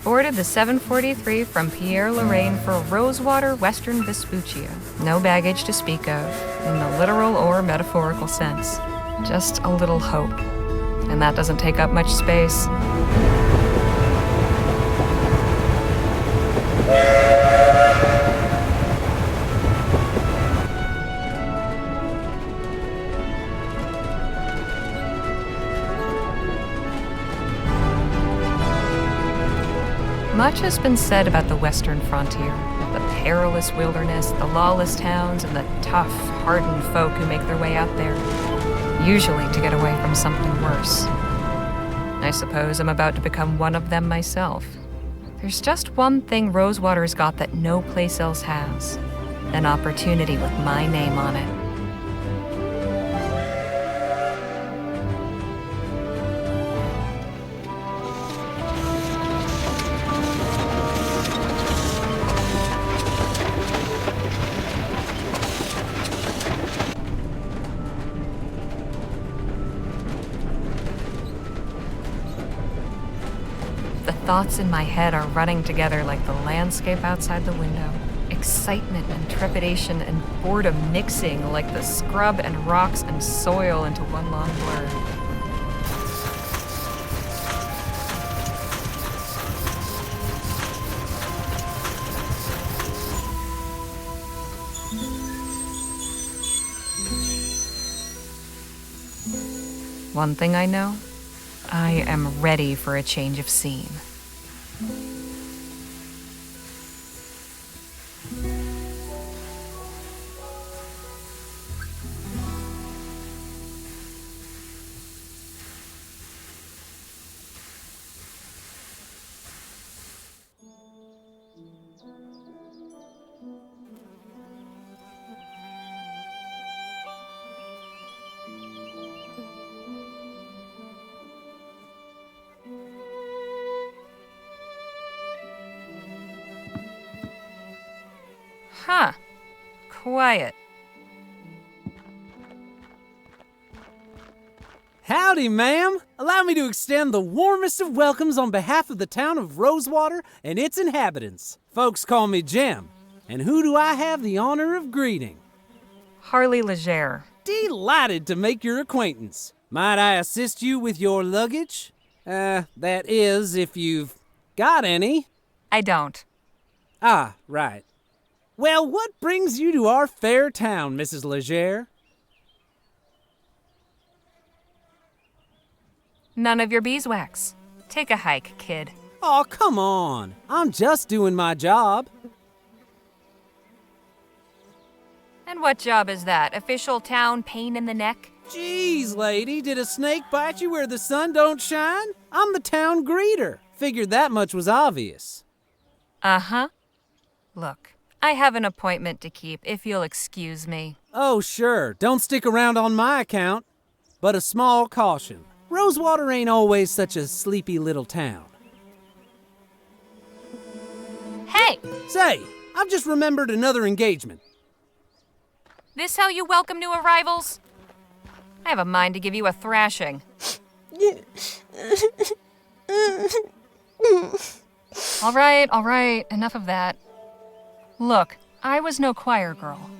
Boarded the 743 from Pierre-Lorraine for Rosewater, Western Vespuccia. No baggage to speak of, in the literal or metaphorical sense. Just a little hope. And that doesn't take up much space. Much has been said about the Western frontier, the perilous wilderness, the lawless towns, and the tough, hardened folk who make their way out there, usually to get away from something worse. I suppose I'm about to become one of them myself. There's just one thing Rosewater's got that no place else has: an opportunity with my name on it. The thoughts in my head are running together like the landscape outside the window. Excitement and trepidation and boredom mixing like the scrub and rocks and soil into one long blur. One thing I know, I am ready for a change of scene. Huh. Quiet. Howdy, ma'am. Allow me to extend the warmest of welcomes on behalf of the town of Rosewater and its inhabitants. Folks call me Jem. And who do I have the honor of greeting? Harley Legere. Delighted to make your acquaintance. Might I assist you with your luggage? That is, if you've got any. I don't. Ah, right. Well, what brings you to our fair town, Mrs. Legere? None of your beeswax. Take a hike, kid. Oh, come on. I'm just doing my job. And what job is that? Official town pain in the neck? Jeez, lady, did a snake bite you where the sun don't shine? I'm the town greeter. Figured that much was obvious. Uh-huh. Look, I have an appointment to keep, if you'll excuse me. Oh, sure. Don't stick around on my account. But a small caution. Rosewater ain't always such a sleepy little town. Hey! Say, I've just remembered another engagement. This how you welcome new arrivals? I have a mind to give you a thrashing. All right, enough of that. Look, I was no choir girl.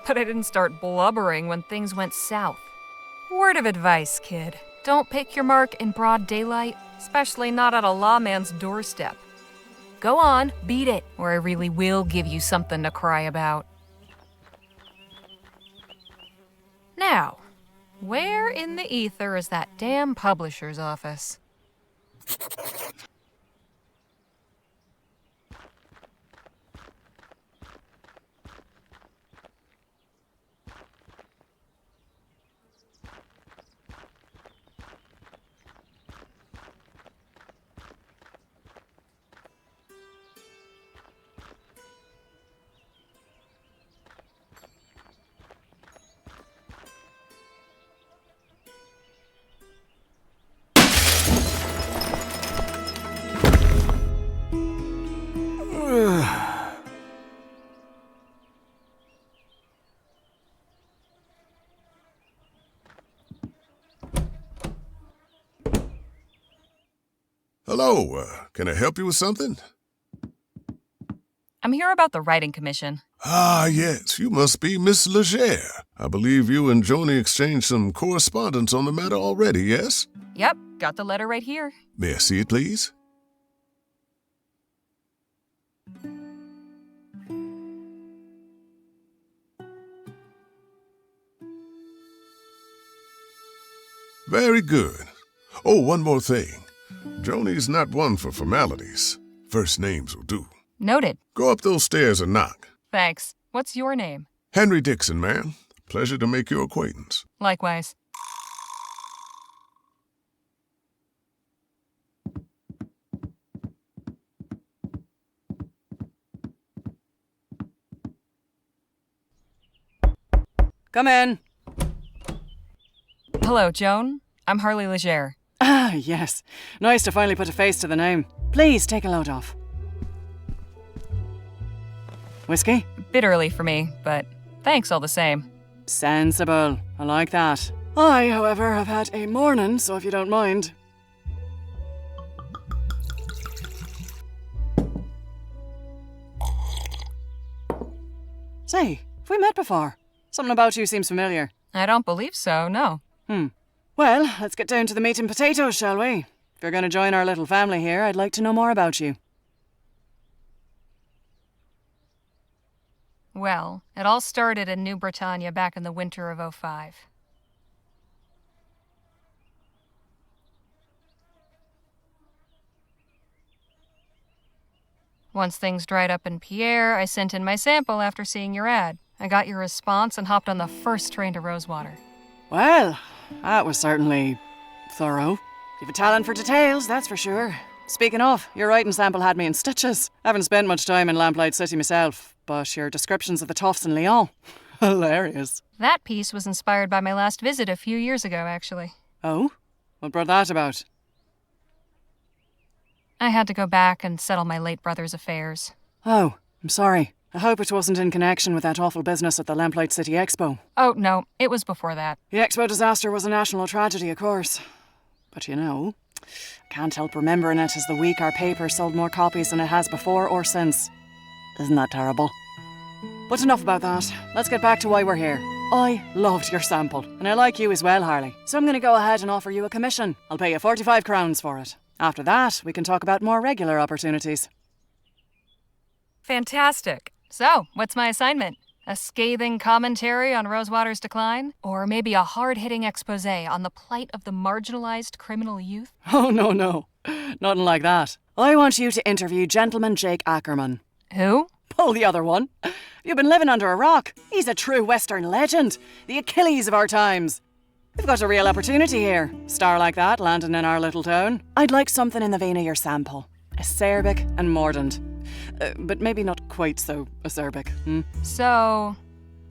But I didn't start blubbering when things went south. Word of advice, kid. Don't pick your mark in broad daylight, especially not at a lawman's doorstep. Go on, beat it, or I really will give you something to cry about. Now, where in the ether is that damn publisher's office? Hello, can I help you with something? I'm here about the writing commission. Ah, yes, you must be Miss Legere. I believe you and Joni exchanged some correspondence on the matter already, yes? Yep, got the letter right here. May I see it, please? Very good. Oh, one more thing. Joni's not one for formalities. First names will do. Noted. Go up those stairs and knock. Thanks. What's your name? Henry Dixon, ma'am. Pleasure to make your acquaintance. Likewise. Come in. Hello, Joan. I'm Harley Legere. Ah, yes. Nice to finally put a face to the name. Please, take a load off. Whiskey? Bit early for me, but thanks all the same. Sensible. I like that. I, however, have had a morning, so if you don't mind. Say, have we met before? Something about you seems familiar. I don't believe so, no. Well, let's get down to the meat and potatoes, shall we? If you're going to join our little family here, I'd like to know more about you. Well, it all started in New Britannia back in the winter of '05. Once things dried up in Pierre, I sent in my sample after seeing your ad. I got your response and hopped on the first train to Rosewater. Well, that was certainly thorough. You've a talent for details, that's for sure. Speaking of, your writing sample had me in stitches. I haven't spent much time in Lamplight City myself, but your descriptions of the TUFFs in Lyon. Hilarious. That piece was inspired by my last visit a few years ago, actually. Oh? What brought that about? I had to go back and settle my late brother's affairs. Oh, I'm sorry. I hope it wasn't in connection with that awful business at the Lamplight City Expo. Oh, no, it was before that. The Expo disaster was a national tragedy, of course. But you know, I can't help remembering it as the week our paper sold more copies than it has before or since. Isn't that terrible? But enough about that. Let's get back to why we're here. I loved your sample, and I like you as well, Harley. So I'm going to go ahead and offer you a commission. I'll pay you 45 crowns for it. After that, we can talk about more regular opportunities. Fantastic. So, what's my assignment? A scathing commentary on Rosewater's decline? Or maybe a hard-hitting exposé on the plight of the marginalized criminal youth? Oh, no. Nothing like that. I want you to interview Gentleman Jake Ackerman. Who? Pull the other one. You've been living under a rock. He's a true Western legend. The Achilles of our times. We've got a real opportunity here. Star like that landing in our little town. I'd like something in the vein of your sample. Acerbic and mordant. But maybe not quite so acerbic. So,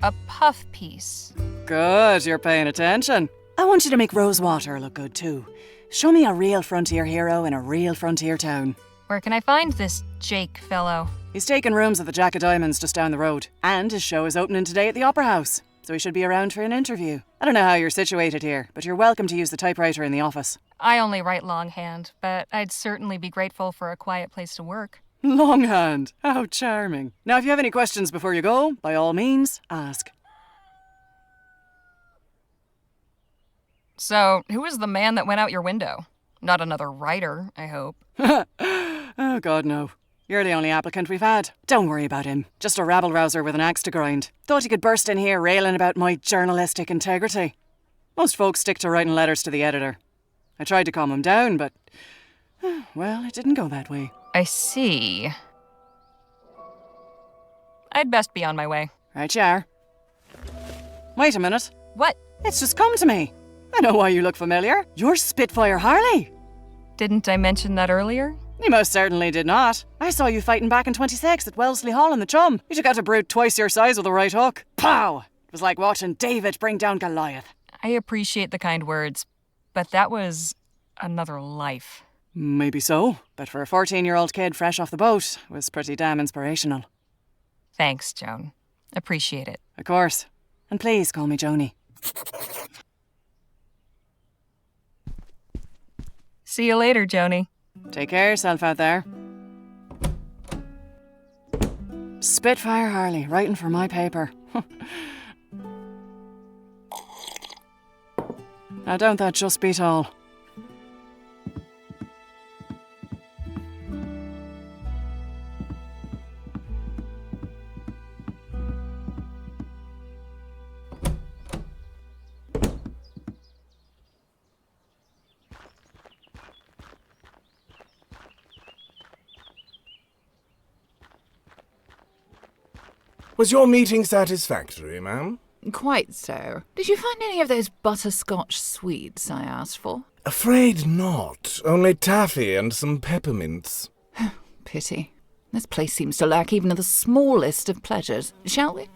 a puff piece. Good, you're paying attention. I want you to make Rosewater look good too. Show me a real frontier hero in a real frontier town. Where can I find this Jake fellow? He's taking rooms at the Jack of Diamonds just down the road. And his show is opening today at the Opera House. So he should be around for an interview. I don't know how you're situated here, but you're welcome to use the typewriter in the office. I only write longhand, but I'd certainly be grateful for a quiet place to work. Longhand. How charming. Now, if you have any questions before you go, by all means, ask. So, who was the man that went out your window? Not another writer, I hope. Oh, God, no. You're the only applicant we've had. Don't worry about him. Just a rabble-rouser with an axe to grind. Thought he could burst in here railing about my journalistic integrity. Most folks stick to writing letters to the editor. I tried to calm him down, but... well, it didn't go that way. I see. I'd best be on my way. Right you are. Wait a minute. What? It's just come to me. I know why you look familiar. You're Spitfire Harley. Didn't I mention that earlier? You most certainly did not. I saw you fighting back in 26 at Wellesley Hall in the Chum. You took out a brute twice your size with a right hook. Pow! It was like watching David bring down Goliath. I appreciate the kind words, but that was another life. Maybe so, but for a 14-year-old kid fresh off the boat, it was pretty damn inspirational. Thanks, Joan. Appreciate it. Of course. And please call me Joni. See you later, Joni. Take care of yourself out there. Spitfire Harley, writing for my paper. Now don't that just beat all? Was your meeting satisfactory, ma'am? Quite so. Did you find any of those butterscotch sweets I asked for? Afraid not. Only taffy and some peppermints. Pity. This place seems to lack even the smallest of pleasures. Shall we?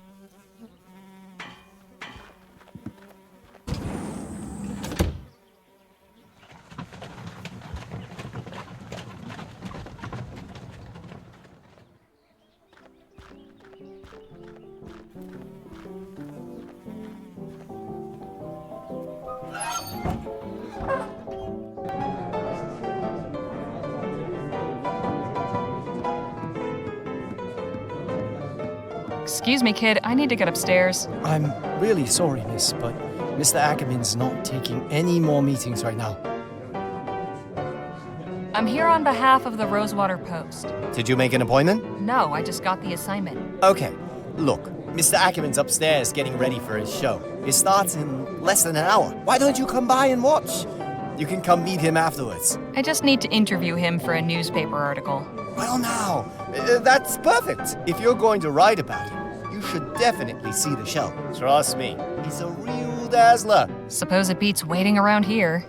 Excuse me, kid, I need to get upstairs. I'm really sorry, miss, but Mr. Ackerman's not taking any more meetings right now. I'm here on behalf of the Rosewater Post. Did you make an appointment? No, I just got the assignment. Okay, look, Mr. Ackerman's upstairs getting ready for his show. It starts in less than an hour. Why don't you come by and watch? You can come meet him afterwards. I just need to interview him for a newspaper article. Well now, that's perfect. If you're going to write about him, you should definitely see the show. Trust me, he's a real dazzler. Suppose it beats waiting around here.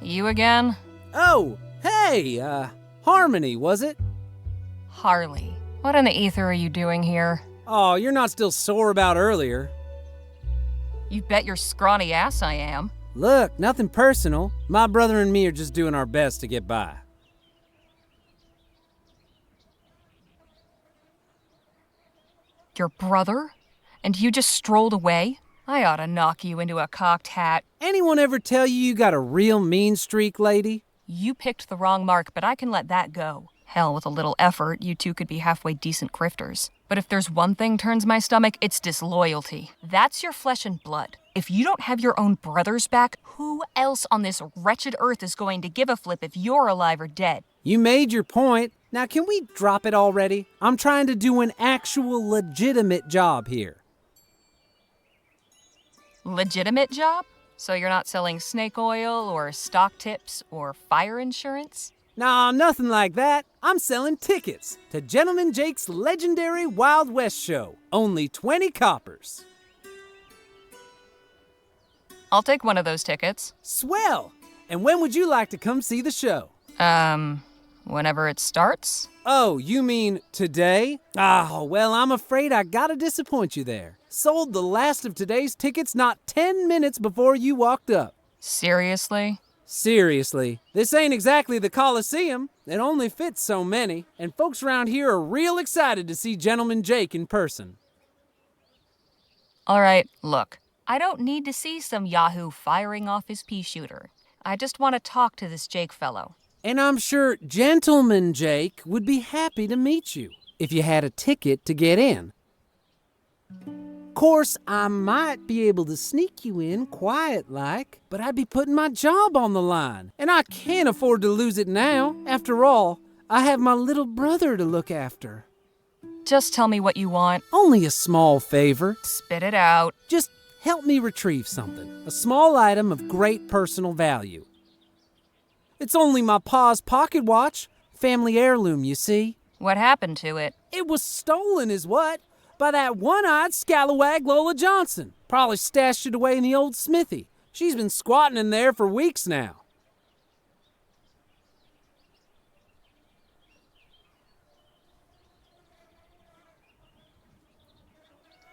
You again? Oh, hey, Harmony, was it? Harley. What in the ether are you doing here? Oh, you're not still sore about earlier. You bet your scrawny ass I am. Look, nothing personal. My brother and me are just doing our best to get by. Your brother? And you just strolled away? I ought to knock you into a cocked hat. Anyone ever tell you got a real mean streak, lady? You picked the wrong mark, but I can let that go. Hell, with a little effort, you two could be halfway decent grifters. But if there's one thing turns my stomach, it's disloyalty. That's your flesh and blood. If you don't have your own brothers back, who else on this wretched earth is going to give a flip if you're alive or dead? You made your point. Now can we drop it already? I'm trying to do an actual legitimate job here. Legitimate job? So you're not selling snake oil or stock tips or fire insurance? Nah, nothing like that. I'm selling tickets to Gentleman Jake's legendary Wild West show. Only 20 coppers. I'll take one of those tickets. Swell! And when would you like to come see the show? Whenever it starts? Oh, you mean today? Oh, well, I'm afraid I gotta disappoint you there. Sold the last of today's tickets not 10 minutes before you walked up. Seriously? Seriously, this ain't exactly the Coliseum. It only fits so many, and folks around here are real excited to see Gentleman Jake in person. All right, look. I don't need to see some yahoo firing off his pea shooter. I just want to talk to this Jake fellow. And I'm sure Gentleman Jake would be happy to meet you if you had a ticket to get in. Course, I might be able to sneak you in quiet-like, but I'd be putting my job on the line, and I can't afford to lose it now. After all, I have my little brother to look after. Just tell me what you want. Only a small favor. Spit it out. Just help me retrieve something. A small item of great personal value. It's only my pa's pocket watch. Family heirloom, you see. What happened to it? It was stolen is what? By that one-eyed scalawag Lola Johnson. Probably stashed it away in the old smithy. She's been squatting in there for weeks now.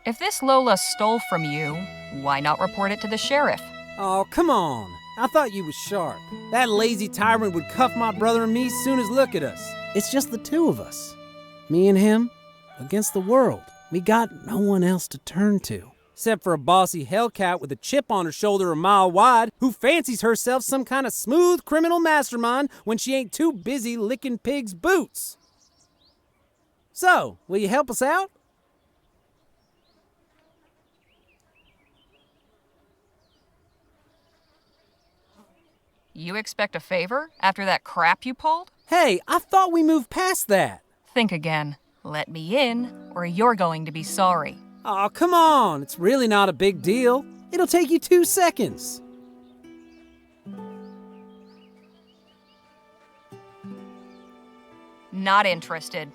If this Lola stole from you, why not report it to the sheriff? Oh, come on. I thought you was sharp. That lazy tyrant would cuff my brother and me as soon as look at us. It's just the two of us. Me and him against the world. We got no one else to turn to. Except for a bossy hellcat with a chip on her shoulder a mile wide who fancies herself some kind of smooth criminal mastermind when she ain't too busy licking pigs' boots. So, will you help us out? You expect a favor after that crap you pulled? Hey, I thought we moved past that. Think again. Let me in, or you're going to be sorry. Oh, come on. It's really not a big deal. It'll take you 2 seconds. Not interested.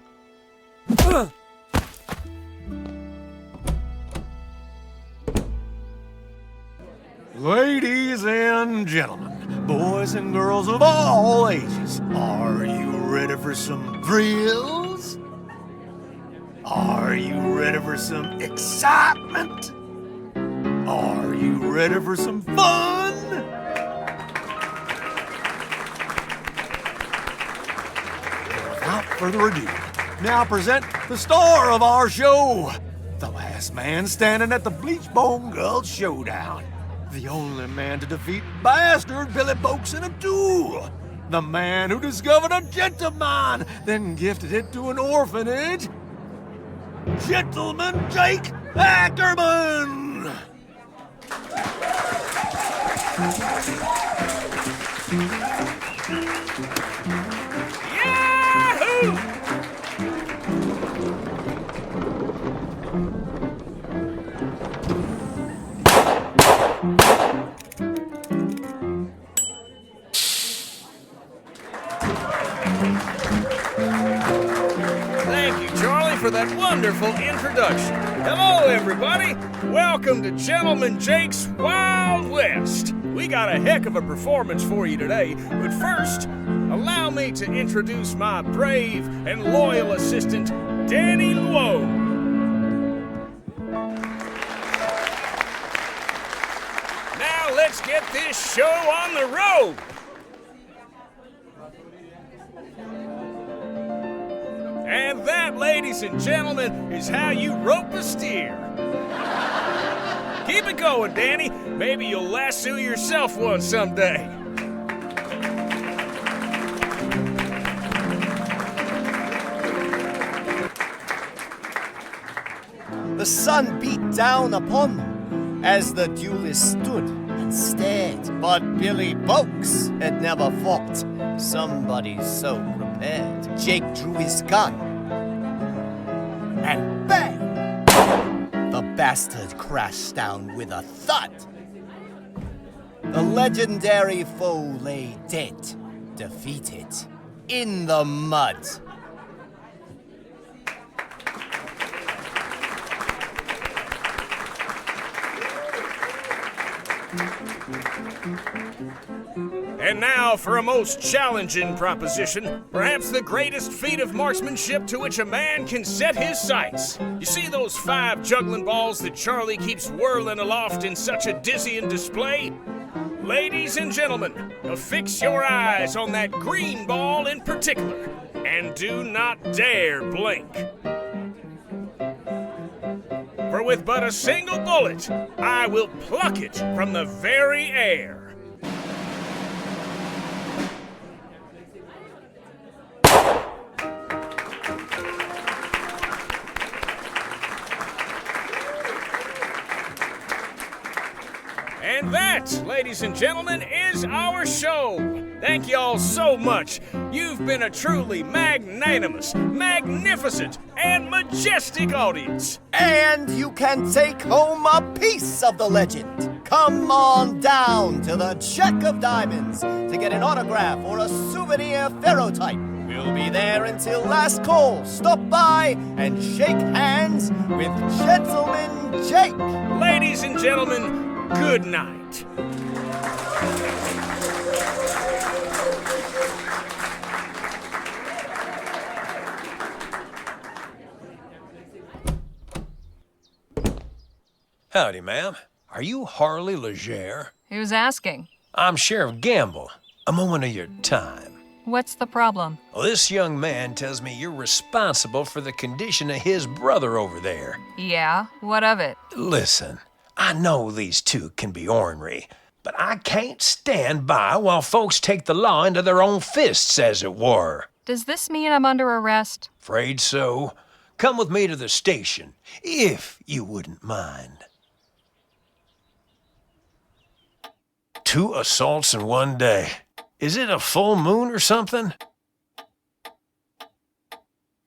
Ladies and gentlemen, boys and girls of all ages, are you ready for some thrills? Are you ready for some excitement? Are you ready for some fun? Without further ado, now present the star of our show, the last man standing at the Bleachbone Gulch Showdown. The only man to defeat bastard Billy Boakes in a duel. The man who discovered a gentleman, then gifted it to an orphanage. Gentleman Jake Ackerman! Yahoo! Thank you, Charlie, for that wonderful introduction. Hello, everybody. Welcome to Gentleman Jake's Wild West. We got a heck of a performance for you today, but first, allow me to introduce my brave and loyal assistant, Danny Luo. Now let's get this show on the road. And that, ladies and gentlemen, is how you rope a steer. Keep it going, Danny. Maybe you'll lasso yourself one someday. The sun beat down upon them as the duelists stood and stared. But Billy Boakes had never fought somebody so prepared. Jake drew his gun, and bang! The bastard crashed down with a thud. The legendary foe lay dead, defeated, in the mud. And now for a most challenging proposition, perhaps the greatest feat of marksmanship to which a man can set his sights. You see those 5 juggling balls that Charlie keeps whirling aloft in such a dizzying display? Ladies and gentlemen, affix your eyes on that green ball in particular, and do not dare blink. For with but a single bullet, I will pluck it from the very air. And that, ladies and gentlemen, is our show. Thank y'all so much. You've been a truly magnanimous, magnificent, and majestic audience. And you can take home a piece of the legend. Come on down to the Check of Diamonds to get an autograph or a souvenir ferrotype. We'll be there until last call. Stop by and shake hands with Gentleman Jake. Ladies and gentlemen, good night. Howdy, ma'am. Are you Harley Legere? Who's asking? I'm Sheriff Gamble. A moment of your time. What's the problem? Well, this young man tells me you're responsible for the condition of his brother over there. Yeah, what of it? Listen, I know these two can be ornery, but I can't stand by while folks take the law into their own fists, as it were. Does this mean I'm under arrest? Afraid so. Come with me to the station, if you wouldn't mind. 2 assaults in one day. Is it a full moon or something?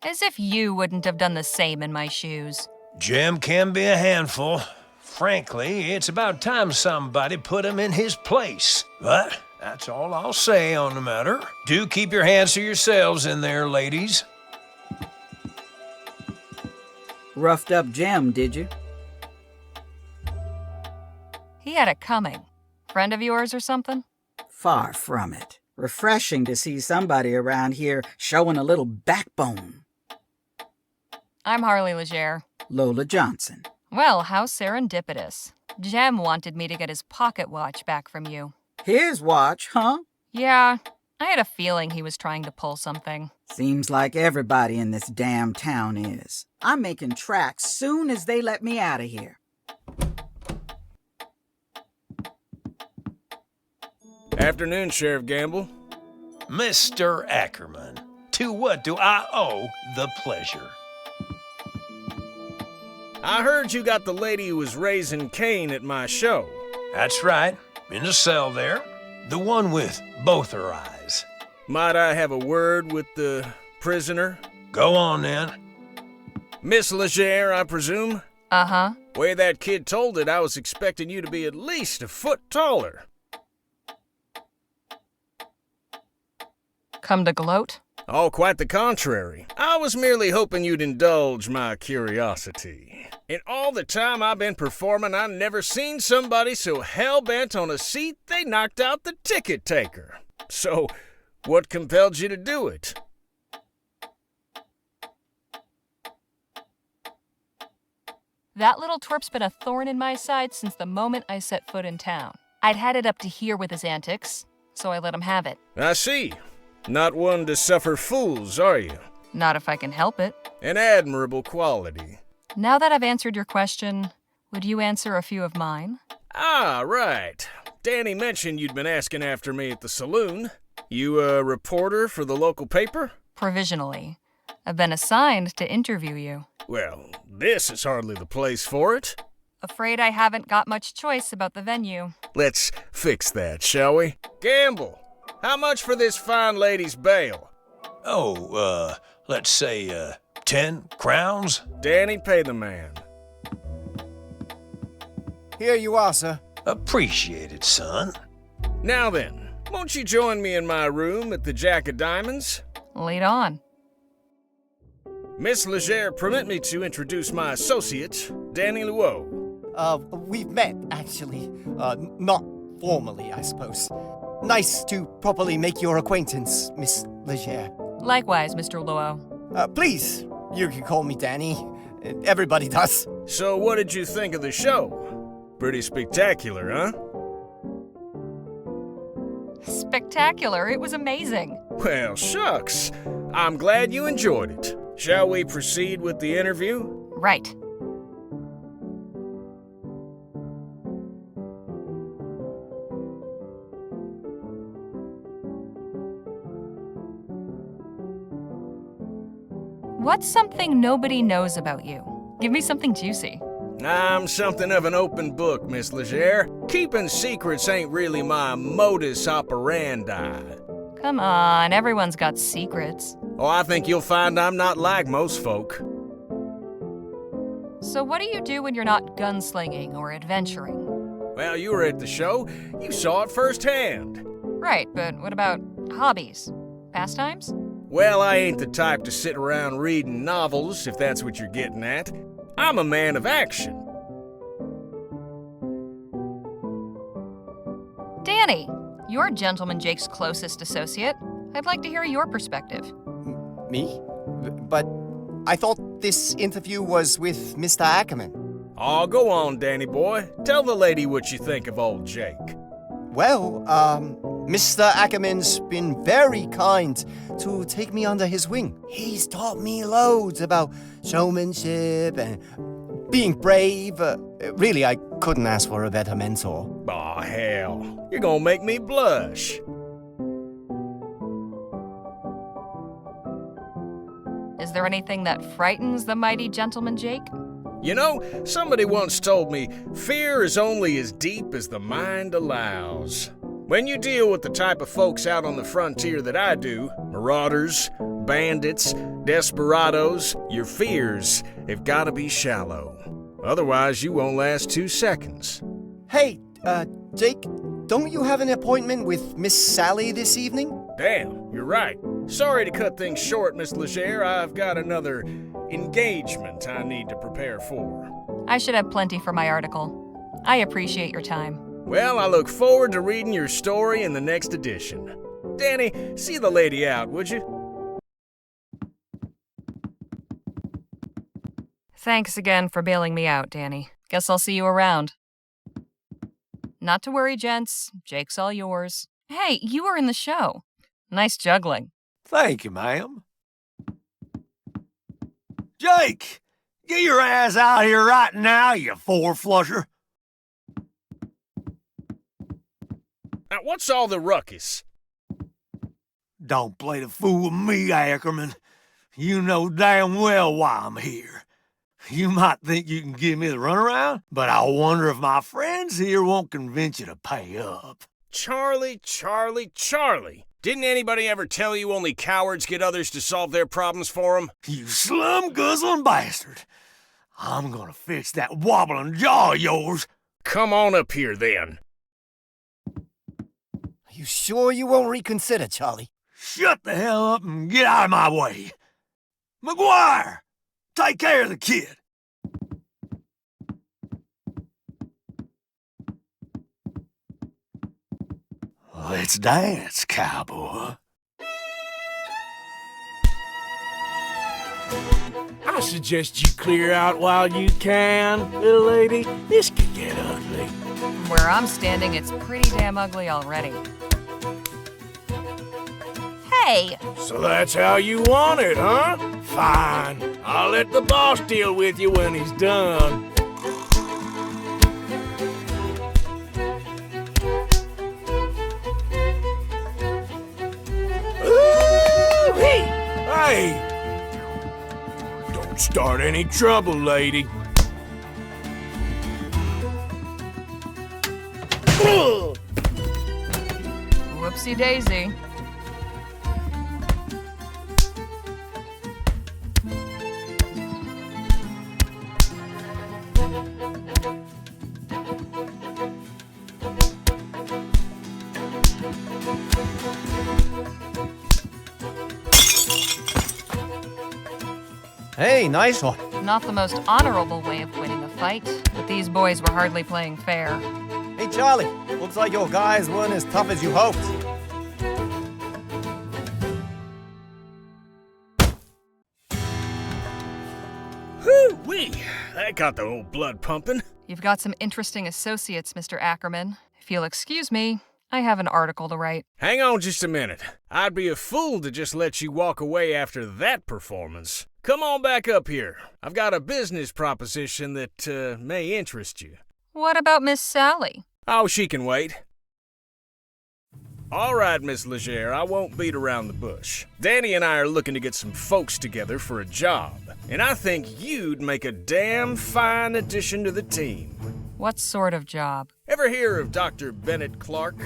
As if you wouldn't have done the same in my shoes. Jim can be a handful. Frankly, it's about time somebody put him in his place. But that's all I'll say on the matter. Do keep your hands to yourselves in there, ladies. Roughed up Jim, did you? He had it coming. Friend of yours or something? Far from it. Refreshing to see somebody around here showing a little backbone. I'm Harley Legere. Lola Johnson. Well, how serendipitous. Jem wanted me to get his pocket watch back from you. His watch, huh? Yeah, I had a feeling he was trying to pull something. Seems like everybody in this damn town is. I'm making tracks soon as they let me out of here. Afternoon, Sheriff Gamble. Mr. Ackerman, to what do I owe the pleasure? I heard you got the lady who was raising Cain at my show. That's right, in the cell there. The one with both her eyes. Might I have a word with the prisoner? Go on, then. Miss Legere, I presume? Uh-huh. Way that kid told it, I was expecting you to be at least a foot taller. Come to gloat? Oh, quite the contrary. I was merely hoping you'd indulge my curiosity. In all the time I've been performing, I never seen somebody so hell-bent on a seat they knocked out the ticket taker. So, what compelled you to do it? That little twerp's been a thorn in my side since the moment I set foot in town. I'd had it up to here with his antics, so I let him have it. I see. Not one to suffer fools, are you? Not if I can help it. An admirable quality. Now that I've answered your question, would you answer a few of mine? Ah, right. Danny mentioned you'd been asking after me at the saloon. You a reporter for the local paper? Provisionally. I've been assigned to interview you. Well, this is hardly the place for it. Afraid I haven't got much choice about the venue. Let's fix that, shall we? Gamble, how much for this fine lady's bail? Oh, let's say, 10 crowns? Danny, pay the man. Here you are, sir. Appreciate it, son. Now then, won't you join me in my room at the Jack of Diamonds? Lead on. Miss Legere, permit me to introduce my associate, Danny Luo. We've met, actually. Not formally, I suppose. Nice to properly make your acquaintance, Miss Legere. Likewise, Mr. Luo. Please, you can call me Danny. Everybody does. So what did you think of the show? Pretty spectacular, huh? Spectacular. It was amazing. Well, shucks. I'm glad you enjoyed it. Shall we proceed with the interview? Right. What's something nobody knows about you? Give me something juicy. I'm something of an open book, Miss Legere. Keeping secrets ain't really my modus operandi. Come on, everyone's got secrets. Oh, I think you'll find I'm not like most folk. So what do you do when you're not gunslinging or adventuring? Well, you were at the show. You saw it firsthand. Right, but what about hobbies? Pastimes? Well, I ain't the type to sit around reading novels, if that's what you're getting at. I'm a man of action. Danny, you're Gentleman Jake's closest associate. I'd like to hear your perspective. Me? But I thought this interview was with Mr. Ackerman. Oh, go on, Danny boy. Tell the lady what you think of old Jake. Well, Mr. Ackerman's been very kind to take me under his wing. He's taught me loads about showmanship and being brave. Really, I couldn't ask for a better mentor. Aw, hell. You're gonna make me blush. Is there anything that frightens the mighty gentleman Jake? You know, somebody once told me, fear is only as deep as the mind allows. When you deal with the type of folks out on the frontier that I do, marauders, bandits, desperados, your fears have gotta be shallow. Otherwise, you won't last 2 seconds. Hey, Jake, don't you have an appointment with Miss Sally this evening? Damn, you're right. Sorry to cut things short, Miss Leger. I've got another engagement I need to prepare for. I should have plenty for my article. I appreciate your time. Well, I look forward to reading your story in the next edition. Danny, see the lady out, would you? Thanks again for bailing me out, Danny. Guess I'll see you around. Not to worry, gents. Jake's all yours. Hey, you were in the show. Nice juggling. Thank you, ma'am. Jake! Get your ass out here right now, you four-flusher. Now, what's all the ruckus? Don't play the fool with me, Ackerman. You know damn well why I'm here. You might think you can give me the runaround, but I wonder if my friends here won't convince you to pay up. Charlie. Didn't anybody ever tell you only cowards get others to solve their problems for them? You slum-guzzling bastard. I'm gonna fix that wobbling jaw of yours. Come on up here, then. Are you sure you won't reconsider, Charlie? Shut the hell up and get out of my way. McGuire, take care of the kid. Let's dance, cowboy. I suggest you clear out while you can, little lady. This could get ugly. From where I'm standing, it's pretty damn ugly already. Hey! So that's how you want it, huh? Fine. I'll let the boss deal with you when he's done. Hey! Don't start any trouble, lady. Whoopsie daisy. Hey, nice one. Not the most honorable way of winning a fight, but these boys were hardly playing fair. Hey, Charlie. Looks like your guys weren't as tough as you hoped. Whoo-wee! That got the old blood pumping. You've got some interesting associates, Mr. Ackerman. If you'll excuse me, I have an article to write. Hang on just a minute. I'd be a fool to just let you walk away after that performance. Come on back up here. I've got a business proposition that may interest you. What about Miss Sally? Oh, she can wait. All right, Miss Leger, I won't beat around the bush. Danny and I are looking to get some folks together for a job, and I think you'd make a damn fine addition to the team. What sort of job? Ever hear of Dr. Bennett Clark?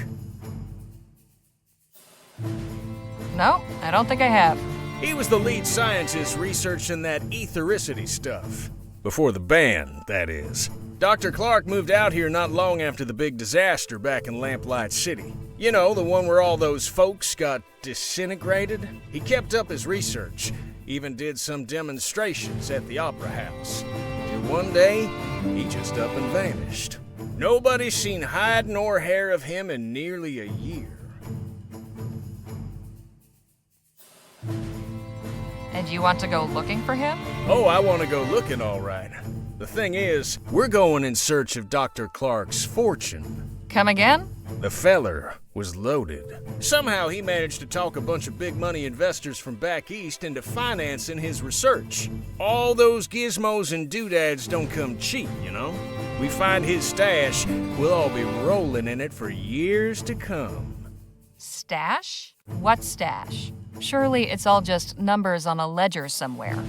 No, I don't think I have. He was the lead scientist researching that ethericity stuff. Before the ban, that is. Dr. Clark moved out here not long after the big disaster back in Lamplight City. You know, the one where all those folks got disintegrated? He kept up his research, even did some demonstrations at the Opera House. Till one day, he just up and vanished. Nobody's seen hide nor hair of him in nearly a year. And you want to go looking for him? Oh, I want to go looking, all right. The thing is, we're going in search of Dr. Clark's fortune. Come again? The feller was loaded. Somehow he managed to talk a bunch of big money investors from back east into financing his research. All those gizmos and doodads don't come cheap, you know? We find his stash, we'll all be rolling in it for years to come. Stash? What stash? Surely it's all just numbers on a ledger somewhere.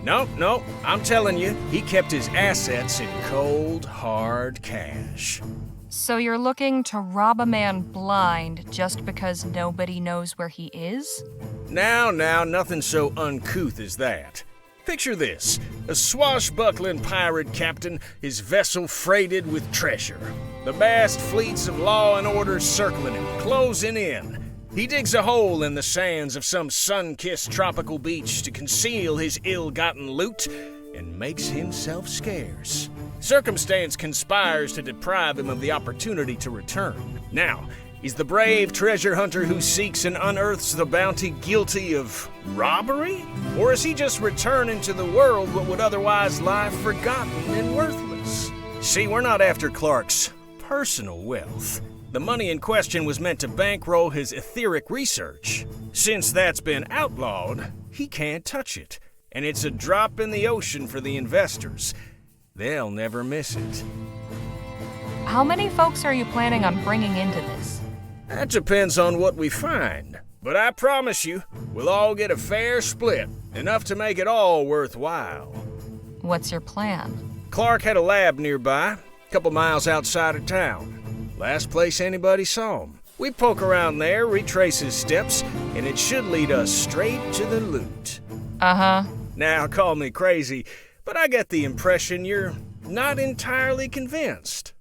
Nope, I'm telling you, he kept his assets in cold, hard cash. So you're looking to rob a man blind just because nobody knows where he is? Now, nothing so uncouth as that. Picture this, a swashbuckling pirate captain, his vessel freighted with treasure. The vast fleets of law and order circling him, closing in. He digs a hole in the sands of some sun-kissed tropical beach to conceal his ill-gotten loot and makes himself scarce. Circumstance conspires to deprive him of the opportunity to return. Now, is the brave treasure hunter who seeks and unearths the bounty guilty of robbery? Or is he just returning to the world what would otherwise lie forgotten and worthless? See, we're not after Clark's personal wealth. The money in question was meant to bankroll his etheric research. Since that's been outlawed, he can't touch it. And it's a drop in the ocean for the investors. They'll never miss it. How many folks are you planning on bringing into this? That depends on what we find. But I promise you, we'll all get a fair split, enough to make it all worthwhile. What's your plan? Clark had a lab nearby, a couple miles outside of town. Last place anybody saw him. We poke around there, retrace his steps, and it should lead us straight to the loot. Uh-huh. Now, call me crazy, but I get the impression you're not entirely convinced.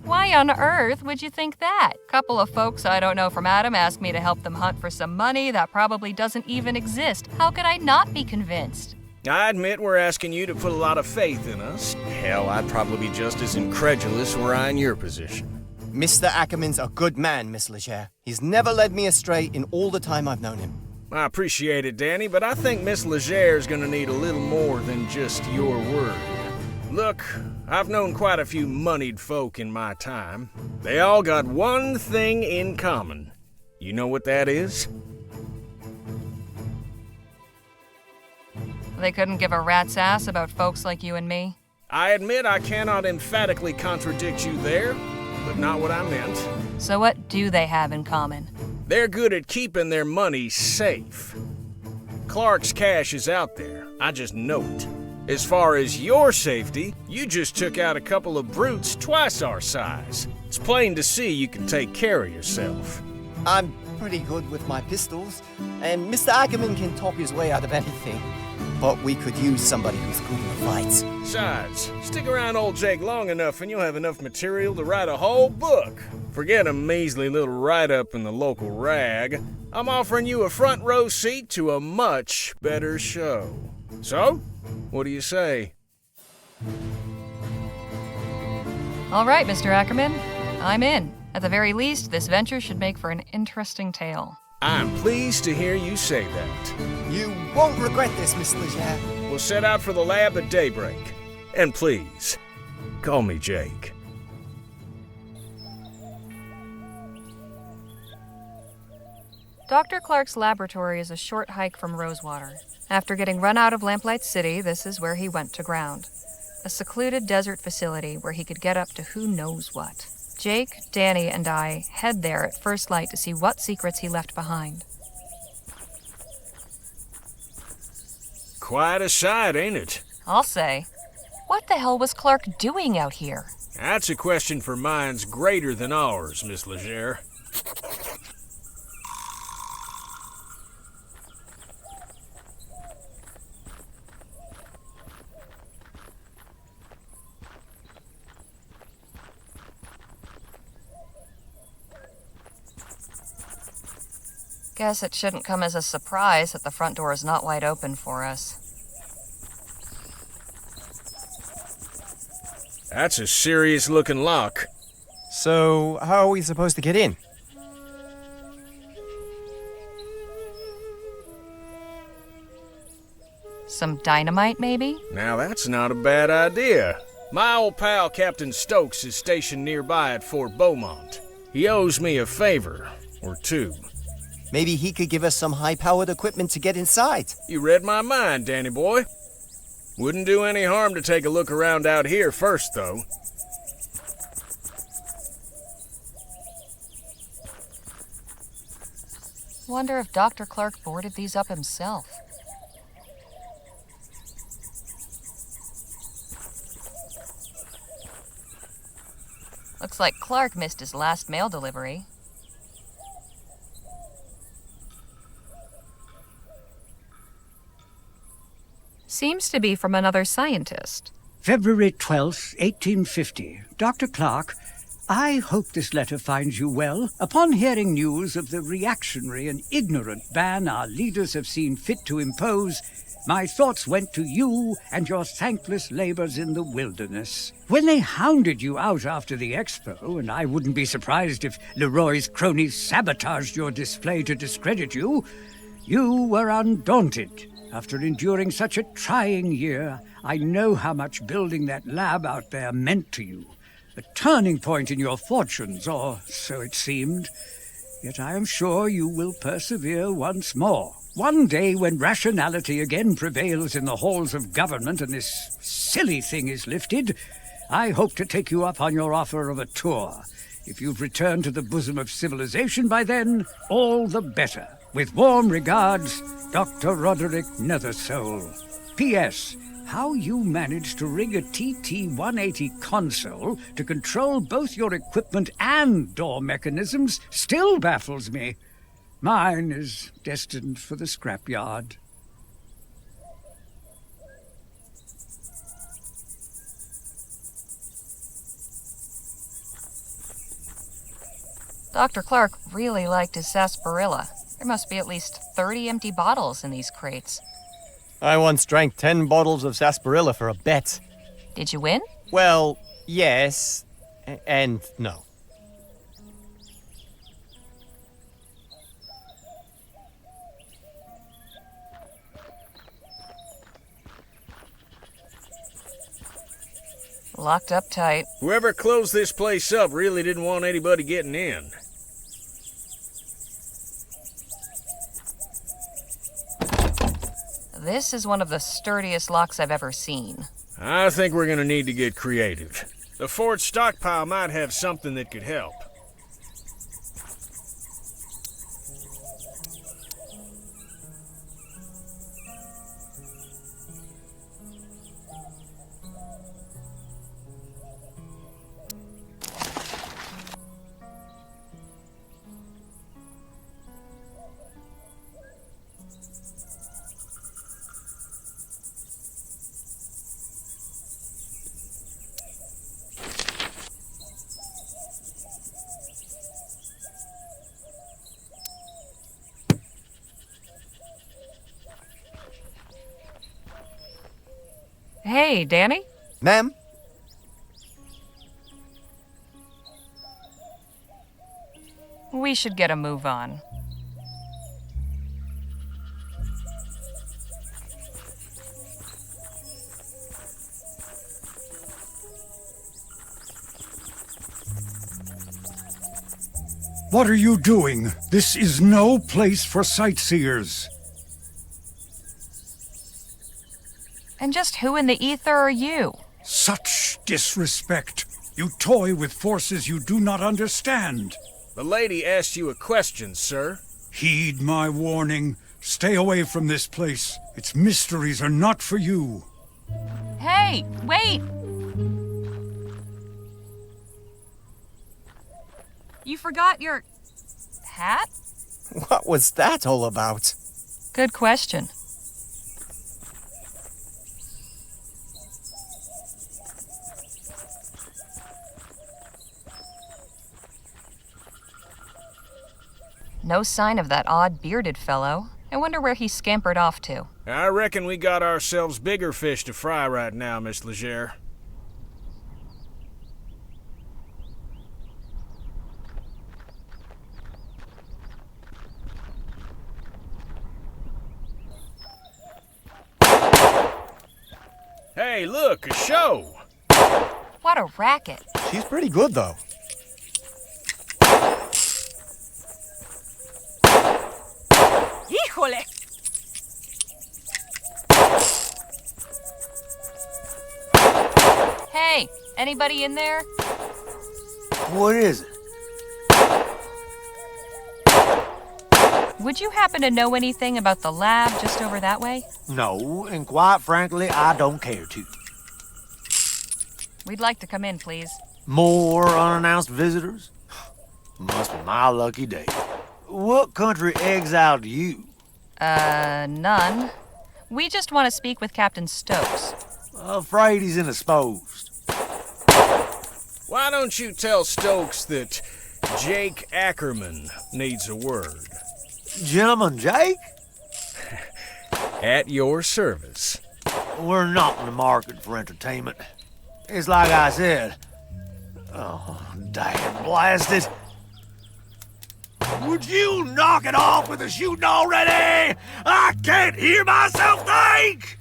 Why on earth would you think that? Couple of folks I don't know from Adam asked me to help them hunt for some money that probably doesn't even exist. How could I not be convinced? I admit we're asking you to put a lot of faith in us. Hell, I'd probably be just as incredulous were I in your position. Mr. Ackerman's a good man, Miss Legere. He's never led me astray in all the time I've known him. I appreciate it, Danny, but I think Miss Legere's gonna need a little more than just your word. Look, I've known quite a few moneyed folk in my time. They all got one thing in common. You know what that is? They couldn't give a rat's ass about folks like you and me? I admit I cannot emphatically contradict you there, but not what I meant. So what do they have in common? They're good at keeping their money safe. Clark's cash is out there. I just know it. As far as your safety, you just took out a couple of brutes twice our size. It's plain to see you can take care of yourself. I'm pretty good with my pistols, and Mr. Ackerman can talk his way out of anything. But we could use somebody who's good in the fights. Besides, stick around old Jake long enough and you'll have enough material to write a whole book. Forget a measly little write-up in the local rag. I'm offering you a front row seat to a much better show. So, what do you say? All right, Mr. Ackerman. I'm in. At the very least, this venture should make for an interesting tale. I'm pleased to hear you say that. You won't regret this, Miss Legere. We'll set out for the lab at daybreak. And please, call me Jake. Dr. Clark's laboratory is a short hike from Rosewater. After getting run out of Lamplight City, this is where he went to ground. A secluded desert facility where he could get up to who knows what. Jake, Danny, and I head there at first light to see what secrets he left behind. Quite a sight, ain't it? I'll say. What the hell was Clark doing out here? That's a question for minds greater than ours, Miss Legere. Guess it shouldn't come as a surprise that the front door is not wide open for us. That's a serious-looking lock. So, how are we supposed to get in? Some dynamite, maybe? Now that's not a bad idea. My old pal Captain Stokes is stationed nearby at Fort Beaumont. He owes me a favor, or two. Maybe he could give us some high-powered equipment to get inside. You read my mind, Danny boy. Wouldn't do any harm to take a look around out here first, though. Wonder if Dr. Clark boarded these up himself. Looks like Clark missed his last mail delivery. Seems to be from another scientist. February 12th, 1850. Dr. Clark, I hope this letter finds you well. Upon hearing news of the reactionary and ignorant ban our leaders have seen fit to impose, my thoughts went to you and your thankless labors in the wilderness. When they hounded you out after the expo, and I wouldn't be surprised if Leroy's cronies sabotaged your display to discredit you, you were undaunted. After enduring such a trying year, I know how much building that lab out there meant to you. A turning point in your fortunes, or so it seemed. Yet I am sure you will persevere once more. One day when rationality again prevails in the halls of government and this silly thing is lifted, I hope to take you up on your offer of a tour. If you've returned to the bosom of civilization by then, all the better. With warm regards, Dr. Roderick Nethersole. P.S. How you managed to rig a TT-180 console to control both your equipment and door mechanisms still baffles me. Mine is destined for the scrapyard. Dr. Clark really liked his sarsaparilla. There must be at least 30 empty bottles in these crates. I once drank 10 bottles of sarsaparilla for a bet. Did you win? Well, yes, and no. Locked up tight. Whoever closed this place up really didn't want anybody getting in. This is one of the sturdiest locks I've ever seen. I think we're gonna need to get creative. The Fort stockpile might have something that could help. Hey, Danny? Ma'am? We should get a move on. What are you doing? This is no place for sightseers. And just who in the ether are you? Such disrespect. You toy with forces you do not understand. The lady asked you a question, sir. Heed my warning. Stay away from this place. Its mysteries are not for you. Hey, wait! You forgot your... hat? What was that all about? Good question. No sign of that odd bearded fellow. I wonder where he scampered off to. I reckon we got ourselves bigger fish to fry right now, Miss Legere. Hey, look, a show! What a racket. She's pretty good, though. Híjole! Hey, anybody in there? What is it? Would you happen to know anything about the lab just over that way? No, and quite frankly, I don't care to. We'd like to come in, please. More unannounced visitors? Must be my lucky day. What country exiled you? None. We just want to speak with Captain Stokes. Afraid he's indisposed. Why don't you tell Stokes that Jake Ackerman needs a word? Gentleman Jake? At your service. We're not in the market for entertainment. It's like I said. Oh, damn blasted. Would you knock it off with the shooting already? I can't hear myself think!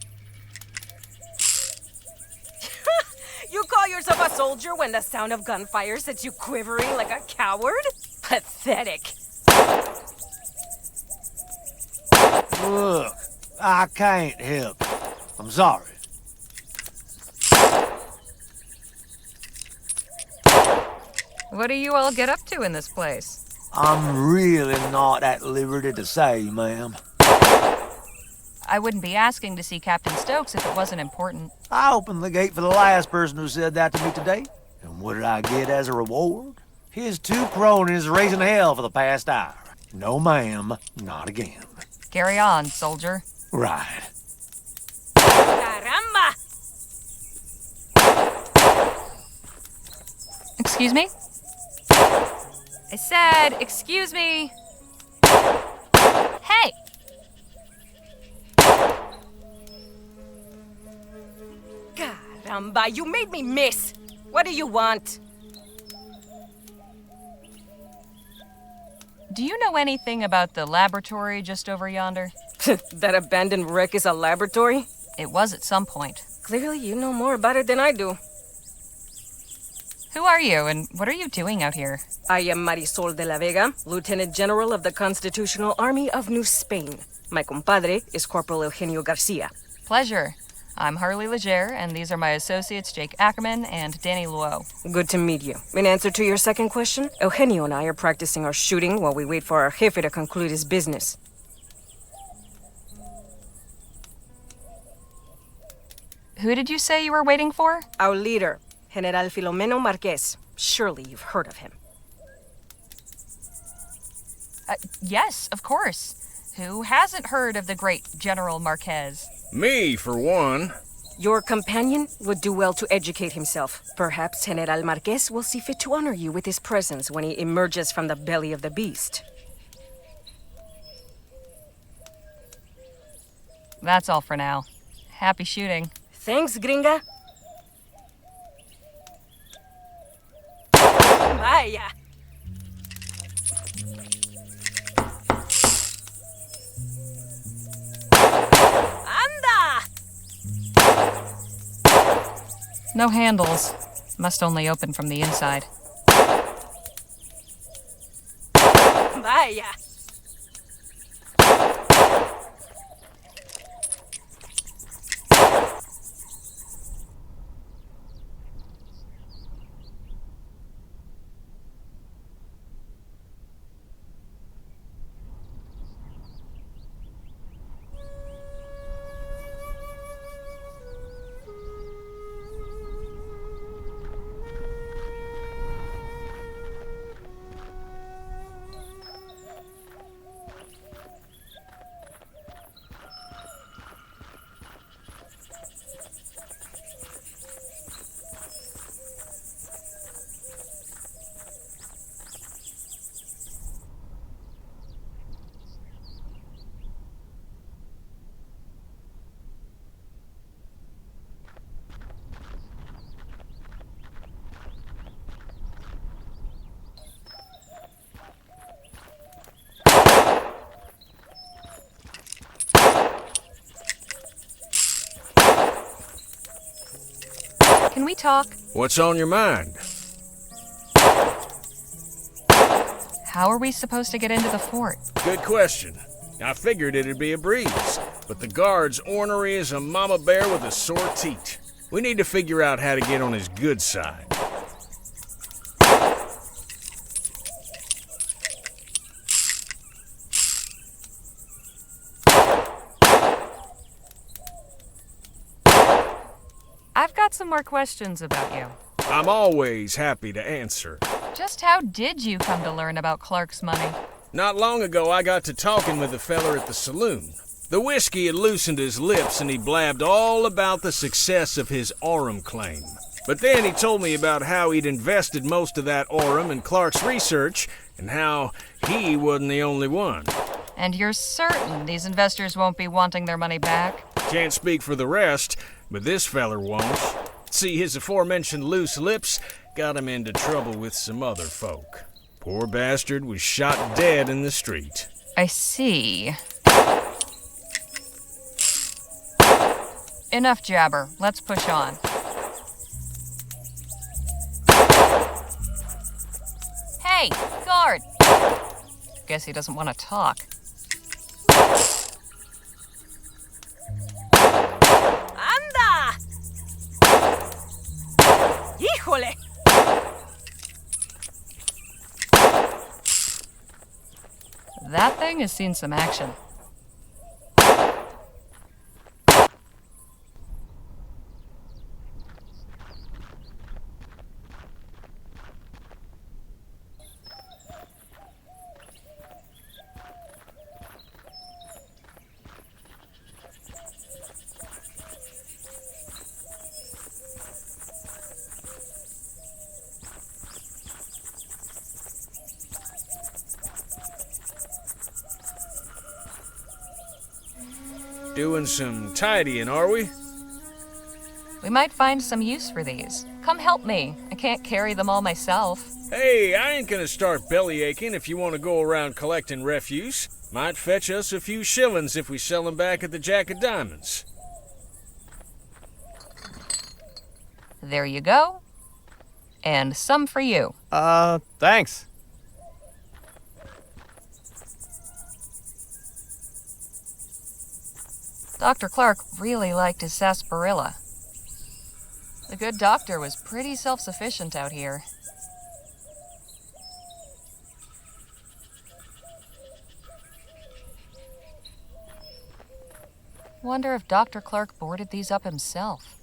You call yourself a soldier when the sound of gunfire sets you quivering like a coward? Pathetic. Look, I can't help you. I'm sorry. What do you all get up to in this place? I'm really not at liberty to say, ma'am. I wouldn't be asking to see Captain Stokes if it wasn't important. I opened the gate for the last person who said that to me today. And what did I get as a reward? His two cronies raising hell for the past hour. No, ma'am, not again. Carry on, soldier. Right. Caramba! Excuse me? I said, excuse me. Hey! Caramba, you made me miss. What do you want? Do you know anything about the laboratory just over yonder? That abandoned wreck is a laboratory? It was at some point. Clearly you know more about it than I do. Who are you, and what are you doing out here? I am Marisol de la Vega, Lieutenant General of the Constitutional Army of New Spain. My compadre is Corporal Eugenio Garcia. Pleasure. I'm Harley Leger, and these are my associates Jake Ackerman and Danny Luo. Good to meet you. In answer to your second question, Eugenio and I are practicing our shooting while we wait for our jefe to conclude his business. Who did you say you were waiting for? Our leader, General Filomeno Marquez. Surely you've heard of him. Yes, of course. Who hasn't heard of the great General Marquez? Me, for one. Your companion would do well to educate himself. Perhaps General Marquez will see fit to honor you with his presence when he emerges from the belly of the beast. That's all for now. Happy shooting. Thanks, gringa. Vaya. No handles. Must only open from the inside. Vaya. Can we talk? What's on your mind? How are we supposed to get into the fort? Good question. I figured it'd be a breeze, but the guard's ornery as a mama bear with a sore teat. We need to figure out how to get on his good side. I've got some more questions about you. I'm always happy to answer. Just how did you come to learn about Clark's money? Not long ago, I got to talking with a feller at the saloon. The whiskey had loosened his lips, and he blabbed all about the success of his Aurum claim. But then he told me about how he'd invested most of that Aurum in Clark's research, and how he wasn't the only one. And you're certain these investors won't be wanting their money back? Can't speak for the rest, but this feller won't. See, his aforementioned loose lips got him into trouble with some other folk. Poor bastard was shot dead in the street. I see. Enough jabber. Let's push on. Hey, guard! Guess he doesn't want to talk. ¡Anda! ¡Híjole! That thing has seen some action. Doing some tidying, are we? We might find some use for these. Come help me. I can't carry them all myself. Hey, I ain't gonna start belly aching if you want to go around collecting refuse. Might fetch us a few shillings if we sell them back at the Jack of Diamonds. There you go. And some for you. Thanks. Dr. Clark really liked his sarsaparilla. The good doctor was pretty self-sufficient out here. Wonder if Dr. Clark boarded these up himself.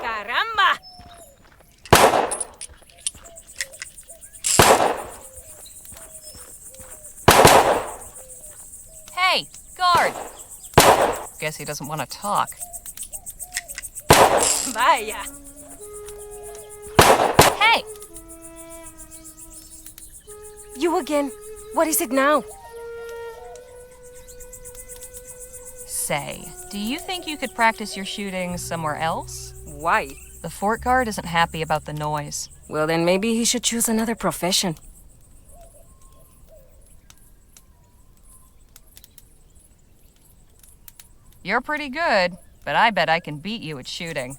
¡Caramba! Hey, guard! Guess he doesn't want to talk. Vaya. Hey! You again? What is it now? Say, do you think you could practice your shooting somewhere else? Why? The fort guard isn't happy about the noise. Well, then maybe he should choose another profession. You're pretty good, but I bet I can beat you at shooting.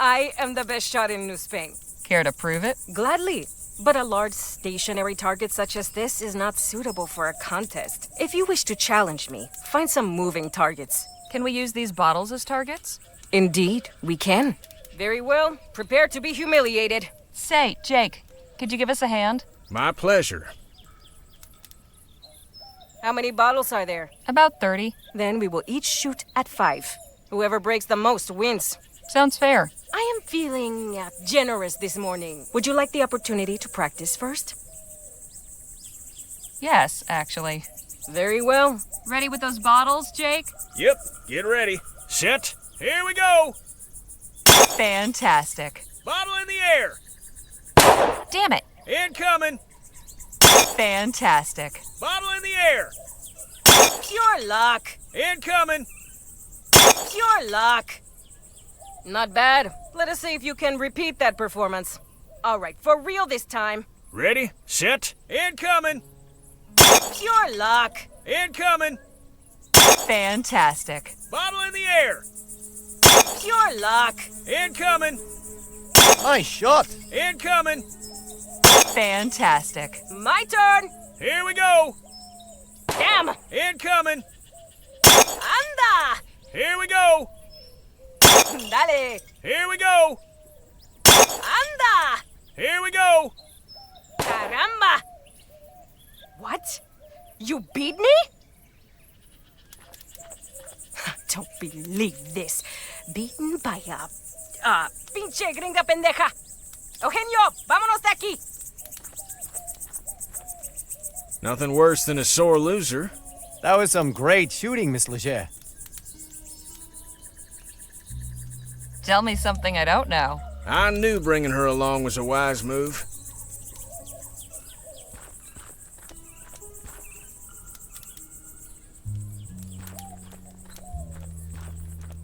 I am the best shot in New Spain. Care to prove it? Gladly. But a large stationary target such as this is not suitable for a contest. If you wish to challenge me, find some moving targets. Can we use these bottles as targets? Indeed, we can. Very well. Prepare to be humiliated. Say, Jake, could you give us a hand? My pleasure. How many bottles are there? About 30. Then we will each shoot at 5. Whoever breaks the most wins. Sounds fair. I am feeling generous this morning. Would you like the opportunity to practice first? Yes, actually. Very well. Ready with those bottles, Jake? Yep, get ready. Set. Here we go. Fantastic. Bottle in the air. Damn it. Incoming. Fantastic. Bottle in the air. Pure luck. Incoming. Pure luck. Not bad. Let us see if you can repeat that performance. All right, for real this time. Ready, set, incoming. Pure luck. Incoming. Fantastic. Bottle in the air. Pure luck. Incoming. Nice shot. Incoming. Fantastic. My turn. Here we go. Damn. Incoming. Anda. Here we go. Dale. Here we go. Anda. Here we go. Caramba. What? You beat me? Don't believe this. Beaten by a pinche gringa pendeja. Eugenio, vámonos de aquí. Nothing worse than a sore loser. That was some great shooting, Miss Leger. Tell me something I don't know. I knew bringing her along was a wise move.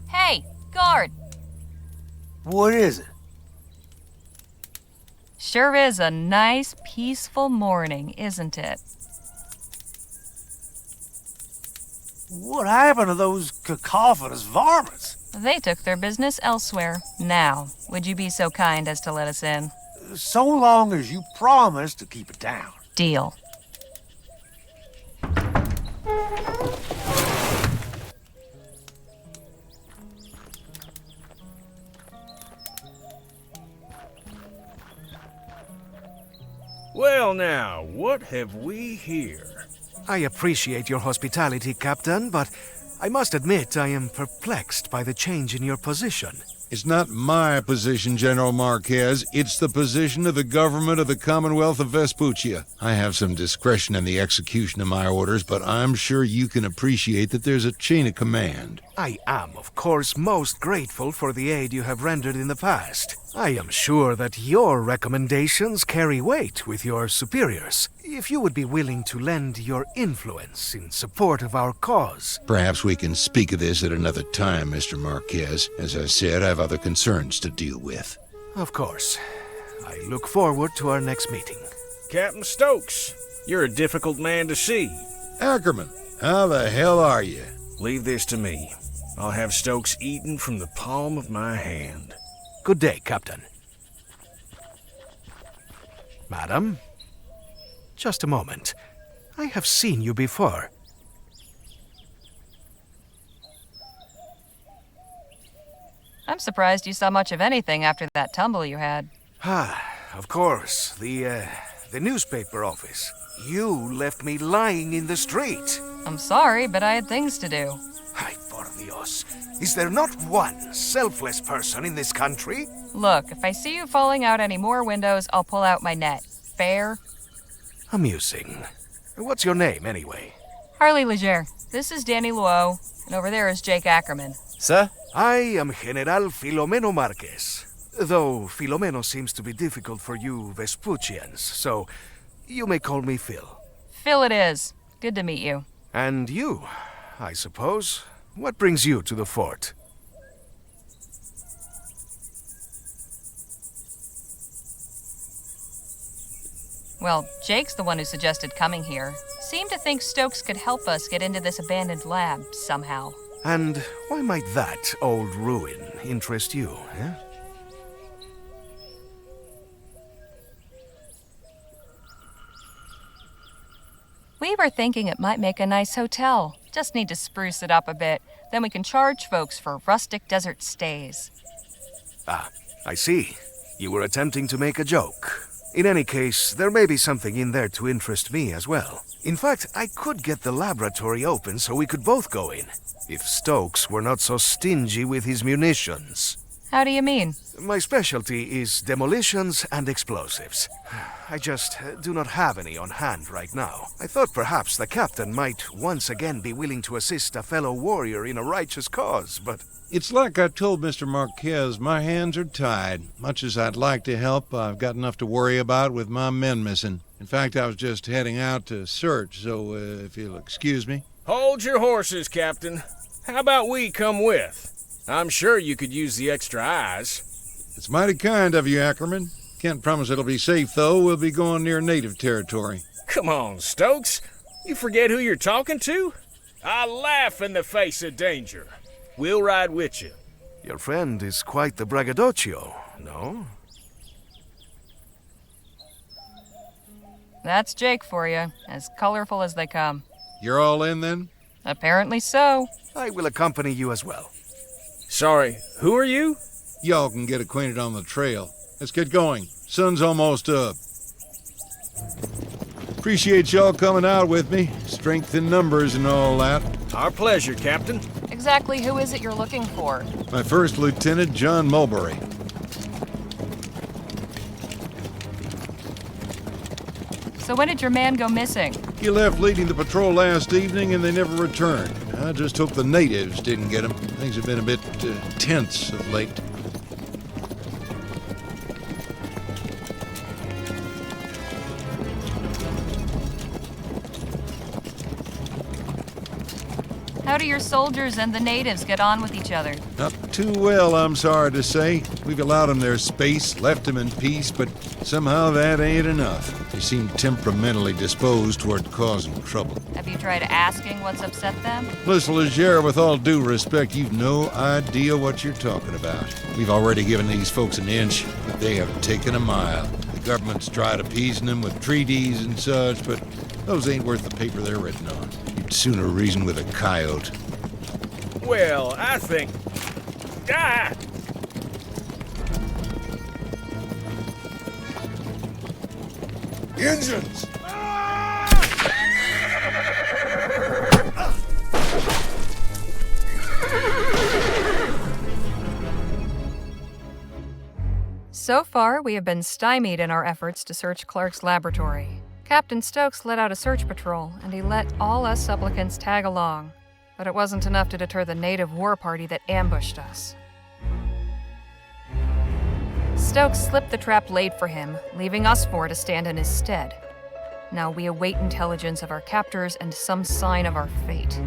Hey, guard. What is it? Sure is a nice, peaceful morning, isn't it? What happened to those cacophonous varmints? They took their business elsewhere. Now, would you be so kind as to let us in? So long as you promise to keep it down. Deal. Well now, what have we here? I appreciate your hospitality, Captain, but I must admit I am perplexed by the change in your position. It's not my position, General Marquez. It's the position of the government of the Commonwealth of Vespuccia. I have some discretion in the execution of my orders, but I'm sure you can appreciate that there's a chain of command. I am, of course, most grateful for the aid you have rendered in the past. I am sure that your recommendations carry weight with your superiors. If you would be willing to lend your influence in support of our cause. Perhaps we can speak of this at another time, Mr. Marquez. As I said, I have other concerns to deal with. Of course. I look forward to our next meeting. Captain Stokes, you're a difficult man to see. Ackerman, how the hell are you? Leave this to me. I'll have Stokes eaten from the palm of my hand. Good day, Captain. Madam? Just a moment. I have seen you before. I'm surprised you saw much of anything after that tumble you had. Of course. The newspaper office. You left me lying in the street. I'm sorry, but I had things to do. Ay, por Dios. Is there not one selfless person in this country? Look, if I see you falling out any more windows, I'll pull out my net. Fair? Amusing. What's your name, anyway? Harley Leger. This is Danny Luo, and over there is Jake Ackerman. Sir? I am General Filomeno Marquez. Though Filomeno seems to be difficult for you Vespuccians, so you may call me Phil. Phil it is. Good to meet you. And you, I suppose. What brings you to the fort? Well, Jake's the one who suggested coming here. Seemed to think Stokes could help us get into this abandoned lab somehow. And why might that old ruin interest you, eh? We were thinking it might make a nice hotel. Just need to spruce it up a bit. Then we can charge folks for rustic desert stays. Ah, I see. You were attempting to make a joke. In any case, there may be something in there to interest me as well. In fact, I could get the laboratory open so we could both go in, if Stokes were not so stingy with his munitions. How do you mean? My specialty is demolitions and explosives. I just do not have any on hand right now. I thought perhaps the captain might once again be willing to assist a fellow warrior in a righteous cause, but... It's like I told Mr. Marquez, my hands are tied. Much as I'd like to help, I've got enough to worry about with my men missing. In fact, I was just heading out to search, so if you'll excuse me. Hold your horses, Captain. How about we come with? I'm sure you could use the extra eyes. It's mighty kind of you, Ackerman. Can't promise it'll be safe, though. We'll be going near native territory. Come on, Stokes. You forget who you're talking to? I laugh in the face of danger. We'll ride with you. Your friend is quite the braggadocio, no? That's Jake for you, as colorful as they come. You're all in, then? Apparently so. I will accompany you as well. Sorry, who are you? Y'all can get acquainted on the trail. Let's get going. Sun's almost up. Appreciate y'all coming out with me. Strength in numbers and all that. Our pleasure, Captain. Exactly who is it you're looking for? My first lieutenant, John Mulberry. So when did your man go missing? He left leading the patrol last evening and they never returned. I just hope the natives didn't get him. Things have been a bit tense of late. How do your soldiers and the natives get on with each other? Not too well, I'm sorry to say. We've allowed them their space, left them in peace, but somehow that ain't enough. They seem temperamentally disposed toward causing trouble. Have you tried asking what's upset them? Listen, Legere, with all due respect, you've no idea what you're talking about. We've already given these folks an inch, but they have taken a mile. The government's tried appeasing them with treaties and such, but those ain't worth the paper they're written on. You'd sooner reason with a coyote. Well, I think... Ah! Engines! So far, we have been stymied in our efforts to search Clark's laboratory. Captain Stokes led out a search patrol, and he let all us supplicants tag along. But it wasn't enough to deter the native war party that ambushed us. Stokes slipped the trap laid for him, leaving us four to stand in his stead. Now we await intelligence of our captors and some sign of our fate.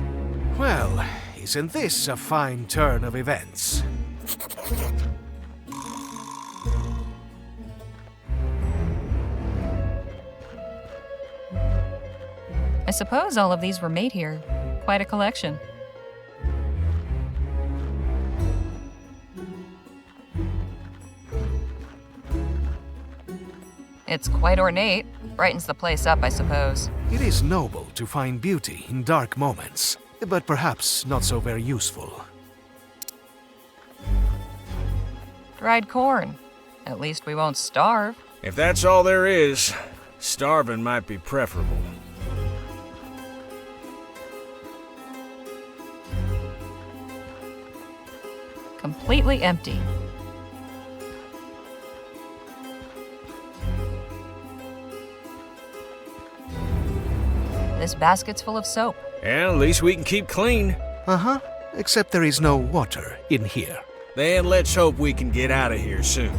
Well, isn't this a fine turn of events? I suppose all of these were made here. Quite a collection. It's quite ornate. Brightens the place up, I suppose. It is noble to find beauty in dark moments, but perhaps not so very useful. Dried corn. At least we won't starve. If that's all there is, starving might be preferable. Completely empty. This basket's full of soap. Yeah, at least we can keep clean. Uh-huh. Except there is no water in here. Then let's hope we can get out of here soon.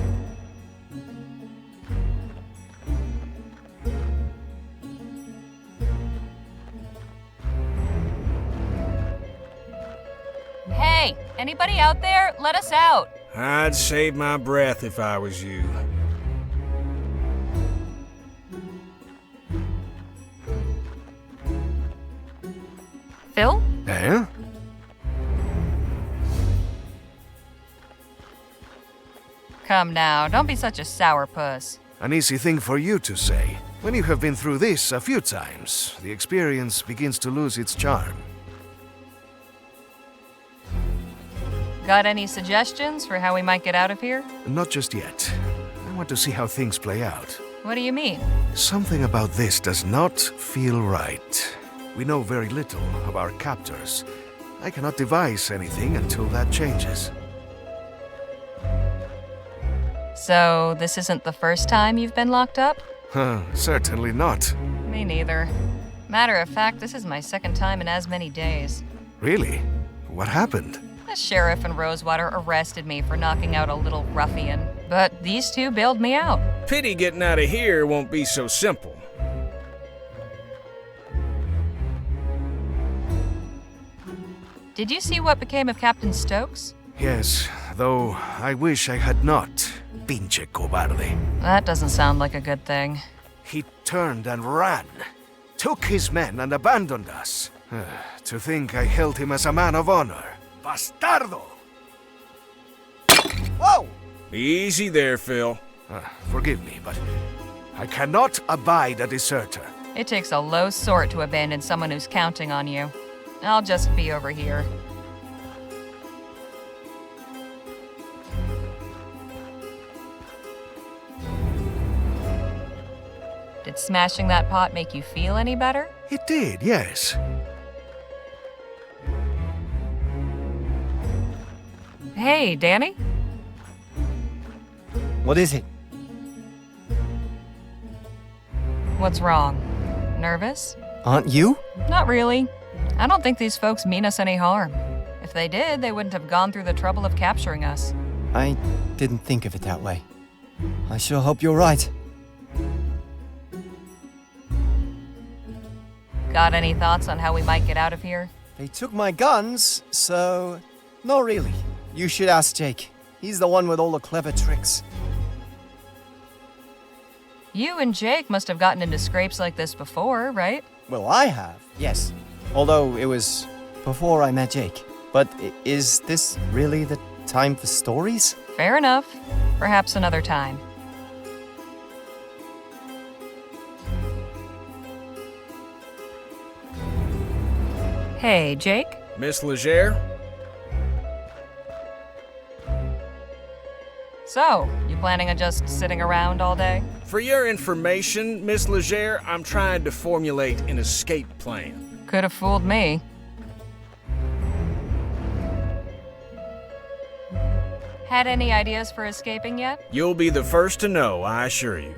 Hey, anybody out there? Let us out. I'd save my breath if I was you. Phil? Eh? Come now, don't be such a sourpuss. An easy thing for you to say. When you have been through this a few times, the experience begins to lose its charm. Got any suggestions for how we might get out of here? Not just yet. I want to see how things play out. What do you mean? Something about this does not feel right. We know very little of our captors. I cannot devise anything until that changes. So, this isn't the first time you've been locked up? Certainly not. Me neither. Matter of fact, this is my second time in as many days. Really? What happened? The sheriff in Rosewater arrested me for knocking out a little ruffian, but these two bailed me out. Pity getting out of here won't be so simple. Did you see what became of Captain Stokes? Yes, though I wish I had not. Pinche cobarde. That doesn't sound like a good thing. He turned and ran. Took his men and abandoned us. To think I held him as a man of honor. Bastardo! Whoa! Easy there, Phil. Forgive me, but I cannot abide a deserter. It takes a low sort to abandon someone who's counting on you. I'll just be over here. Did smashing that pot make you feel any better? It did, yes. Hey, Danny? What is it? What's wrong? Nervous? Aren't you? Not really. I don't think these folks mean us any harm. If they did, they wouldn't have gone through the trouble of capturing us. I didn't think of it that way. I sure hope you're right. Got any thoughts on how we might get out of here? They took my guns, so... No, really. You should ask Jake. He's the one with all the clever tricks. You and Jake must have gotten into scrapes like this before, right? Well, I have, yes. Although it was before I met Jake. But is this really the time for stories? Fair enough. Perhaps another time. Hey, Jake? Miss Legere? So, you planning on just sitting around all day? For your information, Miss Legere, I'm trying to formulate an escape plan. Could have fooled me. Had any ideas for escaping yet? You'll be the first to know, I assure you.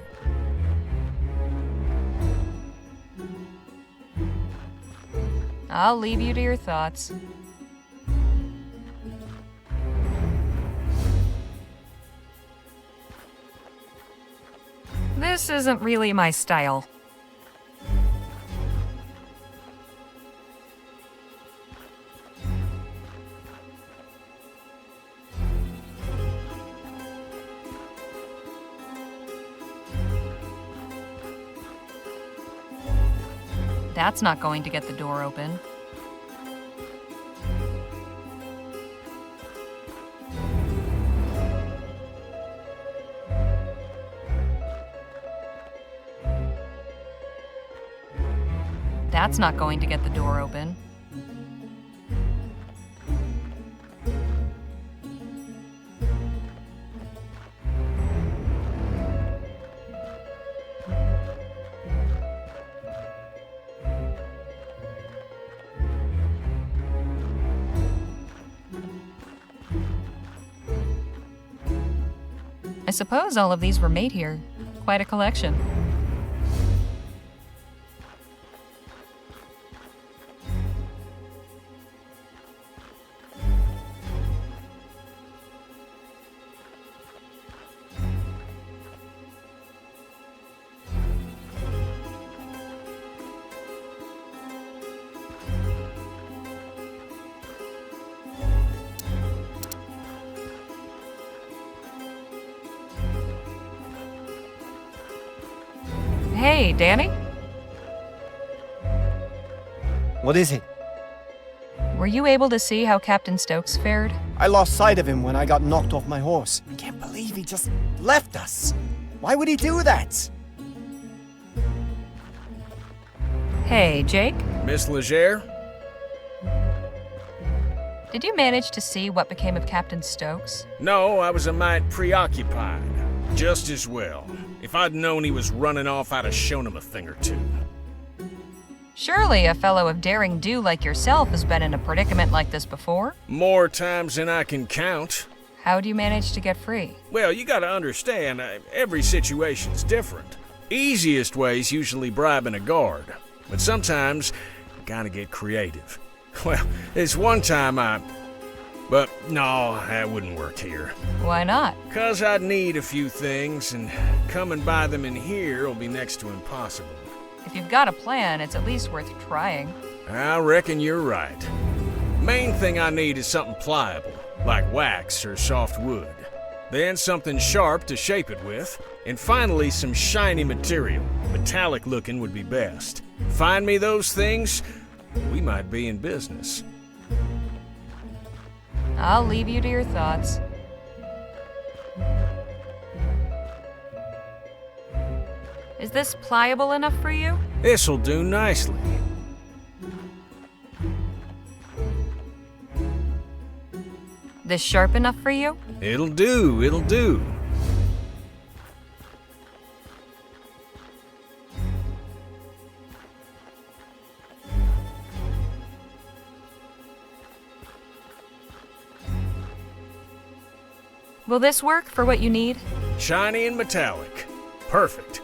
I'll leave you to your thoughts. This isn't really my style. That's not going to get the door open. That's not going to get the door open. I suppose all of these were made here. Quite a collection. Hey, Danny? What is it? Were you able to see how Captain Stokes fared? I lost sight of him when I got knocked off my horse. I can't believe he just left us. Why would he do that? Hey, Jake? Miss Legere? Did you manage to see what became of Captain Stokes? No, I was a mite preoccupied. Just as well. If I'd known he was running off, I'd have shown him a thing or two. Surely a fellow of daring do like yourself has been in a predicament like this before? More times than I can count. How do you manage to get free? Well, you gotta understand, every situation's different. Easiest way's usually bribing a guard, but sometimes you gotta get creative. Well, this one time But no, that wouldn't work here. Why not? 'Cause I'd need a few things, and coming by them in here will be next to impossible. If you've got a plan, it's at least worth trying. I reckon you're right. Main thing I need is something pliable, like wax or soft wood. Then something sharp to shape it with, and finally some shiny material. Metallic looking would be best. Find me those things, we might be in business. I'll leave you to your thoughts. Is this pliable enough for you? This'll do nicely. This sharp enough for you? It'll do, it'll do. Will this work for what you need? Shiny and metallic. Perfect.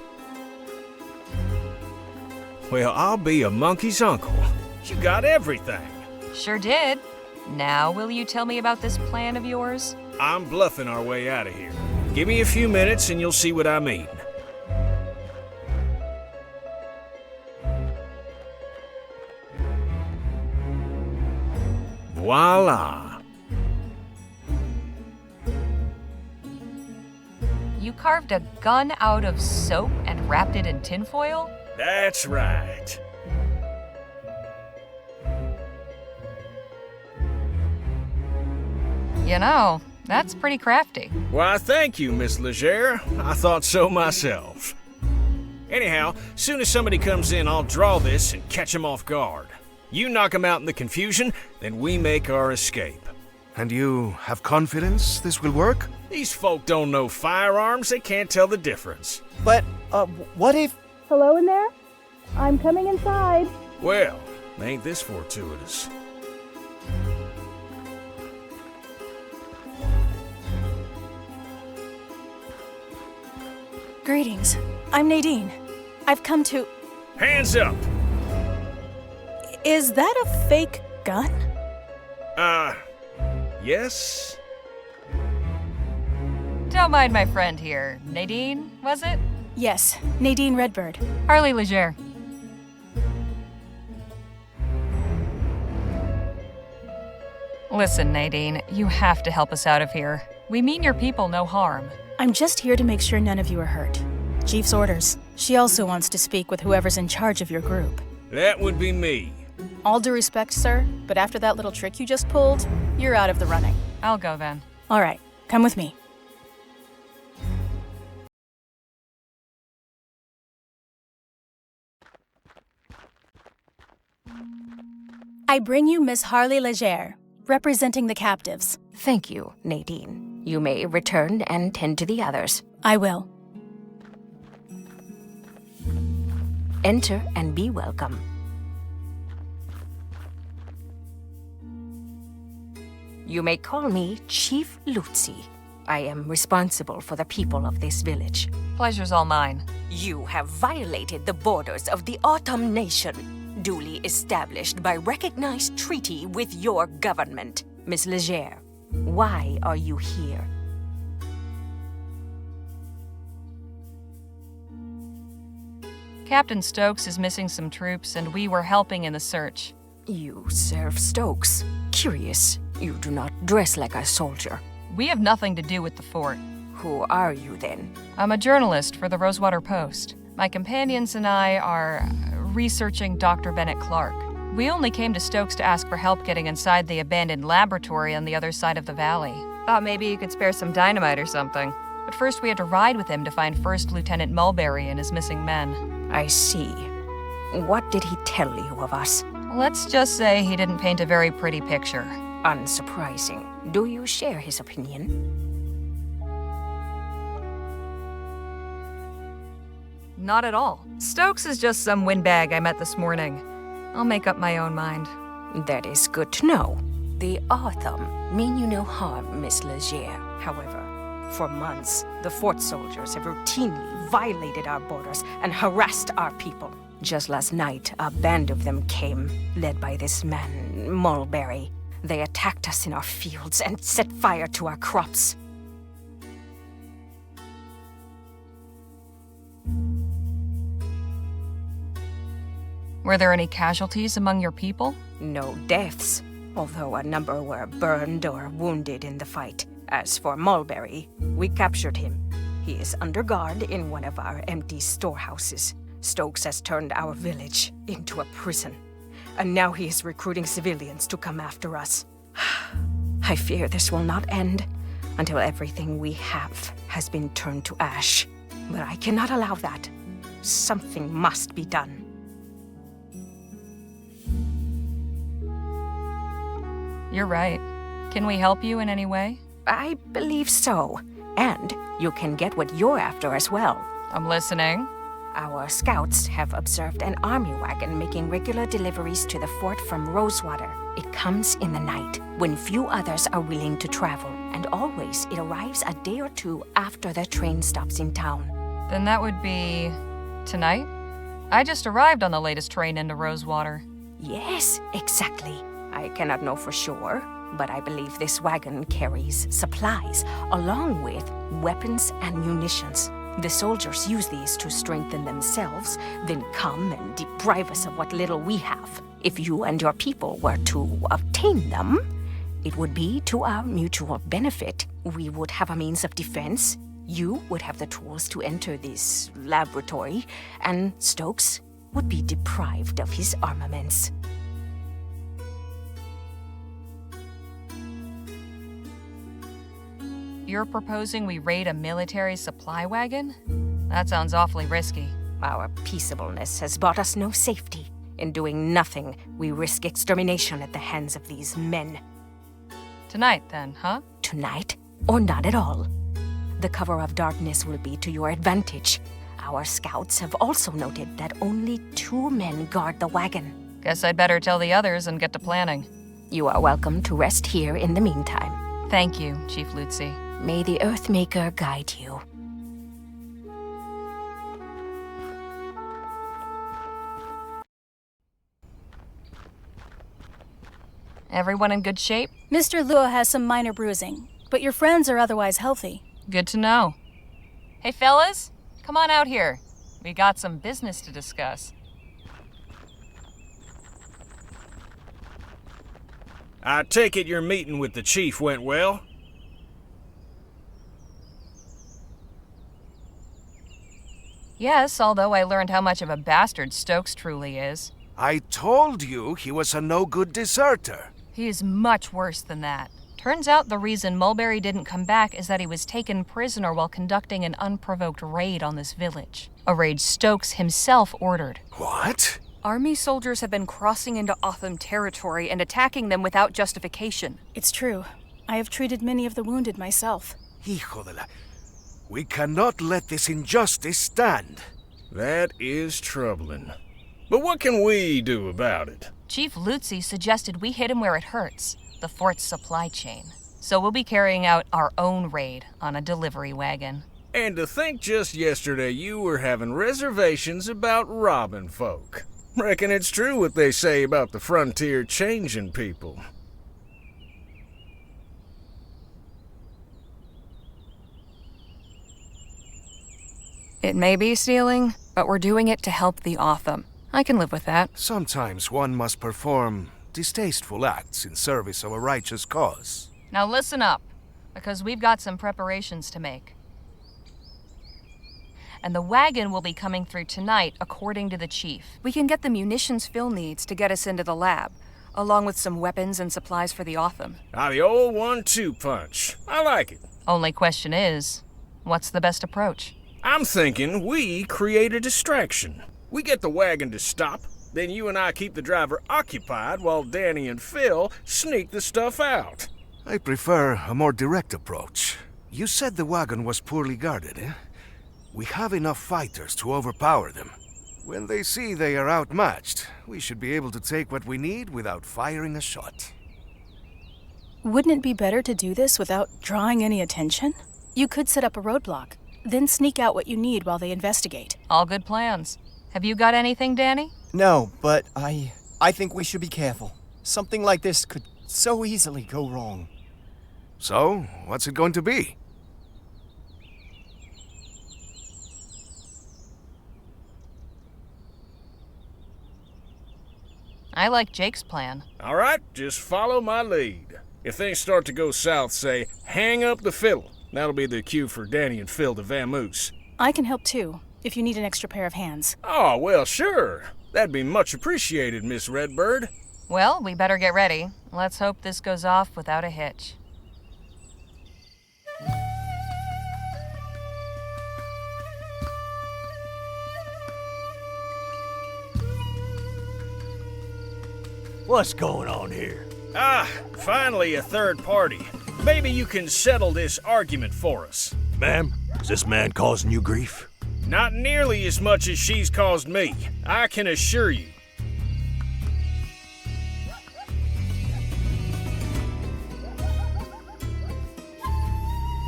Well, I'll be a monkey's uncle. You got everything. Sure did. Now, will you tell me about this plan of yours? I'm bluffing our way out of here. Give me a few minutes and you'll see what I mean. Voila. You carved a gun out of soap and wrapped it in tinfoil? That's right. You know, that's pretty crafty. Why, thank you, Miss Legere. I thought so myself. Anyhow, soon as somebody comes in, I'll draw this and catch him off guard. You knock him out in the confusion, then we make our escape. And you have confidence this will work? These folk don't know firearms, they can't tell the difference. But, what if... Hello in there? I'm coming inside. Well, ain't this fortuitous? Greetings. I'm Nadine. I've come to... Hands up! Is that a fake gun? Yes? Don't mind my friend here. Nadine, was it? Yes, Nadine Redbird. Harley Legere. Listen, Nadine, you have to help us out of here. We mean your people no harm. I'm just here to make sure none of you are hurt. Chief's orders. She also wants to speak with whoever's in charge of your group. That would be me. All due respect, sir, but after that little trick you just pulled, you're out of the running. I'll go then. All right, come with me. I bring you Miss Harley Legere, representing the captives. Thank you, Nadine. You may return and tend to the others. I will. Enter and be welcome. You may call me Chief Lutzi. I am responsible for the people of this village. Pleasure's all mine. You have violated the borders of the Autumn Nation, duly established by recognized treaty with your government. Miss Legere, why are you here? Captain Stokes is missing some troops, and we were helping in the search. You serve Stokes. Curious, you do not dress like a soldier. We have nothing to do with the fort. Who are you then? I'm a journalist for the Rosewater Post. My companions and I are researching Dr. Bennett Clark. We only came to Stokes to ask for help getting inside the abandoned laboratory on the other side of the valley. Thought maybe you could spare some dynamite or something. But first we had to ride with him to find First Lieutenant Mulberry and his missing men. I see. What did he tell you of us? Let's just say he didn't paint a very pretty picture. Unsurprising. Do you share his opinion? Not at all. Stokes is just some windbag I met this morning. I'll make up my own mind. That is good to know. The Autumn mean you no harm, Miss Legere. However, for months, the fort soldiers have routinely violated our borders and harassed our people. Just last night, a band of them came, led by this man, Mulberry. They attacked us in our fields and set fire to our crops. Were there any casualties among your people? No deaths, although a number were burned or wounded in the fight. As for Mulberry, we captured him. He is under guard in one of our empty storehouses. Stokes has turned our village into a prison, and now he is recruiting civilians to come after us. I fear this will not end until everything we have has been turned to ash. But I cannot allow that. Something must be done. You're right. Can we help you in any way? I believe so. And you can get what you're after as well. I'm listening. Our scouts have observed an army wagon making regular deliveries to the fort from Rosewater. It comes in the night, when few others are willing to travel, and always it arrives a day or two after the train stops in town. Then that would be tonight? I just arrived on the latest train into Rosewater. Yes, exactly. I cannot know for sure, but I believe this wagon carries supplies, along with weapons and munitions. The soldiers use these to strengthen themselves, then come and deprive us of what little we have. If you and your people were to obtain them, it would be to our mutual benefit. We would have a means of defense, you would have the tools to enter this laboratory, and Stokes would be deprived of his armaments. You're proposing we raid a military supply wagon? That sounds awfully risky. Our peaceableness has brought us no safety. In doing nothing, we risk extermination at the hands of these men. Tonight, then, huh? Tonight, or not at all. The cover of darkness will be to your advantage. Our scouts have also noted that only 2 men guard the wagon. Guess I'd better tell the others and get to planning. You are welcome to rest here in the meantime. Thank you, Chief Lutzi. May the Earthmaker guide you. Everyone in good shape? Mr. Luo has some minor bruising, but your friends are otherwise healthy. Good to know. Hey, fellas, come on out here. We got some business to discuss. I take it your meeting with the chief went well? Yes, although I learned how much of a bastard Stokes truly is. I told you he was a no-good deserter. He is much worse than that. Turns out the reason Mulberry didn't come back is that he was taken prisoner while conducting an unprovoked raid on this village. A raid Stokes himself ordered. What? Army soldiers have been crossing into Otham territory and attacking them without justification. It's true. I have treated many of the wounded myself. Hijo de la... We cannot let this injustice stand. That is troubling. But what can we do about it? Chief Lutzi suggested we hit him where it hurts, the fort's supply chain. So we'll be carrying out our own raid on a delivery wagon. And to think just yesterday you were having reservations about robbing folk. Reckon it's true what they say about the frontier changing people. It may be stealing, but we're doing it to help the Otham. I can live with that. Sometimes one must perform distasteful acts in service of a righteous cause. Now listen up, because we've got some preparations to make. And the wagon will be coming through tonight, according to the chief. We can get the munitions Phil needs to get us into the lab, along with some weapons and supplies for the Otham. The old 1-2 punch. I like it. Only question is, what's the best approach? I'm thinking we create a distraction. We get the wagon to stop, then you and I keep the driver occupied while Danny and Phil sneak the stuff out. I prefer a more direct approach. You said the wagon was poorly guarded, eh? We have enough fighters to overpower them. When they see they are outmatched, we should be able to take what we need without firing a shot. Wouldn't it be better to do this without drawing any attention? You could set up a roadblock, then sneak out what you need while they investigate. All good plans. Have you got anything, Danny? No, but I think we should be careful. Something like this could so easily go wrong. So, what's it going to be? I like Jake's plan. All right, just follow my lead. If things start to go south, say, hang up the fiddle. That'll be the cue for Danny and Phil to vamoose. I can help too, if you need an extra pair of hands. Oh, well, sure. That'd be much appreciated, Miss Redbird. Well, we better get ready. Let's hope this goes off without a hitch. What's going on here? Ah, finally a third party. Maybe you can settle this argument for us. Ma'am, is this man causing you grief? Not nearly as much as she's caused me, I can assure you.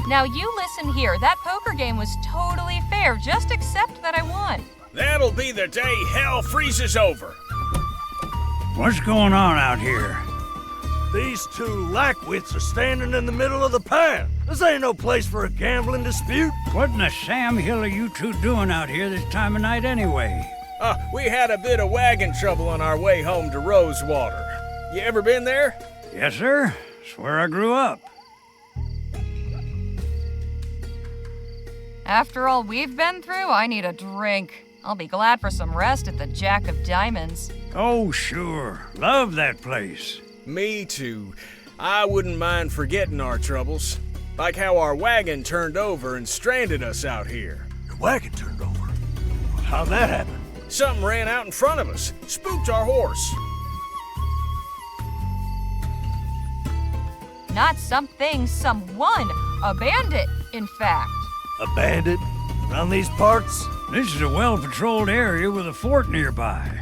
Now you listen here. That poker game was totally fair. Just accept that I won. That'll be the day hell freezes over. What's going on out here? These two lackwits are standing in the middle of the path. This ain't no place for a gambling dispute. What in the Sam Hill are you two doing out here this time of night anyway? We had a bit of wagon trouble on our way home to Rosewater. You ever been there? Yes, sir. It's where I grew up. After all we've been through, I need a drink. I'll be glad for some rest at the Jack of Diamonds. Oh, sure. Love that place. Me too. I wouldn't mind forgetting our troubles. Like how our wagon turned over and stranded us out here. Your wagon turned over? How'd that happen? Something ran out in front of us, spooked our horse. Not something, someone. A bandit, in fact. A bandit? Around these parts? This is a well-patrolled area with a fort nearby.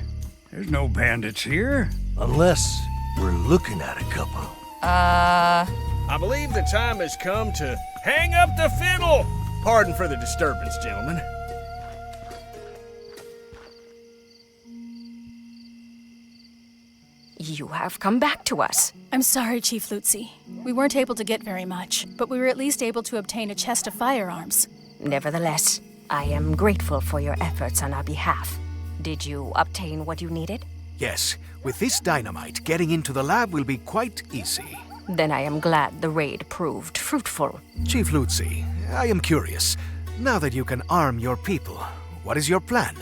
There's no bandits here. Unless we're looking at a couple. I believe the time has come to hang up the fiddle. Pardon for the disturbance, gentlemen. You have come back to us. I'm sorry, Chief Lutzi. We weren't able to get very much, but we were at least able to obtain a chest of firearms. Nevertheless, I am grateful for your efforts on our behalf. Did you obtain what you needed? Yes, with this dynamite, getting into the lab will be quite easy. Then I am glad the raid proved fruitful. Chief Lutzi, I am curious. Now that you can arm your people, what is your plan?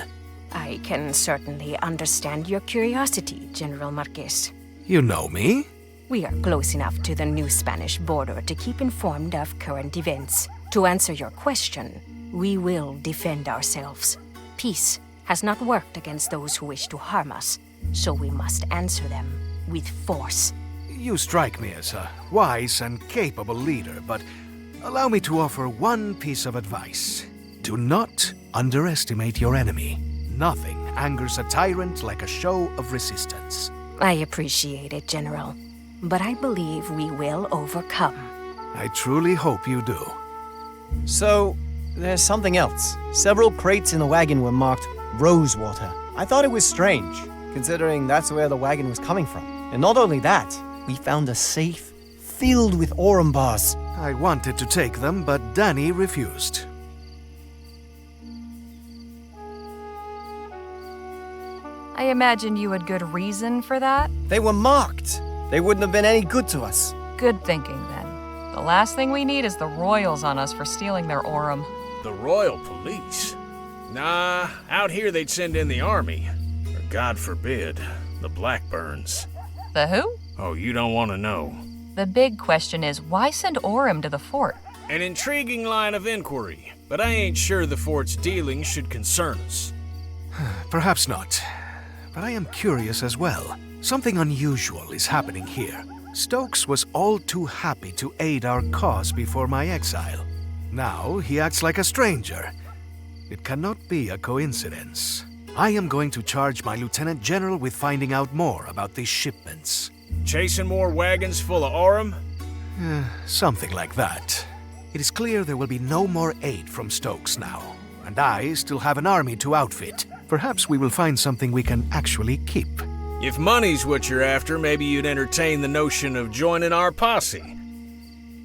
I can certainly understand your curiosity, General Marquez. You know me? We are close enough to the new Spanish border to keep informed of current events. To answer your question, we will defend ourselves. Peace has not worked against those who wish to harm us, so we must answer them with force. You strike me as a wise and capable leader, but allow me to offer one piece of advice. Do not underestimate your enemy. Nothing angers a tyrant like a show of resistance. I appreciate it, General, but I believe we will overcome. I truly hope you do. So, there's something else. Several crates in the wagon were marked Rosewater. I thought it was strange, considering that's where the wagon was coming from. And not only that, we found a safe filled with Aurum bars. I wanted to take them, but Danny refused. I imagine you had good reason for that? They were marked. They wouldn't have been any good to us. Good thinking, then. The last thing we need is the Royals on us for stealing their Aurum. The Royal Police? Nah, out here they'd send in the army. Or God forbid, the Blackburns. The who? Oh, you don't want to know. The big question is, why send Aurum to the fort? An intriguing line of inquiry, but I ain't sure the fort's dealings should concern us. Perhaps not. But I am curious as well. Something unusual is happening here. Stokes was all too happy to aid our cause before my exile. Now he acts like a stranger. It cannot be a coincidence. I am going to charge my Lieutenant General with finding out more about these shipments. Chasing more wagons full of Aurum? Something like that. It is clear there will be no more aid from Stokes now, and I still have an army to outfit. Perhaps we will find something we can actually keep. If money's what you're after, maybe you'd entertain the notion of joining our posse.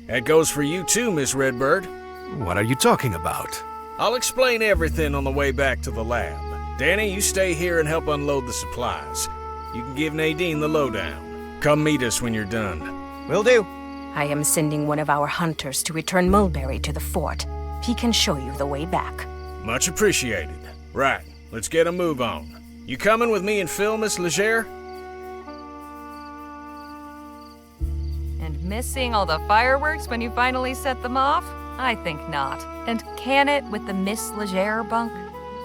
That goes for you too, Miss Redbird. What are you talking about? I'll explain everything on the way back to the lab. Danny, you stay here and help unload the supplies. You can give Nadine the lowdown. Come meet us when you're done. Will do. I am sending one of our hunters to return Mulberry to the fort. He can show you the way back. Much appreciated. Right, let's get a move on. You coming with me and Phil, Miss Legere? And missing all the fireworks when you finally set them off? I think not. And can it with the Miss Legere bunk?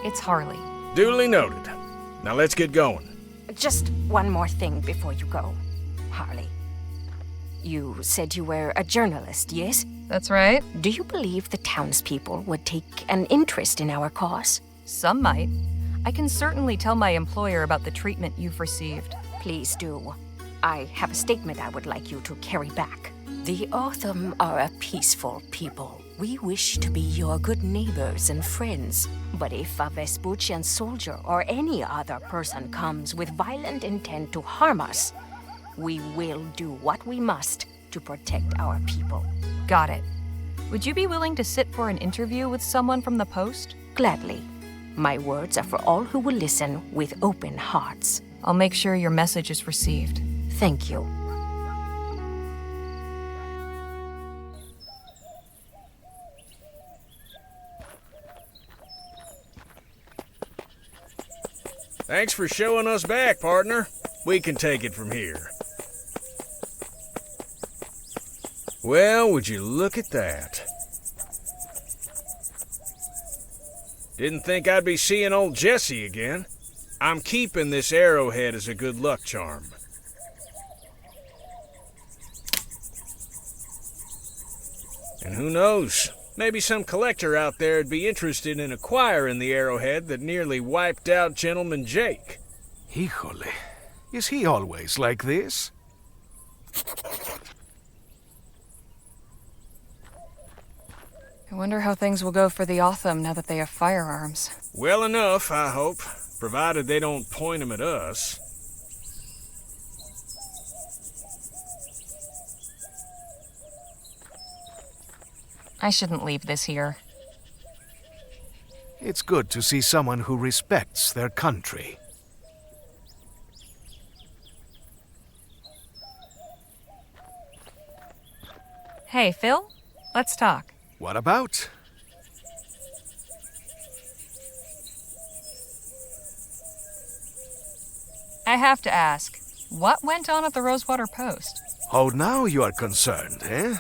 It's Harley. Duly noted. Now let's get going. Just one more thing before you go, Harley. You said you were a journalist, yes? That's right. Do you believe the townspeople would take an interest in our cause? Some might. I can certainly tell my employer about the treatment you've received. Please do. I have a statement I would like you to carry back. The Otham are a peaceful people. We wish to be your good neighbors and friends. But if a Vespuccian soldier or any other person comes with violent intent to harm us, we will do what we must to protect our people. Got it. Would you be willing to sit for an interview with someone from the Post? Gladly. My words are for all who will listen with open hearts. I'll make sure your message is received. Thank you. Thanks for showing us back, partner. We can take it from here. Well, would you look at that? Didn't think I'd be seeing old Jesse again. I'm keeping this arrowhead as a good luck charm. And who knows? Maybe some collector out there'd be interested in acquiring the arrowhead that nearly wiped out Gentleman Jake. Híjole. Is he always like this? I wonder how things will go for the Otham now that they have firearms. Well enough, I hope, provided they don't point them at us. I shouldn't leave this here. It's good to see someone who respects their country. Hey, Phil? Let's talk. What about? I have to ask, what went on at the Rosewater Post? Oh, now you are concerned, eh?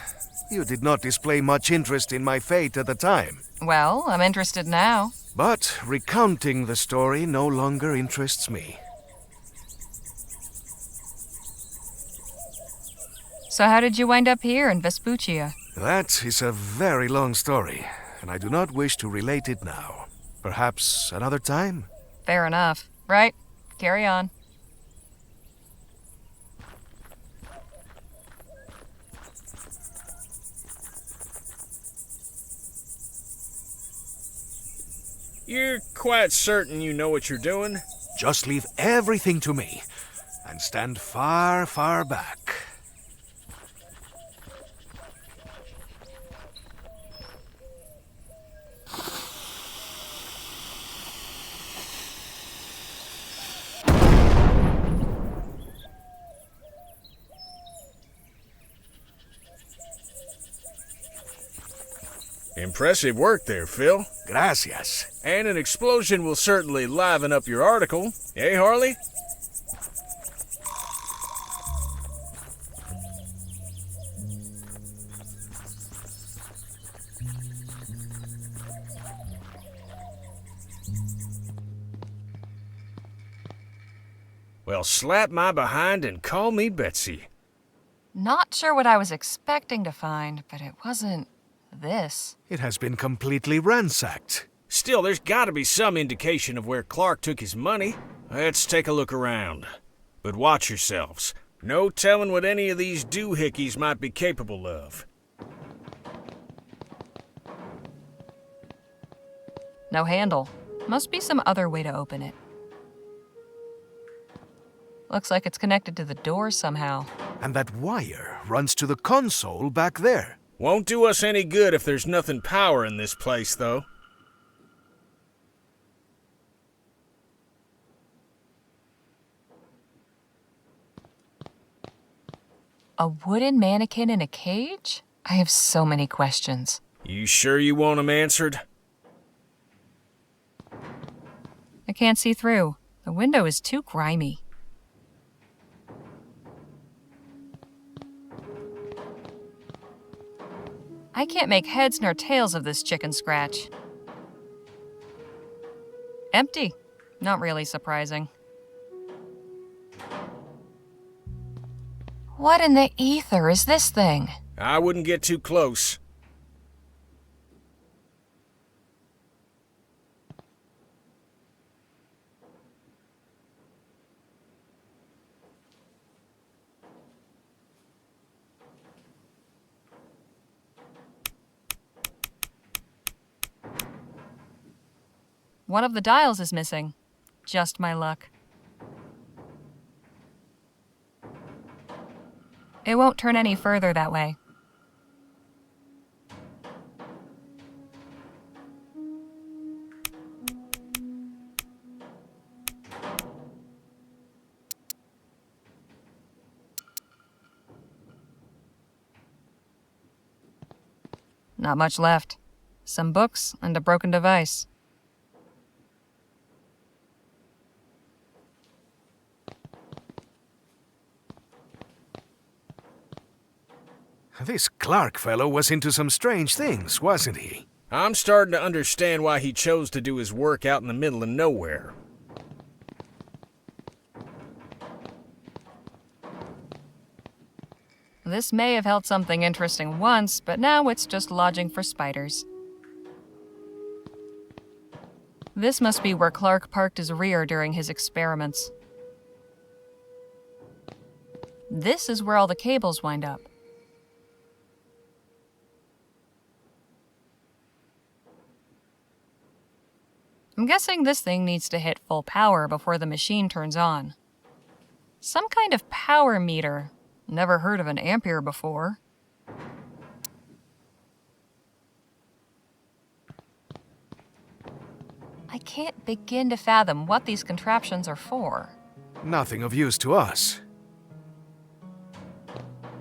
You did not display much interest in my fate at the time. Well, I'm interested now. But recounting the story no longer interests me. So how did you wind up here in Vespuccia? That is a very long story, and I do not wish to relate it now. Perhaps another time? Fair enough. Right. Carry on. You're quite certain you know what you're doing? Just leave everything to me, and stand far, far back. Impressive work there, Phil. Gracias. And an explosion will certainly liven up your article. Eh, Harley? Well, slap my behind and call me Betsy. Not sure what I was expecting to find, but it wasn't this. It has been completely ransacked. Still, there's gotta be some indication of where Clark took his money. Let's take a look around. But watch yourselves. No telling what any of these doohickeys might be capable of. No handle. Must be some other way to open it. Looks like it's connected to the door somehow. And that wire runs to the console back there. Won't do us any good if there's nothing powering this place, though. A wooden mannequin in a cage? I have so many questions. You sure you want them answered? I can't see through. The window is too grimy. I can't make heads nor tails of this chicken scratch. Empty. Not really surprising. What in the ether is this thing? I wouldn't get too close. One of the dials is missing. Just my luck. It won't turn any further that way. Not much left. Some books and a broken device. This Clark fellow was into some strange things, wasn't he? I'm starting to understand why he chose to do his work out in the middle of nowhere. This may have held something interesting once, but now it's just lodging for spiders. This must be where Clark parked his rear during his experiments. This is where all the cables wind up. I'm guessing this thing needs to hit full power before the machine turns on. Some kind of power meter. Never heard of an ampere before. I can't begin to fathom what these contraptions are for. Nothing of use to us.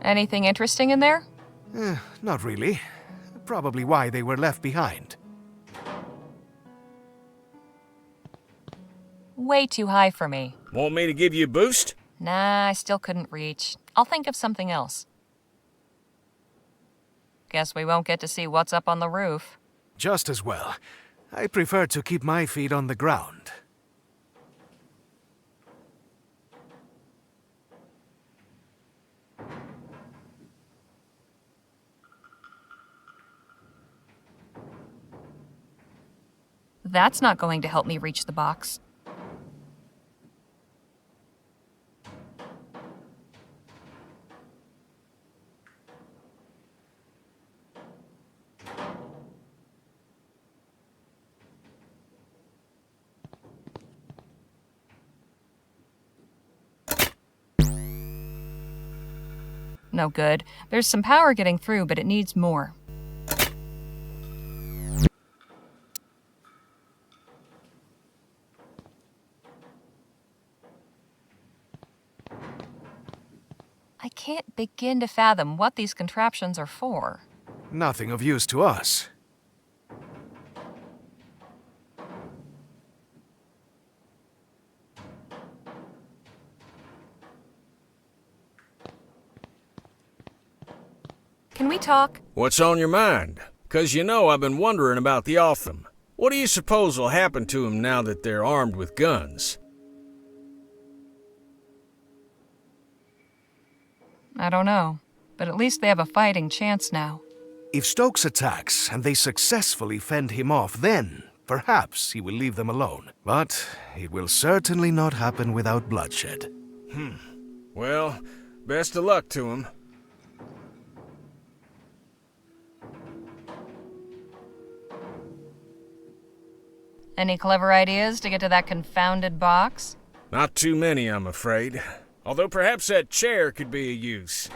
Anything interesting in there? Not really. Probably why they were left behind. Way too high for me. Want me to give you a boost? Nah, I still couldn't reach. I'll think of something else. Guess we won't get to see what's up on the roof. Just as well. I prefer to keep my feet on the ground. That's not going to help me reach the box. No good. There's some power getting through, but it needs more. I can't begin to fathom what these contraptions are for. Nothing of use to us. Can we talk? What's on your mind? 'Cause you know I've been wondering about the Otham. What do you suppose will happen to them now that they're armed with guns? I don't know, but at least they have a fighting chance now. If Stokes attacks and they successfully fend him off, then perhaps he will leave them alone. But it will certainly not happen without bloodshed. Well, Best of luck to him. Any clever ideas to get to that confounded box? Not too many, I'm afraid. Although perhaps that chair could be of use.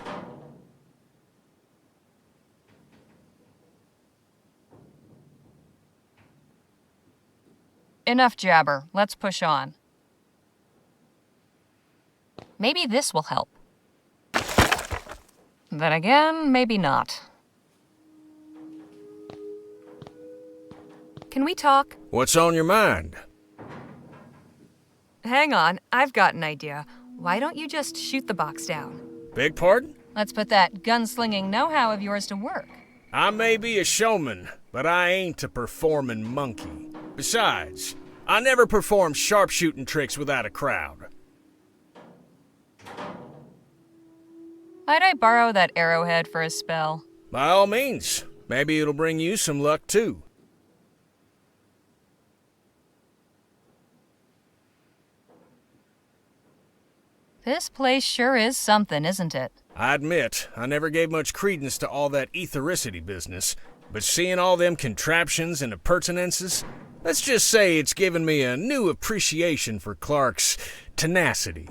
Enough jabber. Let's push on. Maybe this will help. Then again, maybe not. Can we talk? What's on your mind? Hang on, I've got an idea. Why don't you just shoot the box down? Beg pardon? Let's put that gunslinging know-how of yours to work. I may be a showman, but I ain't a performing monkey. Besides, I never perform sharpshooting tricks without a crowd. Might I borrow that arrowhead for a spell? By all means. Maybe it'll bring you some luck, too. This place sure is something, isn't it? I admit, I never gave much credence to all that ethericity business, but seeing all them contraptions and appurtenances, let's just say it's given me a new appreciation for Clark's tenacity.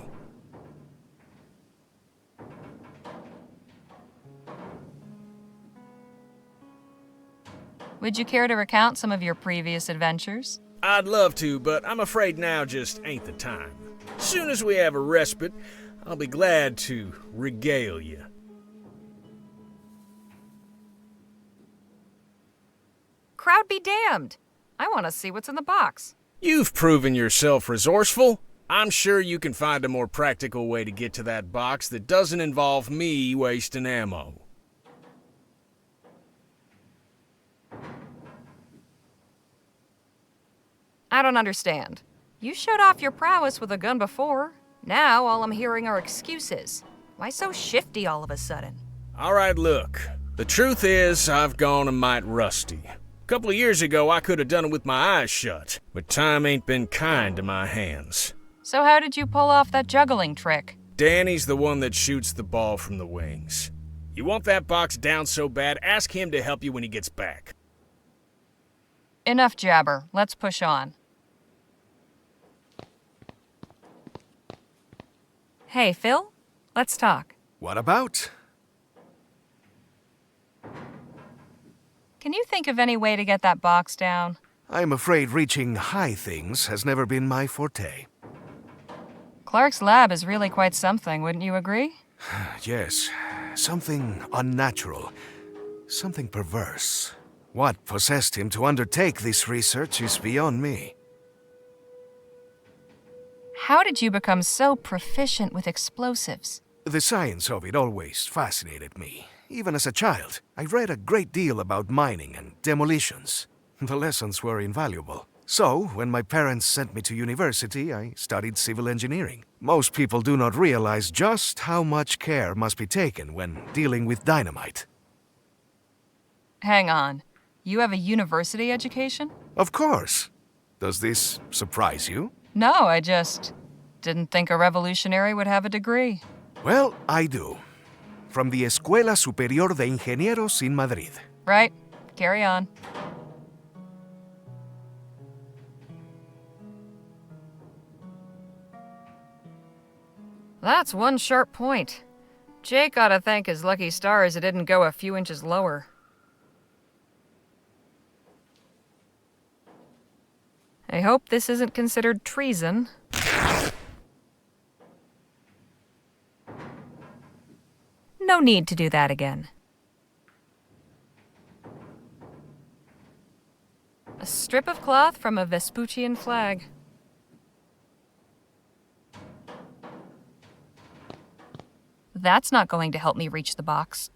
Would you care to recount some of your previous adventures? I'd love to, but I'm afraid now just ain't the time. Soon as we have a respite, I'll be glad to regale you. Crowd be damned! I want to see what's in the box. You've proven yourself resourceful. I'm sure you can find a more practical way to get to that box that doesn't involve me wasting ammo. I don't understand. You showed off your prowess with a gun before. Now all I'm hearing are excuses. Why so shifty all of a sudden? All right, look. The truth is, I've gone a mite rusty. A couple of years ago, I could have done it with my eyes shut, but time ain't been kind to my hands. So how did you pull off that juggling trick? Danny's the one that shoots the ball from the wings. You want that box down so bad, ask him to help you when he gets back. Enough jabber. Let's push on. Hey, Phil? Let's talk. What about? Can you think of any way to get that box down? I'm afraid reaching high things has never been my forte. Clark's lab is really quite something, wouldn't you agree? Yes, something unnatural, something perverse. What possessed him to undertake this research is beyond me. How did you become so proficient with explosives? The science of it always fascinated me. Even as a child, I read a great deal about mining and demolitions. The lessons were invaluable. So, when my parents sent me to university, I studied civil engineering. Most people do not realize just how much care must be taken when dealing with dynamite. Hang on. You have a university education? Of course. Does this surprise you? No, I just didn't think a revolutionary would have a degree. Well, I do. From the Escuela Superior de Ingenieros in Madrid. Right. Carry on. That's one sharp point. Jake ought to thank his lucky stars it didn't go a few inches lower. I hope this isn't considered treason. No need to do that again. A strip of cloth from a Vespuccian flag. That's not going to help me reach the box.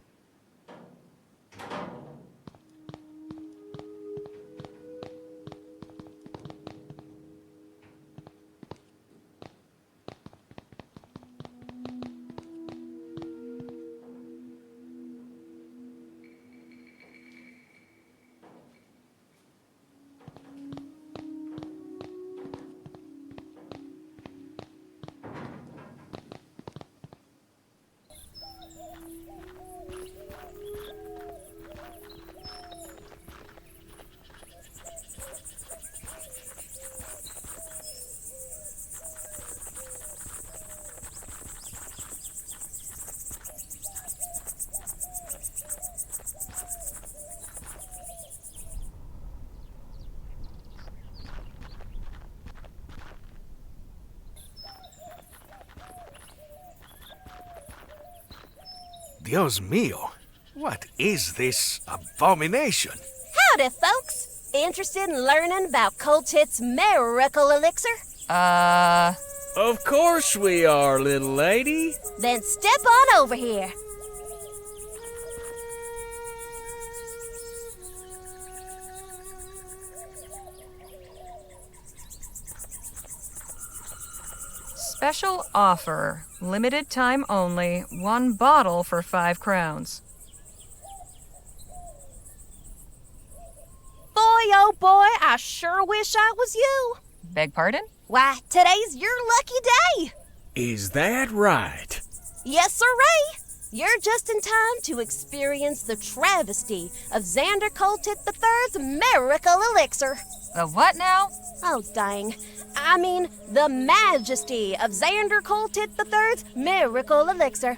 Dios mío. What is this abomination? Howdy, folks. Interested in learning about Coltit's miracle elixir? Of course we are, little lady. Then step on over here. Special offer. Limited time only. 1 bottle for 5 crowns. Boy, oh boy, I sure wish I was you. Beg pardon? Why, today's your lucky day. Is that right? Yes, sirree. You're just in time to experience the travesty of Xander Coltit III's miracle elixir. The what now? Oh, dang. I mean, the majesty of Xander Coltit III's miracle elixir.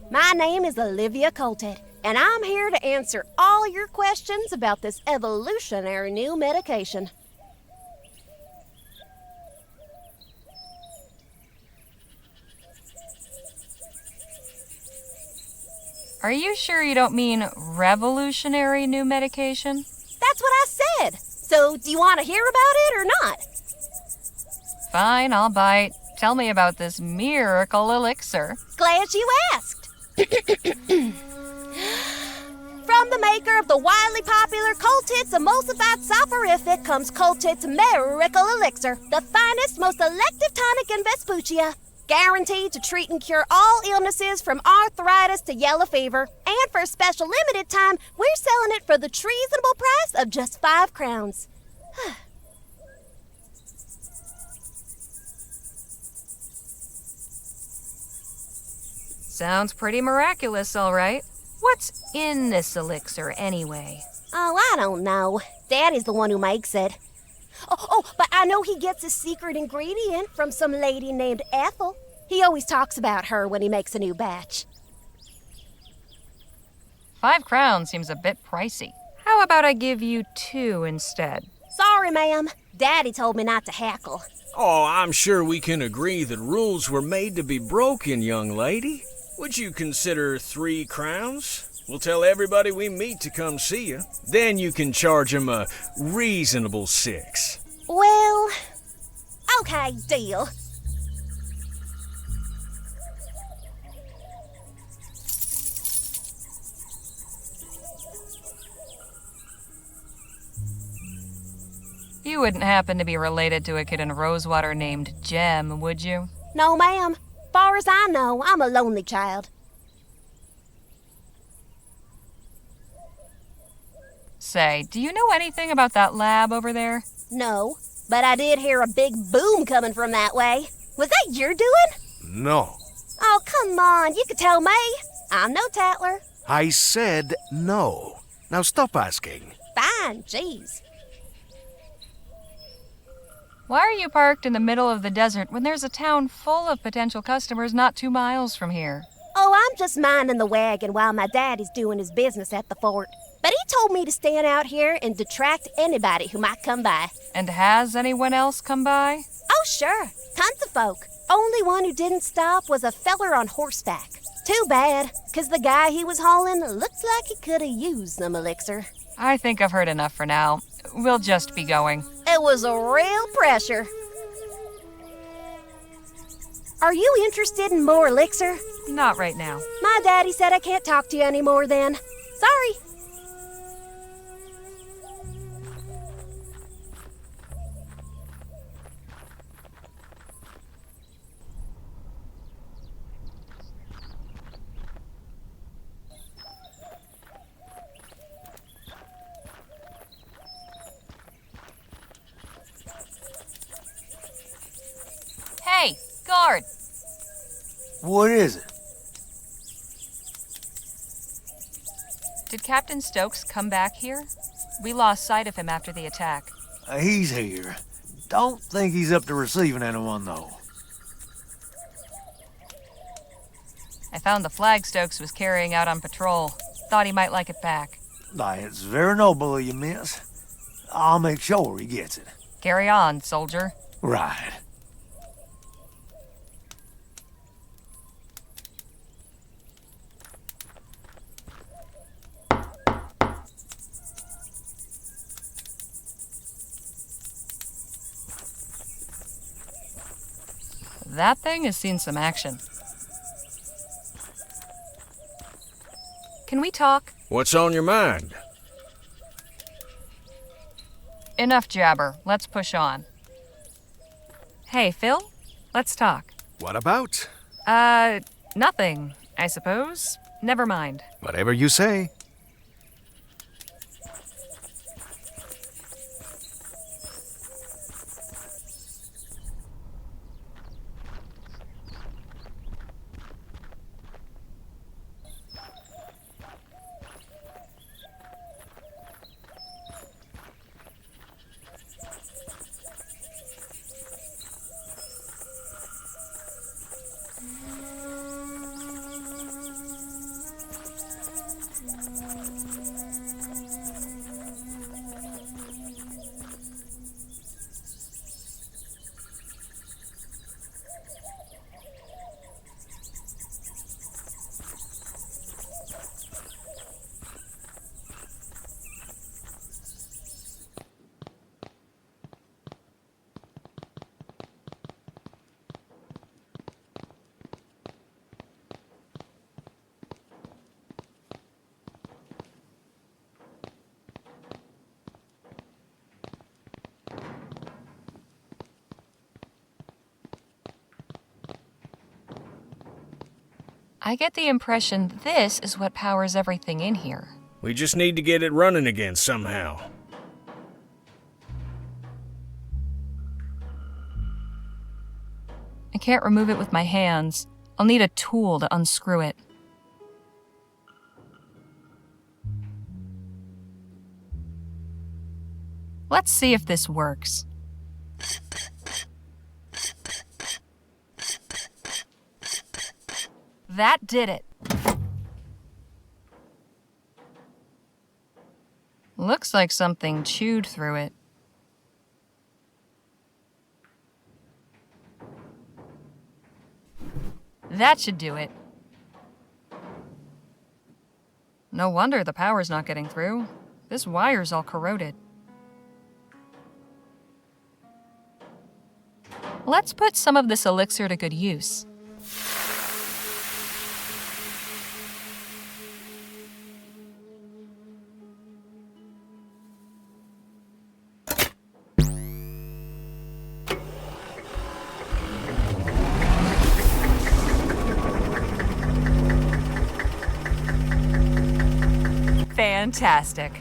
My name is Olivia Coltit, and I'm here to answer all your questions about this evolutionary new medication. Are you sure you don't mean revolutionary new medication? That's what I said. So, do you want to hear about it or not? Fine, I'll bite. Tell me about this miracle elixir. Glad you asked. From the maker of the widely popular Coltit's emulsified soporific comes Coltit's miracle elixir, the finest, most elective tonic in Vespuccia. Guaranteed to treat and cure all illnesses from arthritis to yellow fever. And for a special limited time, we're selling it for the treasonable price of just 5 crowns. Sounds pretty miraculous, all right. What's in this elixir, anyway? Oh, I don't know. Daddy's the one who makes it. But I know he gets his secret ingredient from some lady named Ethel. He always talks about her when he makes a new batch. 5 crowns seems a bit pricey. How about I give you 2 instead? Sorry, ma'am. Daddy told me not to hackle. Oh, I'm sure we can agree that rules were made to be broken, young lady. Would you consider 3 crowns? We'll tell everybody we meet to come see you. Then you can charge them a reasonable 6. Well, okay, deal. You wouldn't happen to be related to a kid in Rosewater named Jem, would you? No, ma'am. Far as I know, I'm a lonely child. Say, do you know anything about that lab over there? No, but I did hear a big boom coming from that way. Was that your doing? No. Oh, come on, you could tell me. I'm no tattler. I said no. Now stop asking. Fine, jeez. Why are you parked in the middle of the desert when there's a town full of potential customers not 2 miles from here? Oh, I'm just minding the wagon while my daddy's doing his business at the fort. But he told me to stand out here and detract anybody who might come by. And has anyone else come by? Oh, sure. Tons of folk. Only one who didn't stop was a feller on horseback. Too bad, 'cause the guy he was hauling looked like he could have used some elixir. I think I've heard enough for now. We'll just be going. It was a real pressure. Are you interested in more elixir? Not right now. My daddy said I can't talk to you anymore then. Sorry. Hey, guard! What is it? Did Captain Stokes come back here? We lost sight of him after the attack. He's here. Don't think he's up to receiving anyone, though. I found the flag Stokes was carrying out on patrol. Thought he might like it back. It's very noble of you, miss. I'll make sure he gets it. Carry on, soldier. Right. That thing has seen some action. Can we talk? What's on your mind? Enough jabber. Let's push on. Hey, Phil? Let's talk. What about? Nothing, I suppose. Never mind. Whatever you say. I get the impression this is what powers everything in here. We just need to get it running again somehow. I can't remove it with my hands. I'll need a tool to unscrew it. Let's see if this works. That did it. Looks like something chewed through it. That should do it. No wonder the power's not getting through. This wire's all corroded. Let's put some of this elixir to good use. Fantastic.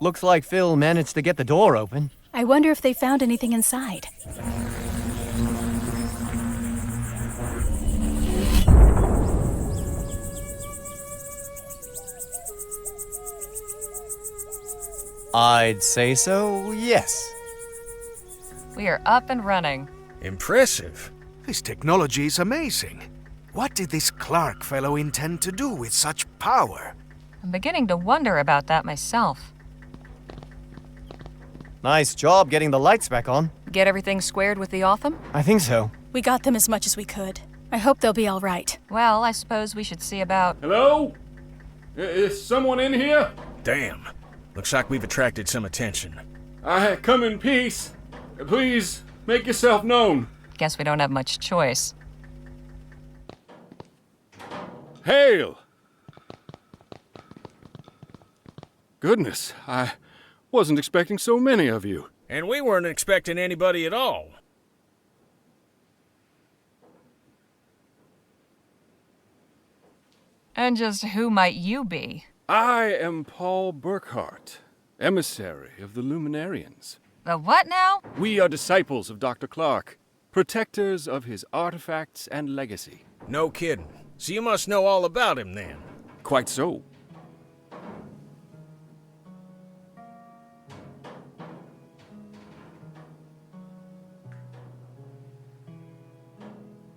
Looks like Phil managed to get the door open. I wonder if they found anything inside. I'd say so, yes. We are up and running. Impressive. This technology is amazing. What did this Clark fellow intend to do with such power? I'm beginning to wonder about that myself. Nice job getting the lights back on. Get everything squared with the Otham? I think so. We got them as much as we could. I hope they'll be all right. Well, I suppose we should see about... Hello? Is someone in here? Damn. Looks like we've attracted some attention. I come in peace. Please, make yourself known. Guess we don't have much choice. Hail! Goodness, I wasn't expecting so many of you. And we weren't expecting anybody at all. And just who might you be? I am Paul Burkhart, emissary of the Luminarians. The what now? We are disciples of Dr. Clark, protectors of his artifacts and legacy. No kidding. So you must know all about him then. Quite so.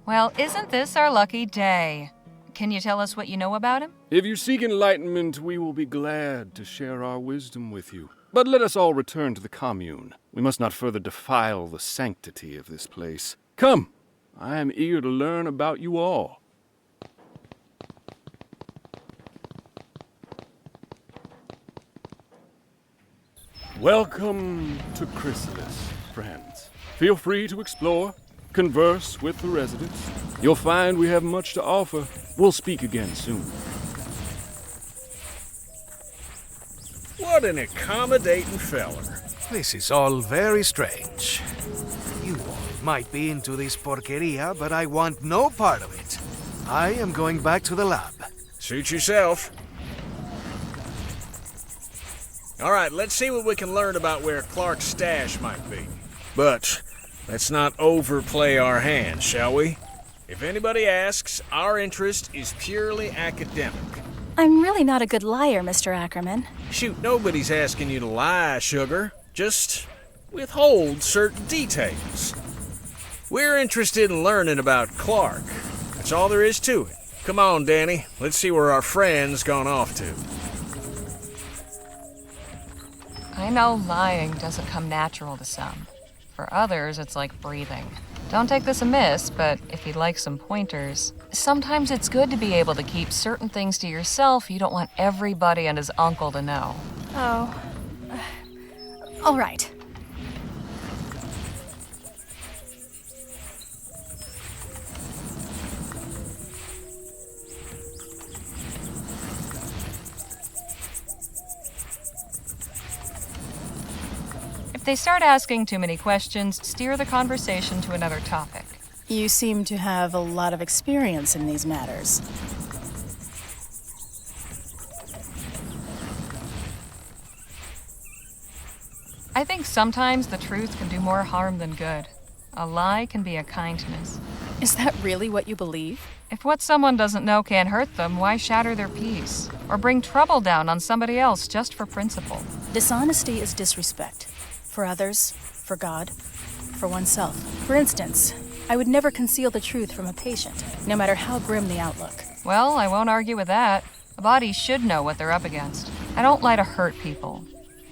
Well, isn't this our lucky day? Can you tell us what you know about him? If you seek enlightenment, we will be glad to share our wisdom with you. But let us all return to the commune. We must not further defile the sanctity of this place. Come, I am eager to learn about you all. Welcome to Chrysalis, friends. Feel free to explore, converse with the residents. You'll find we have much to offer. We'll speak again soon. What an accommodating feller. This is all very strange. You all might be into this porqueria, but I want no part of it. I am going back to the lab. Suit yourself. All right, let's see what we can learn about where Clark's stash might be. But let's not overplay our hand, shall we? If anybody asks, our interest is purely academic. I'm really not a good liar, Mr. Ackerman. Shoot, nobody's asking you to lie, sugar. Just withhold certain details. We're interested in learning about Clark. That's all there is to it. Come on, Danny. Let's see where our friend's gone off to. I know lying doesn't come natural to some. For others, it's like breathing. Don't take this amiss, but if you'd like some pointers, sometimes it's good to be able to keep certain things to yourself you don't want everybody and his uncle to know. Oh. All right. If they start asking too many questions, steer the conversation to another topic. You seem to have a lot of experience in these matters. I think sometimes the truth can do more harm than good. A lie can be a kindness. Is that really what you believe? If what someone doesn't know can't hurt them, why shatter their peace? Or bring trouble down on somebody else just for principle? Dishonesty is disrespect. For others, for God, for oneself. For instance, I would never conceal the truth from a patient, no matter how grim the outlook. Well, I won't argue with that. A body should know what they're up against. I don't lie to hurt people.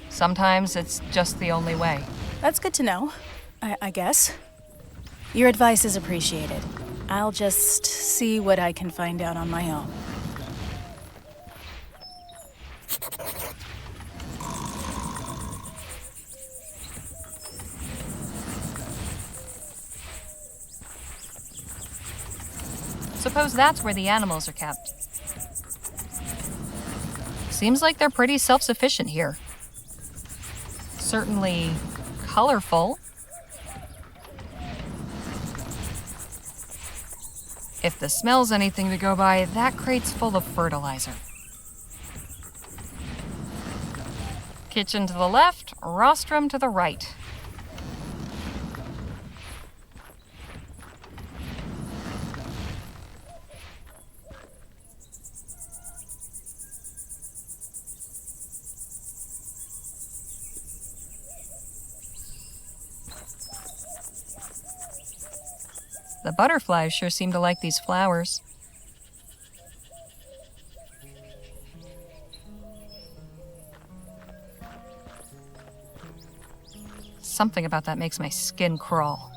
Sometimes it's just the only way. That's good to know, I guess. Your advice is appreciated. I'll just see what I can find out on my own. Suppose that's where the animals are kept. Seems like they're pretty self-sufficient here. Certainly colorful. If the smell's anything to go by, that crate's full of fertilizer. Kitchen to the left, rostrum to the right. The butterflies sure seem to like these flowers. Something about that makes my skin crawl.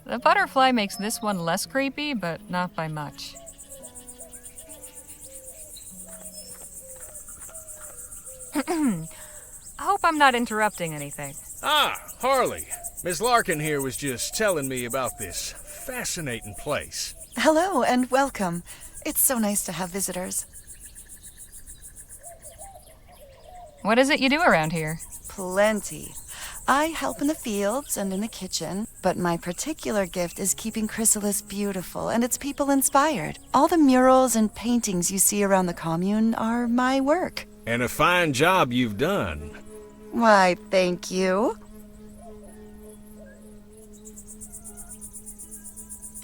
The butterfly makes this one less creepy, but not by much. I hope I'm not interrupting anything. Ah, Harley. Miss Larkin here was just telling me about this fascinating place. Hello and welcome. It's so nice to have visitors. What is it you do around here? Plenty. I help in the fields and in the kitchen, but my particular gift is keeping Chrysalis beautiful and its people inspired. All the murals and paintings you see around the commune are my work. And a fine job you've done. Why, thank you.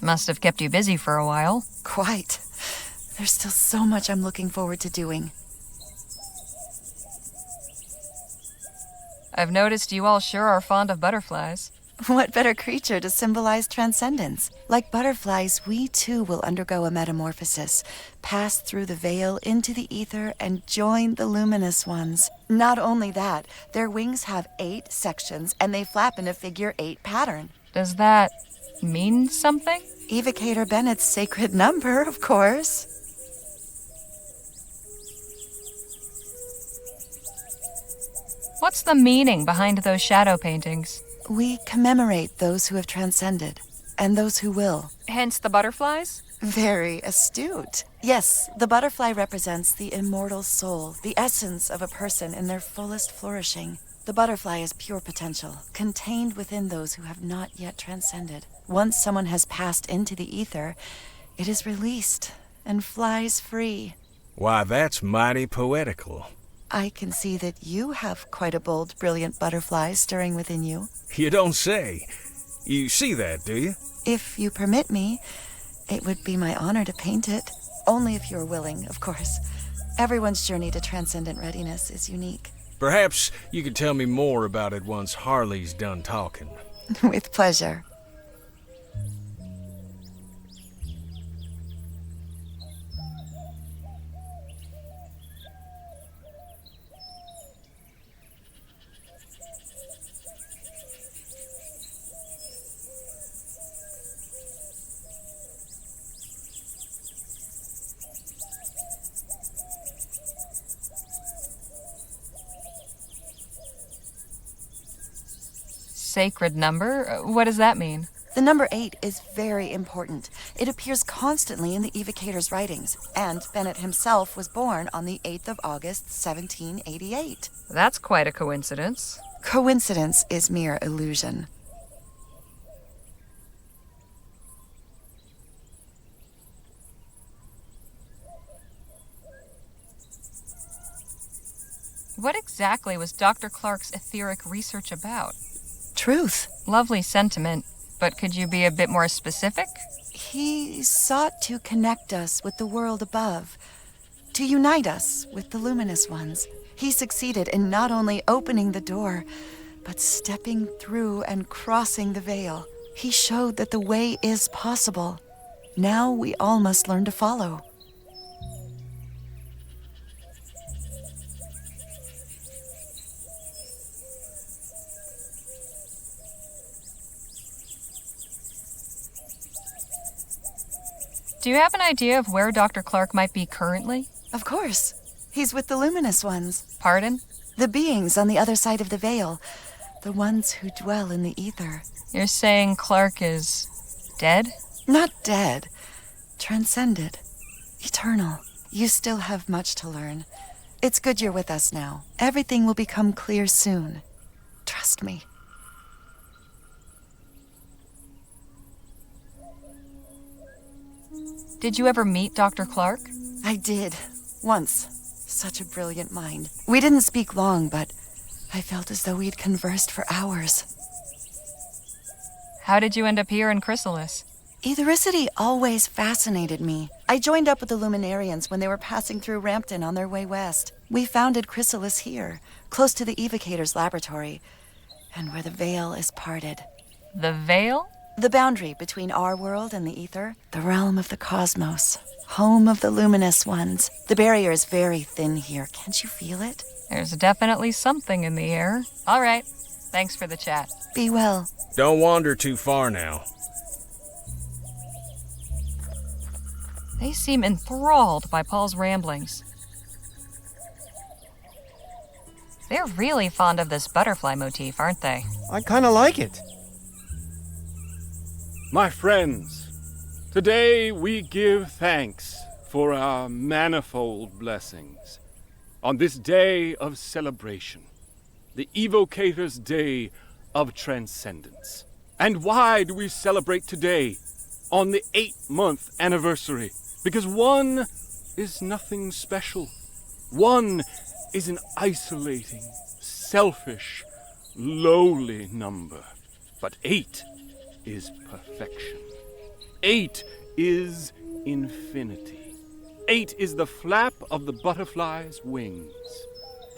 Must have kept you busy for a while. Quite. There's still so much I'm looking forward to doing. I've noticed you all sure are fond of butterflies. What better creature to symbolize transcendence? Like butterflies, we too will undergo a metamorphosis, pass through the veil into the ether, and join the luminous ones. Not only that, their wings have 8 sections, and they flap in a figure 8 pattern. Does that mean something? Evocator Bennett's sacred number, of course. What's the meaning behind those shadow paintings? We commemorate those who have transcended, and those who will. Hence the butterflies? Very astute. Yes, the butterfly represents the immortal soul, the essence of a person in their fullest flourishing. The butterfly is pure potential, contained within those who have not yet transcended. Once someone has passed into the ether, it is released and flies free. Why, that's mighty poetical. I can see that you have quite a bold, brilliant butterfly stirring within you. You don't say. You see that, do you? If you permit me, it would be my honor to paint it. Only if you're willing, of course. Everyone's journey to transcendent readiness is unique. Perhaps you could tell me more about it once Harley's done talking. With pleasure. Sacred number? What does that mean? The number 8 is very important. It appears constantly in the evocator's writings, and Bennett himself was born on the 8th of August, 1788. That's quite a coincidence. Coincidence is mere illusion. What exactly was Dr. Clark's etheric research about? Truth. Lovely sentiment, but could you be a bit more specific? He sought to connect us with the world above, to unite us with the luminous ones. He succeeded in not only opening the door, but stepping through and crossing the veil. He showed that the way is possible. Now we all must learn to follow. Do you have an idea of where Dr. Clark might be currently? Of course. He's with the luminous ones. Pardon? The beings on the other side of the veil. The ones who dwell in the ether. You're saying Clark is dead? Not dead. Transcended. Eternal. You still have much to learn. It's good you're with us now. Everything will become clear soon. Trust me. Did you ever meet Dr. Clark? I did. Once. Such a brilliant mind. We didn't speak long, but I felt as though we'd conversed for hours. How did you end up here in Chrysalis? Ethericity always fascinated me. I joined up with the Luminarians when they were passing through Rampton on their way west. We founded Chrysalis here, close to the Evocator's laboratory, and where the veil is parted. The veil? The boundary between our world and the ether, the realm of the cosmos, home of the luminous ones. The barrier is very thin here. Can't you feel it? There's definitely something in the air. All right. Thanks for the chat. Be well. Don't wander too far now. They seem enthralled by Paul's ramblings. They're really fond of this butterfly motif, aren't they? I kinda like it. My friends, today we give thanks for our manifold blessings. On this day of celebration, the Evocator's Day of Transcendence. And why do we celebrate today, on the 8-month anniversary? Because 1 is nothing special. 1 is an isolating, selfish, lowly number. But 8 is perfection. 8 is infinity. 8 is the flap of the butterfly's wings.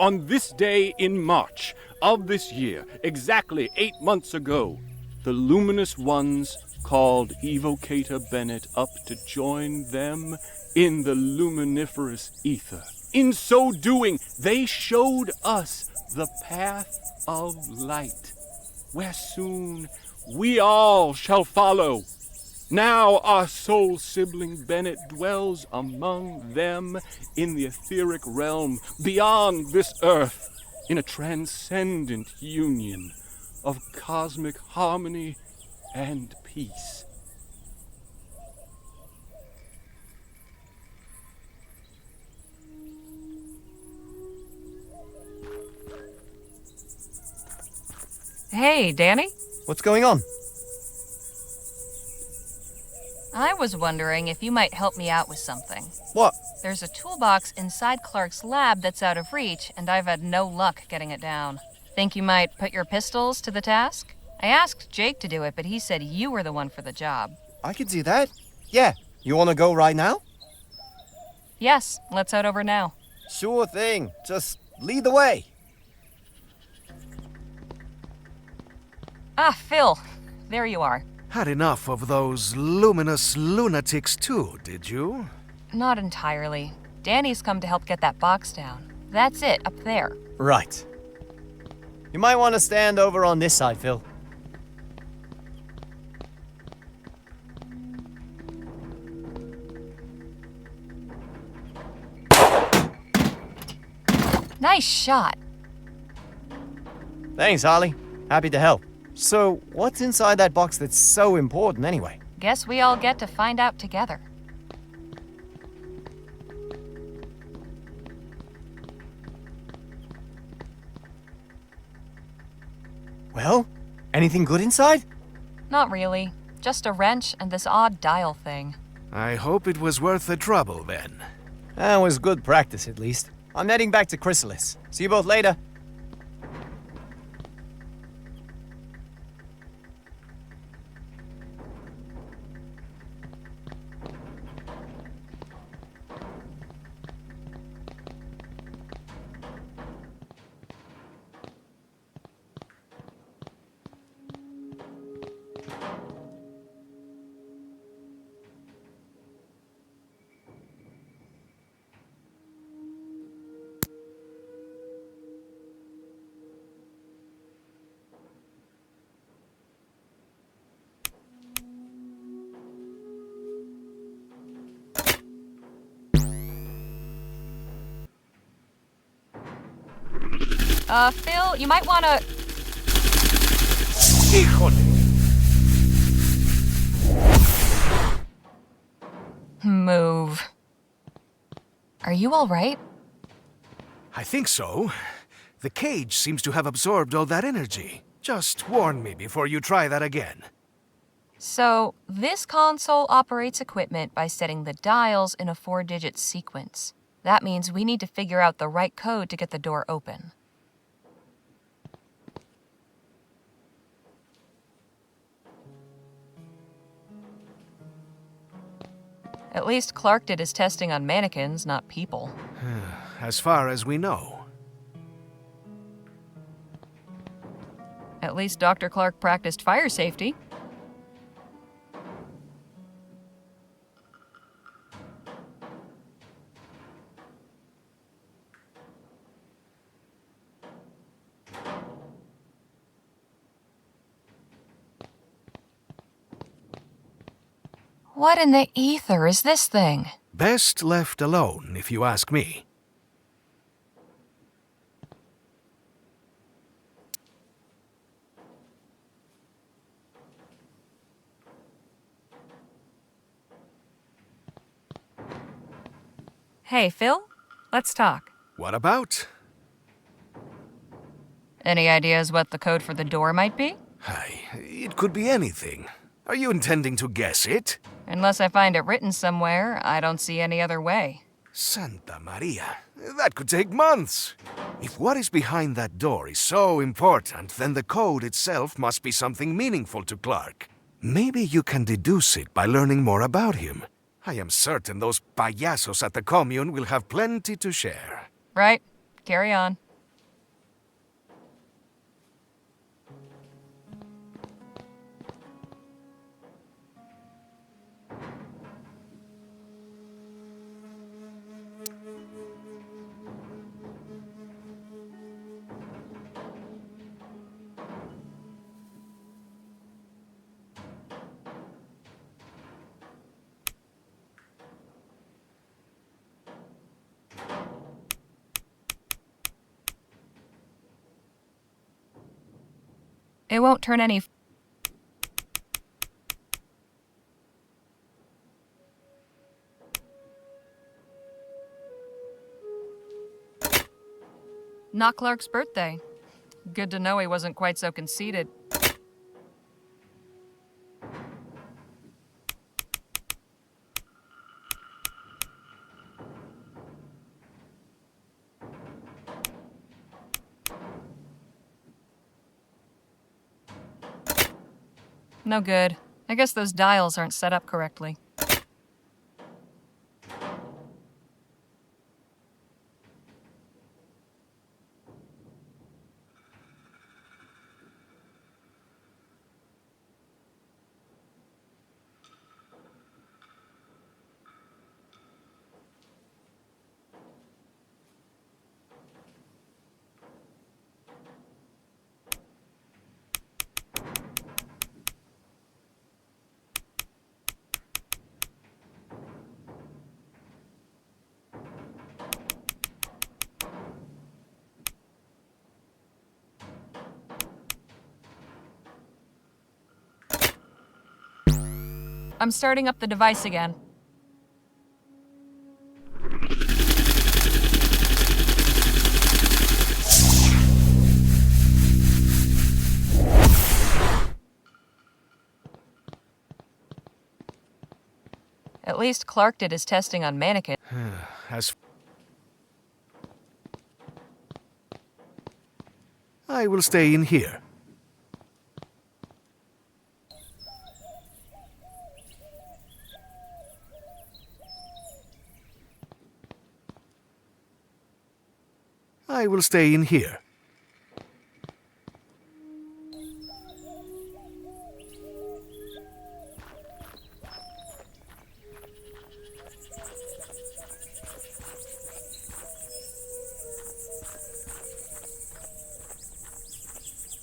On this day in March of this year, exactly 8 months ago, the luminous ones called Evocator Bennett up to join them in the luminiferous ether. In so doing, they showed us the path of light, where soon we all shall follow. Now our soul sibling Bennett dwells among them in the etheric realm beyond this earth. in a transcendent union of cosmic harmony and peace. Hey, Danny? What's going on? I was wondering if you might help me out with something. What? There's a toolbox inside Clark's lab that's out of reach, and I've had no luck getting it down. Think you might put your pistols to the task? I asked Jake to do it, but he said you were the one for the job. I can do that. Yeah. You want to go right now? Yes, let's head over now. Sure thing. Just lead the way. Ah, Phil. There you are. Had enough of those luminous lunatics too, did you? Not entirely. Danny's come to help get that box down. That's it, up there. Right. You might want to stand over on this side, Phil. Nice shot. Thanks, Harley. Happy to help. So, what's inside that box that's so important anyway? Guess we all get to find out together. Well, anything good inside? Not really. Just a wrench and this odd dial thing. I hope it was worth the trouble then. That was good practice, at least. I'm heading back to Chrysalis. See you both later. Phil, you might wanna... Move. Are you all right? I think so. The cage seems to have absorbed all that energy. Just warn me before you try that again. So, this console operates equipment by setting the dials in a 4-digit sequence. That means we need to figure out the right code to get the door open. At least Clark did his testing on mannequins, not people. As far as we know. At least Dr. Clark practiced fire safety. What in the ether is this thing? Best left alone, if you ask me. Hey, Phil, let's talk. What about? Any ideas what the code for the door might be? It could be anything. Are you intending to guess it? Unless I find it written somewhere, I don't see any other way. Santa Maria, that could take months. If what is behind that door is so important, then the code itself must be something meaningful to Clark. Maybe you can deduce it by learning more about him. I am certain those payasos at the commune will have plenty to share. Right. Carry on. It won't turn any... Not Clark's birthday. Good to know he wasn't quite so conceited. No good. I guess those dials aren't set up correctly. I'm starting up the device again. At least Clark did his testing on mannequin. I will stay in here. I will stay in here.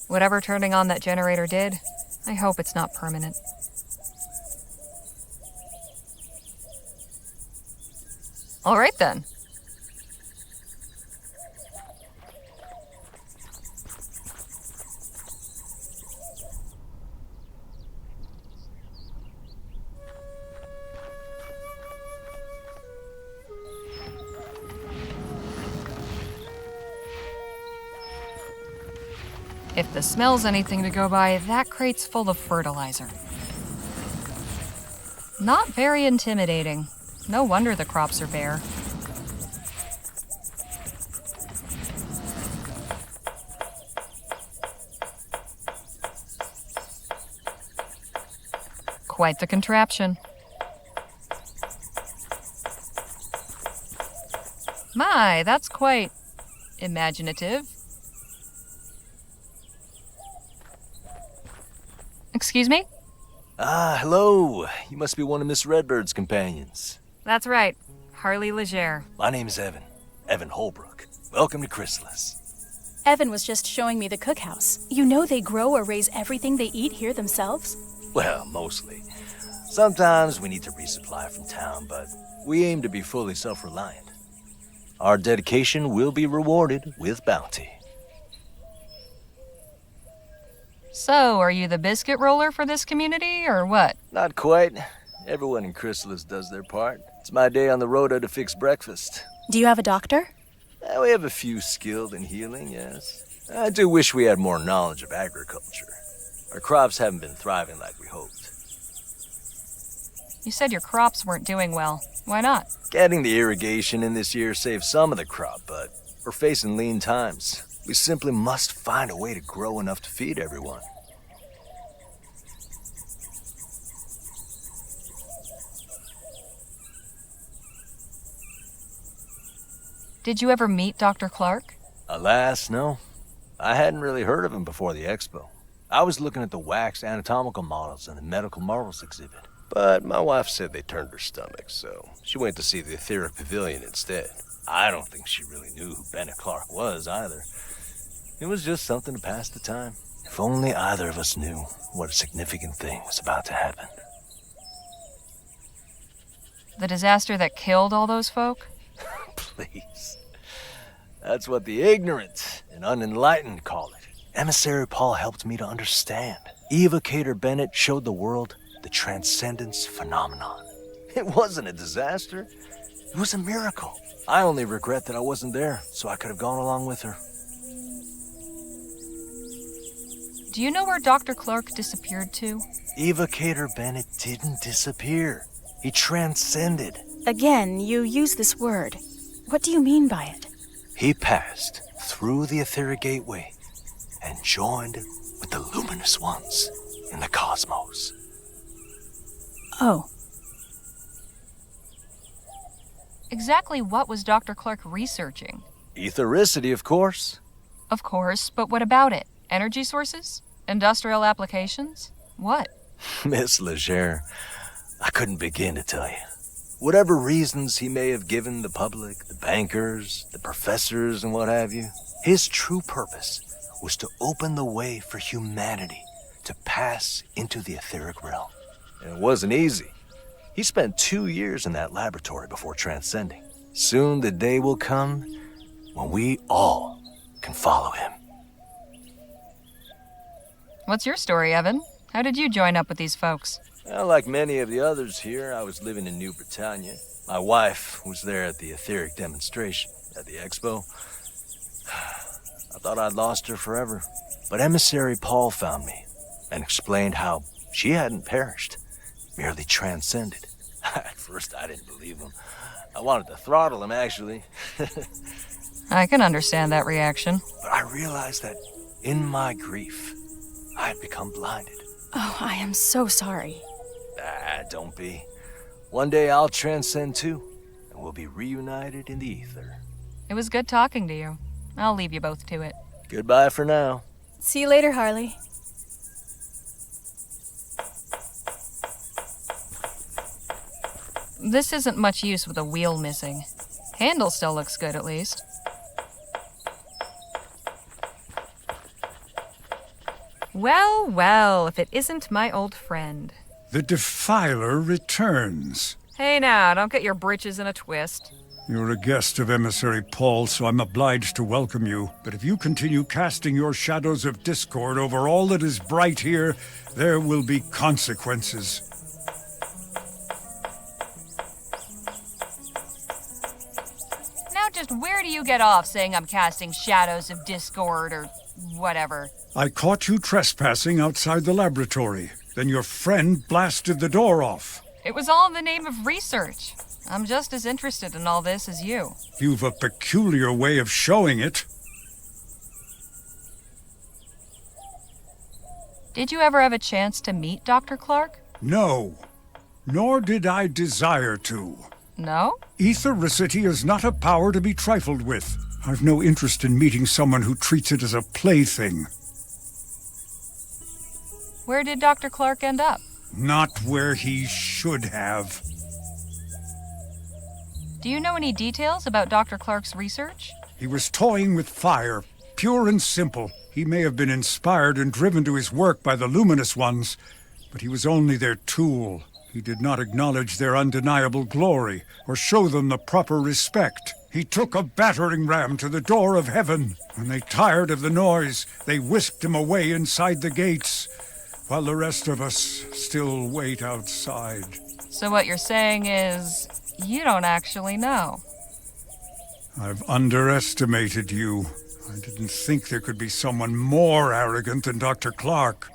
Whatever turning on that generator did, I hope it's not permanent. All right then. If the smell's anything to go by, that crate's full of fertilizer. Not very intimidating. No wonder the crops are bare. Quite the contraption. My, that's quite imaginative. Excuse me? Ah, hello. You must be one of Miss Redbird's companions. That's right. Harley Legere. My name's Evan. Evan Holbrook. Welcome to Chrysalis. Evan was just showing me the cookhouse. You know they grow or raise everything they eat here themselves? Well, mostly. Sometimes we need to resupply from town, but we aim to be fully self-reliant. Our dedication will be rewarded with bounty. So, are you the biscuit roller for this community, or what? Not quite. Everyone in Chrysalis does their part. It's my day on the rota to fix breakfast. Do you have a doctor? We have a few skilled in healing, yes. I do wish we had more knowledge of agriculture. Our crops haven't been thriving like we hoped. You said your crops weren't doing well. Why not? Getting the irrigation in this year saved some of the crop, but we're facing lean times. We simply must find a way to grow enough to feed everyone. Did you ever meet Dr. Clark? Alas, no. I hadn't really heard of him before the expo. I was looking at the wax anatomical models in the medical marvels exhibit. But my wife said they turned her stomach, so she went to see the etheric pavilion instead. I don't think she really knew who Bennett Clark was either. It was just something to pass the time. If only either of us knew what a significant thing was about to happen. The disaster that killed all those folk? Please. That's what the ignorant and unenlightened call it. Emissary Paul helped me to understand. Eva Cater Bennett showed the world the transcendence phenomenon. It wasn't a disaster. It was a miracle. I only regret that I wasn't there, so I could have gone along with her. Do you know where Dr. Clark disappeared to? Eva Cater Bennett didn't disappear. He transcended. Again, you use this word. What do you mean by it? He passed through the etheric gateway and joined with the luminous ones in the cosmos. Oh. Exactly what was Dr. Clark researching? Ethericity, of course. Of course, but what about it? Energy sources? Industrial applications? What? Miss Legere, I couldn't begin to tell you. Whatever reasons he may have given the public, the bankers, the professors, and what have you, his true purpose was to open the way for humanity to pass into the etheric realm. And it wasn't easy. He spent 2 years in that laboratory before transcending. Soon the day will come when we all can follow him. What's your story, Evan? How did you join up with these folks? Well, like many of the others here, I was living in New Britannia. My wife was there at the etheric demonstration at the expo. I thought I'd lost her forever. But Emissary Paul found me and explained how she hadn't perished, merely transcended. At first, I didn't believe him. I wanted to throttle him, actually. I can understand that reaction. But I realized that in my grief, I had become blinded. Oh, I am so sorry. Don't be. One day I'll transcend too, and we'll be reunited in the ether. It was good talking to you. I'll leave you both to it. Goodbye for now. See you later, Harley. This isn't much use with a wheel missing. Handle still looks good, at least. Well, well, if it isn't my old friend. The Defiler returns. Hey now, don't get your britches in a twist. You're a guest of Emissary Paul, so I'm obliged to welcome you. But if you continue casting your shadows of discord over all that is bright here, there will be consequences. Now just where do you get off saying I'm casting shadows of discord or whatever? I caught you trespassing outside the laboratory. Then your friend blasted the door off. It was all in the name of research. I'm just as interested in all this as you. You've a peculiar way of showing it. Did you ever have a chance to meet Dr. Clark? No, nor did I desire to. No? Ethericity is not a power to be trifled with. I've no interest in meeting someone who treats it as a plaything. Where did Dr. Clark end up? Not where he should have. Do you know any details about Dr. Clark's research? He was toying with fire, pure and simple. He may have been inspired and driven to his work by the luminous ones, but he was only their tool. He did not acknowledge their undeniable glory or show them the proper respect. He took a battering ram to the door of heaven. When they tired of the noise, they whisked him away inside the gates, while the rest of us still wait outside. So what you're saying is, you don't actually know. I've underestimated you. I didn't think there could be someone more arrogant than Dr. Clark.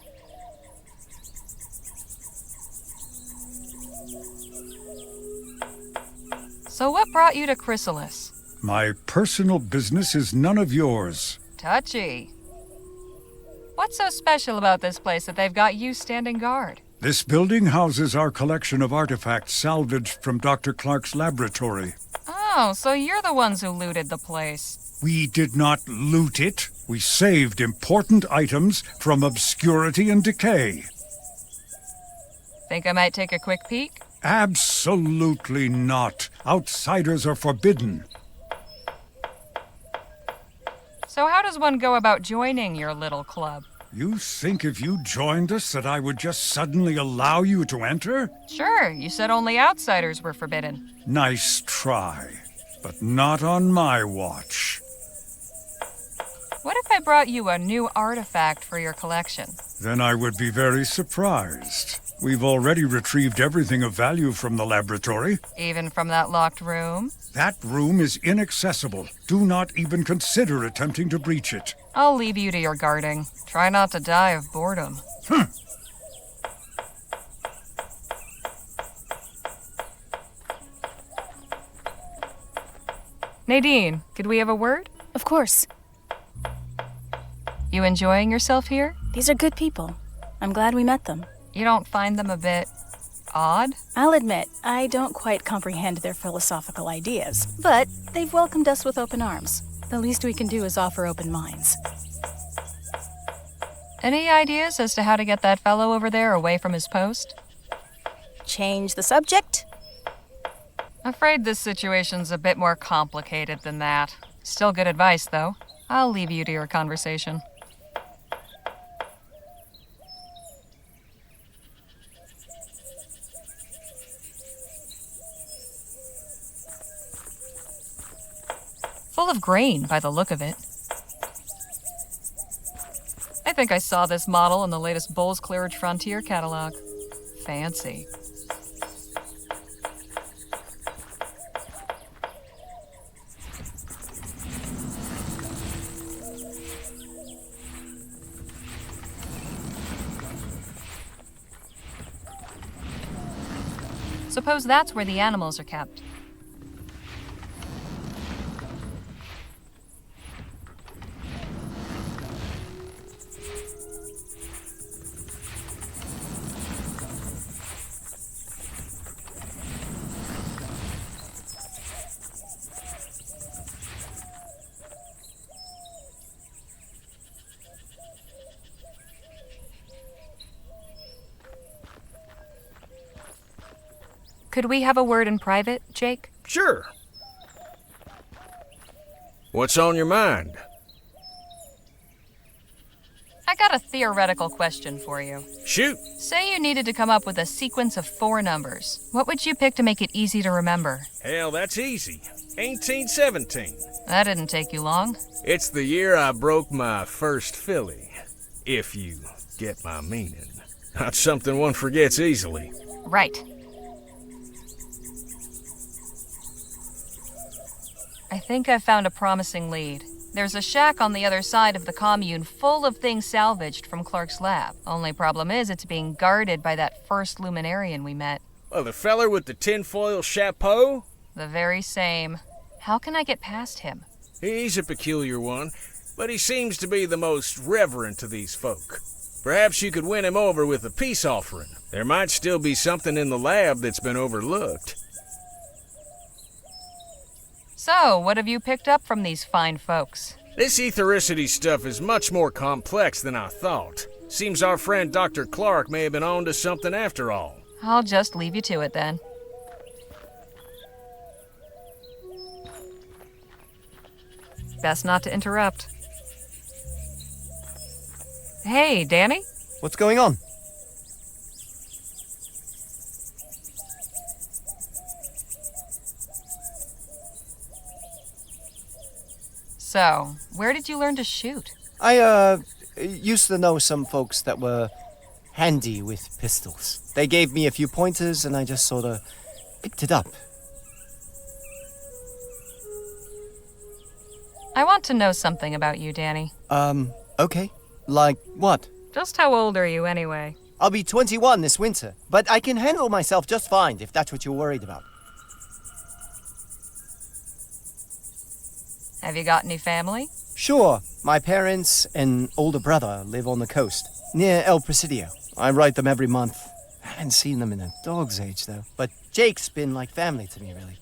So what brought you to Chrysalis? My personal business is none of yours. Touchy. What's so special about this place that they've got you standing guard? This building houses our collection of artifacts salvaged from Dr. Clark's laboratory. Oh, so you're the ones who looted the place. We did not loot it. We saved important items from obscurity and decay. Think I might take a quick peek? Absolutely not. Outsiders are forbidden. So how does one go about joining your little club? You think if you joined us that I would just suddenly allow you to enter? Sure, you said only outsiders were forbidden. Nice try, but not on my watch. What if I brought you a new artifact for your collection? Then I would be very surprised. We've already retrieved everything of value from the laboratory. Even from that locked room? That room is inaccessible. Do not even consider attempting to breach it. I'll leave you to your guarding. Try not to die of boredom. Nadine, could we have a word? Of course. You enjoying yourself here? These are good people. I'm glad we met them. You don't find them a bit odd? I'll admit, I don't quite comprehend their philosophical ideas, but they've welcomed us with open arms. The least we can do is offer open minds. Any ideas as to how to get that fellow over there away from his post? Change the subject? Afraid this situation's a bit more complicated than that. Still good advice, though. I'll leave you to your conversation. Full of grain, by the look of it. I think I saw this model in the latest Bulls Clearage Frontier catalog. Fancy. Suppose that's where the animals are kept. Could we have a word in private, Jake? Sure. What's on your mind? I got a theoretical question for you. Shoot. Say you needed to come up with a sequence of 4 numbers. What would you pick to make it easy to remember? Hell, that's easy. 1817. That didn't take you long. It's the year I broke my first filly, if you get my meaning. Not something one forgets easily. Right. I think I've found a promising lead. There's a shack on the other side of the commune full of things salvaged from Clark's lab. Only problem is it's being guarded by that first luminarian we met. Oh, the feller with the tinfoil chapeau? The very same. How can I get past him? He's a peculiar one, but he seems to be the most reverent of these folk. Perhaps you could win him over with a peace offering. There might still be something in the lab that's been overlooked. So, what have you picked up from these fine folks? This ethericity stuff is much more complex than I thought. Seems our friend Dr. Clark may have been on to something after all. I'll just leave you to it then. Best not to interrupt. Hey, Danny? What's going on? So, where did you learn to shoot? I, used to know some folks that were handy with pistols. They gave me a few pointers and I just sorta picked it up. I want to know something about you, Danny. Okay. Like what? Just how old are you, anyway? I'll be 21 this winter, but I can handle myself just fine if that's what you're worried about. Have you got any family? Sure. My parents and older brother live on the coast, near El Presidio. I write them every month. I haven't seen them in a dog's age, though. But Jake's been like family to me, really.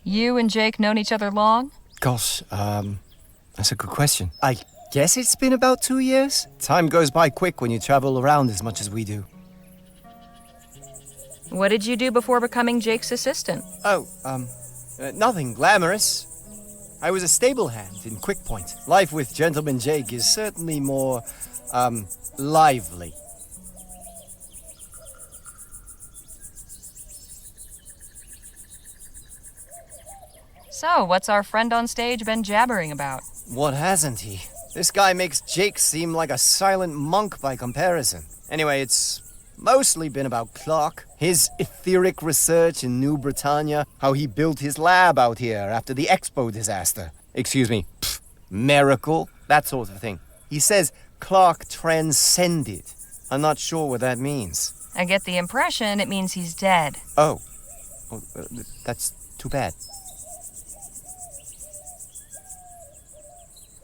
You and Jake known each other long? Gosh, that's a good question. I guess it's been about 2 years. Time goes by quick when you travel around as much as we do. What did you do before becoming Jake's assistant? Oh, nothing glamorous. I was a stable hand in Quick Point. Life with Gentleman Jake is certainly more, lively. So, what's our friend on stage been jabbering about? What hasn't he? This guy makes Jake seem like a silent monk by comparison. Anyway, it's mostly been about Clark, his etheric research in New Britannia, how he built his lab out here after the Expo disaster. Excuse me, miracle, that sort of thing. He says Clark transcended. I'm not sure what that means. I get the impression it means he's dead. Oh, that's too bad.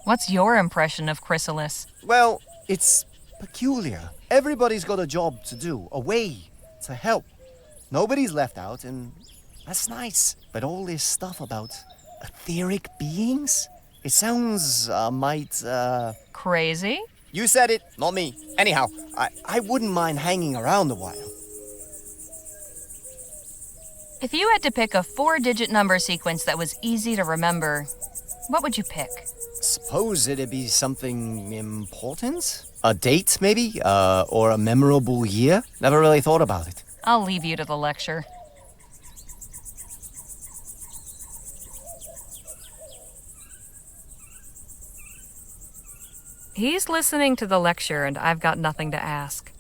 What's your impression of Chrysalis? Well, it's peculiar. Everybody's got a job to do, a way to help. Nobody's left out, and that's nice. But all this stuff about etheric beings? It sounds, Crazy? You said it, not me. Anyhow, I wouldn't mind hanging around a while. If you had to pick a 4-digit number sequence that was easy to remember, what would you pick? Suppose it'd be something important? A date, maybe? Or a memorable year? Never really thought about it. I'll leave you to the lecture. He's listening to the lecture, and I've got nothing to ask.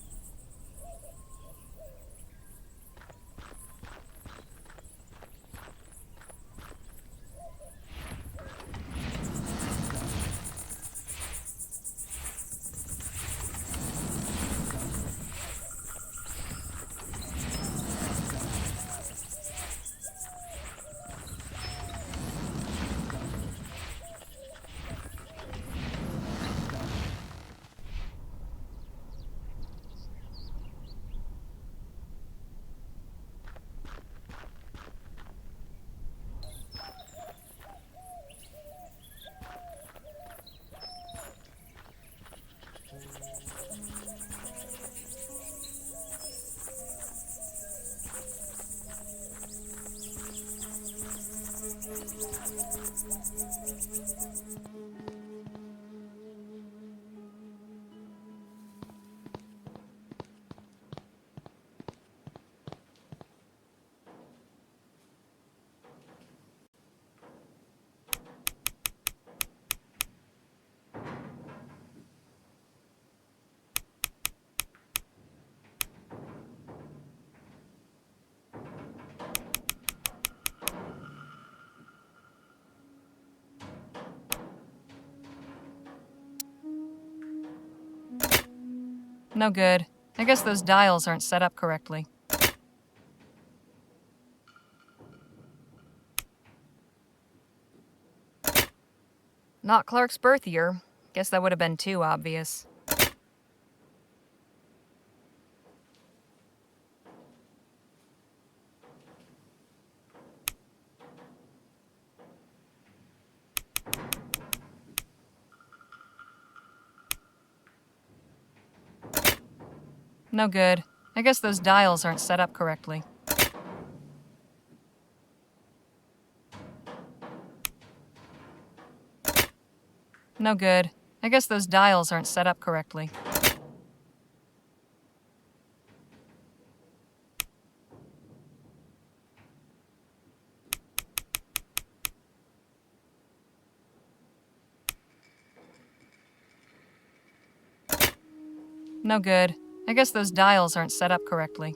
No good. I guess those dials aren't set up correctly. Not Clark's birth year. Guess that would have been too obvious. No good. I guess those dials aren't set up correctly. No good. I guess those dials aren't set up correctly. No good. I guess those dials aren't set up correctly.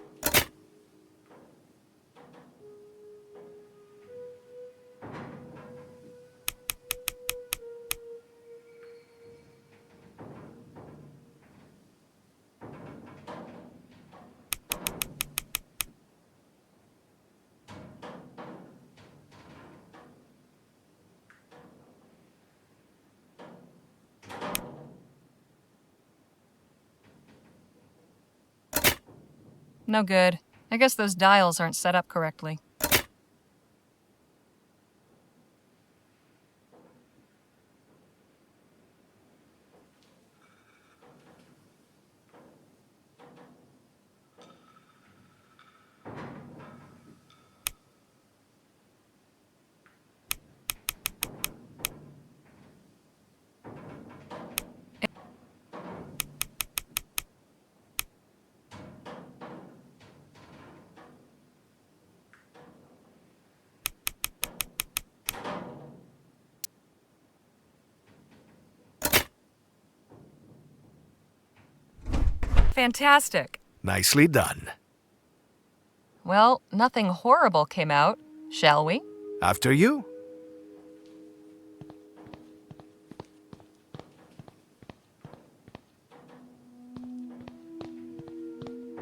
No good. I guess those dials aren't set up correctly. Fantastic. Nicely done. Well, nothing horrible came out, shall we? After you.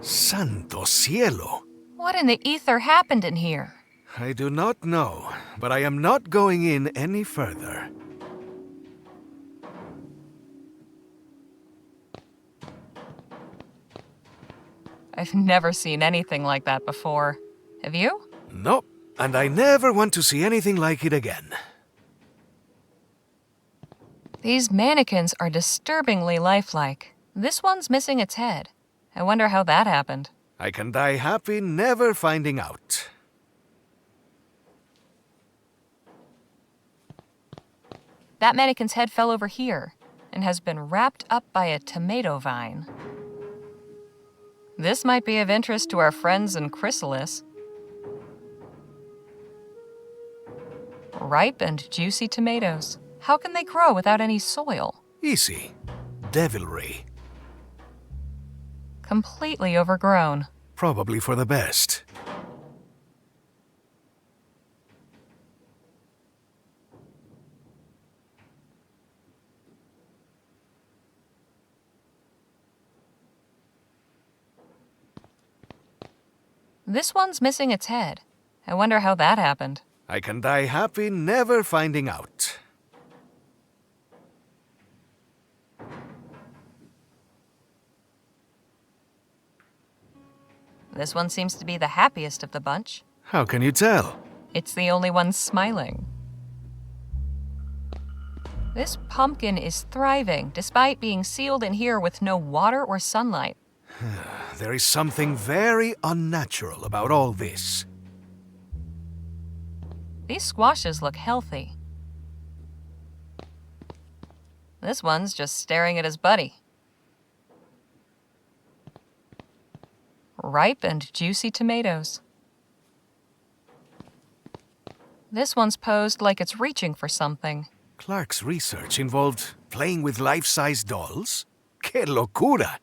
Santo cielo! What in the ether happened in here? I do not know, but I am not going in any further. I've never seen anything like that before. Have you? Nope, and I never want to see anything like it again. These mannequins are disturbingly lifelike. This one's missing its head. I wonder how that happened. I can die happy never finding out. That mannequin's head fell over here and has been wrapped up by a tomato vine. This might be of interest to our friends in Chrysalis. Ripe and juicy tomatoes. How can they grow without any soil? Easy. Devilry. Completely overgrown. Probably for the best. This one's missing its head. I wonder how that happened. I can die happy never finding out. This one seems to be the happiest of the bunch. How can you tell? It's the only one smiling. This pumpkin is thriving, despite being sealed in here with no water or sunlight. There is something very unnatural about all this. These squashes look healthy. This one's just staring at his buddy. Ripe and juicy tomatoes. This one's posed like it's reaching for something. Clark's research involved playing with life-size dolls? Que locura!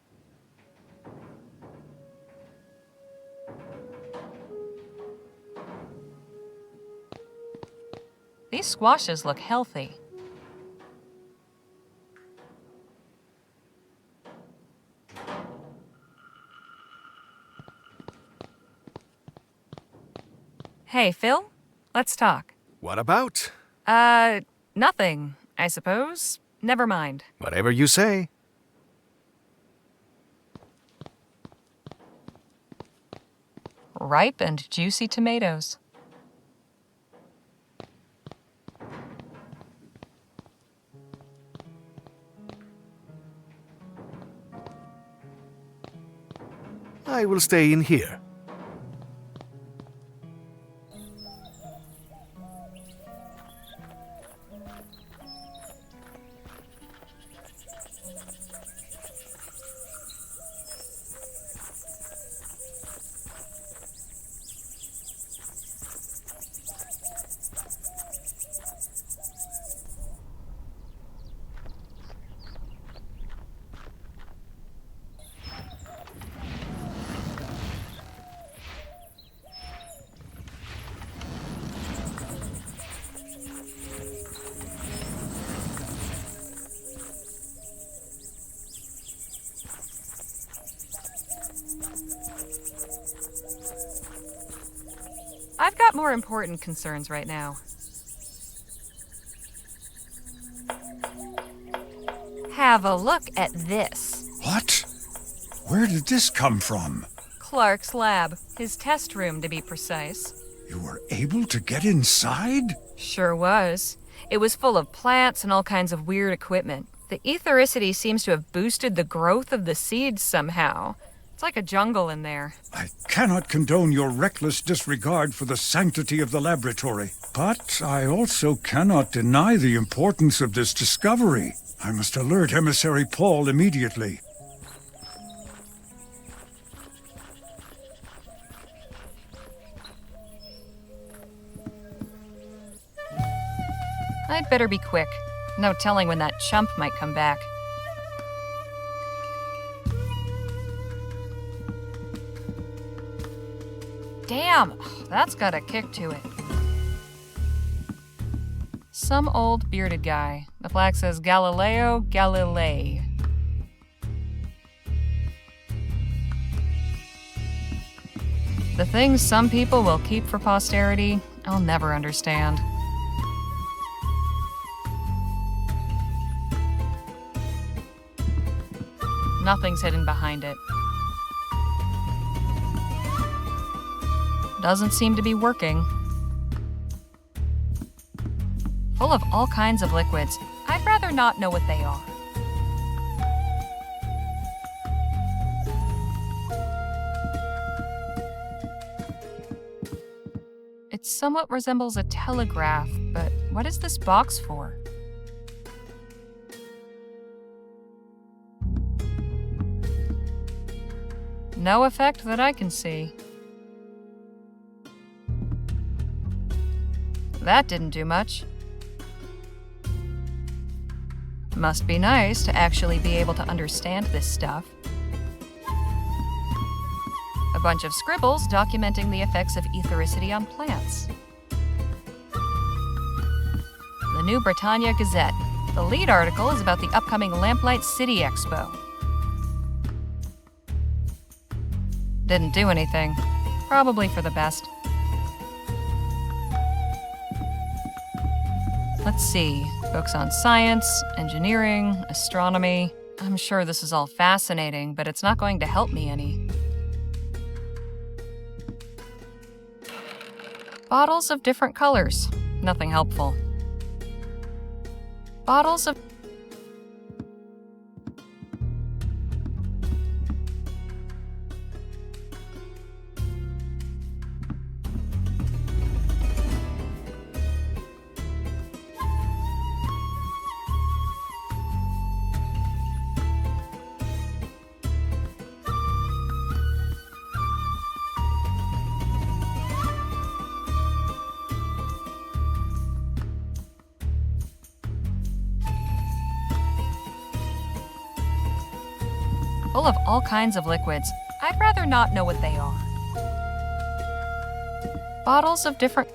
These squashes look healthy. Hey, Phil, let's talk. What about? Nothing, I suppose. Never mind. Whatever you say. Ripe and juicy tomatoes. I will stay in here. I've got more important concerns right now. Have a look at this. What? Where did this come from? Clark's lab. His test room, to be precise. You were able to get inside? Sure was. It was full of plants and all kinds of weird equipment. The ethericity seems to have boosted the growth of the seeds somehow. It's like a jungle in there. I cannot condone your reckless disregard for the sanctity of the laboratory. But I also cannot deny the importance of this discovery. I must alert Emissary Paul immediately. I'd better be quick. No telling when that chump might come back. Damn, that's got a kick to it. Some old bearded guy. The flag says Galileo Galilei. The things some people will keep for posterity, I'll never understand. Nothing's hidden behind it. Doesn't seem to be working. Full of all kinds of liquids. I'd rather not know what they are. It somewhat resembles a telegraph, but what is this box for? No effect that I can see. That didn't do much. Must be nice to actually be able to understand this stuff. A bunch of scribbles documenting the effects of ethericity on plants. The New Britannia Gazette. The lead article is about the upcoming Lamplight City Expo. Didn't do anything. Probably for the best. Let's see. Books on science, engineering, astronomy. I'm sure this is all fascinating, but it's not going to help me any. Bottles of different colors. Nothing helpful. Bottles of... full of all kinds of liquids. I'd rather not know what they are. Bottles of different...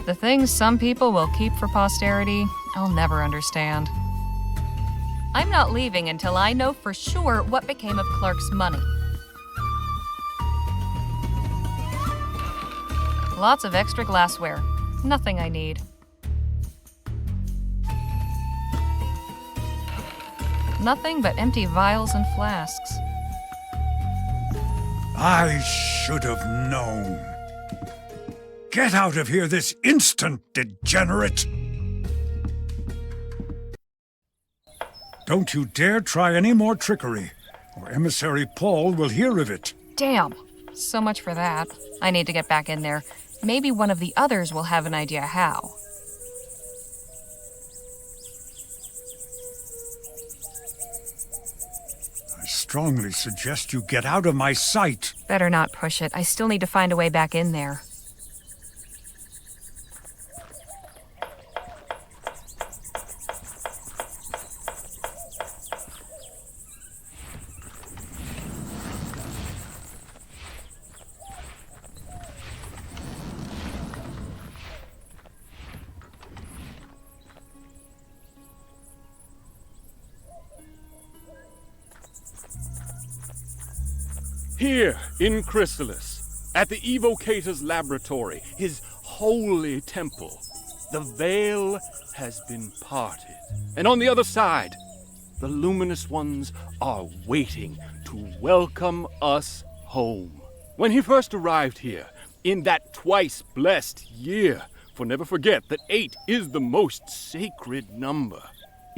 The things some people will keep for posterity, I'll never understand. I'm not leaving until I know for sure what became of Clark's money. Lots of extra glassware. Nothing I need. Nothing but empty vials and flasks. I should have known. Get out of here this instant, degenerate! Don't you dare try any more trickery, or Emissary Paul will hear of it. Damn. So much for that. I need to get back in there. Maybe one of the others will have an idea how. I strongly suggest you get out of my sight. Better not push it. I still need to find a way back in there. Here, in Chrysalis, at the Evocator's laboratory, his holy temple, the veil has been parted. And on the other side, the luminous ones are waiting to welcome us home. When he first arrived here, in that twice-blessed year, for never forget that 8 is the most sacred number,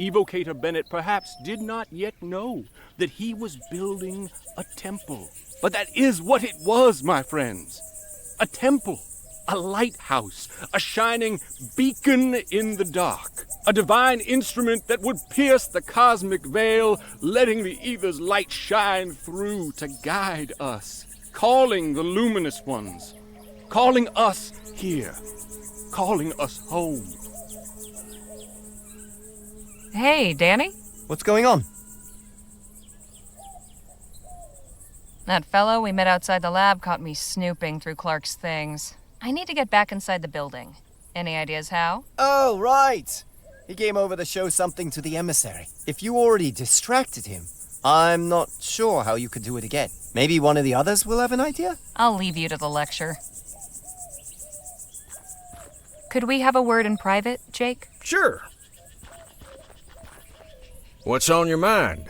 Evocator Bennett perhaps did not yet know that he was building a temple. But that is what it was, my friends. A temple. a lighthouse, a shining beacon in the dark, a divine instrument that would pierce the cosmic veil, letting the ether's light shine through to guide us, calling the luminous ones, calling us here, calling us home. Hey, Danny? What's going on? That fellow we met outside the lab caught me snooping through Clark's things. I need to get back inside the building. Any ideas how? Oh, right. He came over to show something to the emissary. If you already distracted him, I'm not sure how you could do it again. Maybe one of the others will have an idea? I'll leave you to the lecture. Could we have a word in private, Jake? Sure. What's on your mind?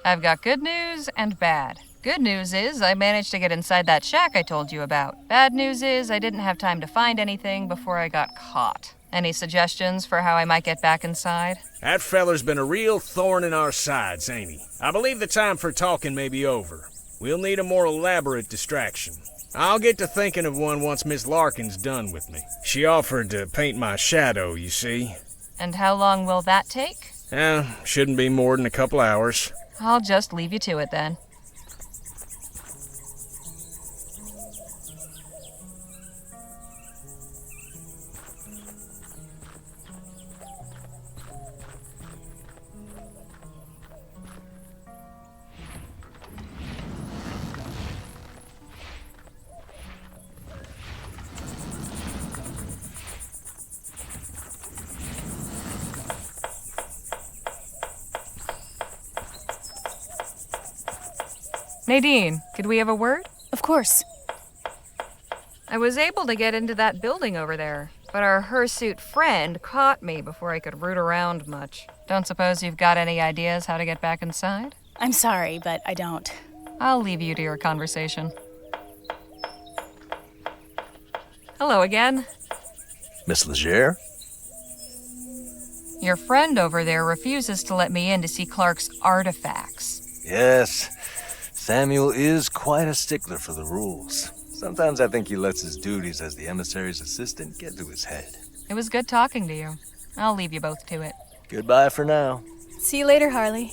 I've got good news and bad. Good news is I managed to get inside that shack I told you about. Bad news is I didn't have time to find anything before I got caught. Any suggestions for how I might get back inside? That feller's been a real thorn in our sides, ain't he? I believe the time for talking may be over. We'll need a more elaborate distraction. I'll get to thinking of one once Miss Larkin's done with me. She offered to paint my shadow, you see. And how long will that take? Shouldn't be more than a couple hours. I'll just leave you to it then. Nadine, could we have a word? Of course. I was able to get into that building over there, but our hirsute friend caught me before I could root around much. Don't suppose you've got any ideas how to get back inside? I'm sorry, but I don't. I'll leave you to your conversation. Hello again. Miss Legere? Your friend over there refuses to let me in to see Clark's artifacts. Yes. Samuel is quite a stickler for the rules. Sometimes I think he lets his duties as the emissary's assistant get to his head. It was good talking to you. I'll leave you both to it. Goodbye for now. See you later, Harley.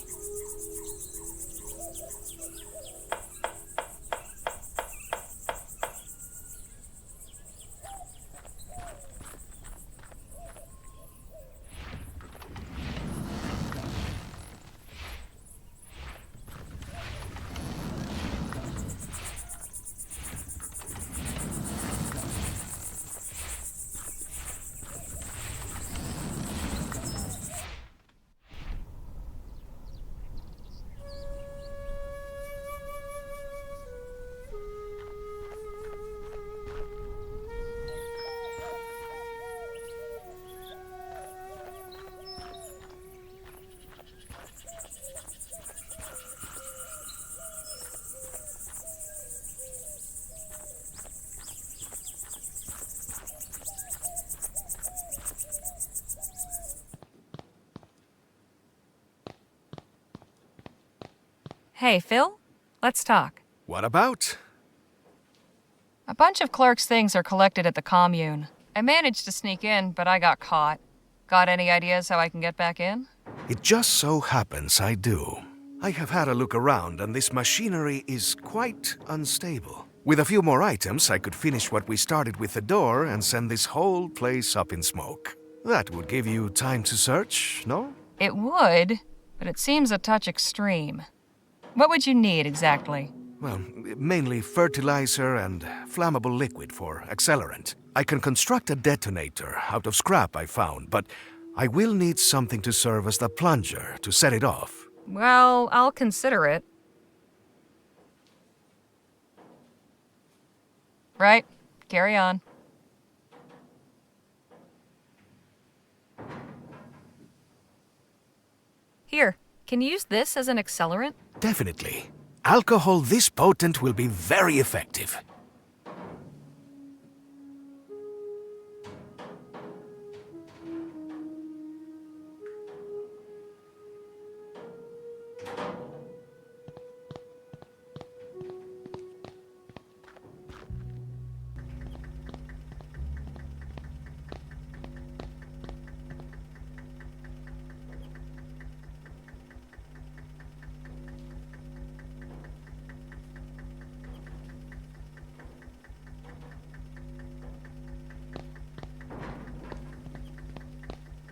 Hey, Phil, let's talk. What about? A bunch of Clark's things are collected at the commune. I managed to sneak in, but I got caught. Got any ideas how I can get back in? It just so happens I do. I have had a look around, and this machinery is quite unstable. With a few more items, I could finish what we started with the door and send this whole place up in smoke. That would give you time to search, no? It would, but it seems a touch extreme. What would you need exactly? Well, mainly fertilizer and flammable liquid for accelerant. I can construct a detonator out of scrap I found, but I will need something to serve as the plunger to set it off. Well, I'll consider it. Right, carry on. Here, can you use this as an accelerant? Definitely. Alcohol this potent will be very effective.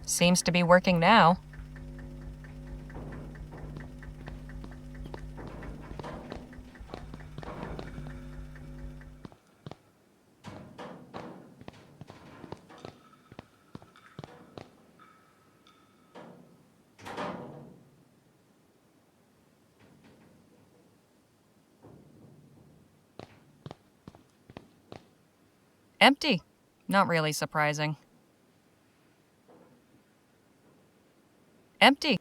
Seems to be working now. Empty. Not really surprising. Empty.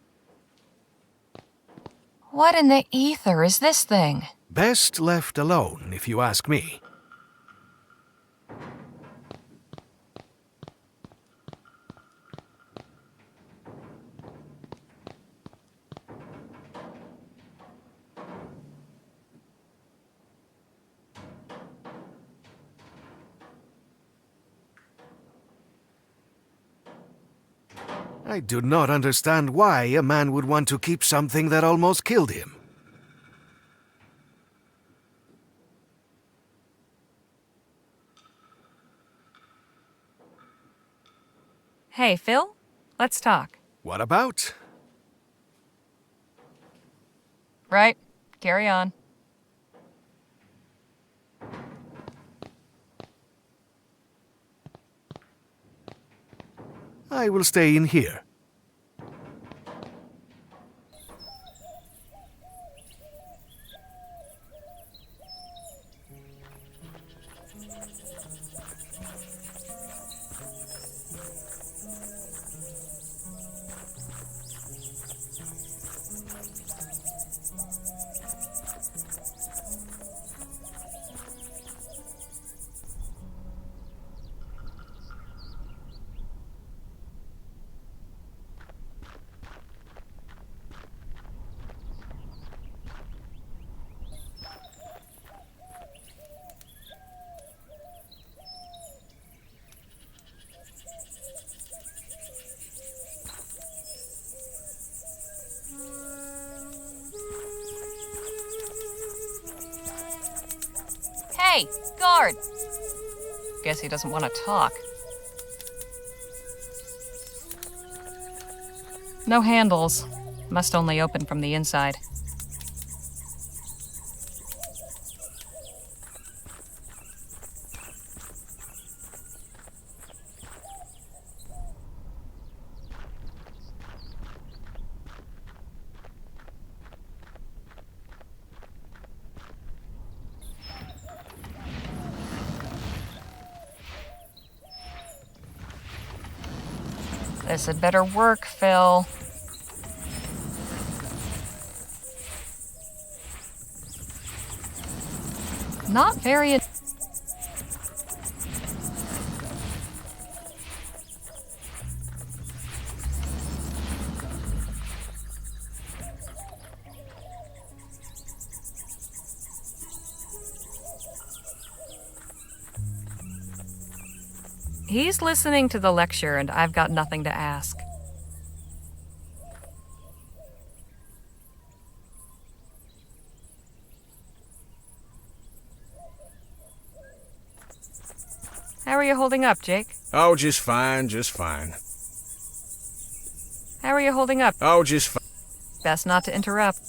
What in the ether is this thing? Best left alone, if you ask me. I do not understand why a man would want to keep something that almost killed him. Hey, Phil? Let's talk. What about? Right. Carry on. I will stay in here. Hey, guard! Guess he doesn't want to talk. No handles. Must only open from the inside. This had better work, Phil. Not very... He's listening to the lecture, and I've got nothing to ask. How are you holding up, Jake? Oh, just fine, just fine. How are you holding up? Oh, just fine. Best not to interrupt.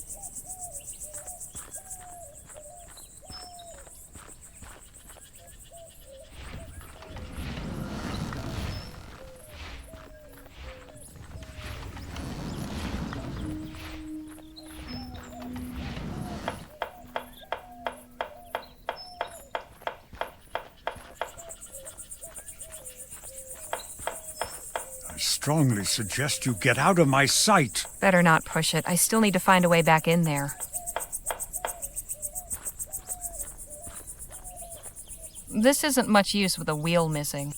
I strongly suggest you get out of my sight. Better not push it. I still need to find a way back in there. This isn't much use with a wheel missing.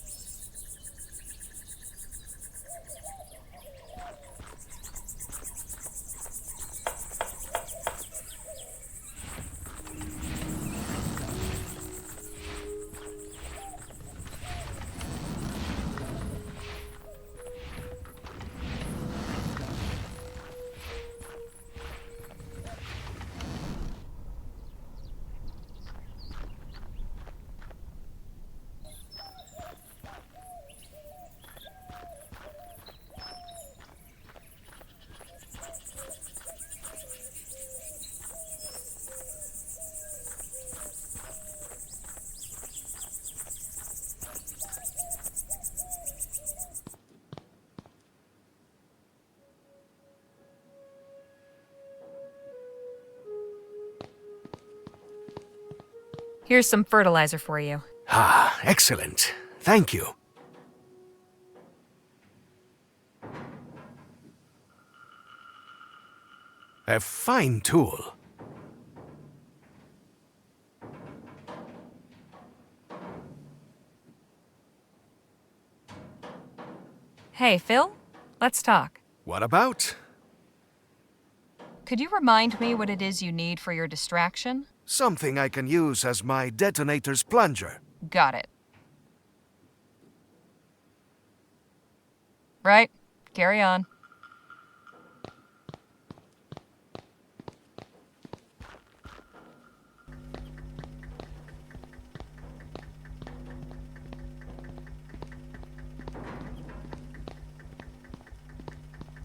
Here's some fertilizer for you. Ah, excellent. Thank you. A fine tool. Hey, Phil, let's talk. What about? Could you remind me what it is you need for your distraction? Something I can use as my detonator's plunger. Got it. Right, carry on.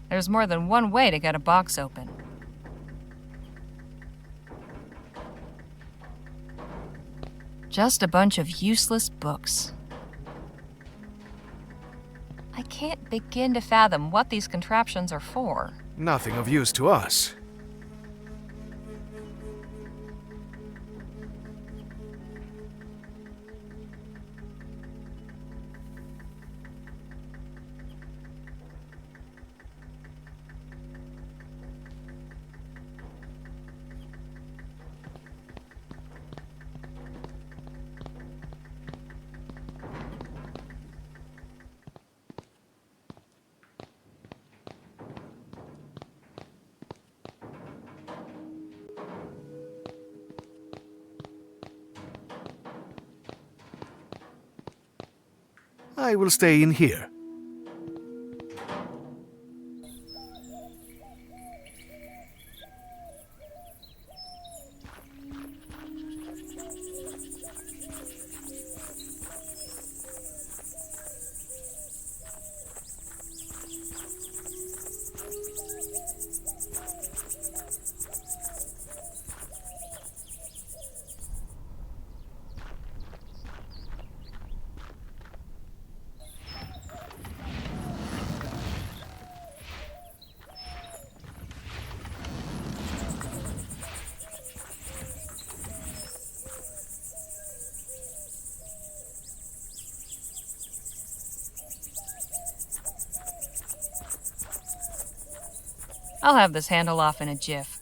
There's more than one way to get a box open. Just a bunch of useless books. I can't begin to fathom what these contraptions are for. Nothing of use to us. I will stay in here. I'll have this handle off in a jiff.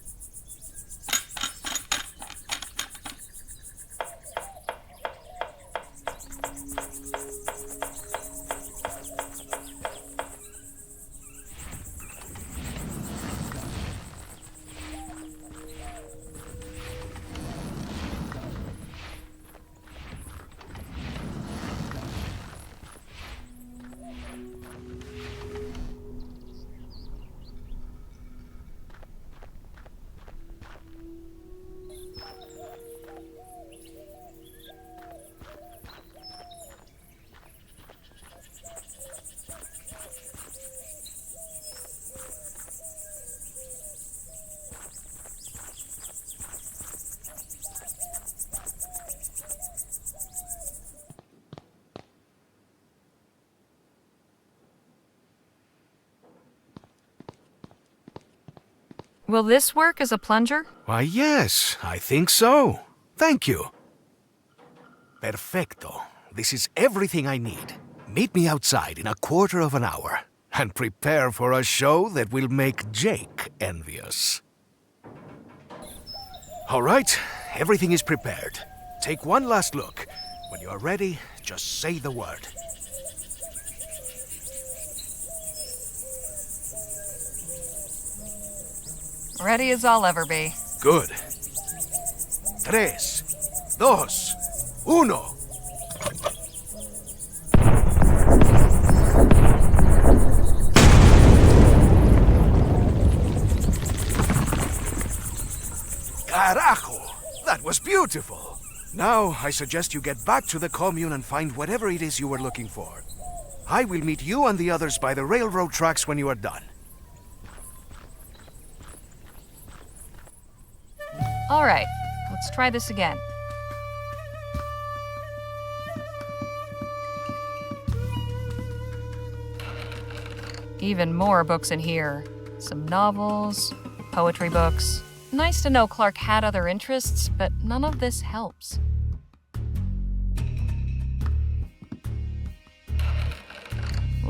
Will this work as a plunger? Why, yes, I think so. Thank you. Perfecto. This is everything I need. Meet me outside in a quarter of an hour. And prepare for a show that will make Jake envious. All right, everything is prepared. Take one last look. When you are ready, just say the word. Ready as I'll ever be. Good. 3, 2, 1. Carajo! That was beautiful! Now, I suggest you get back to the commune and find whatever it is you were looking for. I will meet you and the others by the railroad tracks when you are done. All right, let's try this again. Even more books in here. Some novels, poetry books. Nice to know Clark had other interests, but none of this helps.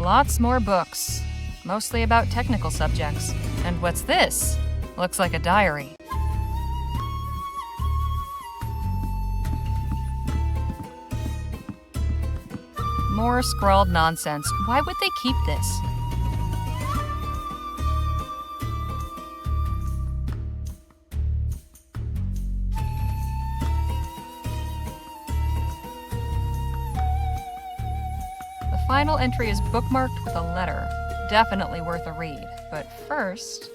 Lots more books, mostly about technical subjects. And what's this? Looks like a diary. More scrawled nonsense. Why would they keep this? The final entry is bookmarked with a letter. Definitely worth a read. But first...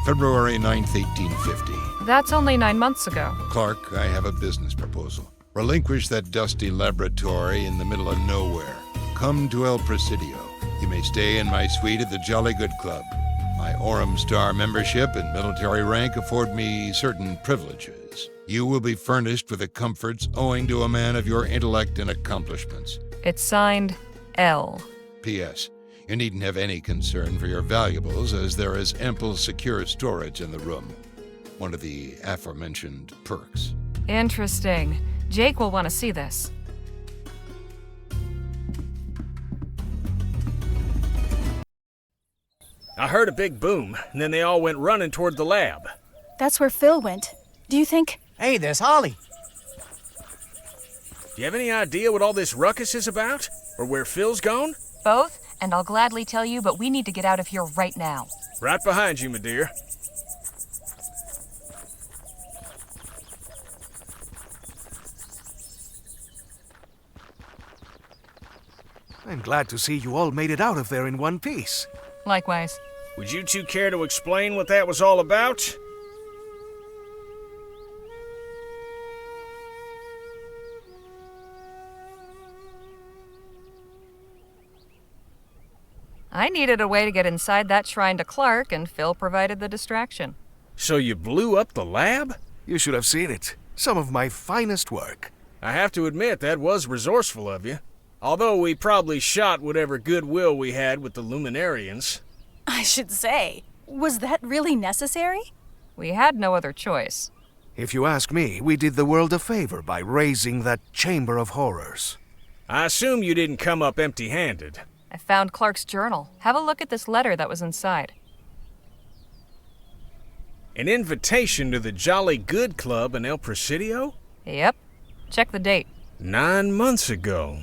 February 9th, 1850. That's only 9 months ago. Clark, I have a business proposal. Relinquish that dusty laboratory in the middle of nowhere. Come to El Presidio. You may stay in my suite at the Jolly Good Club. My Orem Star membership and military rank afford me certain privileges. You will be furnished with the comforts owing to a man of your intellect and accomplishments. It's signed L. P.S. You needn't have any concern for your valuables, as there is ample secure storage in the room. One of the aforementioned perks. Interesting. Jake will want to see this. I heard a big boom, and then they all went running toward the lab. That's where Phil went. Do you think... Hey, there's Holly. Do you have any idea what all this ruckus is about? Or where Phil's gone? Both, and I'll gladly tell you, but we need to get out of here right now. Right behind you, my dear. I'm glad to see you all made it out of there in one piece. Likewise. Would you two care to explain what that was all about? I needed a way to get inside that shrine to Clark, and Phil provided the distraction. So you blew up the lab? You should have seen it. Some of my finest work. I have to admit, that was resourceful of you. Although we probably shot whatever goodwill we had with the Luminarians. I should say, was that really necessary? We had no other choice. If you ask me, we did the world a favor by raising that chamber of horrors. I assume you didn't come up empty-handed. I found Clark's journal. Have a look at this letter that was inside. An invitation to the Jolly Good Club in El Presidio? Yep. Check the date. 9 months ago.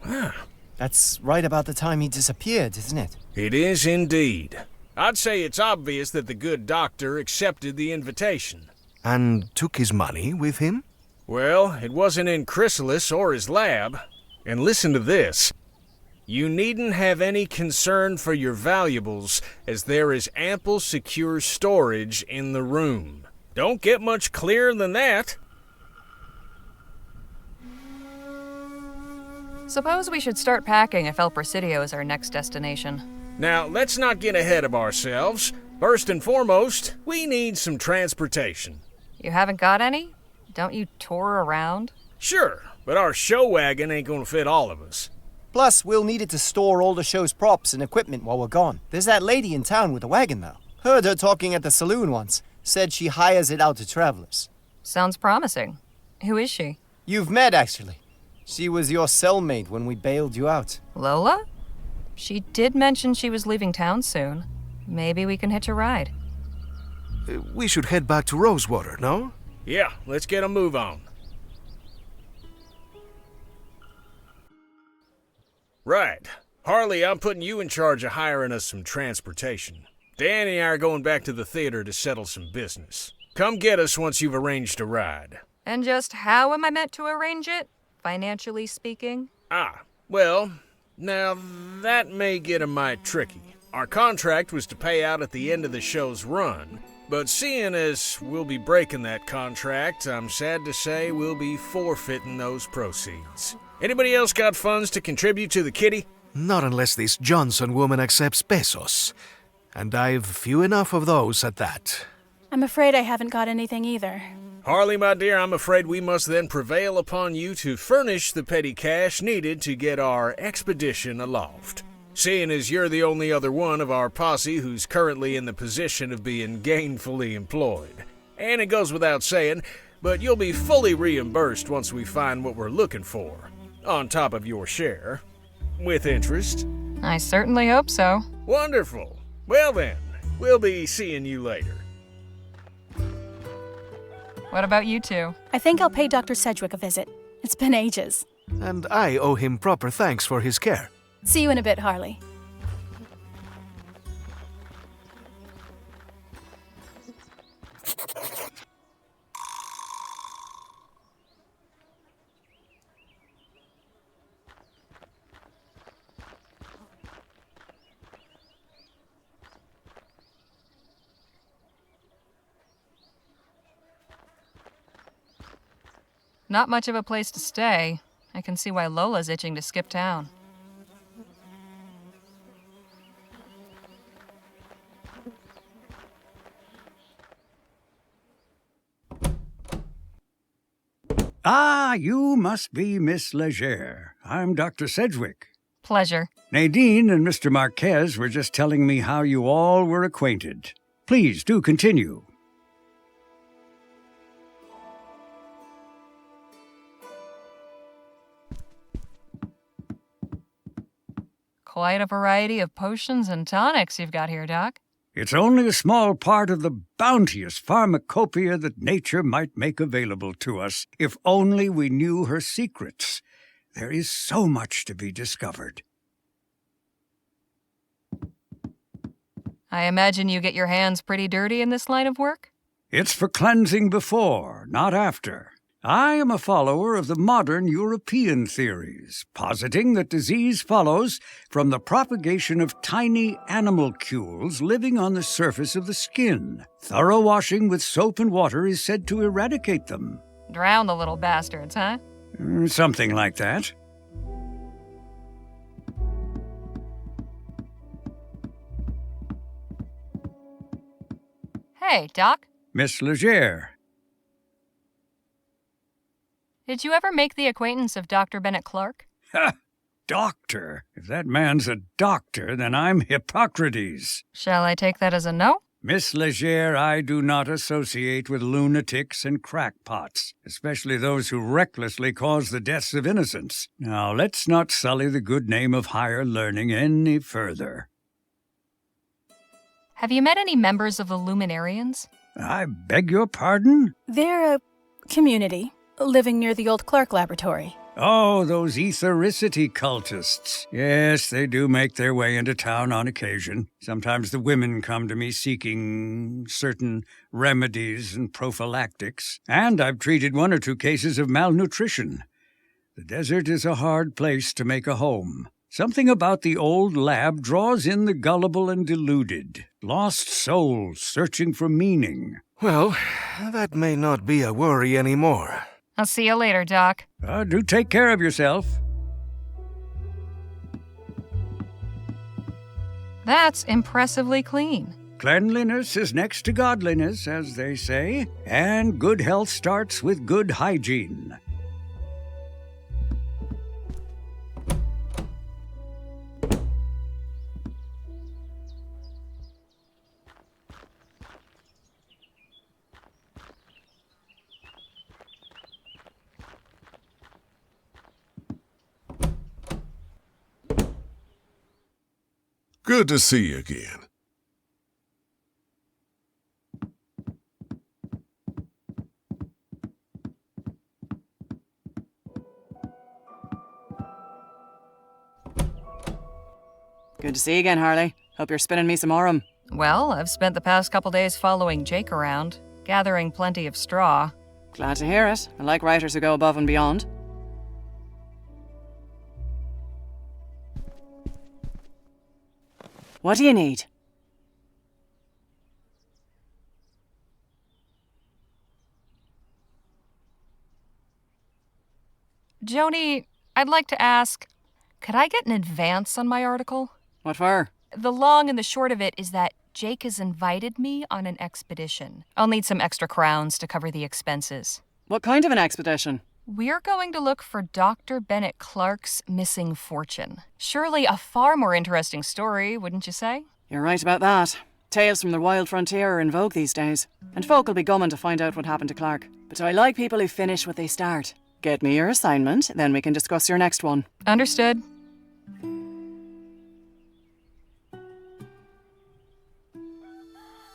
Huh. That's right about the time he disappeared, isn't it? It is indeed. I'd say it's obvious that the good doctor accepted the invitation. And took his money with him? Well, it wasn't in Chrysalis or his lab. And listen to this. You needn't have any concern for your valuables, as there is ample secure storage in the room. Don't get much clearer than that. Suppose we should start packing if El Presidio is our next destination. Now, let's not get ahead of ourselves. First and foremost, we need some transportation. You haven't got any? Don't you tour around? Sure, but our show wagon ain't gonna fit all of us. Plus, we'll need it to store all the show's props and equipment while we're gone. There's that lady in town with a wagon, though. Heard her talking at the saloon once. Said she hires it out to travelers. Sounds promising. Who is she? You've met, actually. She was your cellmate when we bailed you out. Lola? She did mention she was leaving town soon. Maybe we can hitch a ride. We should head back to Rosewater, no? Yeah, let's get a move on. Right. Harley, I'm putting you in charge of hiring us some transportation. Danny and I are going back to the theater to settle some business. Come get us once you've arranged a ride. And just how am I meant to arrange it, financially speaking? Well, now that may get a mite tricky. Our contract was to pay out at the end of the show's run, but seeing as we'll be breaking that contract, I'm sad to say we'll be forfeiting those proceeds. Anybody else got funds to contribute to the kitty? Not unless this Johnson woman accepts pesos. And I've few enough of those at that. I'm afraid I haven't got anything either. Harley, my dear, I'm afraid we must then prevail upon you to furnish the petty cash needed to get our expedition aloft. Seeing as you're the only other one of our posse who's currently in the position of being gainfully employed. And it goes without saying, but you'll be fully reimbursed once we find what we're looking for, on top of your share. With interest. I certainly hope so. Wonderful. Well then, we'll be seeing you later. What about you two? I think I'll pay Dr. Sedgwick a visit. It's been ages. And I owe him proper thanks for his care. See you in a bit, Harley. Not much of a place to stay. I can see why Lola's itching to skip town. Ah, you must be Miss Leger. I'm Dr. Sedgwick. Pleasure. Nadine and Mr. Marquez were just telling me how you all were acquainted. Please do continue. Quite a variety of potions and tonics you've got here, Doc. It's only a small part of the bounteous pharmacopoeia that nature might make available to us, if only we knew her secrets. There is so much to be discovered. I imagine you get your hands pretty dirty in this line of work? It's for cleansing before, not after. I am a follower of the modern European theories, positing that disease follows from the propagation of tiny animalcules living on the surface of the skin. Thorough washing with soap and water is said to eradicate them. Drown the little bastards, huh? Something like that. Hey, Doc. Miss Leger. Did you ever make the acquaintance of Dr. Bennett Clark? Ha! Doctor. If that man's a doctor, then I'm Hippocrates. Shall I take that as a no? Miss Leger, I do not associate with lunatics and crackpots, especially those who recklessly cause the deaths of innocents. Now, let's not sully the good name of higher learning any further. Have you met any members of the Luminarians? I beg your pardon? They're a community living near the old Clark laboratory. Oh, those ethericity cultists. Yes, they do make their way into town on occasion. Sometimes the women come to me seeking certain remedies and prophylactics. And I've treated 1 or 2 cases of malnutrition. The desert is a hard place to make a home. Something about the old lab draws in the gullible and deluded. Lost souls searching for meaning. Well, that may not be a worry anymore. I'll see you later, Doc. Do take care of yourself. That's impressively clean. Cleanliness is next to godliness, as they say, and good health starts with good hygiene. Good to see you again. Good to see you again, Harley. Hope you're spinning me some more 'em. Well, I've spent the past couple days following Jake around, gathering plenty of straw. Glad to hear it. I like writers who go above and beyond. What do you need? Joni, I'd like to ask, could I get an advance on my article? What for? The long and the short of it is that Jake has invited me on an expedition. I'll need some extra crowns to cover the expenses. What kind of an expedition? We're going to look for Dr. Bennett Clark's missing fortune. Surely a far more interesting story, wouldn't you say? You're right about that. Tales from the wild frontier are in vogue these days, and folk will be gumming to find out what happened to Clark. But I like people who finish what they start. Get me your assignment, then we can discuss your next one. Understood.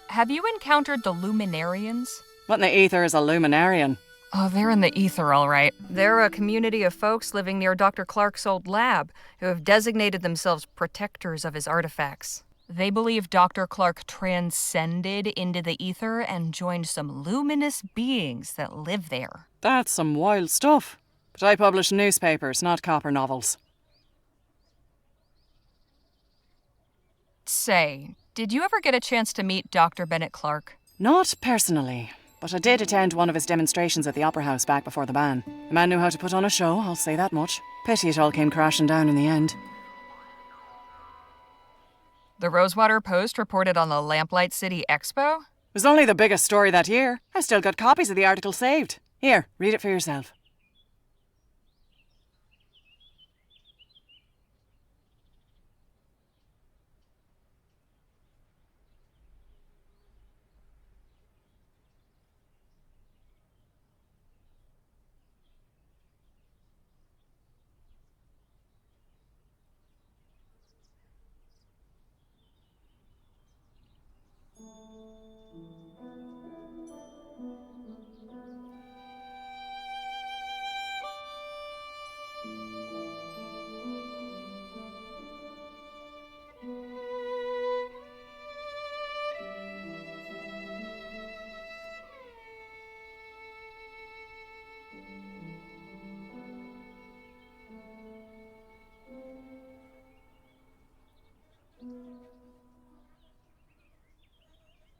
Have you encountered the Luminarians? What in the ether is a Luminarian? Oh, they're in the ether, all right. They're a community of folks living near Dr. Clark's old lab who have designated themselves protectors of his artifacts. They believe Dr. Clark transcended into the ether and joined some luminous beings that live there. That's some wild stuff. But I publish newspapers, not copper novels. Say, did you ever get a chance to meet Dr. Bennett Clark? Not personally, but I did attend one of his demonstrations at the Opera House back before the ban. The man knew how to put on a show, I'll say that much. Pity it all came crashing down in the end. The Rosewater Post reported on the Lamplight City Expo? It was only the biggest story that year. I've still got copies of the article saved. Here, read it for yourself.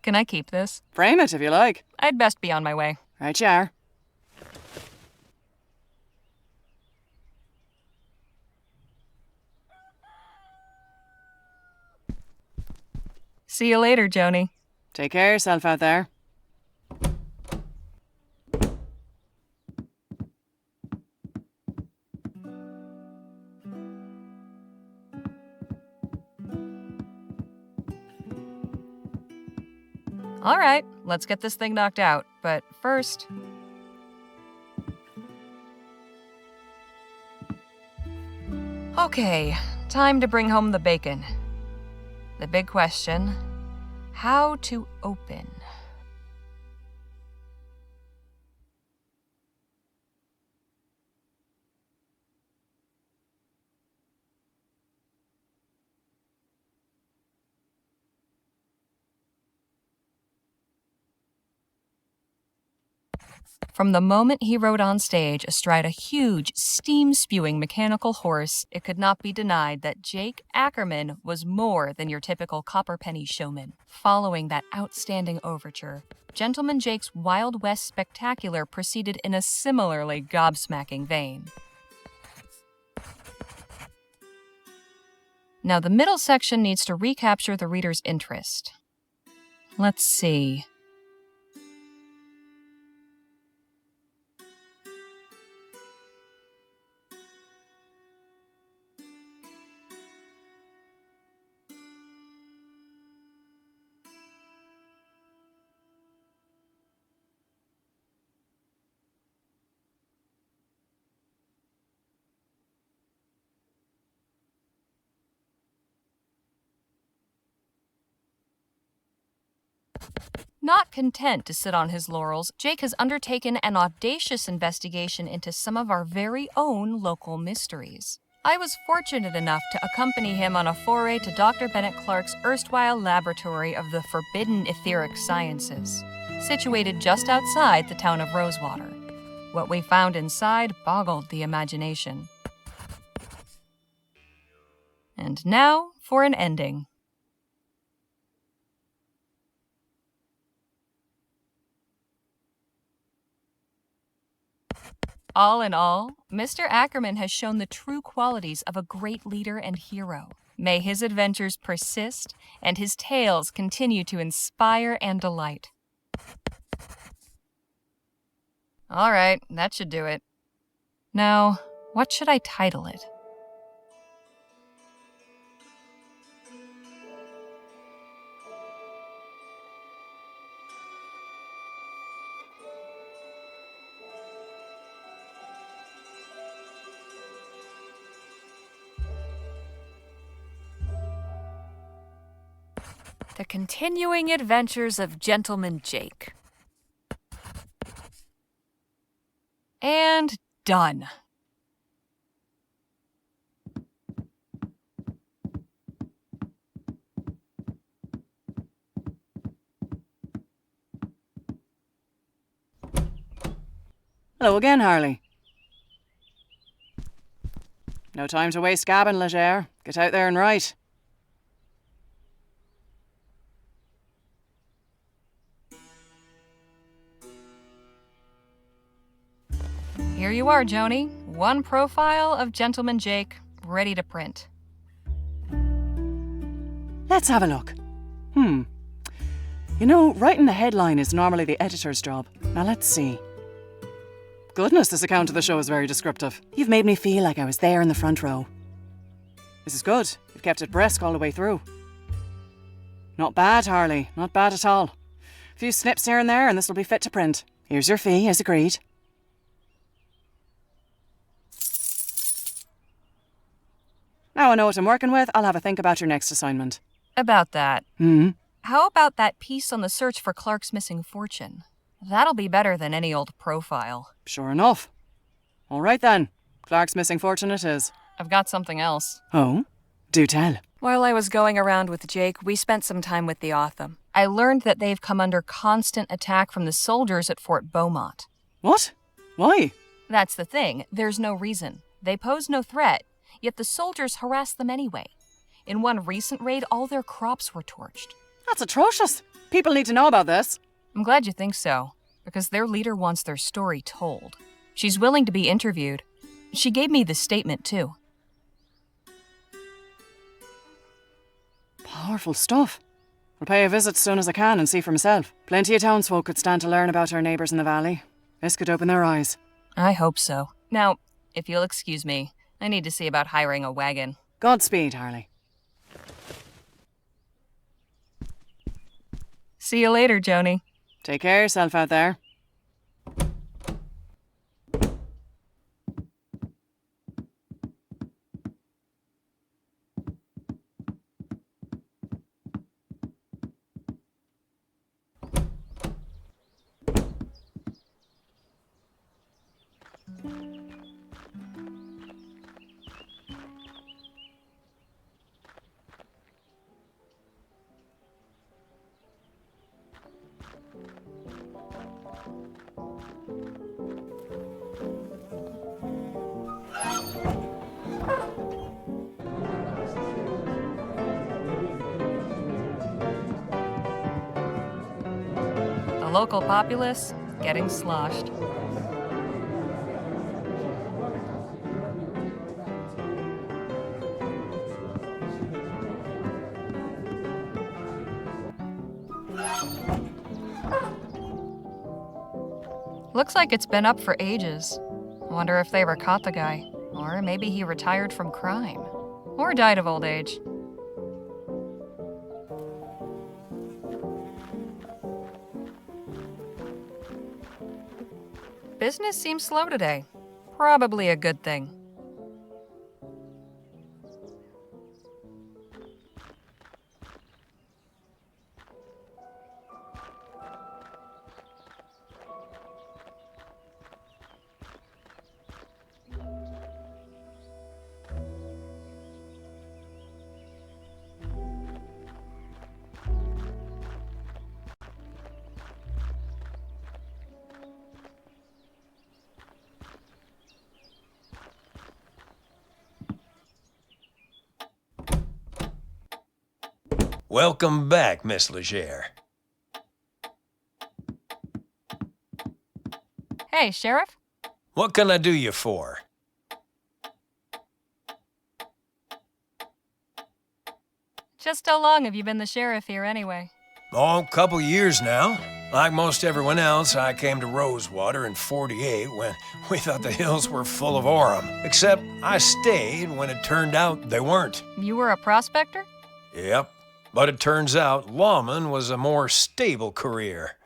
Can I keep this? Frame it if you like. I'd best be on my way. Right you are. See you later, Joni. Take care of yourself out there. All right, let's get this thing knocked out. But first... Okay, time to bring home the bacon. The big question, how to open? From the moment he rode on stage astride a huge, steam-spewing mechanical horse, it could not be denied that Jake Ackerman was more than your typical copperpenny showman. Following that outstanding overture, Gentleman Jake's Wild West Spectacular proceeded in a similarly gobsmacking vein. Now, the middle section needs to recapture the reader's interest. Let's see. Not content to sit on his laurels, Jake has undertaken an audacious investigation into some of our very own local mysteries. I was fortunate enough to accompany him on a foray to Dr. Bennett Clark's erstwhile laboratory of the forbidden etheric sciences, situated just outside the town of Rosewater. What we found inside boggled the imagination. And now for an ending. All in all, Mr. Ackerman has shown the true qualities of a great leader and hero. May his adventures persist and his tales continue to inspire and delight. All right, that should do it. Now, what should I title it? The Continuing Adventures of Gentleman Jake. And done. Hello again, Harley. No time to waste gabbing, Leger. Get out there and write. Here you are, Joni. One profile of Gentleman Jake, ready to print. Let's have a look. You know, writing the headline is normally the editor's job. Now let's see. Goodness, this account of the show is very descriptive. You've made me feel like I was there in the front row. This is good. You've kept it brisk all the way through. Not bad, Harley. Not bad at all. A few snips here and there and this will be fit to print. Here's your fee, as agreed. Now I know what I'm working with, I'll have a think about your next assignment. About that. How about that piece on the search for Clark's missing fortune? That'll be better than any old profile. Sure enough. All right then. Clark's missing fortune it is. I've got something else. Oh? Do tell. While I was going around with Jake, we spent some time with the Otham. I learned that they've come under constant attack from the soldiers at Fort Beaumont. What? Why? That's the thing. There's no reason. They pose no threat, yet the soldiers harass them anyway. In one recent raid, all their crops were torched. That's atrocious. People need to know about this. I'm glad you think so, because their leader wants their story told. She's willing to be interviewed. She gave me the statement, too. Powerful stuff. I'll pay a visit as soon as I can and see for myself. Plenty of townsfolk could stand to learn about our neighbours in the valley. This could open their eyes. I hope so. Now, if you'll excuse me, I need to see about hiring a wagon. Godspeed, Harley. See you later, Joni. Take care of yourself out there. The local populace getting sloshed. Looks like it's been up for ages. Wonder if they ever caught the guy. Or maybe he retired from crime. Or died of old age. Business seems slow today. Probably a good thing. Welcome back, Miss Legere. Hey, Sheriff? What can I do you for? Just how long have you been the sheriff here anyway? Oh, a couple years now. Like most everyone else, I came to Rosewater in '48 when we thought the hills were full of Orem. Except I stayed when it turned out they weren't. You were a prospector? Yep. But it turns out lawman was a more stable career.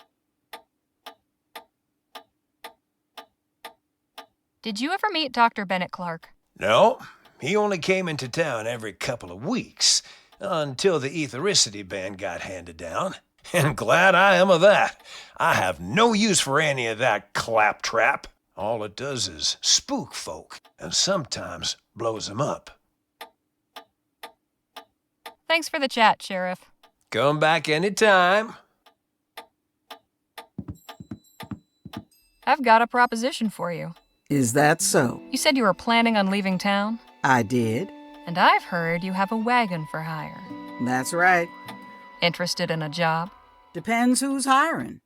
Did you ever meet Dr. Bennett Clark? No, he only came into town every couple of weeks, until the ethericity ban got handed down. And glad I am of that. I have no use for any of that claptrap. All it does is spook folk, and sometimes blows them up. Thanks for the chat, Sheriff. Come back anytime. I've got a proposition for you. Is that so? You said you were planning on leaving town? I did. And I've heard you have a wagon for hire. That's right. Interested in a job? Depends who's hiring.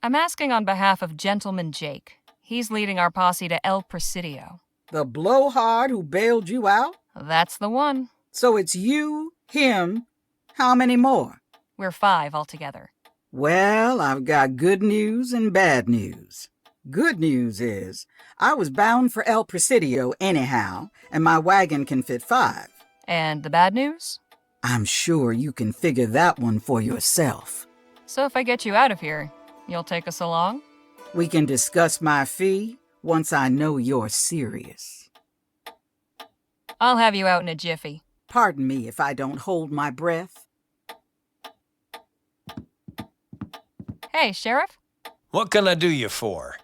I'm asking on behalf of Gentleman Jake. He's leading our posse to El Presidio. The blowhard who bailed you out? That's the one. So it's you, him, how many more? We're 5 altogether. Well, I've got good news and bad news. Good news is, I was bound for El Presidio anyhow, and my wagon can fit 5. And the bad news? I'm sure you can figure that one for yourself. So if I get you out of here, you'll take us along? We can discuss my fee once I know you're serious. I'll have you out in a jiffy. Pardon me if I don't hold my breath. Hey, Sheriff? What can I do you for?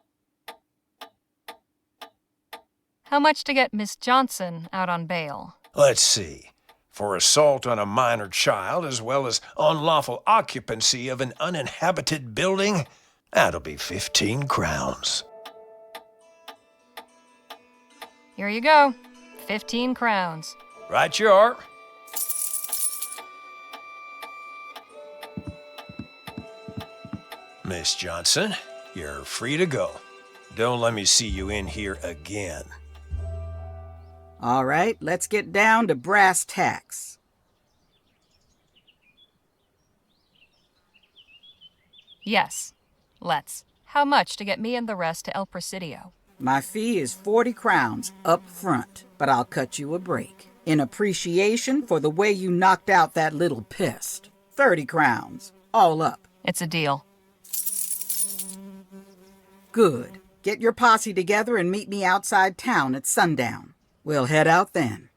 How much to get Miss Johnson out on bail? Let's see. For assault on a minor child, as well as unlawful occupancy of an uninhabited building, that'll be 15 crowns. Here you go. 15 crowns. Right you are. Miss Johnson, you're free to go. Don't let me see you in here again. All right, let's get down to brass tacks. Yes, let's. How much to get me and the rest to El Presidio? My fee is 40 crowns up front, but I'll cut you a break. In appreciation for the way you knocked out that little pest. 30 crowns, all up. It's a deal. Good. Get your posse together and meet me outside town at sundown. We'll head out then.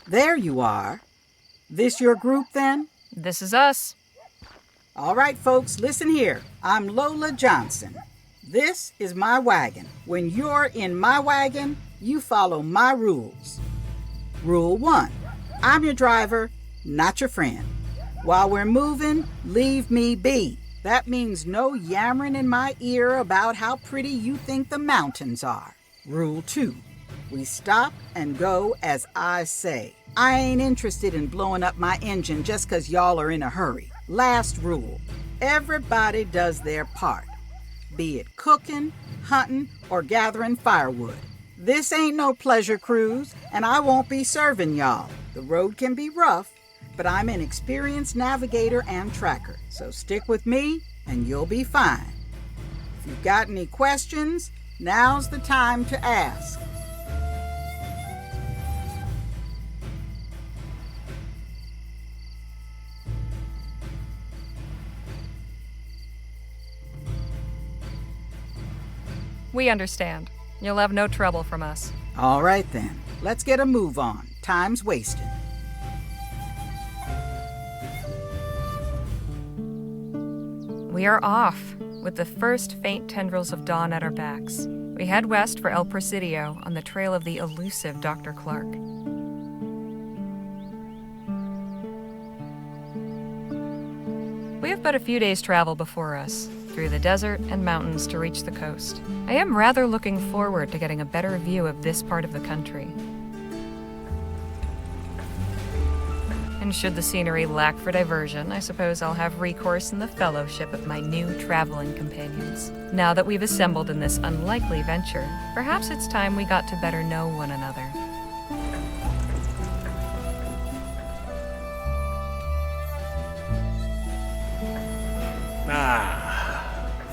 There you are. This your group then? This is us. All right, folks, listen here. I'm Lola Johnson. This is my wagon. When you're in my wagon, you follow my rules. Rule 1. I'm your driver, not your friend. While we're moving, leave me be. That means no yammering in my ear about how pretty you think the mountains are. Rule 2. We stop and go as I say. I ain't interested in blowing up my engine just 'cause y'all are in a hurry. Last rule. Everybody does their part. Be it cooking, hunting, or gathering firewood. This ain't no pleasure cruise, and I won't be serving y'all. The road can be rough, but I'm an experienced navigator and tracker, so stick with me and you'll be fine. If you've got any questions, now's the time to ask. We understand. You'll have no trouble from us. All right then, let's get a move on. Time's wasted. We are off, with the first faint tendrils of dawn at our backs. We head west for El Presidio on the trail of the elusive Dr. Clark. We have but a few days' travel before us, through the desert and mountains to reach the coast. I am rather looking forward to getting a better view of this part of the country. And should the scenery lack for diversion, I suppose I'll have recourse in the fellowship of my new traveling companions. Now that we've assembled in this unlikely venture, perhaps it's time we got to better know one another.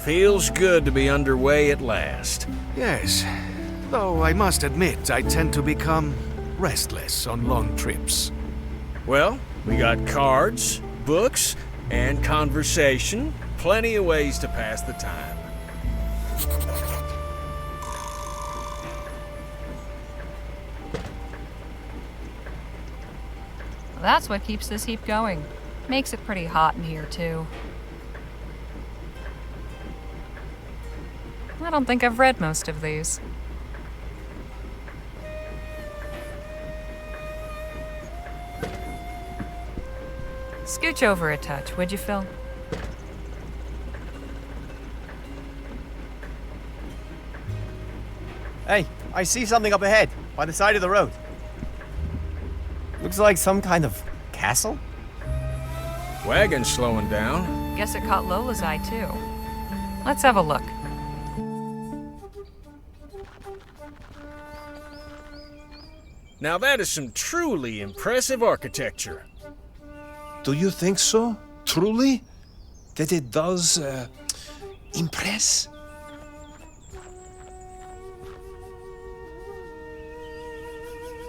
Feels good to be underway at last. Yes, though I must admit I tend to become restless on long trips. Well, we got cards, books, and conversation. Plenty of ways to pass the time. That's what keeps this heap going. Makes it pretty hot in here, too. I don't think I've read most of these. Scooch over a touch, would you, Phil? Hey, I see something up ahead, by the side of the road. Looks like some kind of castle? Wagon's slowing down. Guess it caught Lola's eye, too. Let's have a look. Now that is some truly impressive architecture. Do you think so? Truly? That it does, impress?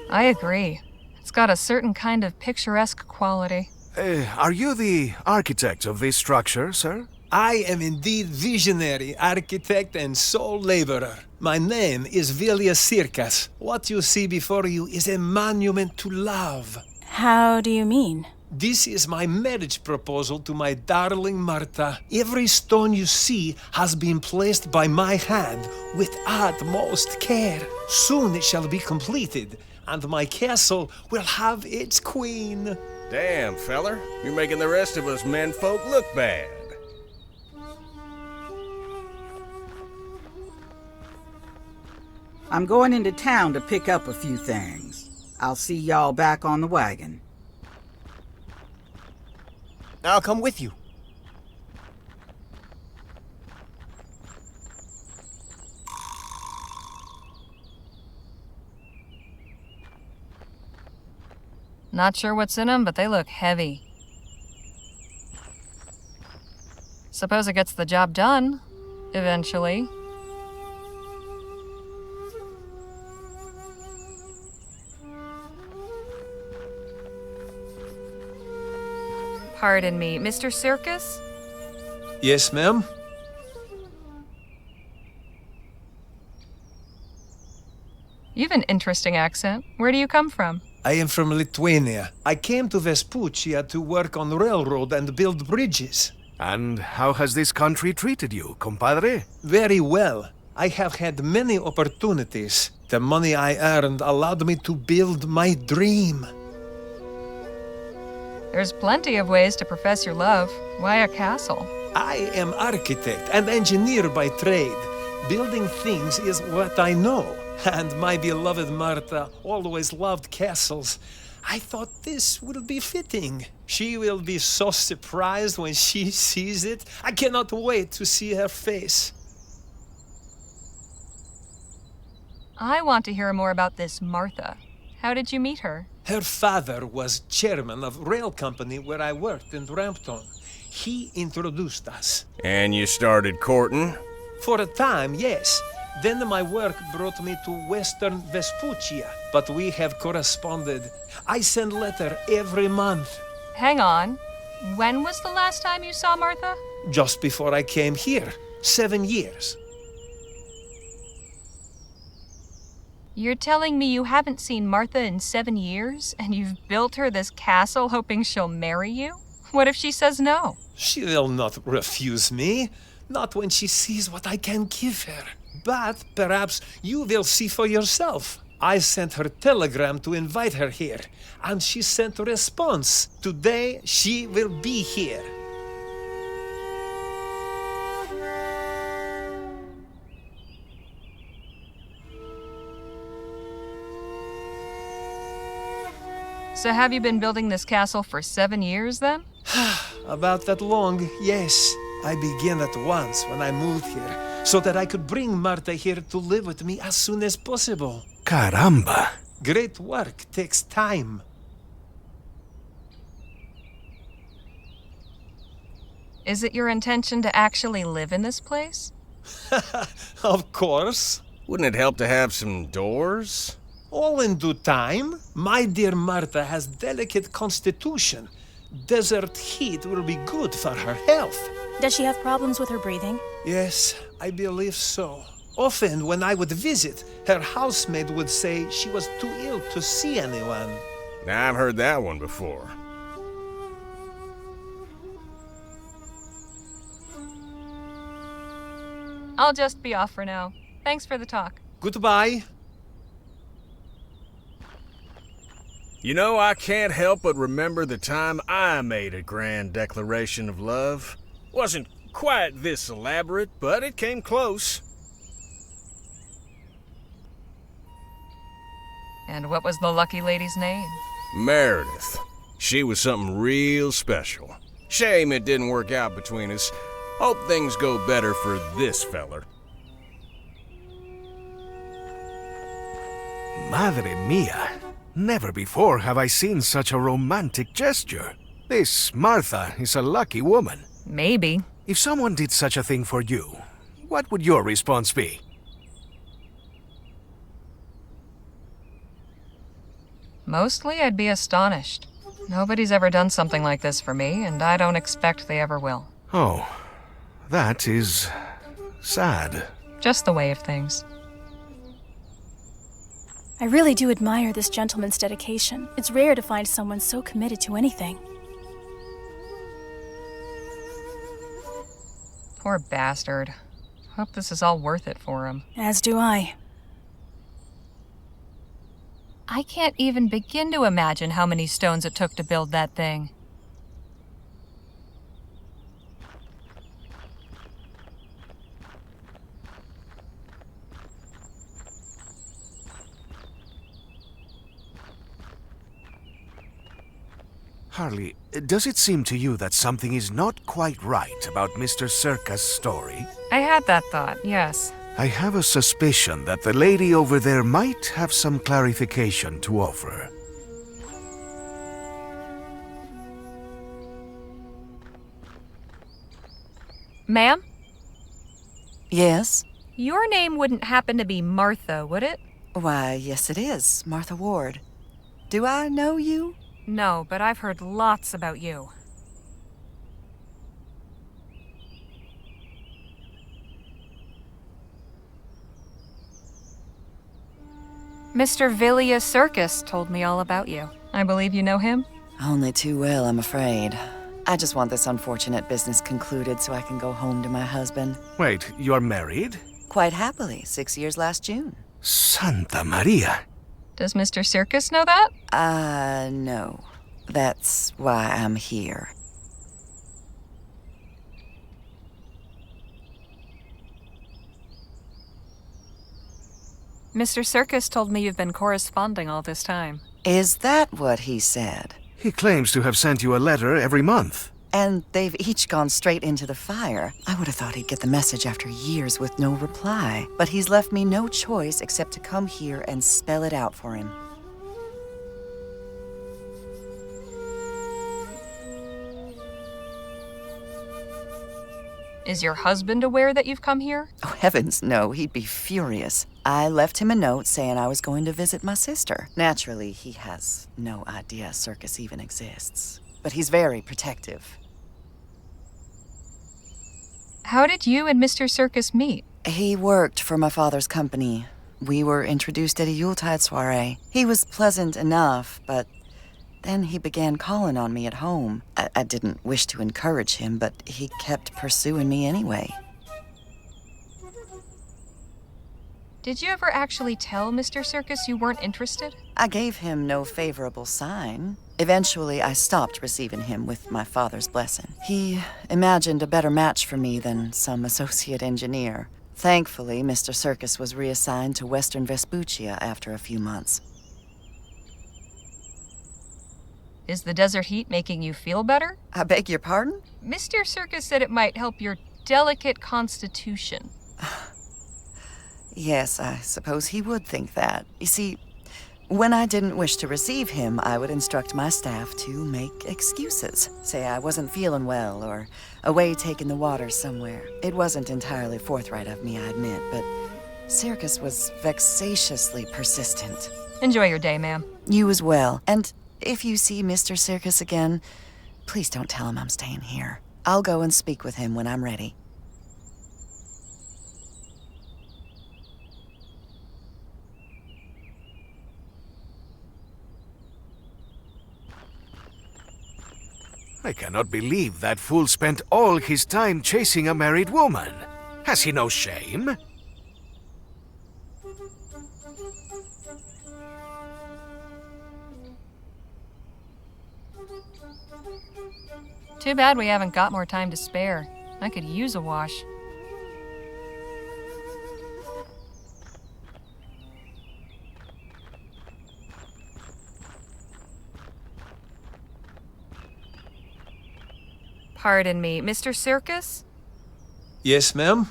I agree. It's got a certain kind of picturesque quality. Are you the architect of this structure, sir? I am indeed visionary, architect, and sole laborer. My name is Vilja Sirkas. What you see before you is a monument to love. How do you mean? This is my marriage proposal to my darling Marta. Every stone you see has been placed by my hand with utmost care. Soon it shall be completed, and my castle will have its queen. Damn, feller. You're making the rest of us menfolk look bad. I'm going into town to pick up a few things. I'll see y'all back on the wagon. I'll come with you. Not sure what's in them, but they look heavy. Suppose it gets the job done, eventually. Pardon me, Mr. Circus? Yes, ma'am? You have an interesting accent. Where do you come from? I am from Lithuania. I came to Vespuccia to work on the railroad and build bridges. And how has this country treated you, compadre? Very well. I have had many opportunities. The money I earned allowed me to build my dream. There's plenty of ways to profess your love. Why a castle? I am architect and engineer by trade. Building things is what I know. And my beloved Marta always loved castles. I thought this would be fitting. She will be so surprised when she sees it. I cannot wait to see her face. I want to hear more about this Martha. How did you meet her? Her father was chairman of rail company where I worked in Rampton. He introduced us. And you started courting? For a time, yes. Then my work brought me to Western Vespuccia, but we have corresponded. I send letter every month. Hang on. When was the last time you saw Martha? Just before I came here. 7 years. You're telling me you haven't seen Martha in 7 years, and you've built her this castle hoping she'll marry you? What if she says no? She will not refuse me. Not when she sees what I can give her. But perhaps you will see for yourself. I sent her telegram to invite her here, and she sent a response. Today she will be here. So have you been building this castle for 7 years then? About that long, yes. I began at once when I moved here, so that I could bring Marta here to live with me as soon as possible. Caramba! Great work takes time. Is it your intention to actually live in this place? Of course. Wouldn't it help to have some doors? All in due time. My dear Marta has delicate constitution. Desert heat will be good for her health. Does she have problems with her breathing? Yes, I believe so. Often when I would visit, her housemaid would say she was too ill to see anyone. Now, I've heard that one before. I'll just be off for now. Thanks for the talk. Goodbye. You know, I can't help but remember the time I made a grand declaration of love. Wasn't quite this elaborate, but it came close. And what was the lucky lady's name? Meredith. She was something real special. Shame it didn't work out between us. Hope things go better for this feller. Madre mia. Never before have I seen such a romantic gesture. This Martha is a lucky woman. Maybe. If someone did such a thing for you, what would your response be? Mostly, I'd be astonished. Nobody's ever done something like this for me, and I don't expect they ever will. Oh, that is sad. Just the way of things. I really do admire this gentleman's dedication. It's rare to find someone so committed to anything. Poor bastard. Hope this is all worth it for him. As do I. I can't even begin to imagine how many stones it took to build that thing. Harley, does it seem to you that something is not quite right about Mr. Circa's story? I had that thought, yes. I have a suspicion that the lady over there might have some clarification to offer. Ma'am? Yes? Your name wouldn't happen to be Martha, would it? Why, yes it is. Martha Ward. Do I know you? No, but I've heard lots about you. Mr. Villia Circus told me all about you. I believe you know him? Only too well, I'm afraid. I just want this unfortunate business concluded so I can go home to my husband. Wait, you're married? Quite happily, 6 years last June. Santa Maria. Does Mr. Circus know that? No. That's why I'm here. Mr. Circus told me you've been corresponding all this time. Is that what he said? He claims to have sent you a letter every month. And they've each gone straight into the fire. I would have thought he'd get the message after years with no reply. But he's left me no choice except to come here and spell it out for him. Is your husband aware that you've come here? Oh, heavens no, he'd be furious. I left him a note saying I was going to visit my sister. Naturally, he has no idea a circus even exists. But he's very protective. How did you and Mr. Circus meet? He worked for my father's company. We were introduced at a Yuletide soiree. He was pleasant enough, but then he began calling on me at home. I didn't wish to encourage him, but he kept pursuing me anyway. Did you ever actually tell Mr. Circus you weren't interested? I gave him no favorable sign. Eventually, I stopped receiving him with my father's blessing. He imagined a better match for me than some associate engineer. Thankfully, Mr. Circus was reassigned to Western Vespuccia after a few months. Is the desert heat making you feel better? I beg your pardon? Mr. Circus said it might help your delicate constitution. Yes, I suppose he would think that. You see, when I didn't wish to receive him, I would instruct my staff to make excuses. Say I wasn't feeling well, or away taking the water somewhere. It wasn't entirely forthright of me, I admit, but Circus was vexatiously persistent. Enjoy your day, ma'am. You as well. And if you see Mr. Circus again, please don't tell him I'm staying here. I'll go and speak with him when I'm ready. I cannot believe that fool spent all his time chasing a married woman. Has he no shame? Too bad we haven't got more time to spare. I could use a wash. Pardon me, Mr. Circus? Yes, ma'am?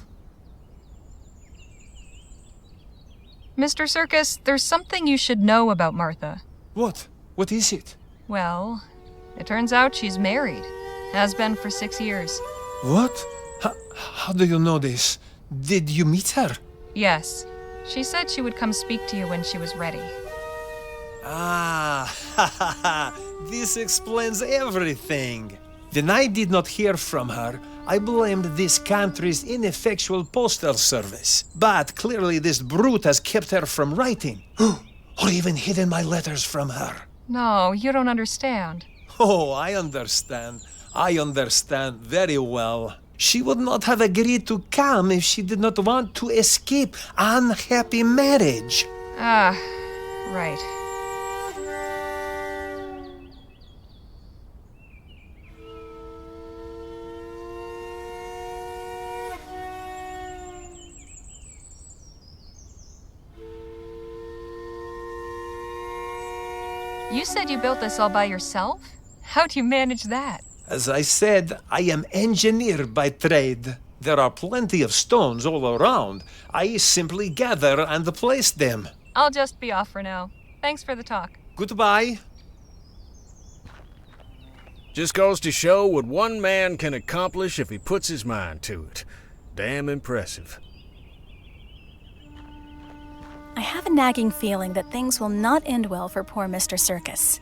Mr. Circus, there's something you should know about Martha. What? What is it? Well, it turns out she's married. Has been for 6 years. What? How do you know this? Did you meet her? Yes. She said she would come speak to you when she was ready. Ah, this explains everything. When I did not hear from her, I blamed this country's ineffectual postal service. But clearly this brute has kept her from writing, or even hidden my letters from her. No, you don't understand. Oh, I understand. I understand very well. She would not have agreed to come if she did not want to escape unhappy marriage. Ah, right. You said you built this all by yourself? How'd you manage that? As I said, I am engineer by trade. There are plenty of stones all around. I simply gather and place them. I'll just be off for now. Thanks for the talk. Goodbye. Just goes to show what one man can accomplish if he puts his mind to it. Damn impressive. I have a nagging feeling that things will not end well for poor Mr. Circus.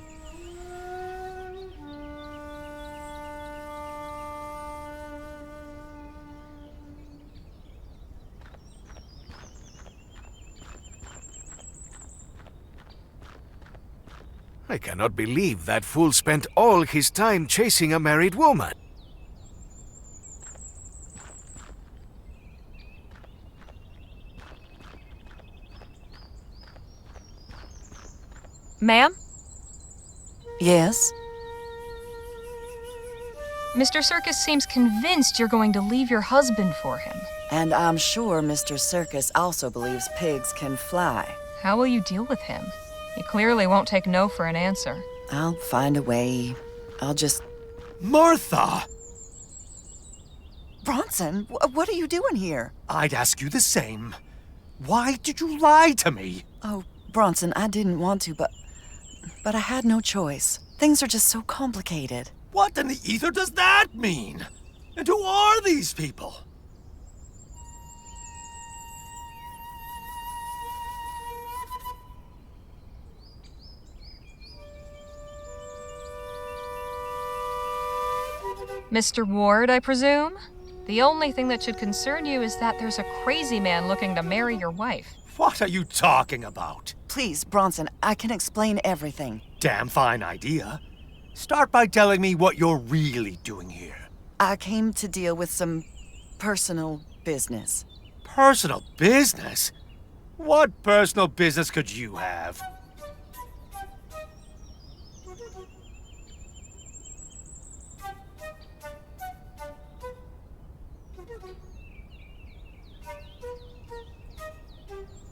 I cannot believe that fool spent all his time chasing a married woman. Ma'am? Yes? Mr. Circus seems convinced you're going to leave your husband for him. And I'm sure Mr. Circus also believes pigs can fly. How will you deal with him? He clearly won't take no for an answer. I'll find a way. I'll just... Martha! Bronson, what are you doing here? I'd ask you the same. Why did you lie to me? Oh, Bronson, I didn't want to, but I had no choice. Things are just so complicated. What in the ether does that mean? And who are these people? Mr. Ward, I presume? The only thing that should concern you is that there's a crazy man looking to marry your wife. What are you talking about? Please, Bronson, I can explain everything. Damn fine idea. Start by telling me what you're really doing here. I came to deal with some personal business. Personal business? What personal business could you have?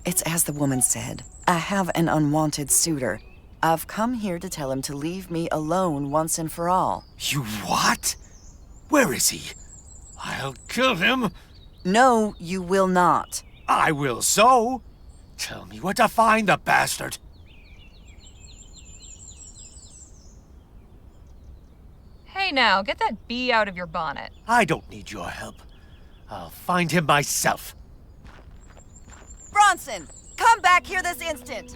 It's as the woman said. I have an unwanted suitor. I've come here to tell him to leave me alone once and for all. You what? Where is he? I'll kill him. No, you will not. I will so. Tell me where to find the bastard. Hey now, get that bee out of your bonnet. I don't need your help. I'll find him myself. Bronson, come back here this instant!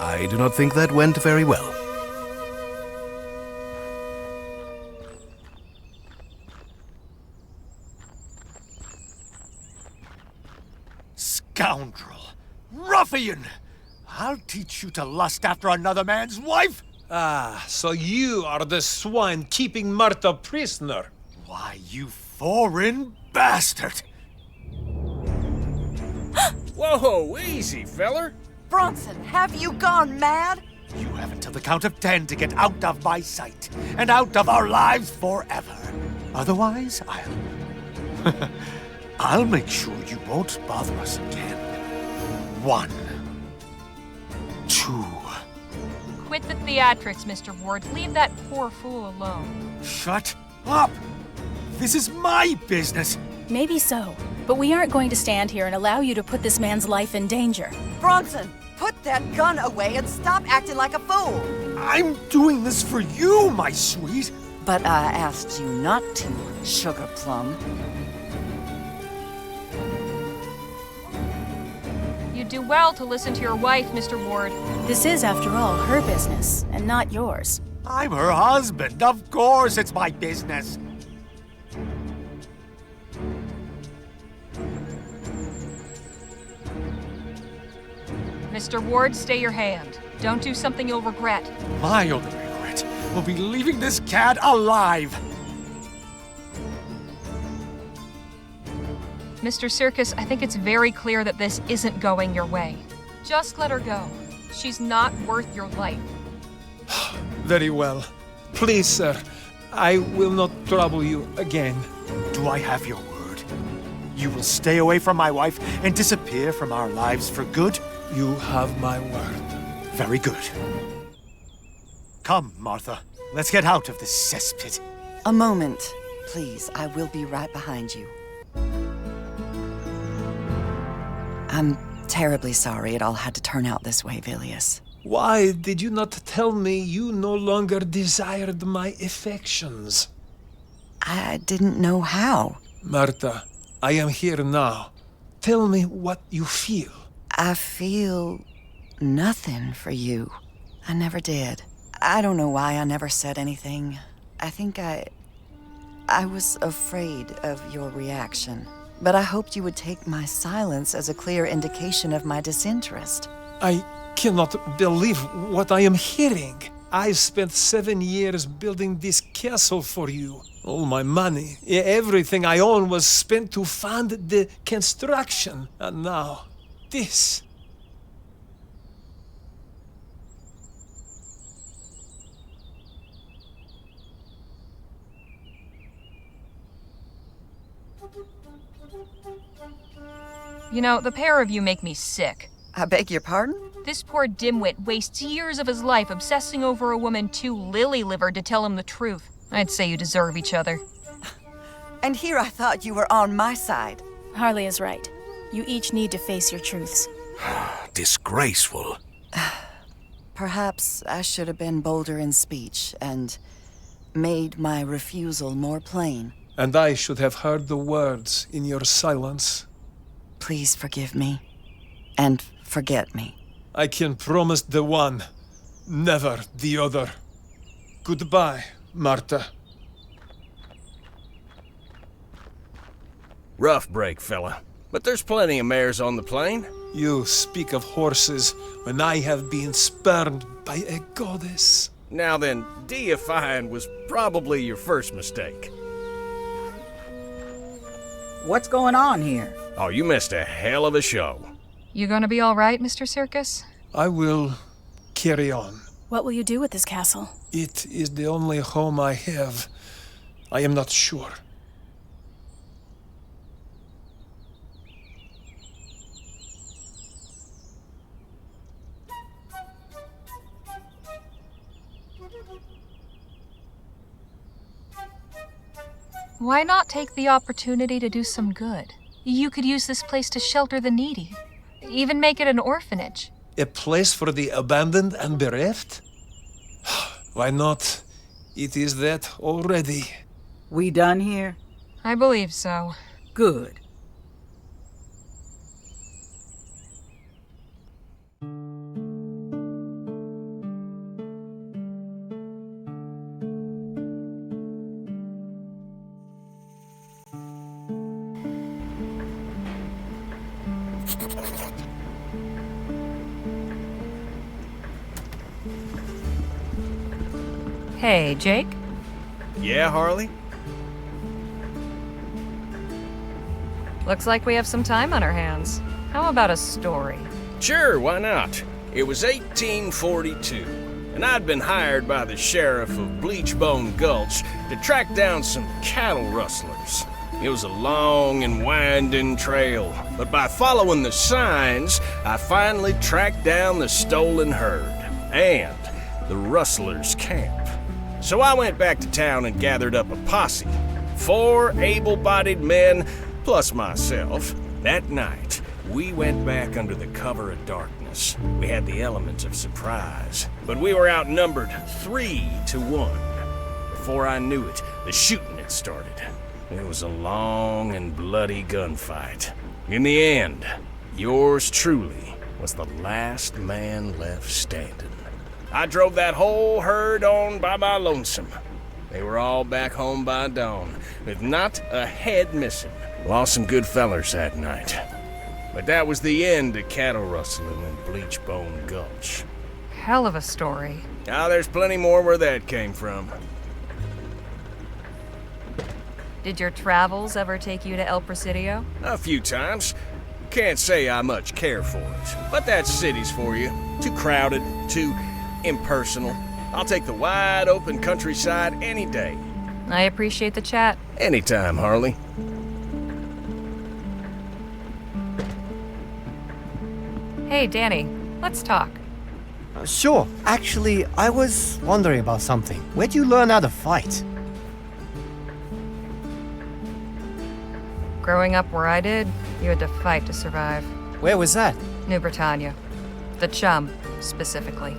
I do not think that went very well. Scoundrel! Ruffian! I'll teach you to lust after another man's wife! Ah, so you are the swine keeping Martha prisoner. Why, you foreign bastard! Whoa, easy, feller. Bronson, have you gone mad? You have until the count of 10 to get out of my sight, and out of our lives forever. Otherwise, I'll make sure you won't bother us again. 1, 2. Quit the theatrics, Mr. Ward. Leave that poor fool alone. Shut up! This is my business! Maybe so, but we aren't going to stand here and allow you to put this man's life in danger. Bronson, put that gun away and stop acting like a fool! I'm doing this for you, my sweet! But I asked you not to, Sugar Plum. You do well to listen to your wife, Mr. Ward. This is, after all, her business, and not yours. I'm her husband. Of course it's my business. Mr. Ward, stay your hand. Don't do something you'll regret. My only regret will be leaving this cat alive. Mr. Circus, I think it's very clear that this isn't going your way. Just let her go. She's not worth your life. Very well. Please, sir, I will not trouble you again. Do I have your word? You will stay away from my wife and disappear from our lives for good? You have my word. Very good. Come, Martha. Let's get out of this cesspit. A moment, please. I will be right behind you. I'm terribly sorry it all had to turn out this way, Vilius. Why did you not tell me you no longer desired my affections? I didn't know how. Martha, I am here now. Tell me what you feel. I feel nothing for you. I never did. I don't know why I never said anything. I think I was afraid of your reaction. But I hoped you would take my silence as a clear indication of my disinterest. I cannot believe what I am hearing. I spent 7 years building this castle for you. All my money, everything I own was spent to fund the construction. And now, this. You know, the pair of you make me sick. I beg your pardon? This poor dimwit wastes years of his life obsessing over a woman too lily-livered to tell him the truth. I'd say you deserve each other. And here I thought you were on my side. Harley is right. You each need to face your truths. Disgraceful. Perhaps I should have been bolder in speech and made my refusal more plain. And I should have heard the words in your silence. Please forgive me, and forget me. I can promise the one, never the other. Goodbye, Martha. Rough break, fella. But there's plenty of mares on the plain. You speak of horses when I have been spurned by a goddess. Now then, deifying was probably your first mistake. What's going on here? Oh, you missed a hell of a show. You gonna be all right, Mr. Circus? I will carry on. What will you do with this castle? It is the only home I have. I am not sure. Why not take the opportunity to do some good? You could use this place to shelter the needy. Even make it an orphanage. A place for the abandoned and bereft? Why not? It is that already. We done here? I believe so. Good. Hey, Jake? Yeah, Harley? Looks like we have some time on our hands. How about a story? Sure, why not? It was 1842, and I'd been hired by the sheriff of Bleachbone Gulch to track down some cattle rustlers. It was a long and winding trail, but by following the signs, I finally tracked down the stolen herd and the rustlers' camp. So I went back to town and gathered up a posse. 4 able-bodied men, plus myself. That night, we went back under the cover of darkness. We had the element of surprise, but we were outnumbered 3-1. Before I knew it, the shooting had started. It was a long and bloody gunfight. In the end, yours truly was the last man left standing. I drove that whole herd on by my lonesome. They were all back home by dawn, with not a head missing. Lost some good fellers that night. But that was the end of cattle rustling in Bleachbone Gulch. Hell of a story. Now there's plenty more where that came from. Did your travels ever take you to El Presidio? A few times. Can't say I much care for it, but that city's for you. Too crowded, too impersonal. I'll take the wide open countryside any day. I appreciate the chat. Anytime, Harley. Hey, Danny, let's talk. Sure. Actually, I was wondering about something. Where'd you learn how to fight? Growing up where I did, you had to fight to survive. Where was that? New Britannia. The Chum, specifically.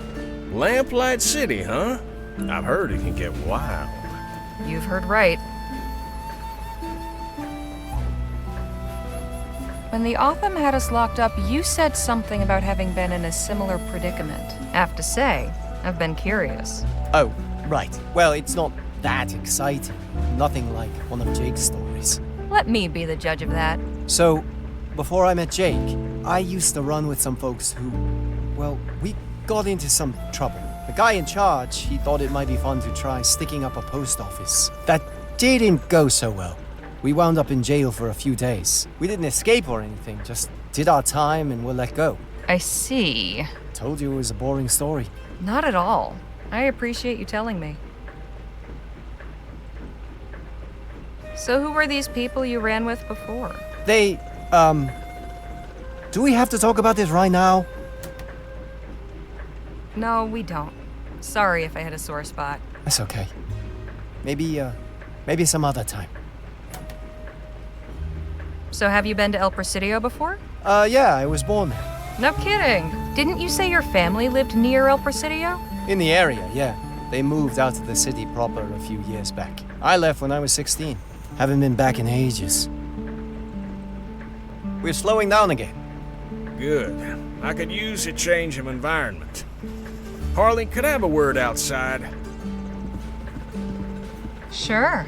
Lamplight City, huh? I've heard it can get wild. You've heard right. When the Otham had us locked up, you said something about having been in a similar predicament. I have to say, I've been curious. Oh, right. Well, it's not that exciting. Nothing like one of Jake's stories. Let me be the judge of that. So, before I met Jake, I used to run with some folks who, well, we got into some trouble. The guy in charge, he thought it might be fun to try sticking up a post office. That didn't go so well. We wound up in jail for a few days. We didn't escape or anything, just did our time and were let go. I see. Told you it was a boring story. Not at all. I appreciate you telling me. So who were these people you ran with before? They, do we have to talk about this right now? No, we don't. Sorry if I hit a sore spot. That's okay. Maybe some other time. So have you been to El Presidio before? Yeah, I was born there. No kidding. Didn't you say your family lived near El Presidio? In the area, yeah. They moved out to the city proper a few years back. I left when I was 16. Haven't been back in ages. We're slowing down again. Good. I could use a change of environment. Harley, could I have a word outside? Sure.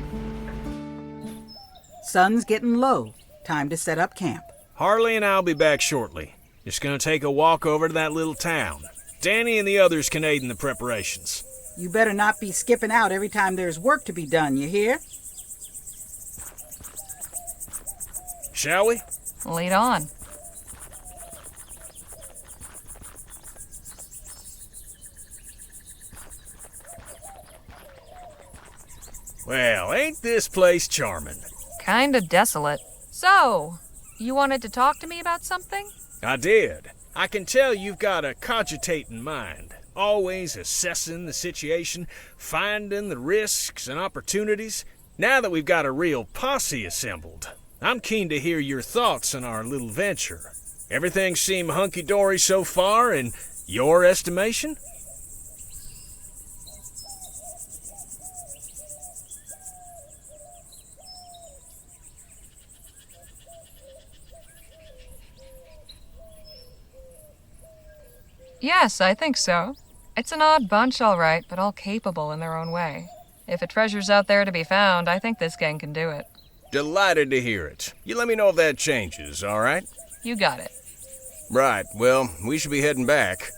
Sun's getting low. Time to set up camp. Harley and I'll be back shortly. Just gonna take a walk over to that little town. Danny and the others can aid in the preparations. You better not be skipping out every time there's work to be done, you hear? Shall we? Lead on. Well, ain't this place charming? Kinda desolate. So, you wanted to talk to me about something? I did. I can tell you've got a cogitating mind, always assessing the situation, finding the risks and opportunities. Now that we've got a real posse assembled, I'm keen to hear your thoughts on our little venture. Everything seem hunky-dory so far, in your estimation? Yes, I think so. It's an odd bunch, all right, but all capable in their own way. If a treasure's out there to be found, I think this gang can do it. Delighted to hear it. You let me know if that changes, all right? You got it. Right, well, we should be heading back.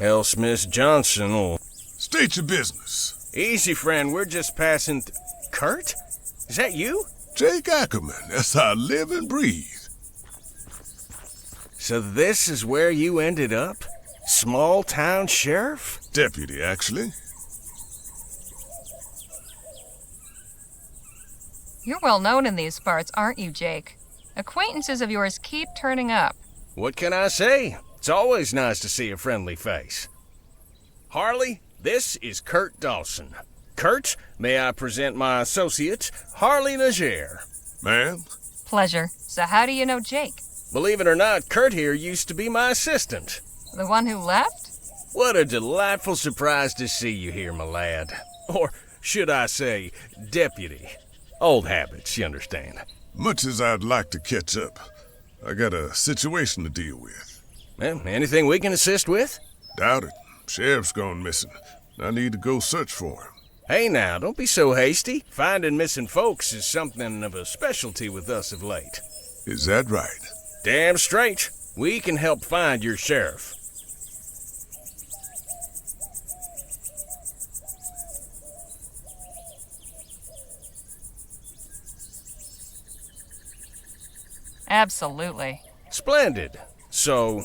Else Miss Johnson will... State your business. Easy, friend, we're just passing Kurt? Is that you? Jake Ackerman, that's how I live and breathe. So this is where you ended up? Small town sheriff? Deputy, actually. You're well known in these parts, aren't you, Jake? Acquaintances of yours keep turning up. What can I say? It's always nice to see a friendly face. Harley, this is Kurt Dawson. Kurt, may I present my associate, Harley Legere. Ma'am? Pleasure. So how do you know Jake? Believe it or not, Kurt here used to be my assistant. The one who left? What a delightful surprise to see you here, my lad. Or should I say, deputy. Old habits, you understand. Much as I'd like to catch up, I got a situation to deal with. Well, anything we can assist with? Doubt it. Sheriff's gone missing. I need to go search for him. Hey now, don't be so hasty. Finding missing folks is something of a specialty with us of late. Is that right? Damn straight. We can help find your sheriff. Absolutely. Splendid. So...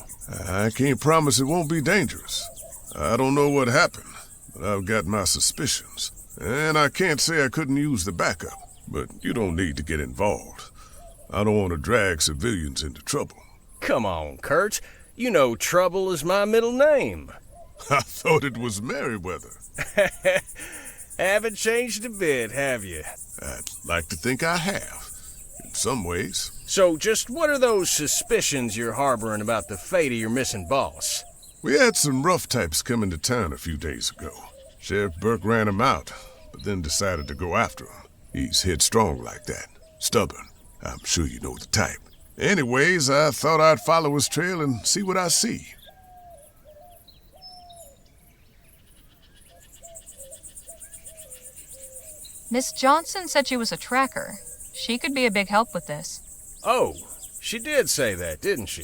I can't promise it won't be dangerous. I don't know what happened, but I've got my suspicions. And I can't say I couldn't use the backup, but you don't need to get involved. I don't want to drag civilians into trouble. Come on, Kurt. You know trouble is my middle name. I thought it was Merriweather. Haven't changed a bit, have you? I'd like to think I have, in some ways. So just what are those suspicions you're harboring about the fate of your missing boss? We had some rough types come into town a few days ago. Sheriff Burke ran him out, but then decided to go after him. He's headstrong like that. Stubborn. I'm sure you know the type. Anyways, I thought I'd follow his trail and see what I see. Miss Johnson said she was a tracker. She could be a big help with this. Oh, she did say that, didn't she?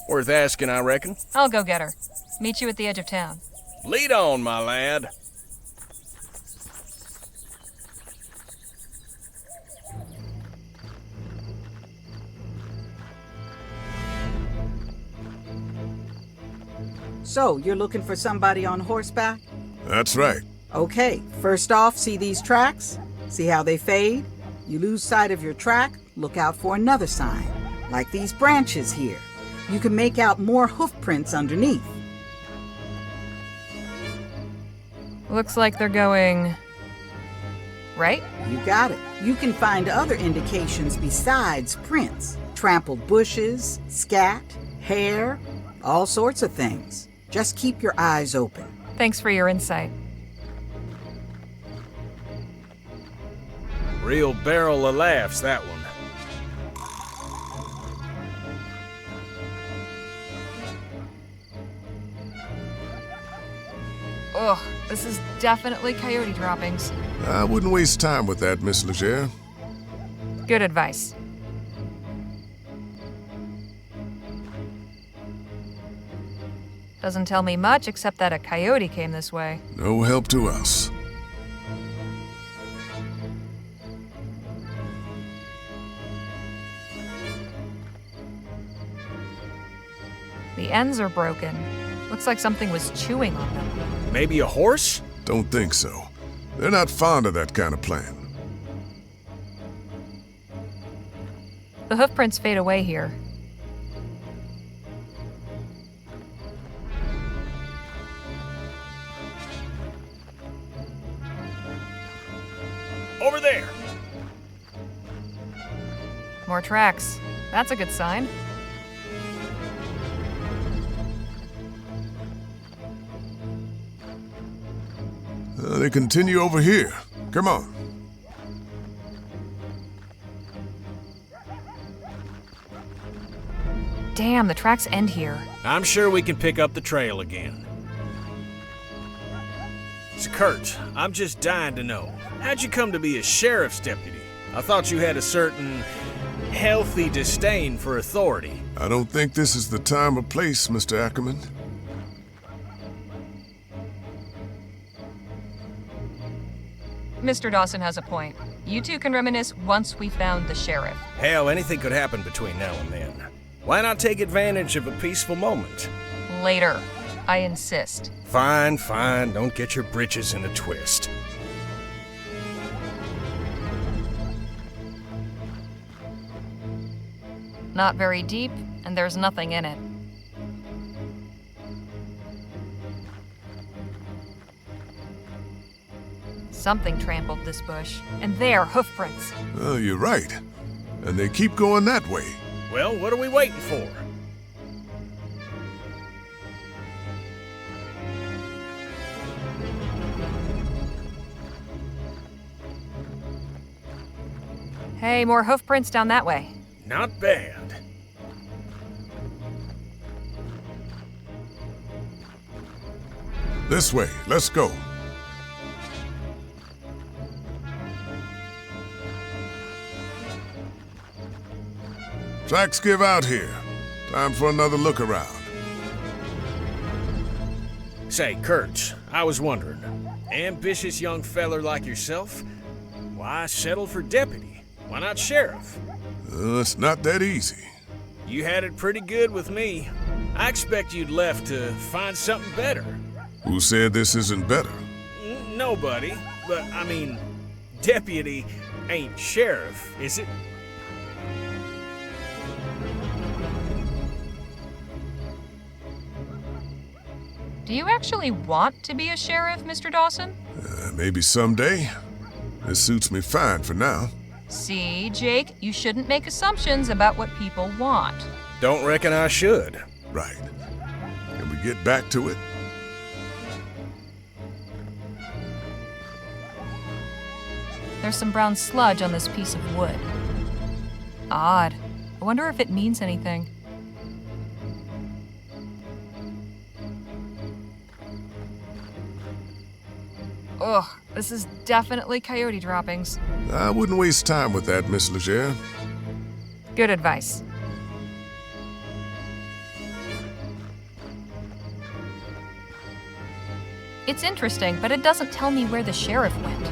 Worth asking, I reckon. I'll go get her. Meet you at the edge of town. Lead on, my lad. So, you're looking for somebody on horseback? That's right. Okay, first off, see these tracks? See how they fade? You lose sight of your track, look out for another sign, like these branches here. You can make out more hoof prints underneath. Looks like they're going... right? You got it. You can find other indications besides prints. Trampled bushes, scat, hair, all sorts of things. Just keep your eyes open. Thanks for your insight. Real barrel of laughs, that one. Ugh, this is definitely coyote droppings. I wouldn't waste time with that, Miss Legere. Good advice. Doesn't tell me much except that a coyote came this way. No help to us. The ends are broken. Looks like something was chewing on them. Maybe a horse? Don't think so. They're not fond of that kind of plant. The hoof prints fade away here. Over there! More tracks. That's a good sign. They continue over here. Come on. Damn, the tracks end here. I'm sure we can pick up the trail again. So Kurt, I'm just dying to know, how'd you come to be a sheriff's deputy? I thought you had a certain healthy disdain for authority. I don't think this is the time or place, Mr. Ackerman. Mr. Dawson has a point. You two can reminisce once we found the sheriff. Hell, anything could happen between now and then. Why not take advantage of a peaceful moment? Later. I insist. Fine, fine. Don't get your britches in a twist. Not very deep, and there's nothing in it. Something trampled this bush, and there, hoof prints. Oh, you're right. And they keep going that way. Well, what are we waiting for? Hey, more hoof prints down that way. Not bad. This way. Let's go. Tracks give out here. Time for another look around. Say, Kurt, I was wondering, ambitious young feller like yourself, why settle for deputy? Why not sheriff? It's not that easy. You had it pretty good with me. I expect you'd left to find something better. Who said this isn't better? Nobody. But, I mean, deputy ain't sheriff, is it? Do you actually want to be a sheriff, Mr. Dawson? Maybe someday. This suits me fine for now. See, Jake, you shouldn't make assumptions about what people want. Don't reckon I should. Right. Can we get back to it? There's some brown sludge on this piece of wood. Odd. I wonder if it means anything. Ugh, this is definitely coyote droppings. I wouldn't waste time with that, Miss Legere. Good advice. It's interesting, but it doesn't tell me where the sheriff went.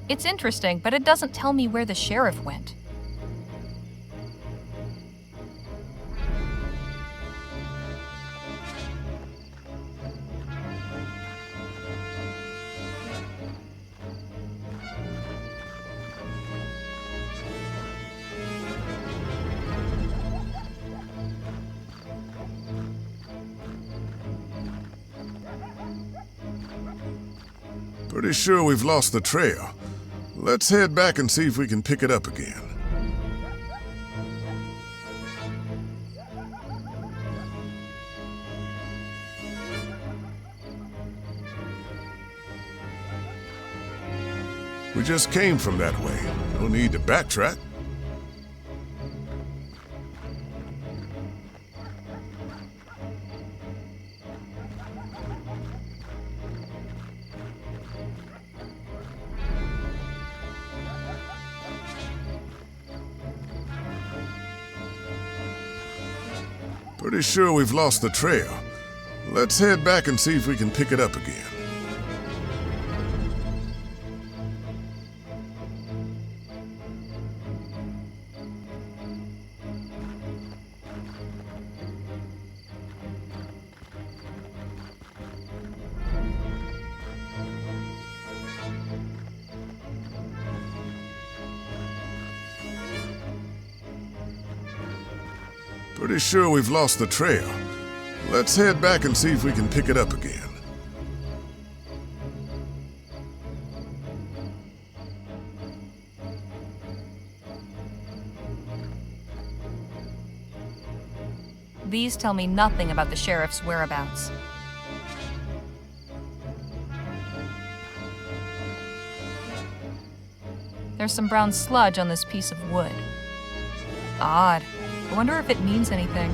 It's interesting, but it doesn't tell me where the sheriff went. Pretty sure we've lost the trail. Let's head back and see if we can pick it up again. We just came from that way. No need to backtrack. Pretty sure we've lost the trail. Let's head back and see if we can pick it up again. Pretty sure we've lost the trail. Let's head back and see if we can pick it up again. These tell me nothing about the sheriff's whereabouts. There's some brown sludge on this piece of wood. Odd. I wonder if it means anything.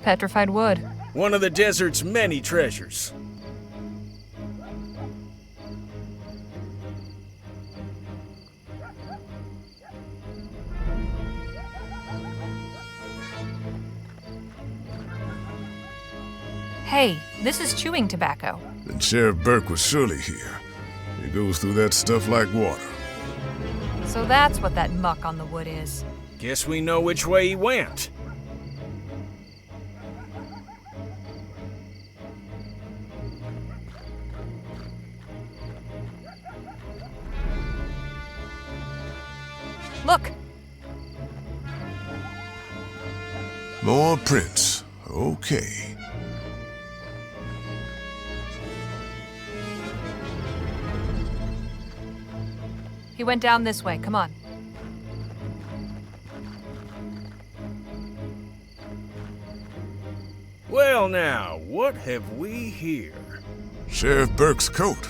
Petrified wood. One of the desert's many treasures. Hey, this is chewing tobacco. Then Sheriff Burke was surely here. He goes through that stuff like water. So that's what that muck on the wood is. Guess we know which way he went. Look! More prints. Okay. He went down this way. Come on. Well now, what have we here? Sheriff Burke's coat.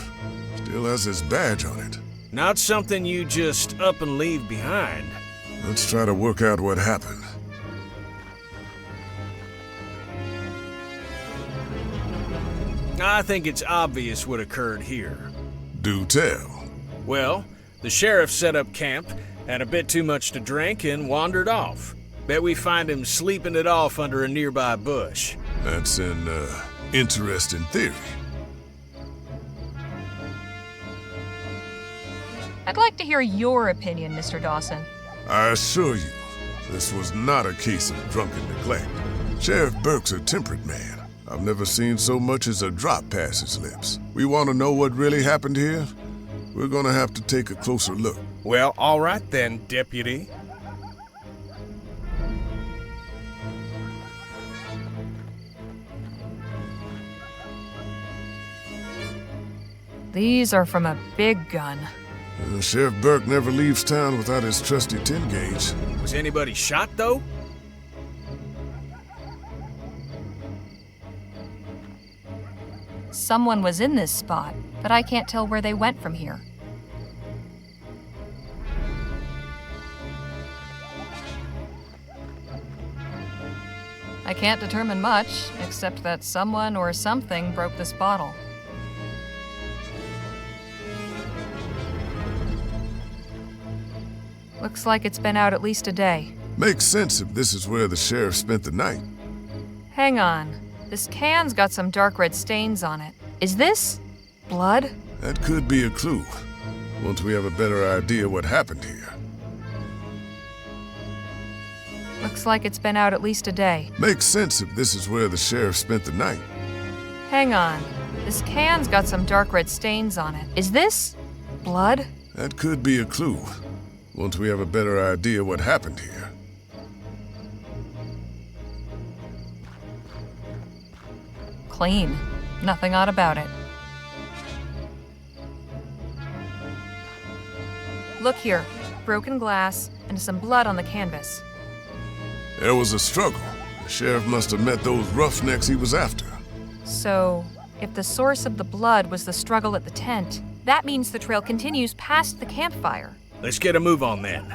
Still has his badge on it. Not something you just up and leave behind. Let's try to work out what happened. I think it's obvious what occurred here. Do tell. Well, the sheriff set up camp, had a bit too much to drink, and wandered off. Bet we find him sleeping it off under a nearby bush. That's an, interesting theory. I'd like to hear your opinion, Mr. Dawson. I assure you, this was not a case of drunken neglect. Sheriff Burke's a temperate man. I've never seen so much as a drop past his lips. We want to know what really happened here? We're gonna have to take a closer look. Well, all right then, Deputy. These are from a big gun. Sheriff Burke never leaves town without his trusty 10-gauge. Was anybody shot, though? Someone was in this spot, but I can't tell where they went from here. I can't determine much, except that someone or something broke this bottle. Looks like it's been out at least a day. Makes sense if this is where the sheriff spent the night. Hang on. This can's got some dark red stains on it. Is this blood? That could be a clue, once we have a better idea what happened here. Looks like it's been out at least a day. Makes sense if this is where the sheriff spent the night. Hang on. This can's got some dark red stains on it. Is this blood? That could be a clue, once we have a better idea what happened here. Clean. Nothing odd about it. Look here. Broken glass and some blood on the canvas. There was a struggle. The sheriff must have met those roughnecks he was after. So, if the source of the blood was the struggle at the tent, that means the trail continues past the campfire. Let's get a move on then.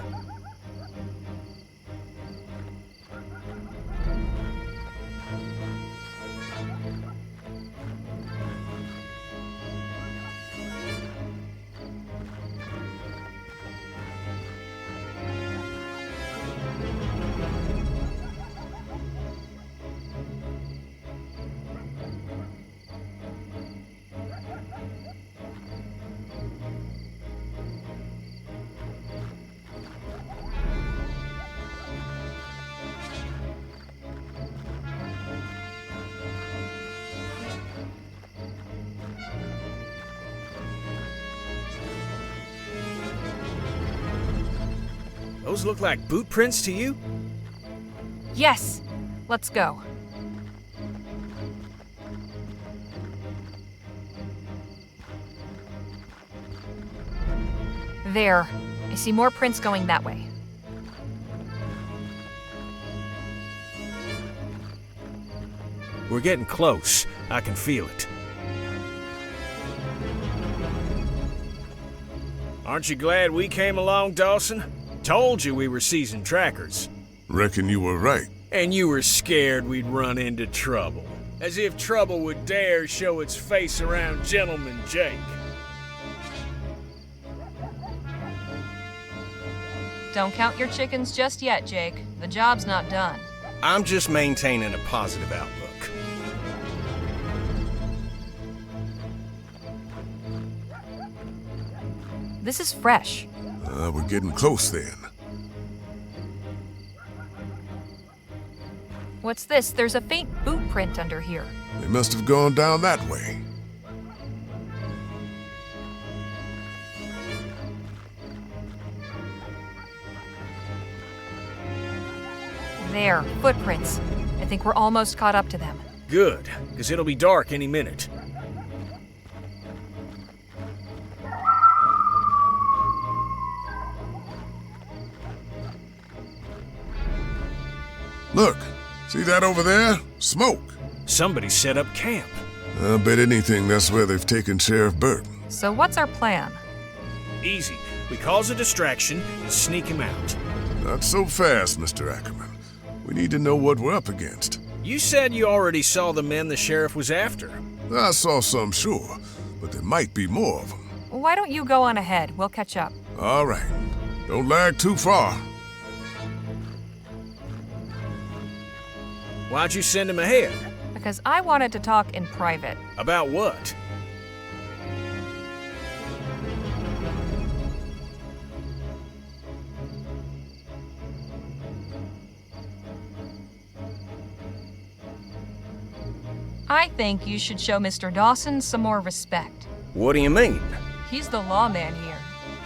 Those look like boot prints to you? Yes! Let's go. There. I see more prints going that way. We're getting close. I can feel it. Aren't you glad we came along, Dawson? Told you we were seasoned trackers. Reckon you were right. And you were scared we'd run into trouble. As if trouble would dare show its face around Gentleman Jake. Don't count your chickens just yet, Jake. The job's not done. I'm just maintaining a positive outlook. This is fresh. We're getting close then. What's this? There's a faint boot print under here. They must have gone down that way. There, footprints. I think we're almost caught up to them. Good, because it'll be dark any minute. Look, see that over there? Smoke. Somebody set up camp. I bet anything that's where they've taken Sheriff Burton. So what's our plan? Easy. We cause a distraction and sneak him out. Not so fast, Mr. Ackerman. We need to know what we're up against. You said you already saw the men the sheriff was after. I saw some, sure, but there might be more of them. Why don't you go on ahead? We'll catch up. All right. Don't lag too far. Why'd you send him ahead? Because I wanted to talk in private. About what? I think you should show Mr. Dawson some more respect. What do you mean? He's the lawman here.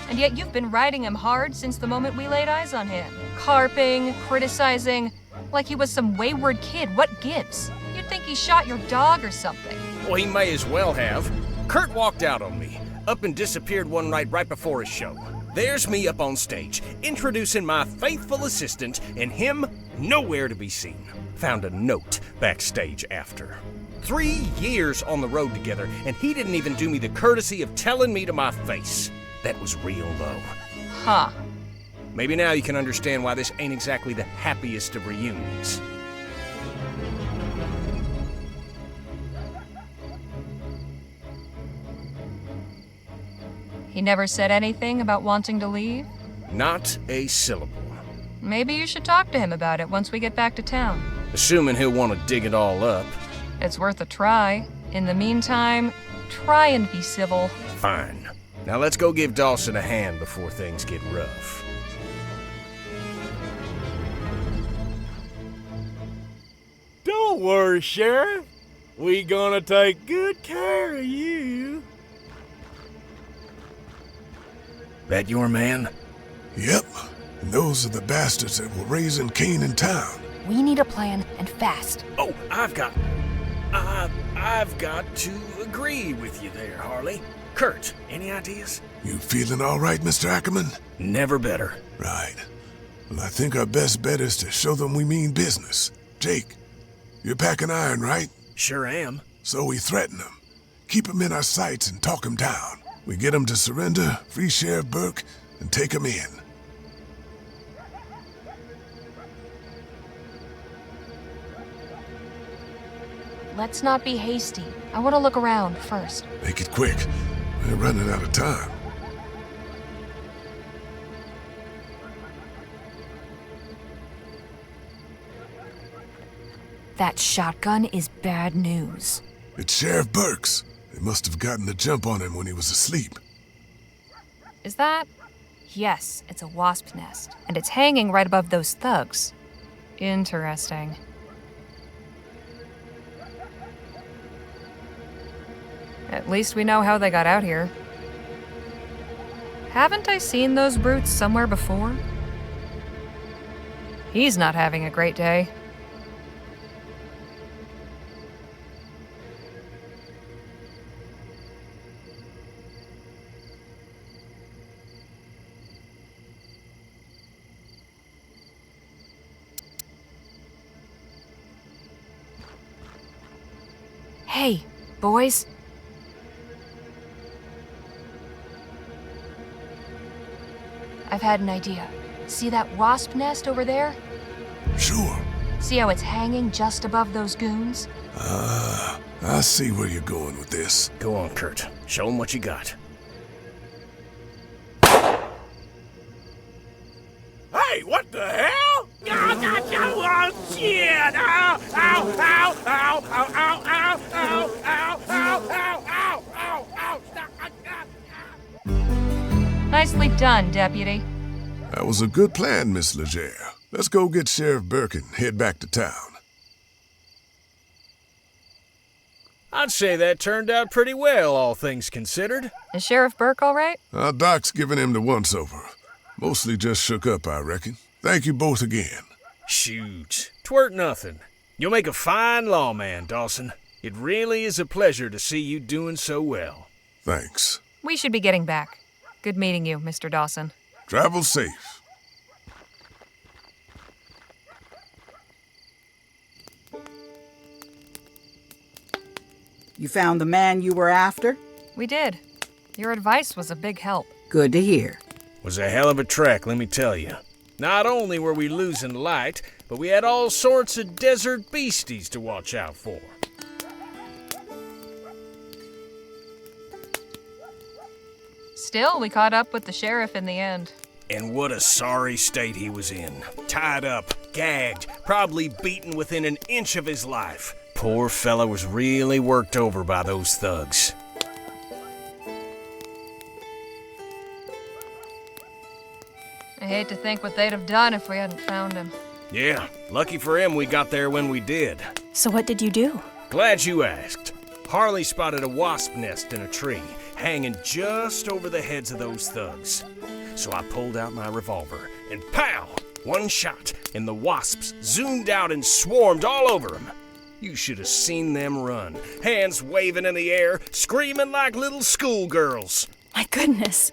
And yet you've been riding him hard since the moment we laid eyes on him. Carping, criticizing, like he was some wayward kid. What gives? You'd think he shot your dog or something. Well, he may as well have. Kurt walked out on me, up and disappeared one night right before his show. There's me up on stage, introducing my faithful assistant, and him nowhere to be seen. Found a note backstage after. 3 years on the road together, and he didn't even do me the courtesy of telling me to my face. That was real low. Huh. Maybe now you can understand why this ain't exactly the happiest of reunions. He never said anything about wanting to leave? Not a syllable. Maybe you should talk to him about it once we get back to town. Assuming he'll want to dig it all up. It's worth a try. In the meantime, try and be civil. Fine. Now let's go give Dawson a hand before things get rough. Don't worry, Sheriff. We gonna take good care of you. That your man? Yep. And those are the bastards that were raising Cain in town. We need a plan, and fast. Oh, I've got to agree with you there, Harley. Kurt, any ideas? You feeling all right, Mr. Ackerman? Never better. Right. Well, I think our best bet is to show them we mean business. Jake, you're packing iron, right? Sure am. So we threaten them. Keep them in our sights and talk them down. We get them to surrender, free Sheriff Burke, and take them in. Let's not be hasty. I want to look around first. Make it quick. We're running out of time. That shotgun is bad news. It's Sheriff Burke's. They must have gotten the jump on him when he was asleep. Is that? Yes, it's a wasp's nest. And it's hanging right above those thugs. Interesting. At least we know how they got out here. Haven't I seen those brutes somewhere before? He's not having a great day. Hey, boys. I've had an idea. See that wasp nest over there? Sure. See how it's hanging just above those goons? I see where you're going with this. Go on, Kurt. Show him what you got. Hey, what the hell? Oh, shit! Ow! Ow! Ow! Ow! Ow! Ow! Ow! Ow! Ow! Ow! Ow! Ow! Ow! Ow! Nicely done, Deputy. That was a good plan, Miss Legere. Let's go get Sheriff Burke and head back to town. I'd say that turned out pretty well, all things considered. Is Sheriff Burke all right? Doc's giving him the once-over. Mostly just shook up, I reckon. Thank you both again. Shoot, 'tweren't nothing. You'll make a fine lawman, Dawson. It really is a pleasure to see you doing so well. Thanks. We should be getting back. Good meeting you, Mr. Dawson. Travel safe. You found the man you were after? We did. Your advice was a big help. Good to hear. Was a hell of a trek, let me tell you. Not only were we losing light, but we had all sorts of desert beasties to watch out for. Still, we caught up with the sheriff in the end. And what a sorry state he was in. Tied up, gagged, probably beaten within an inch of his life. Poor fella was really worked over by those thugs. I hate to think what they'd have done if we hadn't found him. Yeah, lucky for him we got there when we did. So what did you do? Glad you asked. Harley spotted a wasp nest in a tree, hanging just over the heads of those thugs. So I pulled out my revolver, and pow! One shot, and the wasps zoomed out and swarmed all over him. You should have seen them run, hands waving in the air, screaming like little schoolgirls. My goodness.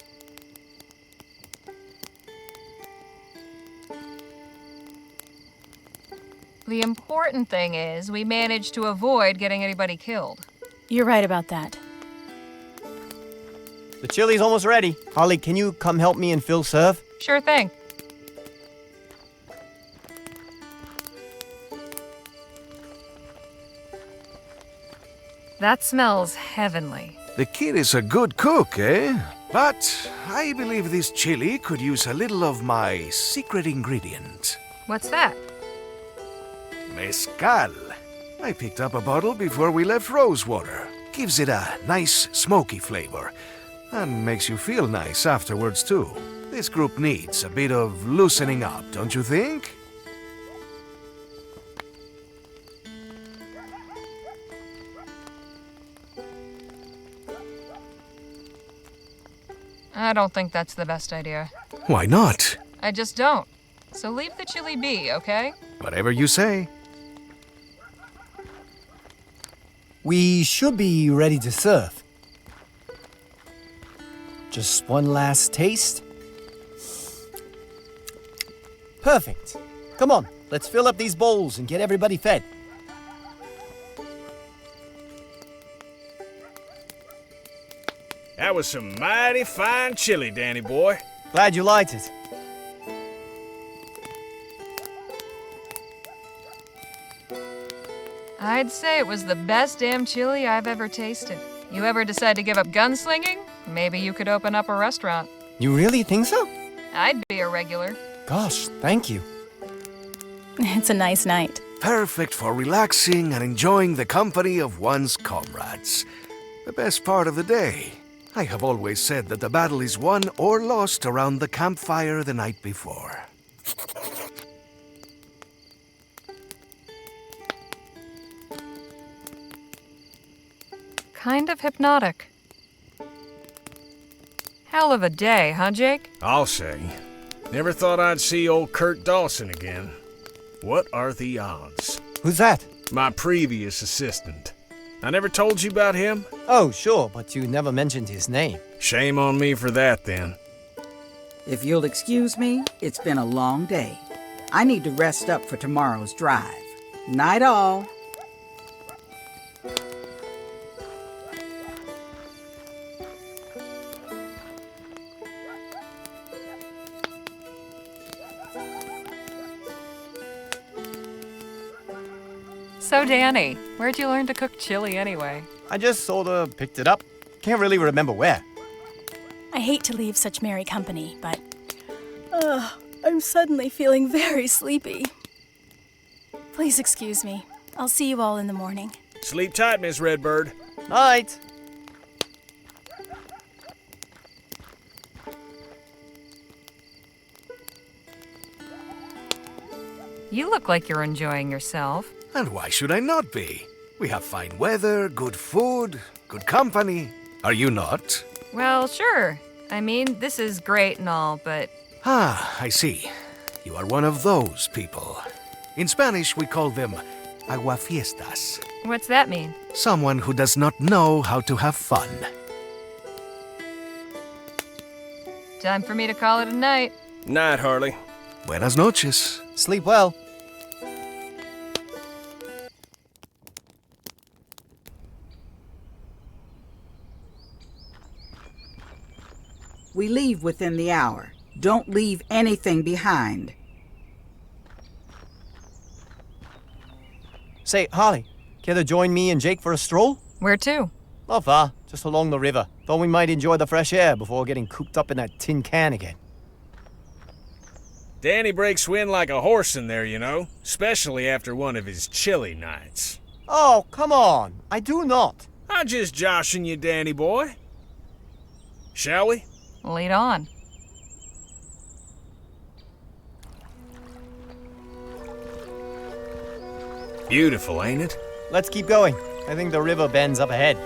The important thing is we managed to avoid getting anybody killed. You're right about that. The chili's almost ready. Harley, can you come help me and Phil serve? Sure thing. That smells heavenly. The kid is a good cook, eh? But I believe this chili could use a little of my secret ingredient. What's that? Mezcal. I picked up a bottle before we left Rosewater. Gives it a nice smoky flavor. And makes you feel nice afterwards, too. This group needs a bit of loosening up, don't you think? I don't think that's the best idea. Why not? I just don't. So leave the chili be, okay? Whatever you say. We should be ready to serve. Just one last taste. Perfect. Come on, let's fill up these bowls and get everybody fed. That was some mighty fine chili, Danny boy. Glad you liked it. I'd say it was the best damn chili I've ever tasted. You ever decide to give up gunslinging? Maybe you could open up a restaurant. You really think so? I'd be a regular. Gosh, thank you. It's a nice night. Perfect for relaxing and enjoying the company of one's comrades. The best part of the day. I have always said that the battle is won or lost around the campfire the night before. Kind of hypnotic. Hell of a day, huh, Jake? I'll say. Never thought I'd see old Kurt Dawson again. What are the odds? Who's that? My previous assistant. I never told you about him? Oh, sure, but you never mentioned his name. Shame on me for that, then. If you'll excuse me, it's been a long day. I need to rest up for tomorrow's drive. Night all. So, Danny, where'd you learn to cook chili anyway? I just sorta picked it up. Can't really remember where. I hate to leave such merry company, but I'm suddenly feeling very sleepy. Please excuse me. I'll see you all in the morning. Sleep tight, Miss Redbird. Night. You look like you're enjoying yourself. And why should I not be? We have fine weather, good food, good company. Are you not? Well, sure. I mean, this is great and all, but... Ah, I see. You are one of those people. In Spanish, we call them aguafiestas. What's that mean? Someone who does not know how to have fun. Time for me to call it a night. Night, Harley. Buenas noches. Sleep well. We leave within the hour. Don't leave anything behind. Say, Harley, care to join me and Jake for a stroll? Where to? Not far, just along the river. Thought we might enjoy the fresh air before getting cooped up in that tin can again. Danny breaks wind like a horse in there, you know. Especially after one of his chilly nights. Oh, come on. I do not. I'm just joshing you, Danny boy. Shall we? Lead on. Beautiful, ain't it? Let's keep going. I think the river bends up ahead.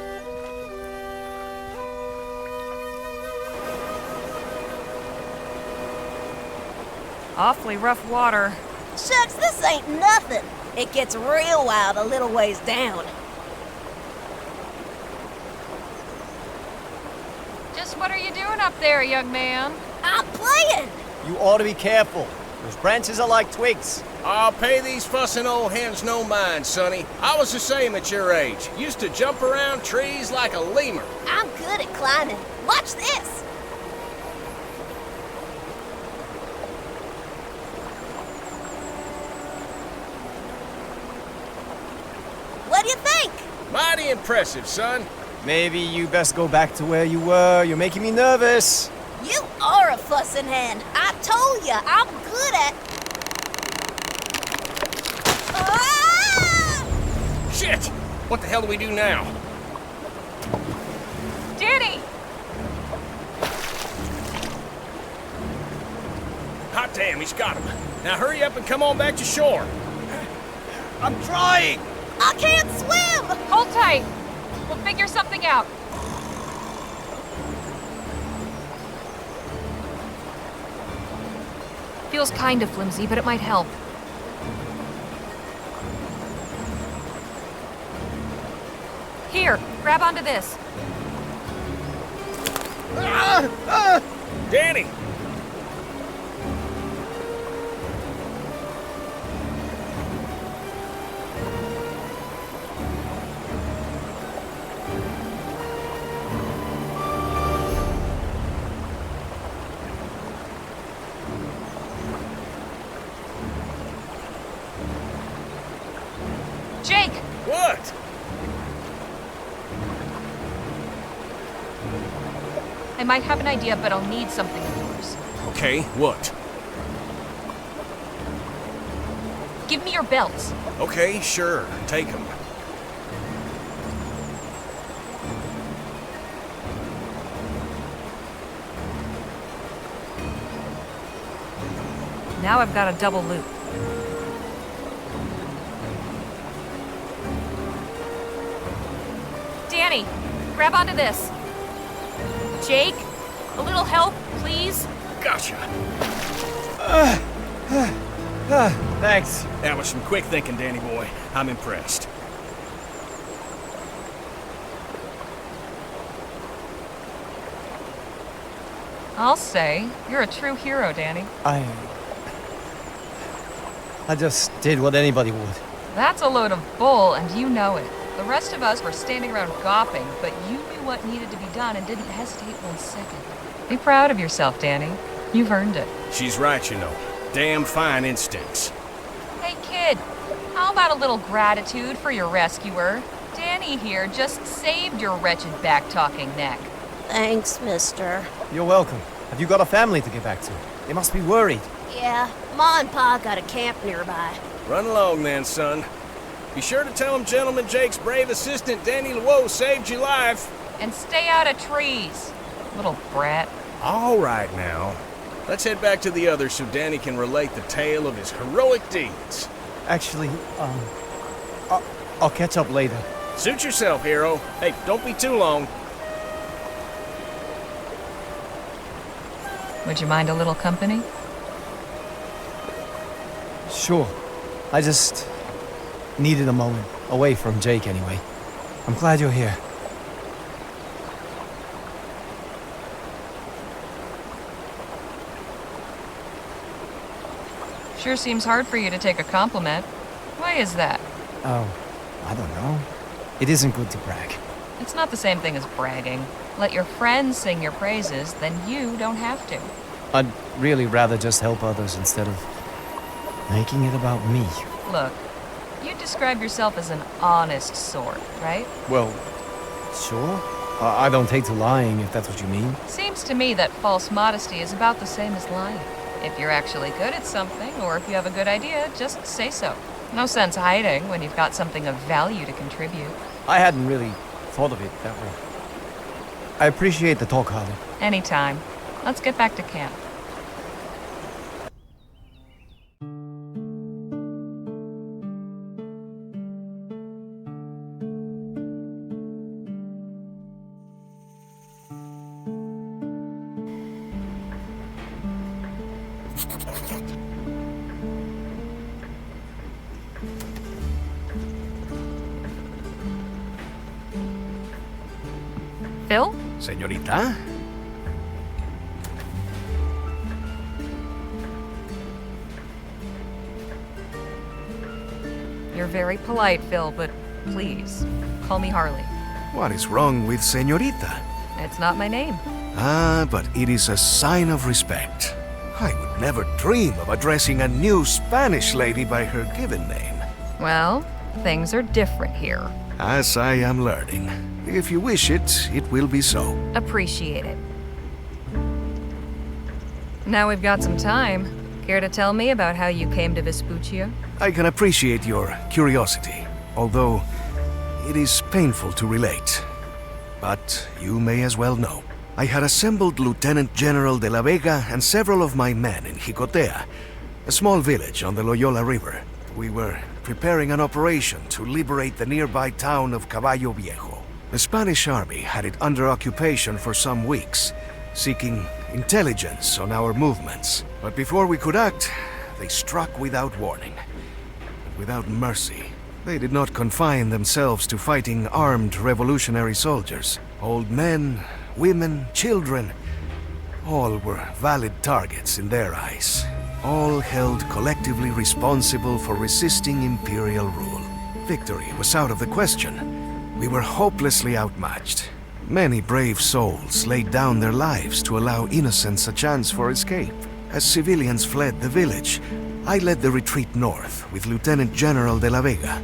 Awfully rough water. Shucks, this ain't nothing. It gets real wild a little ways down. Just what are you doing up there, young man? I'm playing. You ought to be careful. Those branches are like twigs. I'll pay these fussing old hens no mind, Sonny. I was the same at your age. Used to jump around trees like a lemur. I'm good at climbing. Watch this. What do you think? Mighty impressive, son. Maybe you best go back to where you were. You're making me nervous. You are a fussing hand. I told you, I'm good at... Ah! Shit! What the hell do we do now? Danny! Hot damn, he's got him. Now hurry up and come on back to shore. I'm trying! I can't swim! Hold tight. We'll figure something out. Feels kind of flimsy, but it might help. Here, grab onto this. Danny! Jake! What? I might have an idea, but I'll need something of yours. Okay, what? Give me your belts. Okay, sure. Take them. Now I've got a double loop. Danny, grab onto this. Jake, a little help, please? Gotcha. Thanks. That was some quick thinking, Danny boy. I'm impressed. I'll say, you're a true hero, Danny. I just did what anybody would. That's a load of bull, and you know it. The rest of us were standing around gawping, but you knew what needed to be done and didn't hesitate 1 second. Be proud of yourself, Danny. You've earned it. She's right, you know. damn fine instincts. Hey kid, how about a little gratitude for your rescuer? Danny here just saved your wretched back-talking neck. Thanks, mister. You're welcome. Have you got a family to get back to? They must be worried. Yeah, Ma and Pa got a camp nearby. Run along then, son. Be sure to tell him Gentleman Jake's brave assistant Danny Luo saved your life. And stay out of trees, little brat. All right now. Let's head back to the others so Danny can relate the tale of his heroic deeds. Actually, I'll catch up later. Suit yourself, hero. Hey, don't be too long. Would you mind a little company? Sure. I just needed a moment away from Jake anyway. I'm glad you're here. Sure seems hard for you to take a compliment. Why is that? Oh, I don't know. It isn't good to brag. It's not the same thing as bragging. Let your friends sing your praises, then you don't have to. I'd really rather just help others instead of making it about me. Look, you describe yourself as an honest sort, right? Well, sure. I don't take to lying, if that's what you mean. Seems to me that false modesty is about the same as lying. If you're actually good at something, or if you have a good idea, just say so. No sense hiding when you've got something of value to contribute. I hadn't really thought of it that way. I appreciate the talk, Harley. Anytime. Let's get back to camp. Phil? Señorita? You're very polite, Phil, but please, call me Harley. What is wrong with Señorita? It's not my name. Ah, but it is a sign of respect. I would never dream of addressing a new Spanish lady by her given name. Well, things are different here. As I am learning. If you wish it, it will be so. Appreciate it. Now we've got some time. Care to tell me about how you came to Vespuccia? I can appreciate your curiosity, although it is painful to relate. But you may as well know. I had assembled Lieutenant General de la Vega and several of my men in Jicotea, a small village on the Loyola River. We were preparing an operation to liberate the nearby town of Caballo Viejo. The Spanish army had it under occupation for some weeks, seeking intelligence on our movements. But before we could act, they struck without warning, and without mercy. They did not confine themselves to fighting armed revolutionary soldiers. Old men, women, children, all were valid targets in their eyes. All held collectively responsible for resisting imperial rule. Victory was out of the question. We were hopelessly outmatched. Many brave souls laid down their lives to allow innocents a chance for escape. As civilians fled the village, I led the retreat north with Lieutenant General de la Vega.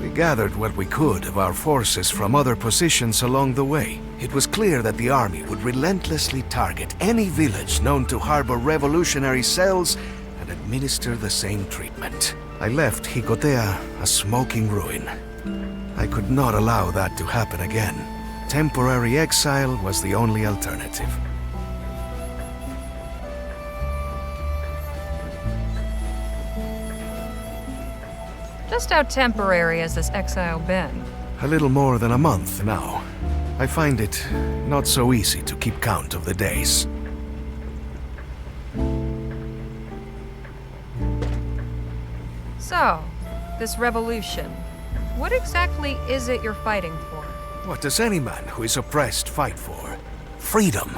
We gathered what we could of our forces from other positions along the way. It was clear that the army would relentlessly target any village known to harbor revolutionary cells and administer the same treatment. I left Jicotea a smoking ruin. I could not allow that to happen again. Temporary exile was the only alternative. Just how temporary has this exile been? A little more than a month now. I find it not so easy to keep count of the days. So, this revolution, what exactly is it you're fighting for? What does any man who is oppressed fight for? Freedom.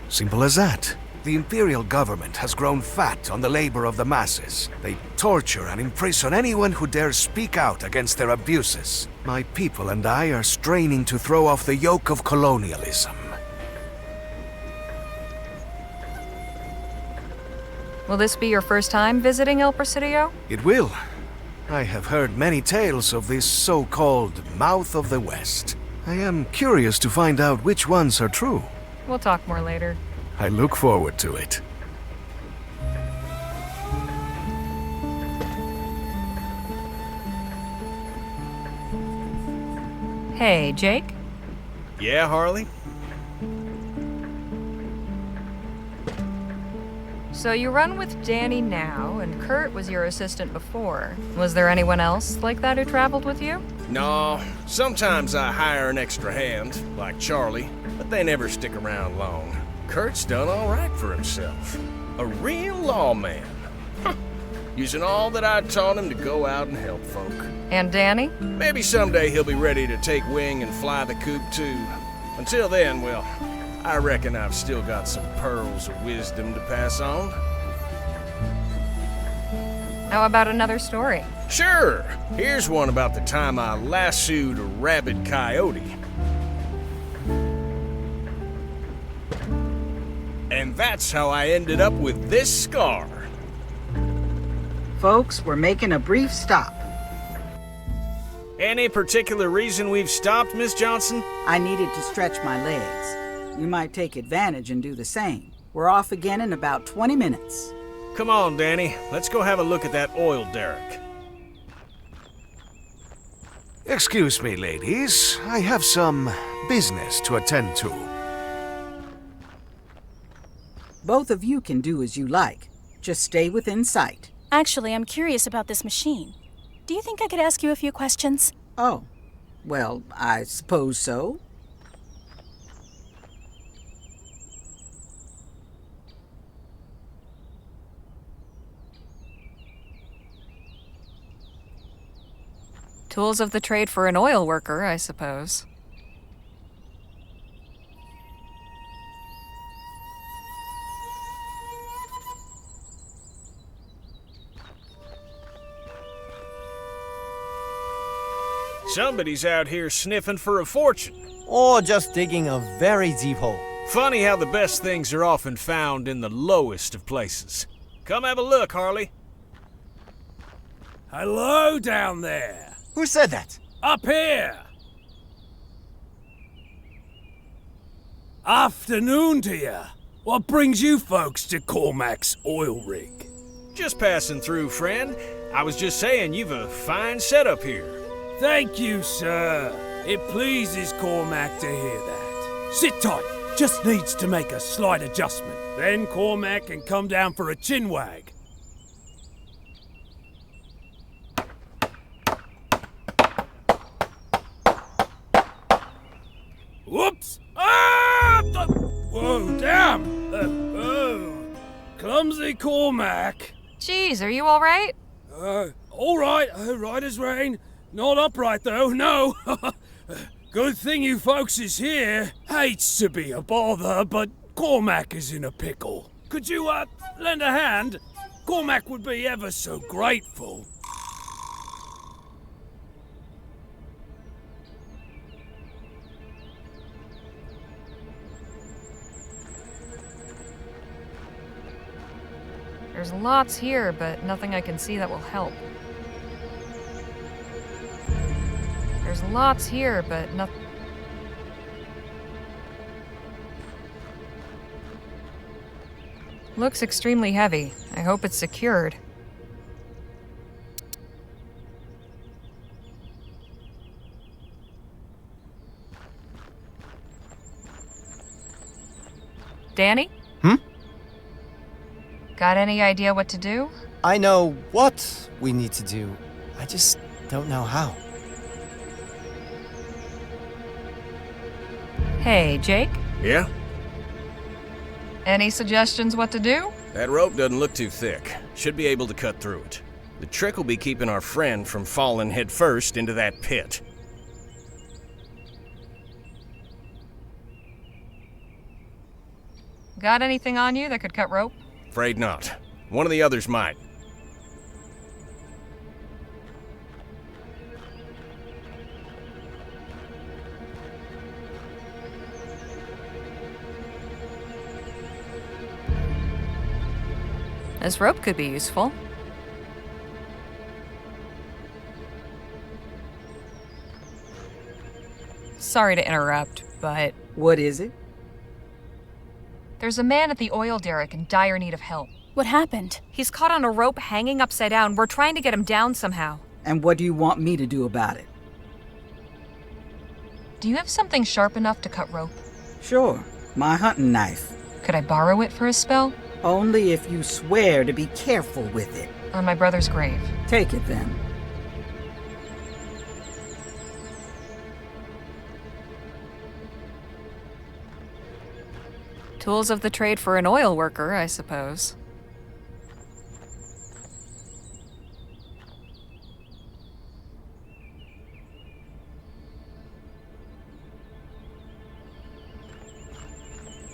Simple as that. The imperial government has grown fat on the labor of the masses. They torture and imprison anyone who dares speak out against their abuses. My people and I are straining to throw off the yoke of colonialism. Will this be your first time visiting El Presidio? It will. I have heard many tales of this so-called Mouth of the West. I am curious to find out which ones are true. We'll talk more later. I look forward to it. Hey, Jake? Yeah, Harley? So you run with Danny now, and Kurt was your assistant before. Was there anyone else like that who traveled with you? No, sometimes I hire an extra hand, like Charlie, but they never stick around long. Kurt's done all right for himself. A real lawman. Using all that I taught him to go out and help folk. And Danny? Maybe someday he'll be ready to take wing and fly the coop too. Until then, well, I reckon I've still got some pearls of wisdom to pass on. How about another story? Sure. Here's one about the time I lassoed a rabid coyote. And that's how I ended up with this scar. Folks, we're making a brief stop. Any particular reason we've stopped, Miss Johnson? I needed to stretch my legs. You might take advantage and do the same. We're off again in about 20 minutes. Come on, Danny. Let's go have a look at that oil derrick. Excuse me, ladies. I have some business to attend to. Both of you can do as you like. Just stay within sight. Actually, I'm curious about this machine. Do you think I could ask you a few questions? Oh, well, I suppose so. Tools of the trade for an oil worker, I suppose. Somebody's out here sniffing for a fortune. Or just digging a very deep hole. Funny how the best things are often found in the lowest of places. Come have a look, Harley. Hello down there. Who said that? Up here. Afternoon to you. What brings you folks to Cormac's oil rig? Just passing through, friend. I was just saying you've a fine setup here. Thank you, sir. It pleases Cormac to hear that. Sit tight. Just needs to make a slight adjustment. Then Cormac can come down for a chinwag. Whoops! Ah! Whoa, damn! Oh. Clumsy Cormac. Jeez, are you all right? All right as rain. Not upright, though, no. Good thing you folks is here. Hates to be a bother, but Cormac is in a pickle. Could you, lend a hand? Cormac would be ever so grateful. There's lots here, but nothing I can see that will help. There's lots here, but nothing. Looks extremely heavy. I hope it's secured. Danny? Got any idea what to do? I know what we need to do. I just don't know how. Hey, Jake? Yeah? Any suggestions what to do? That rope doesn't look too thick. Should be able to cut through it. The trick will be keeping our friend from falling headfirst into that pit. Got anything on you that could cut rope? Afraid not. One of the others might. This rope could be useful. Sorry to interrupt, but... What is it? There's a man at the oil derrick in dire need of help. What happened? He's caught on a rope hanging upside down. We're trying to get him down somehow. And what do you want me to do about it? Do you have something sharp enough to cut rope? Sure, my hunting knife. Could I borrow it for a spell? Only if you swear to be careful with it. On my brother's grave. Take it then. Tools of the trade for an oil worker, I suppose.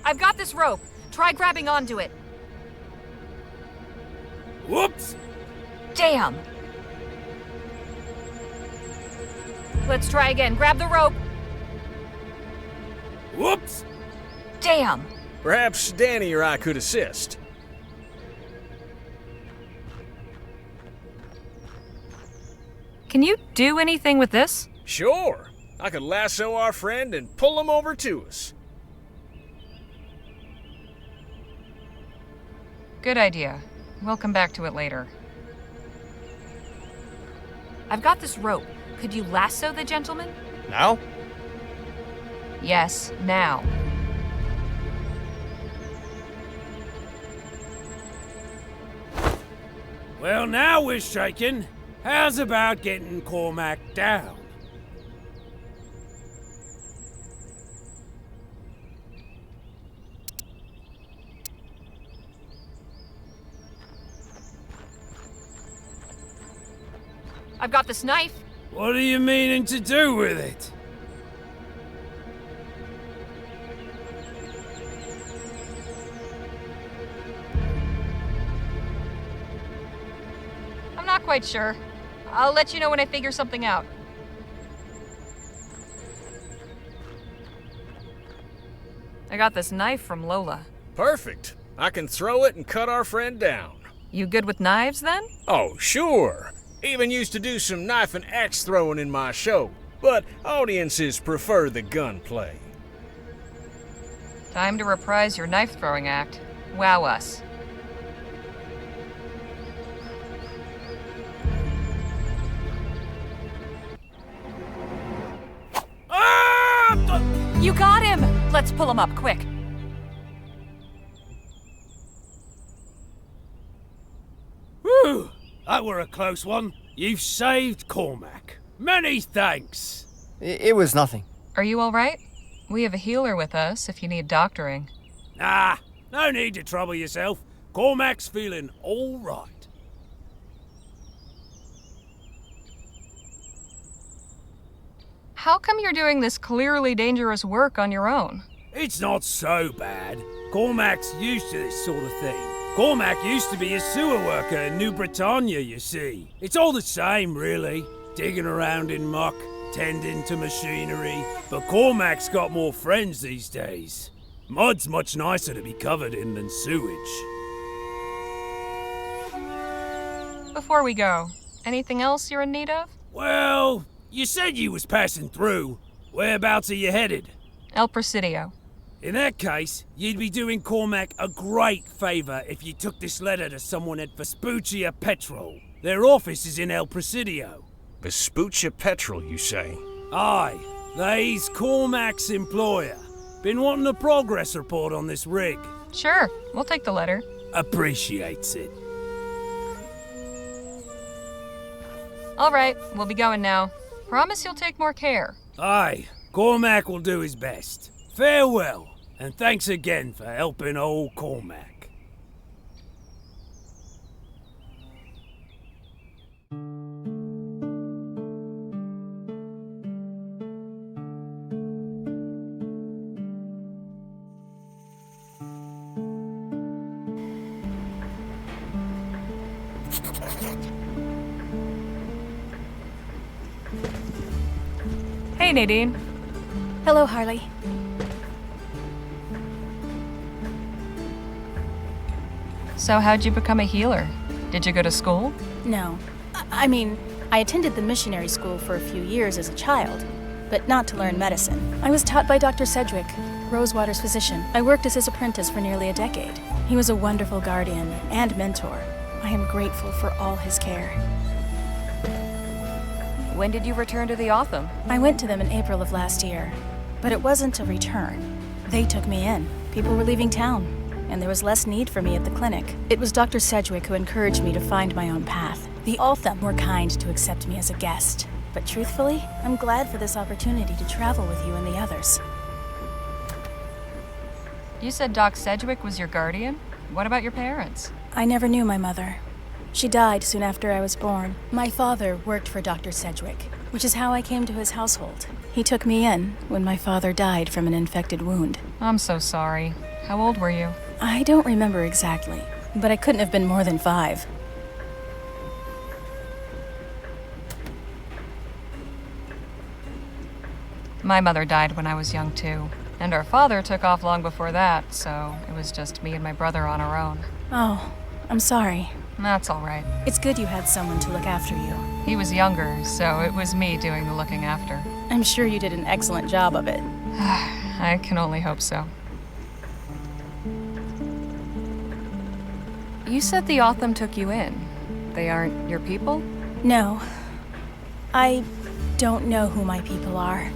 I've got this rope. Try grabbing onto it. Whoops! Damn! Let's try again. Grab the rope. Whoops! Damn! Perhaps Danny or I could assist. Can you do anything with this? Sure. I could lasso our friend and pull him over to us. Good idea. We'll come back to it later. I've got this rope. Could you lasso the gentleman? Now? Yes, now. Well, now we're shaking. How's about getting Cormac down? I've got this knife. What are you meaning to do with it? I'm not quite sure. I'll let you know when I figure something out. I got this knife from Lola. Perfect. I can throw it and cut our friend down. You good with knives, then? Oh, sure. Even used to do some knife and axe throwing in my show, but audiences prefer the gunplay. Time to reprise your knife-throwing act. Wow us. You got him! Let's pull him up, quick. Whew! That were a close one. You've saved Cormac. Many thanks. It was nothing. Are you all right? We have a healer with us if you need doctoring. Nah, no need to trouble yourself. Cormac's feeling all right. How come you're doing this clearly dangerous work on your own? It's not so bad. Cormac's used to this sort of thing. Cormac used to be a sewer worker in New Britannia, you see. It's all the same, really. Digging around in muck, tending to machinery. But Cormac's got more friends these days. Mud's much nicer to be covered in than sewage. Before we go, anything else you're in need of? Well, you said you was passing through. Whereabouts are you headed? El Presidio. In that case, you'd be doing Cormac a great favor if you took this letter to someone at Vespuccia Petrol. Their office is in El Presidio. Vespuccia Petrol, you say? Aye, they's Cormac's employer. Been wanting a progress report on this rig. Sure, we'll take the letter. Appreciates it. All right, we'll be going now. Promise you'll take more care. Aye, Cormac will do his best. Farewell, and thanks again for helping old Cormac. Hey, Nadine. Hello, Harley. So how'd you become a healer? Did you go to school? No. I mean, I attended the missionary school for a few years as a child, but not to learn medicine. I was taught by Dr. Sedgwick, Rosewater's physician. I worked as his apprentice for nearly a decade. He was a wonderful guardian and mentor. I am grateful for all his care. When did you return to the Otham? I went to them in April of last year, but it wasn't a return. They took me in. People were leaving town, and there was less need for me at the clinic. It was Dr. Sedgwick who encouraged me to find my own path. The Otham were kind to accept me as a guest, but truthfully, I'm glad for this opportunity to travel with you and the others. You said Doc Sedgwick was your guardian? What about your parents? I never knew my mother. She died soon after I was born. My father worked for Dr. Sedgwick, which is how I came to his household. He took me in when my father died from an infected wound. I'm so sorry. How old were you? I don't remember exactly, but I couldn't have been more than 5. My mother died when I was young too, and our father took off long before that, so it was just me and my brother on our own. Oh, I'm sorry. That's all right. It's good you had someone to look after you. He was younger, so it was me doing the looking after. I'm sure you did an excellent job of it. I can only hope so. You said the Otham took you in. They aren't your people? No. I don't know who my people are.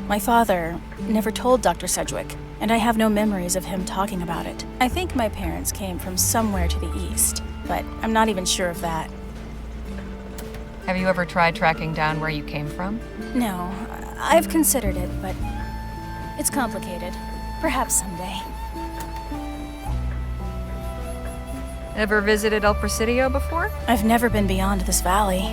My father never told Dr. Sedgwick, and I have no memories of him talking about it. I think my parents came from somewhere to the east, but I'm not even sure of that. Have you ever tried tracking down where you came from? No, I've considered it, but it's complicated. Perhaps someday. Ever visited El Presidio before? I've never been beyond this valley.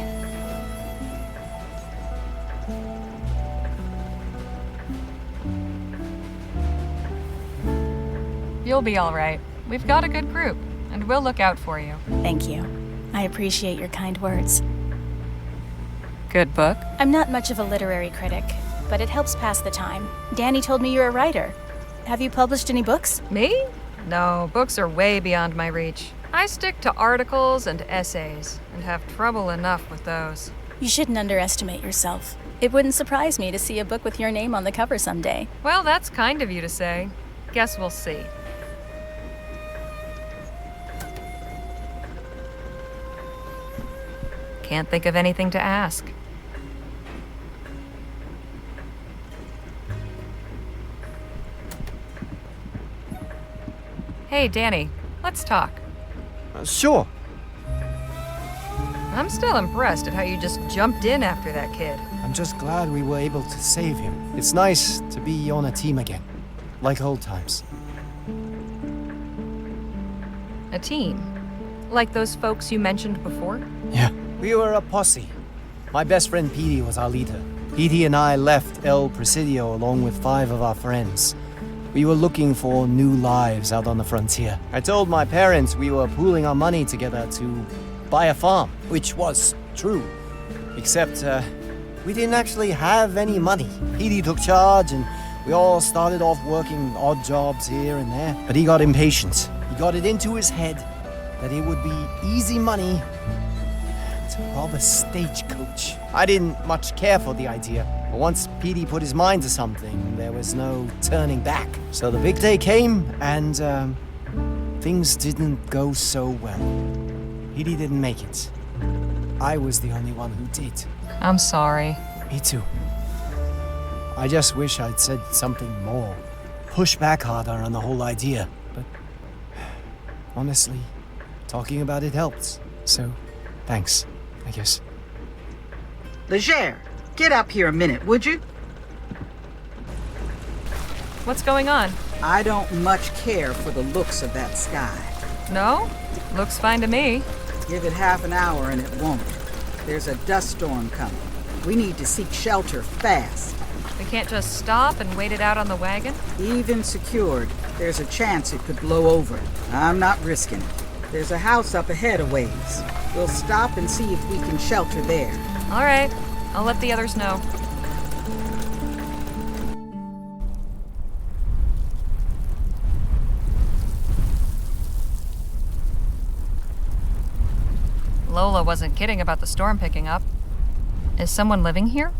You'll be all right. We've got a good group, and we'll look out for you. Thank you. I appreciate your kind words. Good book? I'm not much of a literary critic, but it helps pass the time. Danny told me you're a writer. Have you published any books? Me? No, books are way beyond my reach. I stick to articles and essays, and have trouble enough with those. You shouldn't underestimate yourself. It wouldn't surprise me to see a book with your name on the cover someday. Well, that's kind of you to say. Guess we'll see. Can't think of anything to ask. Hey, Danny, let's talk. Sure. I'm still impressed at how you just jumped in after that kid. I'm just glad we were able to save him. It's nice to be on a team again, like old times. A team? Like those folks you mentioned before? Yeah. We were a posse. My best friend Petey was our leader. Petey and I left El Presidio along with 5 of our friends. We were looking for new lives out on the frontier. I told my parents we were pooling our money together to buy a farm, which was true. Except, we didn't actually have any money. Petey took charge and we all started off working odd jobs here and there. But he got impatient. He got it into his head that it would be easy money to rob a stagecoach. I didn't much care for the idea, but once Petey put his mind to something, there was no turning back. So the big day came, and things didn't go so well. Petey didn't make it. I was the only one who did. I'm sorry. Me too. I just wish I'd said something more. Push back harder on the whole idea, but honestly, talking about it helps. So, thanks, I guess. Leger, get up here a minute, would you? What's going on? I don't much care for the looks of that sky. No? Looks fine to me. Give it half an hour and it won't. There's a dust storm coming. We need to seek shelter fast. We can't just stop and wait it out on the wagon? Even secured, there's a chance it could blow over. I'm not risking it. There's a house up ahead a ways. We'll stop and see if we can shelter there. All right. I'll let the others know. Lola wasn't kidding about the storm picking up. Is someone living here?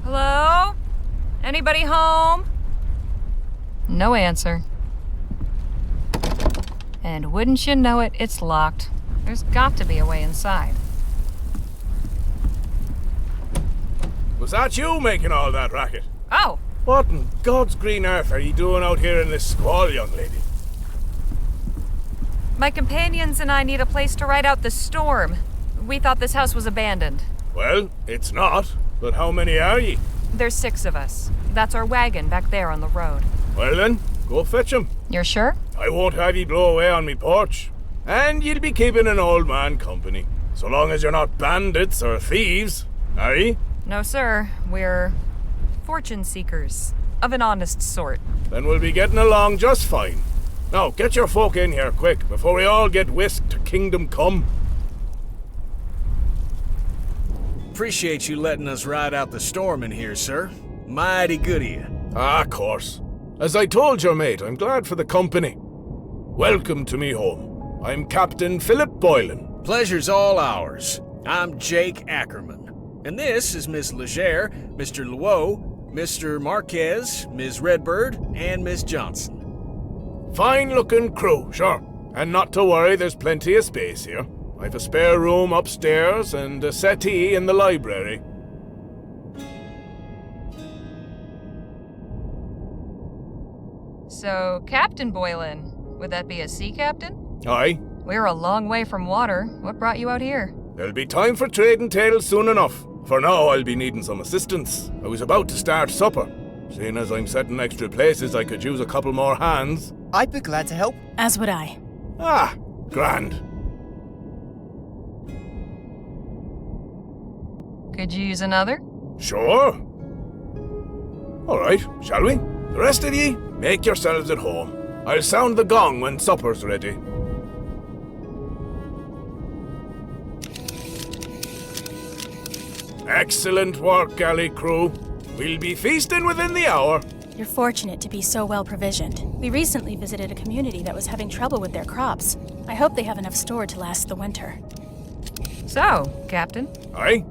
Hello? Anybody home? No answer. And wouldn't you know it, it's locked. There's got to be a way inside. Was that you making all that racket? Oh! What in God's green earth are you doing out here in this squall, young lady? My companions and I need a place to ride out the storm. We thought this house was abandoned. Well, it's not. But how many are ye? There's 6 of us. That's our wagon back there on the road. Well then, go fetch 'em. You're sure? I won't have ye blow away on me porch. And you'll be keeping an old man company. So long as you're not bandits or thieves, are ye? No, sir. We're fortune seekers. Of an honest sort. Then we'll be getting along just fine. Now, get your folk in here quick, before we all get whisked to Kingdom Come. Appreciate you letting us ride out the storm in here, sir. Mighty good of you. Ah, of course. As I told your mate, I'm glad for the company. Welcome to me home. I'm Captain Philip Boylan. Pleasure's all ours. I'm Jake Ackerman. And this is Miss Legere, Mr. Luo, Mr. Marquez, Ms. Redbird, and Miss Johnson. Fine-looking crew, sure. And not to worry, there's plenty of space here. I've a spare room upstairs and a settee in the library. So, Captain Boylan, would that be a sea captain? Aye. We're a long way from water. What brought you out here? There'll be time for trading tales soon enough. For now, I'll be needing some assistance. I was about to start supper. Seeing as I'm setting extra places, I could use a couple more hands. I'd be glad to help. As would I. Ah, grand. Could you use another? Sure. All right, shall we? The rest of ye, make yourselves at home. I'll sound the gong when supper's ready. Excellent work, galley crew. We'll be feasting within the hour. You're fortunate to be so well provisioned. We recently visited a community that was having trouble with their crops. I hope they have enough stored to last the winter. So, Captain? Aye?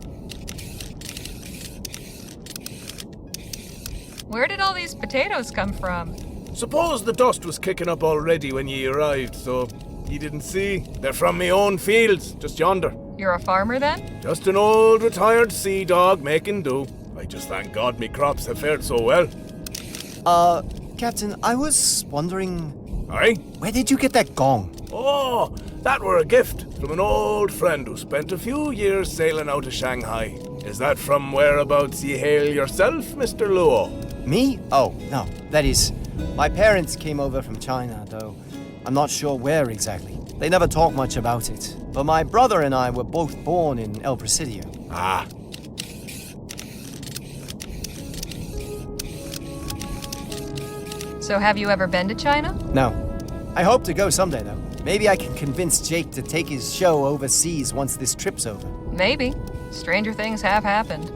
Where did all these potatoes come from? Suppose the dust was kicking up already when ye arrived, so ye didn't see. They're from me own fields, just yonder. You're a farmer then? Just an old retired sea dog making do. I just thank God me crops have fared so well. Captain, I was wondering... Aye? Where did you get that gong? Oh, that were a gift from an old friend who spent a few years sailing out of Shanghai. Is that from whereabouts ye hail yourself, Mr. Luo? Me? Oh, no. That is, my parents came over from China, though I'm not sure where exactly. They never talk much about it. But my brother and I were both born in El Presidio. Ah. So have you ever been to China? No. I hope to go someday, though. Maybe I can convince Jake to take his show overseas once this trip's over. Maybe. Stranger things have happened.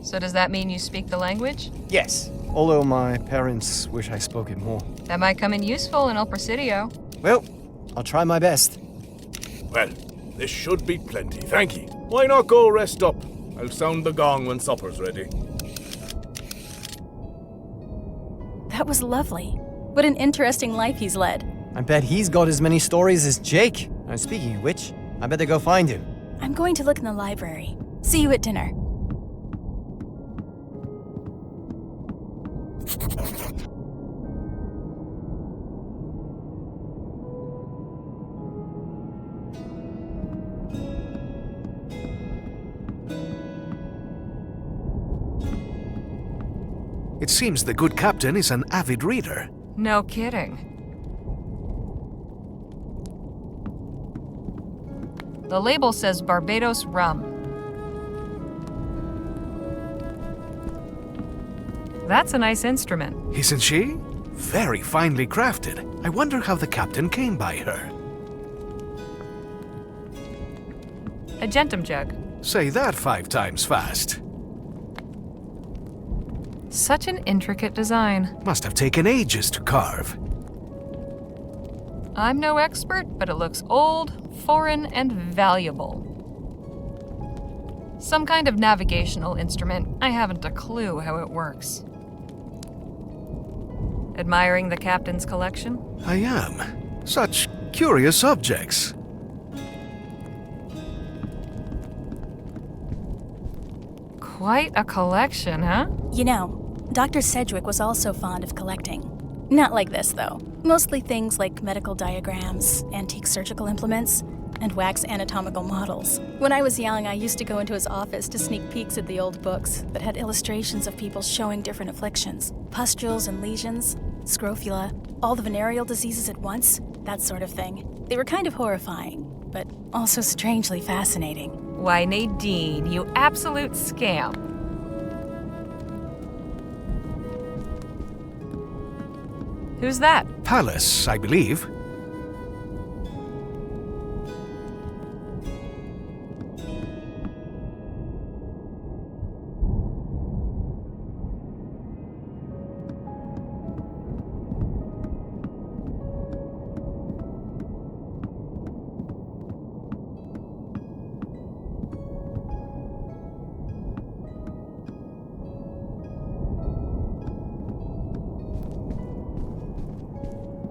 So does that mean you speak the language? Yes. Although my parents wish I spoke it more. That might come in useful in El Presidio. Well, I'll try my best. Well, this should be plenty, thank ye. Why not go rest up? I'll sound the gong when supper's ready. That was lovely. What an interesting life he's led. I bet he's got as many stories as Jake. Now, speaking of which, I better go find him. I'm going to look in the library. See you at dinner. It seems the good captain is an avid reader. No kidding. The label says Barbados rum. That's a nice instrument. Isn't she? Very finely crafted. I wonder how the captain came by her. A Gentum jug. Say that 5 times fast. Such an intricate design. Must have taken ages to carve. I'm no expert, but it looks old, foreign, and valuable. Some kind of navigational instrument. I haven't a clue how it works. Admiring the captain's collection? I am. Such curious objects. Quite a collection, huh? You know, Dr. Sedgwick was also fond of collecting. Not like this, though. Mostly things like medical diagrams, antique surgical implements, and wax anatomical models. When I was young, I used to go into his office to sneak peeks at the old books that had illustrations of people showing different afflictions. Pustules and lesions, scrofula, all the venereal diseases at once, that sort of thing. They were kind of horrifying, but also strangely fascinating. Why, Nadine, you absolute scamp. Who's that? Palace, I believe.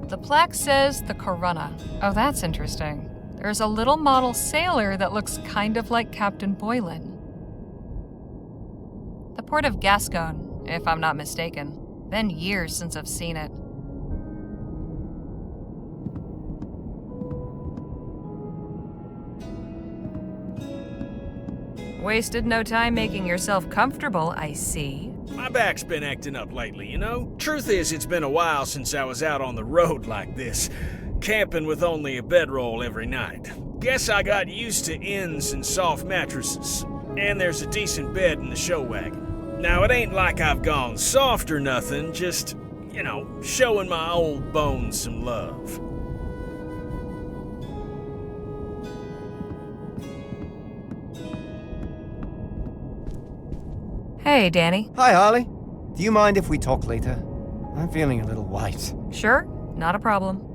The plaque says the Corona. Oh, that's interesting. There's a little model sailor that looks kind of like Captain Boylan. The port of Gascon, if I'm not mistaken. Been years since I've seen it. Wasted no time making yourself comfortable, I see. My back's been acting up lately, you know? Truth is, it's been a while since I was out on the road like this, camping with only a bedroll every night. Guess I got used to inns and soft mattresses. And there's a decent bed in the show wagon. Now, it ain't like I've gone soft or nothing, just, you know, showing my old bones some love. Hey, Danny. Hi, Harley. Do you mind if we talk later? I'm feeling a little white. Sure, not a problem.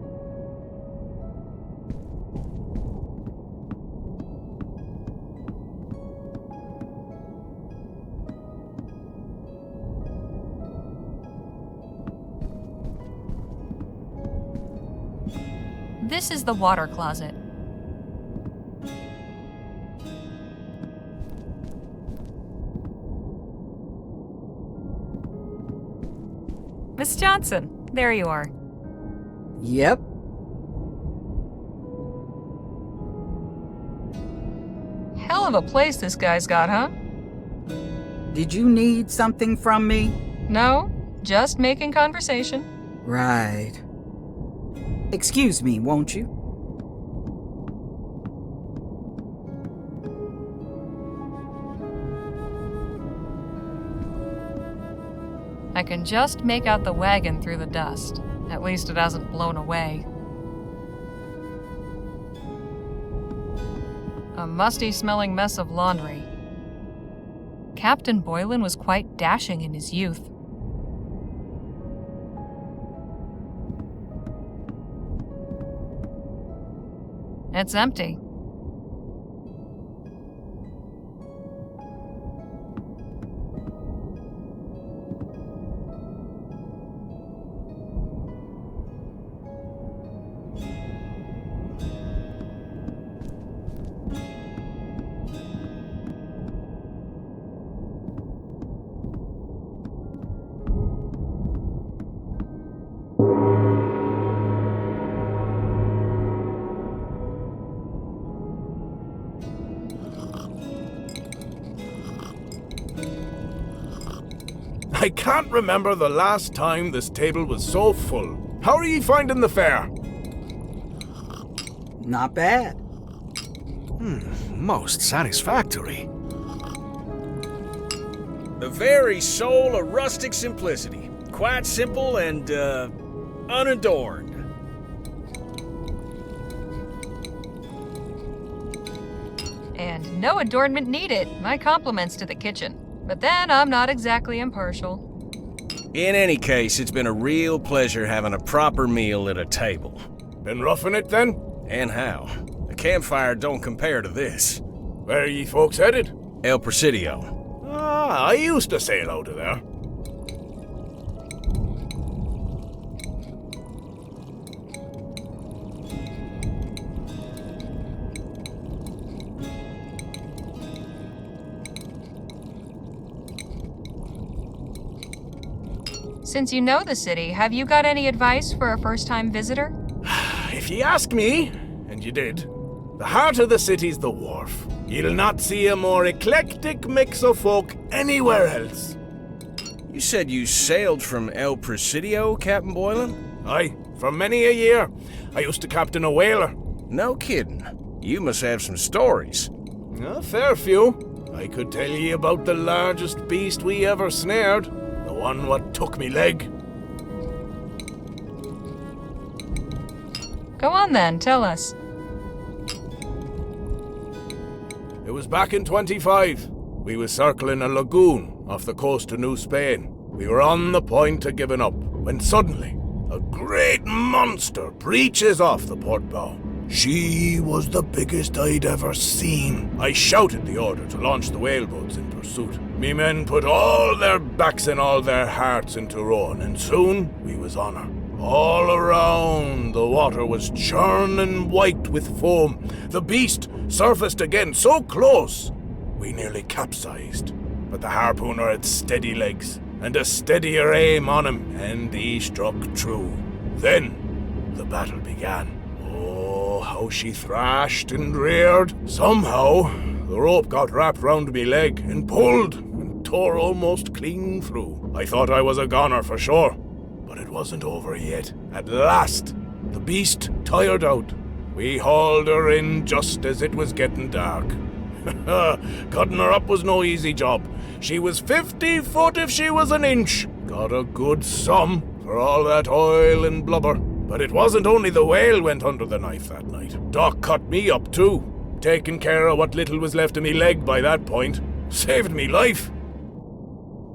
This is the water closet. Miss Johnson, there you are. Yep. Hell of a place this guy's got, huh? Did you need something from me? No, just making conversation. Right. Excuse me, won't you? I can just make out the wagon through the dust. At least it hasn't blown away. A musty-smelling mess of laundry. Captain Boylan was quite dashing in his youth. It's empty. I can't remember the last time this table was so full. How are ye finding the fare? Not bad. Most satisfactory. The very soul of rustic simplicity. Quite simple and, unadorned. and no adornment needed. My compliments to the kitchen. But then I'm not exactly impartial. In any case, it's been a real pleasure having a proper meal at a table. Been roughing it then? And how? A campfire don't compare to this. Where are ye folks headed? El Presidio. Ah, I used to sail out of there. Since you know the city, have you got any advice for a first-time visitor? If ye ask me, and you did, the heart of the city's the wharf. You'll not see a more eclectic mix of folk anywhere else. You said you sailed from El Presidio, Captain Boylan? Aye, for many a year. I used to captain a whaler. No kidding. You must have some stories. A fair few. I could tell ye about the largest beast we ever snared. The one what took me leg. Go on then, tell us. It was back in 25. We was circling a lagoon off the coast of New Spain. We were on the point of giving up, when suddenly, a great monster breaches off the port bow. She was the biggest I'd ever seen. I shouted the order to launch the whaleboats in pursuit. Me men put all their backs and all their hearts into rowing, and soon we was on her. All around, the water was churning white with foam. The beast surfaced again so close, we nearly capsized. But the harpooner had steady legs, and a steadier aim on him, and he struck true. Then, the battle began. Oh, how she thrashed and reared. Somehow, the rope got wrapped round me leg and pulled and tore almost clean through. I thought I was a goner for sure, but it wasn't over yet. At last, the beast tired out. We hauled her in just as it was getting dark. Cutting her up was no easy job. She was 50 foot if she was an inch. Got a good sum for all that oil and blubber. But it wasn't only the whale went under the knife that night. Doc cut me up too. Taking care of what little was left of me leg by that point. Saved me life.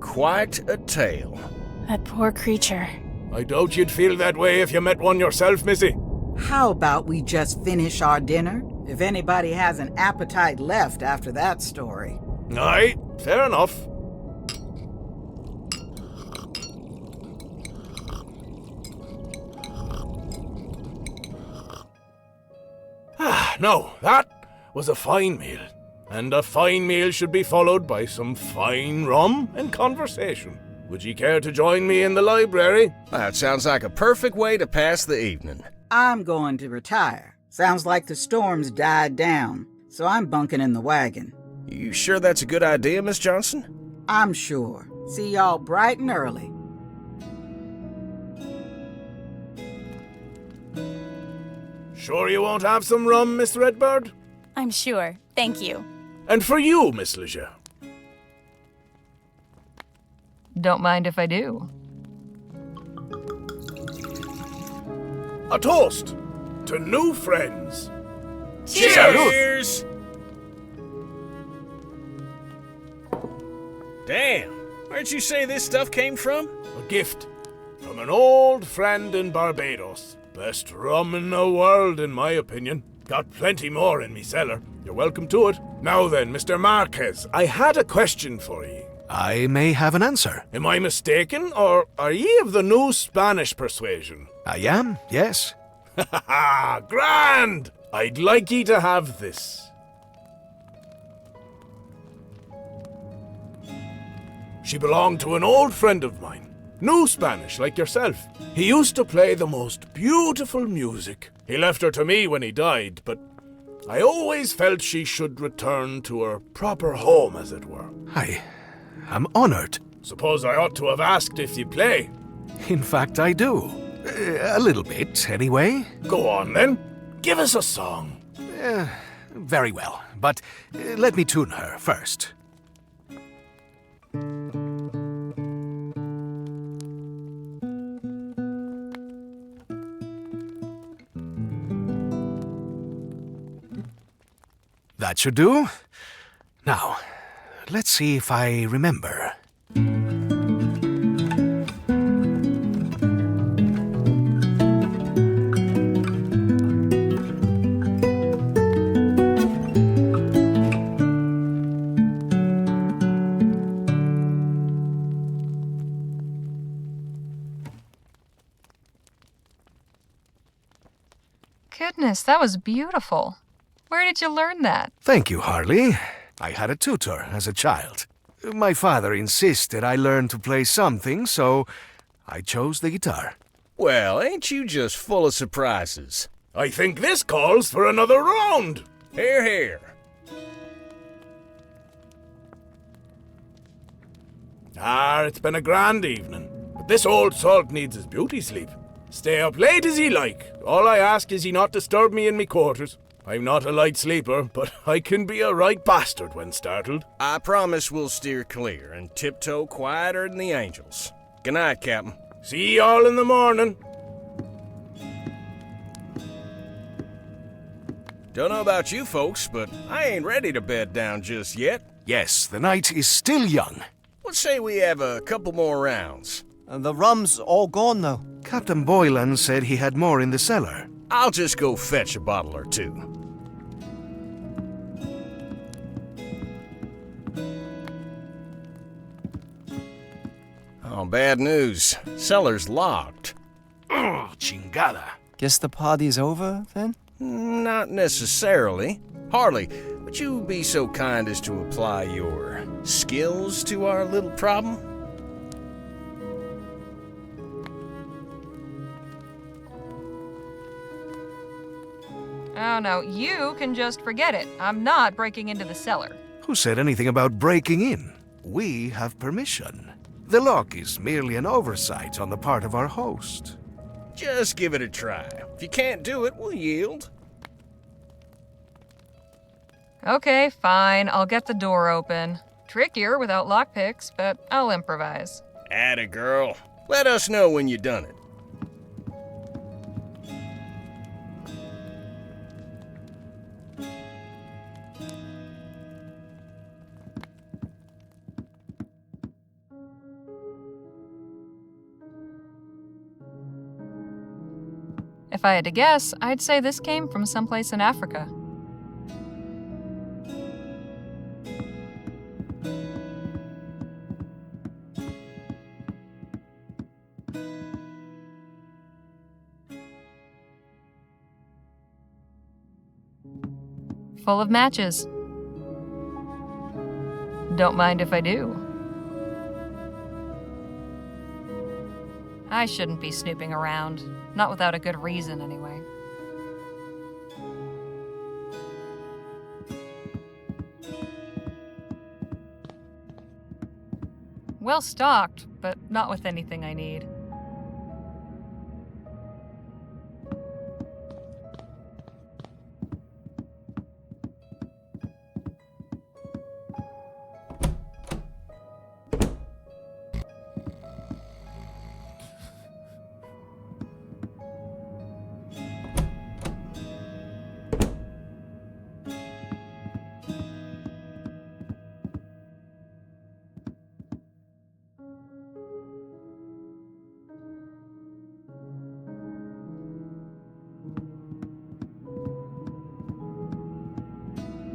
Quite a tale. That poor creature. I doubt you'd feel that way if you met one yourself, Missy. How about we just finish our dinner? If anybody has an appetite left after that story. Aye, fair enough. No, that was a fine meal. And a fine meal should be followed by some fine rum and conversation. Would ye care to join me in the library? That sounds like a perfect way to pass the evening. I'm going to retire. Sounds like the storm's died down, so I'm bunking in the wagon. You sure that's a good idea, Miss Johnson? I'm sure. See y'all bright and early. Sure you won't have some rum, Miss Redbird? I'm sure. Thank you. And for you, Miss Leger. Don't mind if I do. A toast to new friends. Cheers! Damn, where'd you say this stuff came from? A gift from an old friend in Barbados. Best rum in the world, in my opinion. Got plenty more in me cellar. You're welcome to it. Now then, Mr. Marquez, I had a question for ye. I may have an answer. Am I mistaken, or are ye of the new Spanish persuasion? I am, yes. Ha ha ha! Grand! I'd like ye to have this. She belonged to an old friend of mine. New Spanish, like yourself. He used to play the most beautiful music. He left her to me when he died, but I always felt she should return to her proper home, as it were. I'm honored. Suppose I ought to have asked if you play. In fact, I do. A little bit, anyway. Go on, then. Give us a song. Very well, but let me tune her first. That should do. Now, let's see if I remember. Goodness, that was beautiful. Where did you learn that? Thank you, Harley. I had a tutor as a child. My father insisted I learn to play something, so I chose the guitar. Well, ain't you just full of surprises? I think this calls for another round. Hear, hear. It's been a grand evening. But this old salt needs his beauty sleep. Stay up late as he like. All I ask is he not disturb me in me quarters. I'm not a light sleeper, but I can be a right bastard when startled. I promise we'll steer clear and tiptoe quieter than the angels. Good night, Captain. See y'all in the morning. Don't know about you folks, but I ain't ready to bed down just yet. Yes, the night is still young. Let's say we have a couple more rounds. The rum's all gone, though. Captain Boylan said he had more in the cellar. I'll just go fetch a bottle or two. Oh, bad news. Cellar's locked. Oh, chingada. Guess the party's over, then? Not necessarily. Harley, would you be so kind as to apply your skills to our little problem? Oh no, you can just forget it. I'm not breaking into the cellar. Who said anything about breaking in? We have permission. The lock is merely an oversight on the part of our host. Just give it a try. If you can't do it, we'll yield. Okay, fine. I'll get the door open. Trickier without lockpicks, but I'll improvise. Atta girl. Let us know when you done it. If I had to guess, I'd say this came from someplace in Africa. Full of matches. Don't mind if I do. I shouldn't be snooping around. Not without a good reason, anyway. Well stocked, but not with anything I need.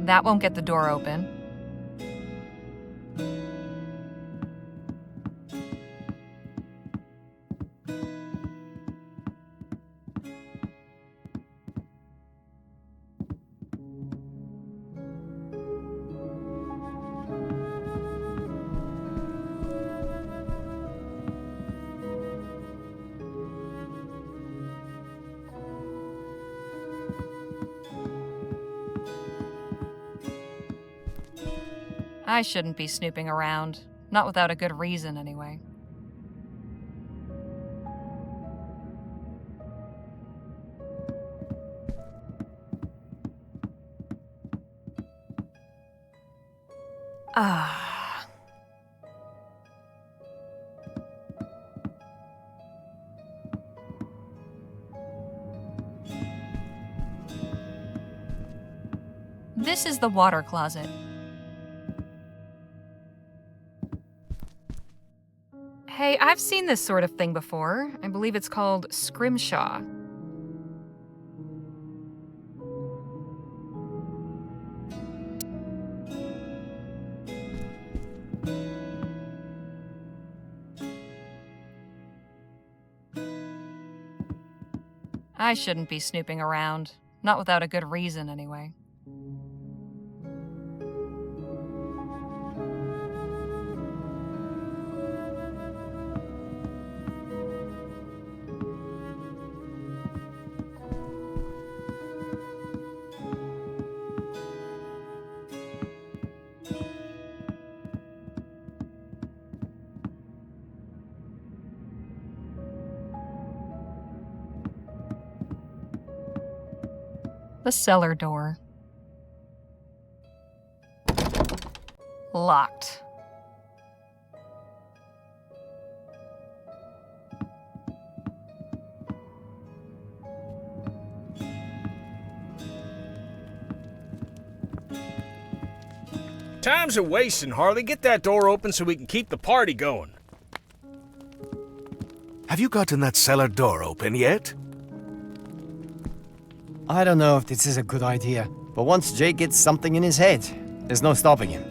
That won't get the door open. I shouldn't be snooping around. Not without a good reason, anyway. Ah. This is the water closet. Hey, I've seen this sort of thing before. I believe it's called scrimshaw. I shouldn't be snooping around. Not without a good reason, anyway. The cellar door. Locked. Time's a wasting, Harley. Get that door open so we can keep the party going. Have you gotten that cellar door open yet? I don't know if this is a good idea, but once Jake gets something in his head, there's no stopping him.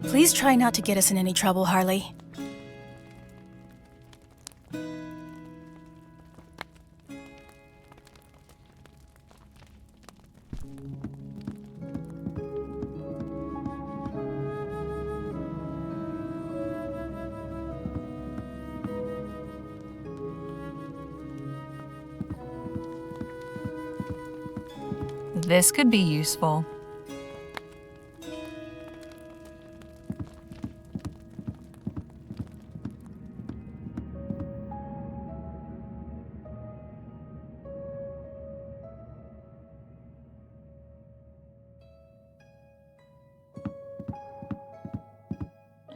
Please try not to get us in any trouble, Harley. This could be useful.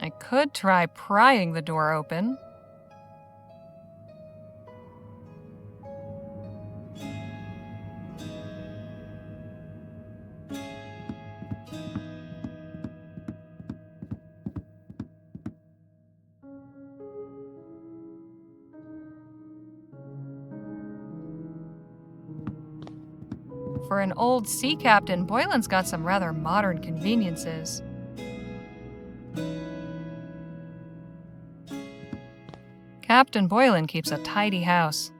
I could try prying the door open. For an old sea captain, Boylan's got some rather modern conveniences. Captain Boylan keeps a tidy house.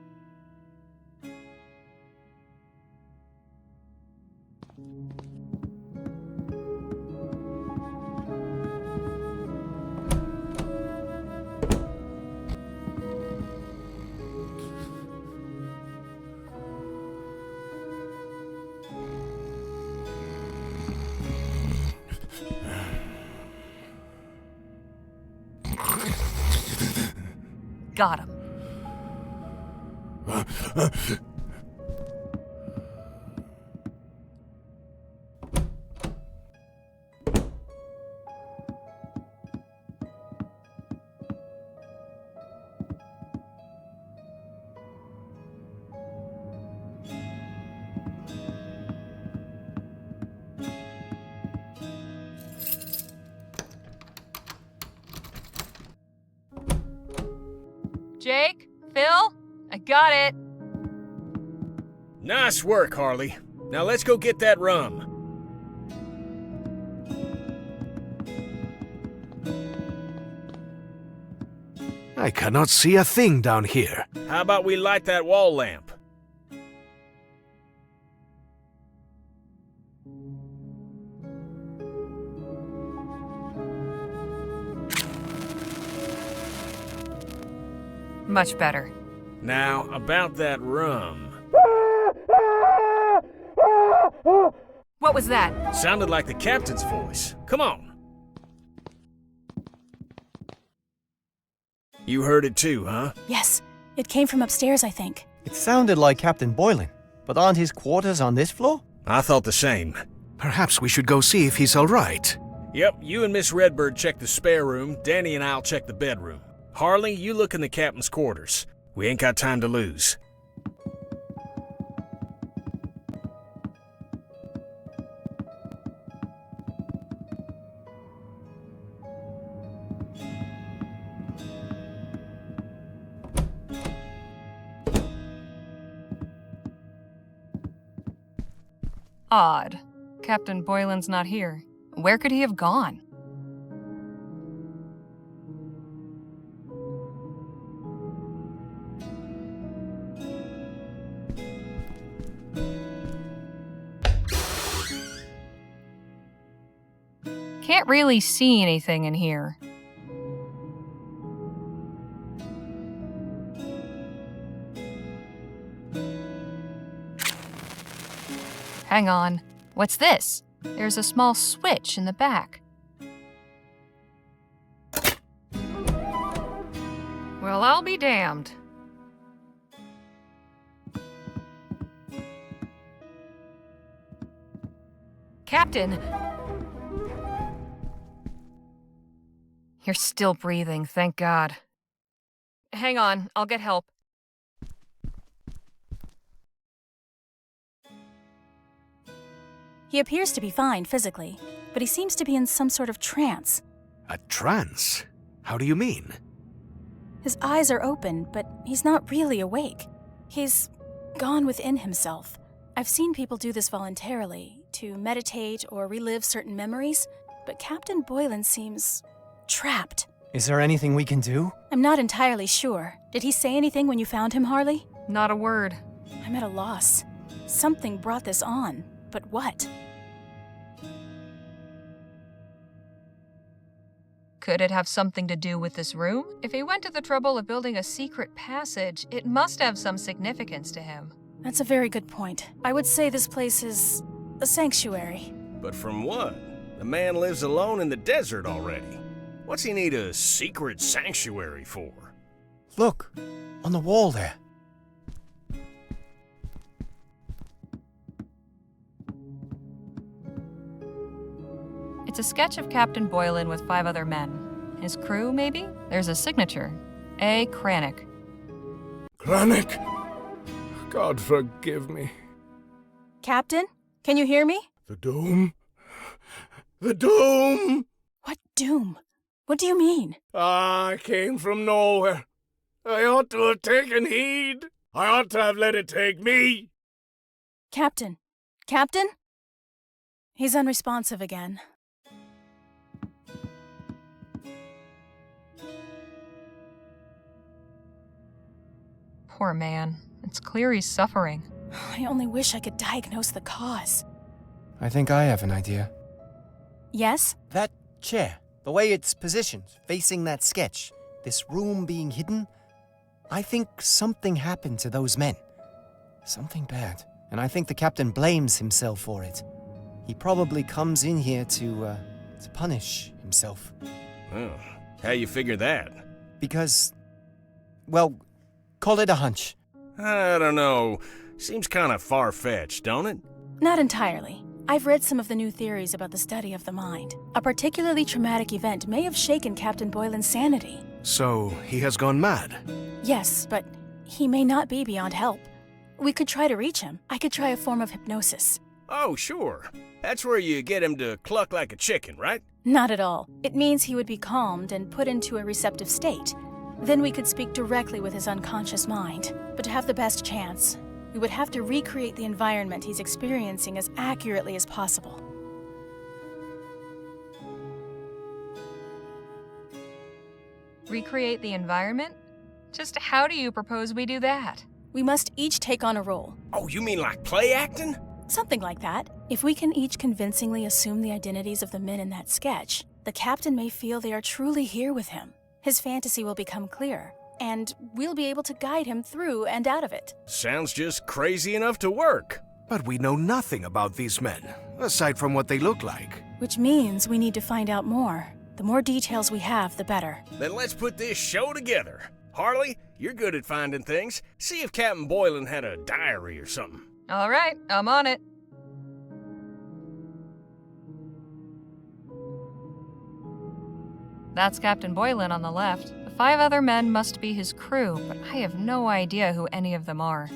Got him. Jake? Phil? I got it. Nice work, Harley. Now let's go get that rum. I cannot see a thing down here. How about we light that wall lamp? Much better. Now, about that rum. What was that? Sounded like the captain's voice. Come on. You heard it too, huh? Yes, it came from upstairs, I think. It sounded like Captain Boylan, but aren't his quarters on this floor? I thought the same. Perhaps we should go see if he's all right. Yep, you and Miss Redbird check the spare room, Danny and I'll check the bedroom. Harley, you look in the captain's quarters. We ain't got time to lose. Odd. Captain Boylan's not here. Where could he have gone? Can't really see anything in here. Hang on. What's this? There's a small switch in the back. Well, I'll be damned. Captain! You're still breathing, thank God. Hang on, I'll get help. He appears to be fine physically, but he seems to be in some sort of trance. A trance? How do you mean? His eyes are open, but he's not really awake. He's gone within himself. I've seen people do this voluntarily, to meditate or relive certain memories, but Captain Boylan seems trapped. Is there anything we can do? I'm not entirely sure. Did he say anything when you found him, Harley? Not a word. I'm at a loss. Something brought this on, but what? Could it have something to do with this room? If he went to the trouble of building a secret passage, it must have some significance to him. That's a very good point. I would say this place is a sanctuary. But from what? The man lives alone in the desert already. What's he need a secret sanctuary for? Look, on the wall there. It's a sketch of Captain Boylan with 5 other men. His crew, maybe? There's a signature. A. Kranich. Kranich? God forgive me. Captain, can you hear me? The doom? The doom! What doom? What do you mean? I came from nowhere. I ought to have taken heed. I ought to have let it take me. Captain? Captain? He's unresponsive again. Poor man. It's clear he's suffering. I only wish I could diagnose the cause. I think I have an idea. Yes? That chair, the way it's positioned, facing that sketch, this room being hidden, I think something happened to those men. Something bad. And I think the captain blames himself for it. He probably comes in here to punish himself. Oh, how you figure that? Because, well, call it a hunch. I don't know. Seems kind of far-fetched, don't it? Not entirely. I've read some of the new theories about the study of the mind. A particularly traumatic event may have shaken Captain Boylan's sanity. So, he has gone mad? Yes, but he may not be beyond help. We could try to reach him. I could try a form of hypnosis. Oh, sure. That's where you get him to cluck like a chicken, right? Not at all. It means he would be calmed and put into a receptive state. Then we could speak directly with his unconscious mind. But to have the best chance, we would have to recreate the environment he's experiencing as accurately as possible. Recreate the environment? Just how do you propose we do that? We must each take on a role. Oh, you mean like play acting? Something like that. If we can each convincingly assume the identities of the men in that sketch, the captain may feel they are truly here with him. His fantasy will become clear, and we'll be able to guide him through and out of it. Sounds just crazy enough to work. But we know nothing about these men, aside from what they look like. Which means we need to find out more. The more details we have, the better. Then let's put this show together. Harley, you're good at finding things. See if Captain Boylan had a diary or something. All right, I'm on it. That's Captain Boylan on the left. The 5 other men must be his crew, but I have no idea who any of them are.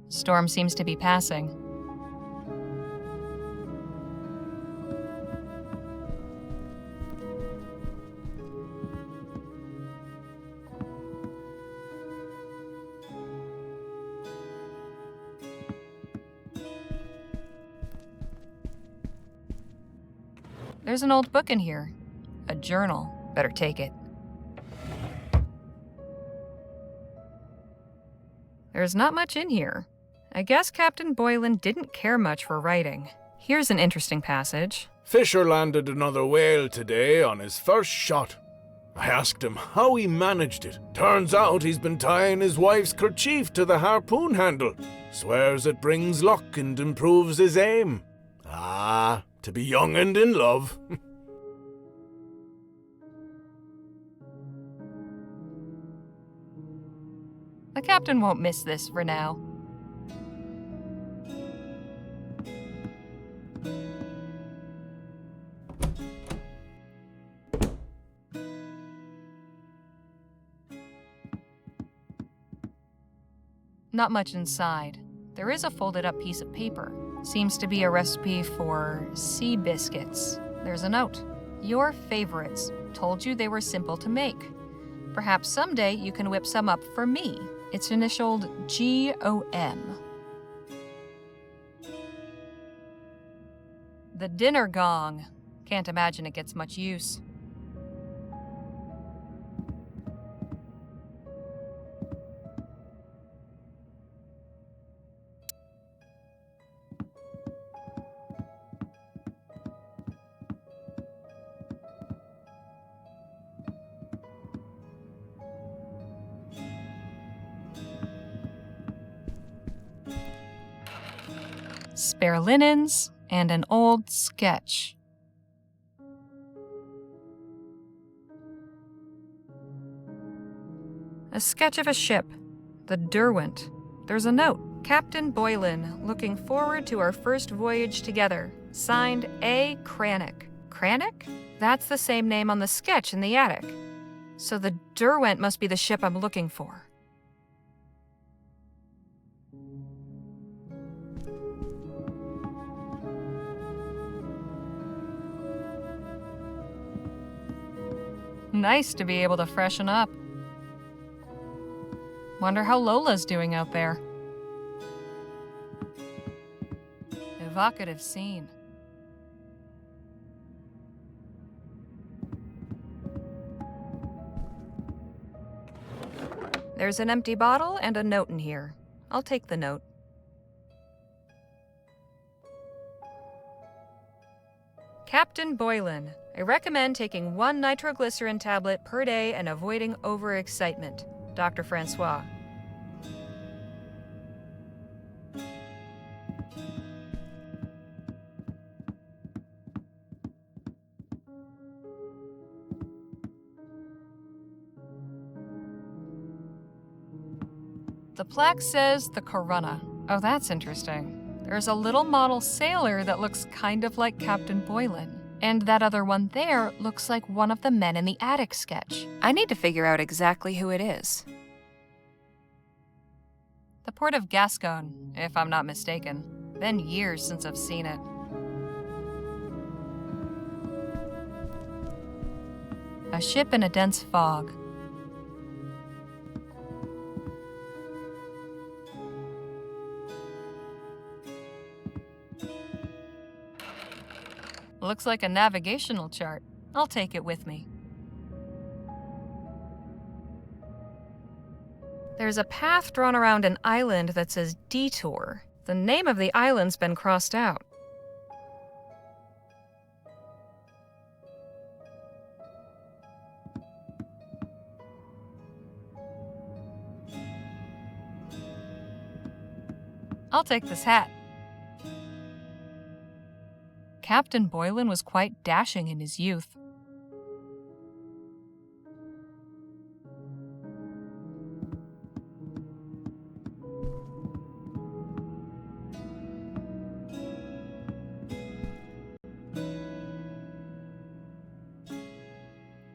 Storm seems to be passing. There's an old book in here. A journal. Better take it. There's not much in here. I guess Captain Boylan didn't care much for writing. Here's an interesting passage. Fisher landed another whale today on his first shot. I asked him how he managed it. Turns out he's been tying his wife's kerchief to the harpoon handle. Swears it brings luck and improves his aim. Ah, to be young and in love. The captain won't miss this for now. Not much inside. There is a folded up piece of paper. Seems to be a recipe for sea biscuits. There's a note. Your favorites. Told you they were simple to make. Perhaps someday you can whip some up for me. It's initialed GOM. The dinner gong. Can't imagine it gets much use. Spare linens, and an old sketch. A sketch of a ship, the Derwent. There's a note. Captain Boylan, looking forward to our first voyage together. Signed A. Cranach. Cranach? That's the same name on the sketch in the attic. So the Derwent must be the ship I'm looking for. Nice to be able to freshen up. Wonder how Lola's doing out there. Evocative scene. There's an empty bottle and a note in here. I'll take the note. Captain Boylan, I recommend taking 1 nitroglycerin tablet per day and avoiding overexcitement. Dr. Francois. The plaque says the Corona. Oh, that's interesting. There's a little model sailor that looks kind of like Captain Boylan. And that other one there looks like one of the men in the attic sketch. I need to figure out exactly who it is. The port of Gascon, if I'm not mistaken. Been years since I've seen it. A ship in a dense fog. Looks like a navigational chart. I'll take it with me. There's a path drawn around an island that says Detour. The name of the island's been crossed out. I'll take this hat. Captain Boylan was quite dashing in his youth.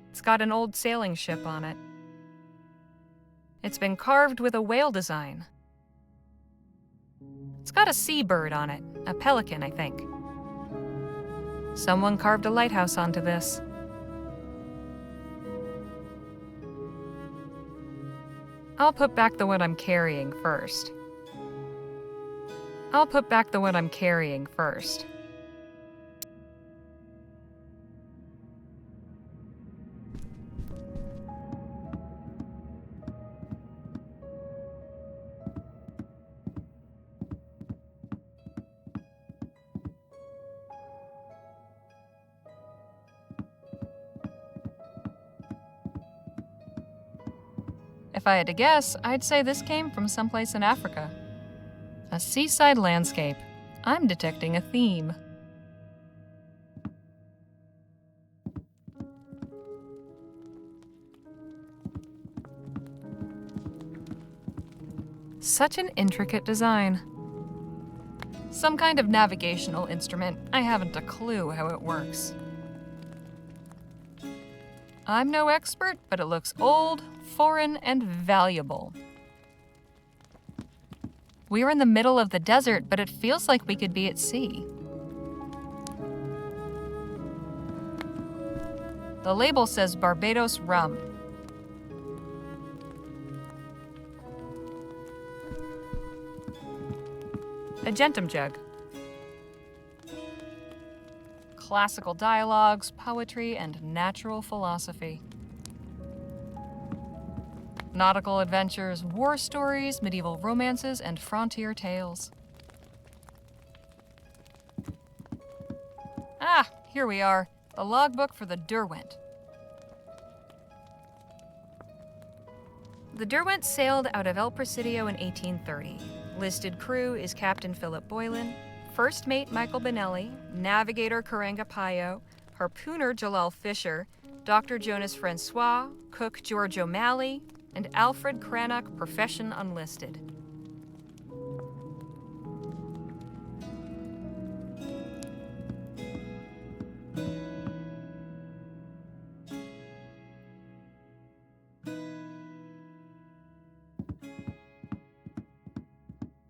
It's got an old sailing ship on it. It's been carved with a whale design. It's got a seabird on it, a pelican, I think. Someone carved a lighthouse onto this. I'll put back the one I'm carrying first. If I had to guess, I'd say this came from someplace in Africa. A seaside landscape. I'm detecting a theme. Such an intricate design. Some kind of navigational instrument. I haven't a clue how it works. I'm no expert, but it looks old, foreign, and valuable. We're in the middle of the desert, but it feels like we could be at sea. The label says Barbados rum. A Gentum jug. Classical dialogues, poetry, and natural philosophy. Nautical adventures, war stories, medieval romances, and frontier tales. Ah, here we are. The logbook for the Derwent. The Derwent sailed out of El Presidio in 1830. Listed crew is Captain Philip Boylan, First Mate Michael Benelli, Navigator Karenga Payo, Harpooner Jalal Fisher, Dr. Jonas Francois, Cook George O'Malley, and Alfred Cranach, Profession Unlisted.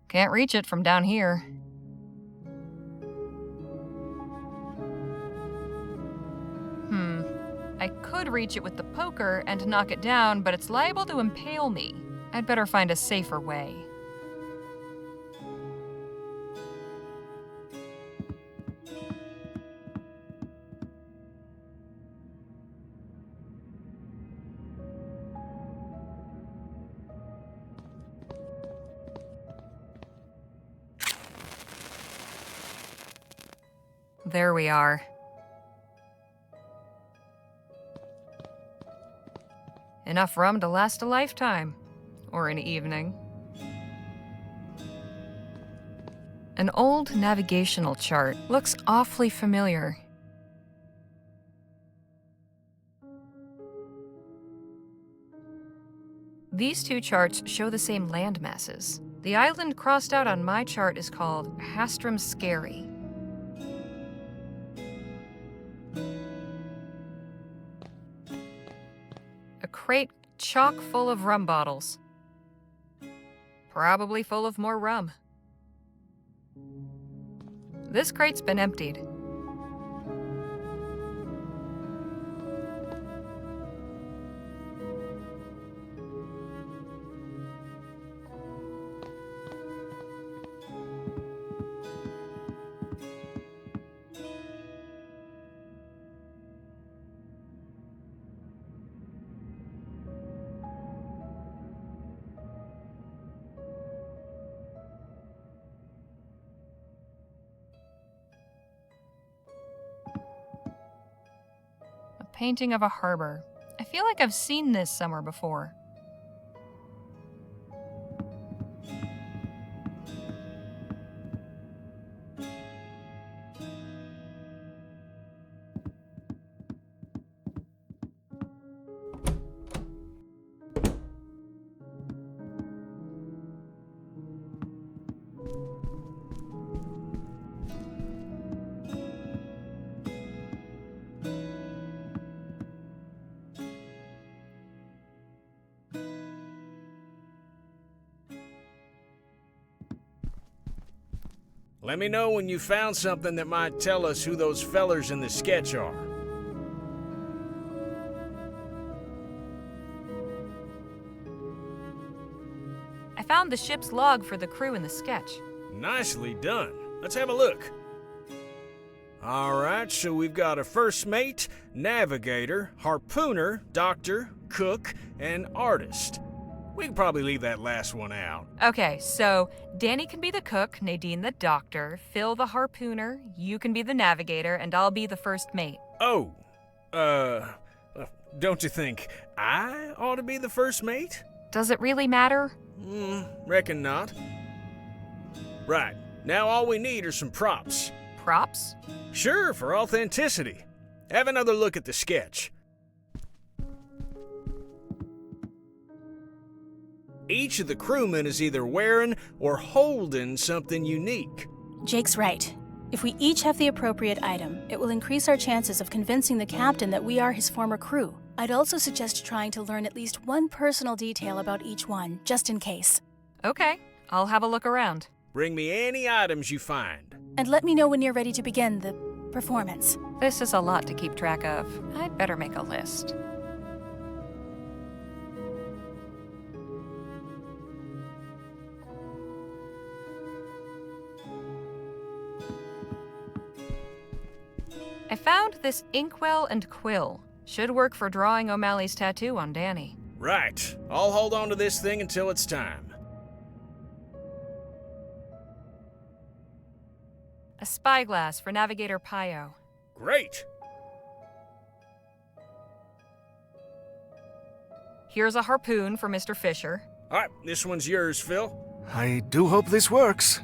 Can't reach it from down here. I could reach it with the poker and knock it down, but it's liable to impale me. I'd better find a safer way. There we are. Enough rum to last a lifetime. Or an evening. An old navigational chart. Looks awfully familiar. These two charts show the same land masses. The island crossed out on my chart is called Hastram Skerry. A crate chock full of rum bottles. Probably full of more rum. This crate's been emptied. Painting of a harbor. I feel like I've seen this somewhere before. Let me know when you found something that might tell us who those fellers in the sketch are. I found the ship's log for the crew in the sketch. Nicely done. Let's have a look. Alright, so we've got a first mate, navigator, harpooner, doctor, cook, and artist. We can probably leave that last one out. Okay, so Danny can be the cook, Nadine the doctor, Phil the harpooner, you can be the navigator, and I'll be the first mate. Oh, don't you think I ought to be the first mate? Does it really matter? Reckon not. Right, now all we need are some props. Props? Sure, for authenticity. Have another look at the sketch. Each of the crewmen is either wearing or holding something unique. Jake's right. If we each have the appropriate item, it will increase our chances of convincing the captain that we are his former crew. I'd also suggest trying to learn at least one personal detail about each one, just in case. Okay, I'll have a look around. Bring me any items you find. And let me know when you're ready to begin the performance. This is a lot to keep track of. I'd better make a list. I found this inkwell and quill. Should work for drawing O'Malley's tattoo on Danny. Right. I'll hold on to this thing until it's time. A spyglass for Navigator Pio. Great. Here's a harpoon for Mr. Fisher. All right, this one's yours, Phil. I do hope this works.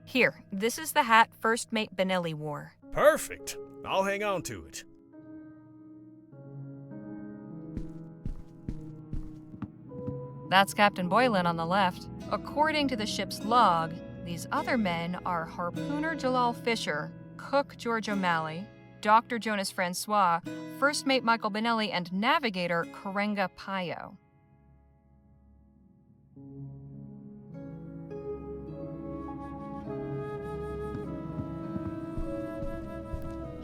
Here, this is the hat First Mate Benelli wore. Perfect. I'll hang on to it. That's Captain Boylan on the left. According to the ship's log, these other men are Harpooner Jalal Fisher, Cook George O'Malley, Dr. Jonas Francois, First Mate Michael Benelli, and Navigator Karenga Pio.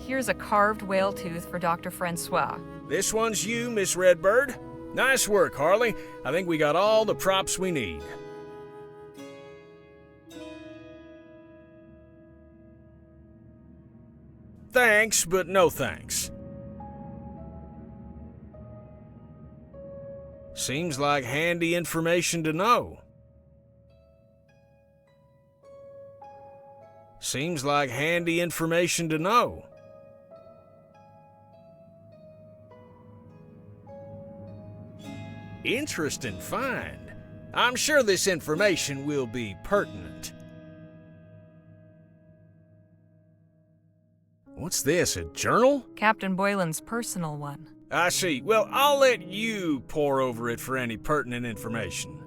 Here's a carved whale tooth for Dr. Francois. This one's you, Miss Redbird. Nice work, Harley. I think we got all the props we need. Thanks, but no thanks. Seems like handy information to know. Seems like handy information to know. Interesting find. I'm sure this information will be pertinent. What's this, a journal? Captain Boylan's personal one. I see. Well, I'll let you pore over it for any pertinent information.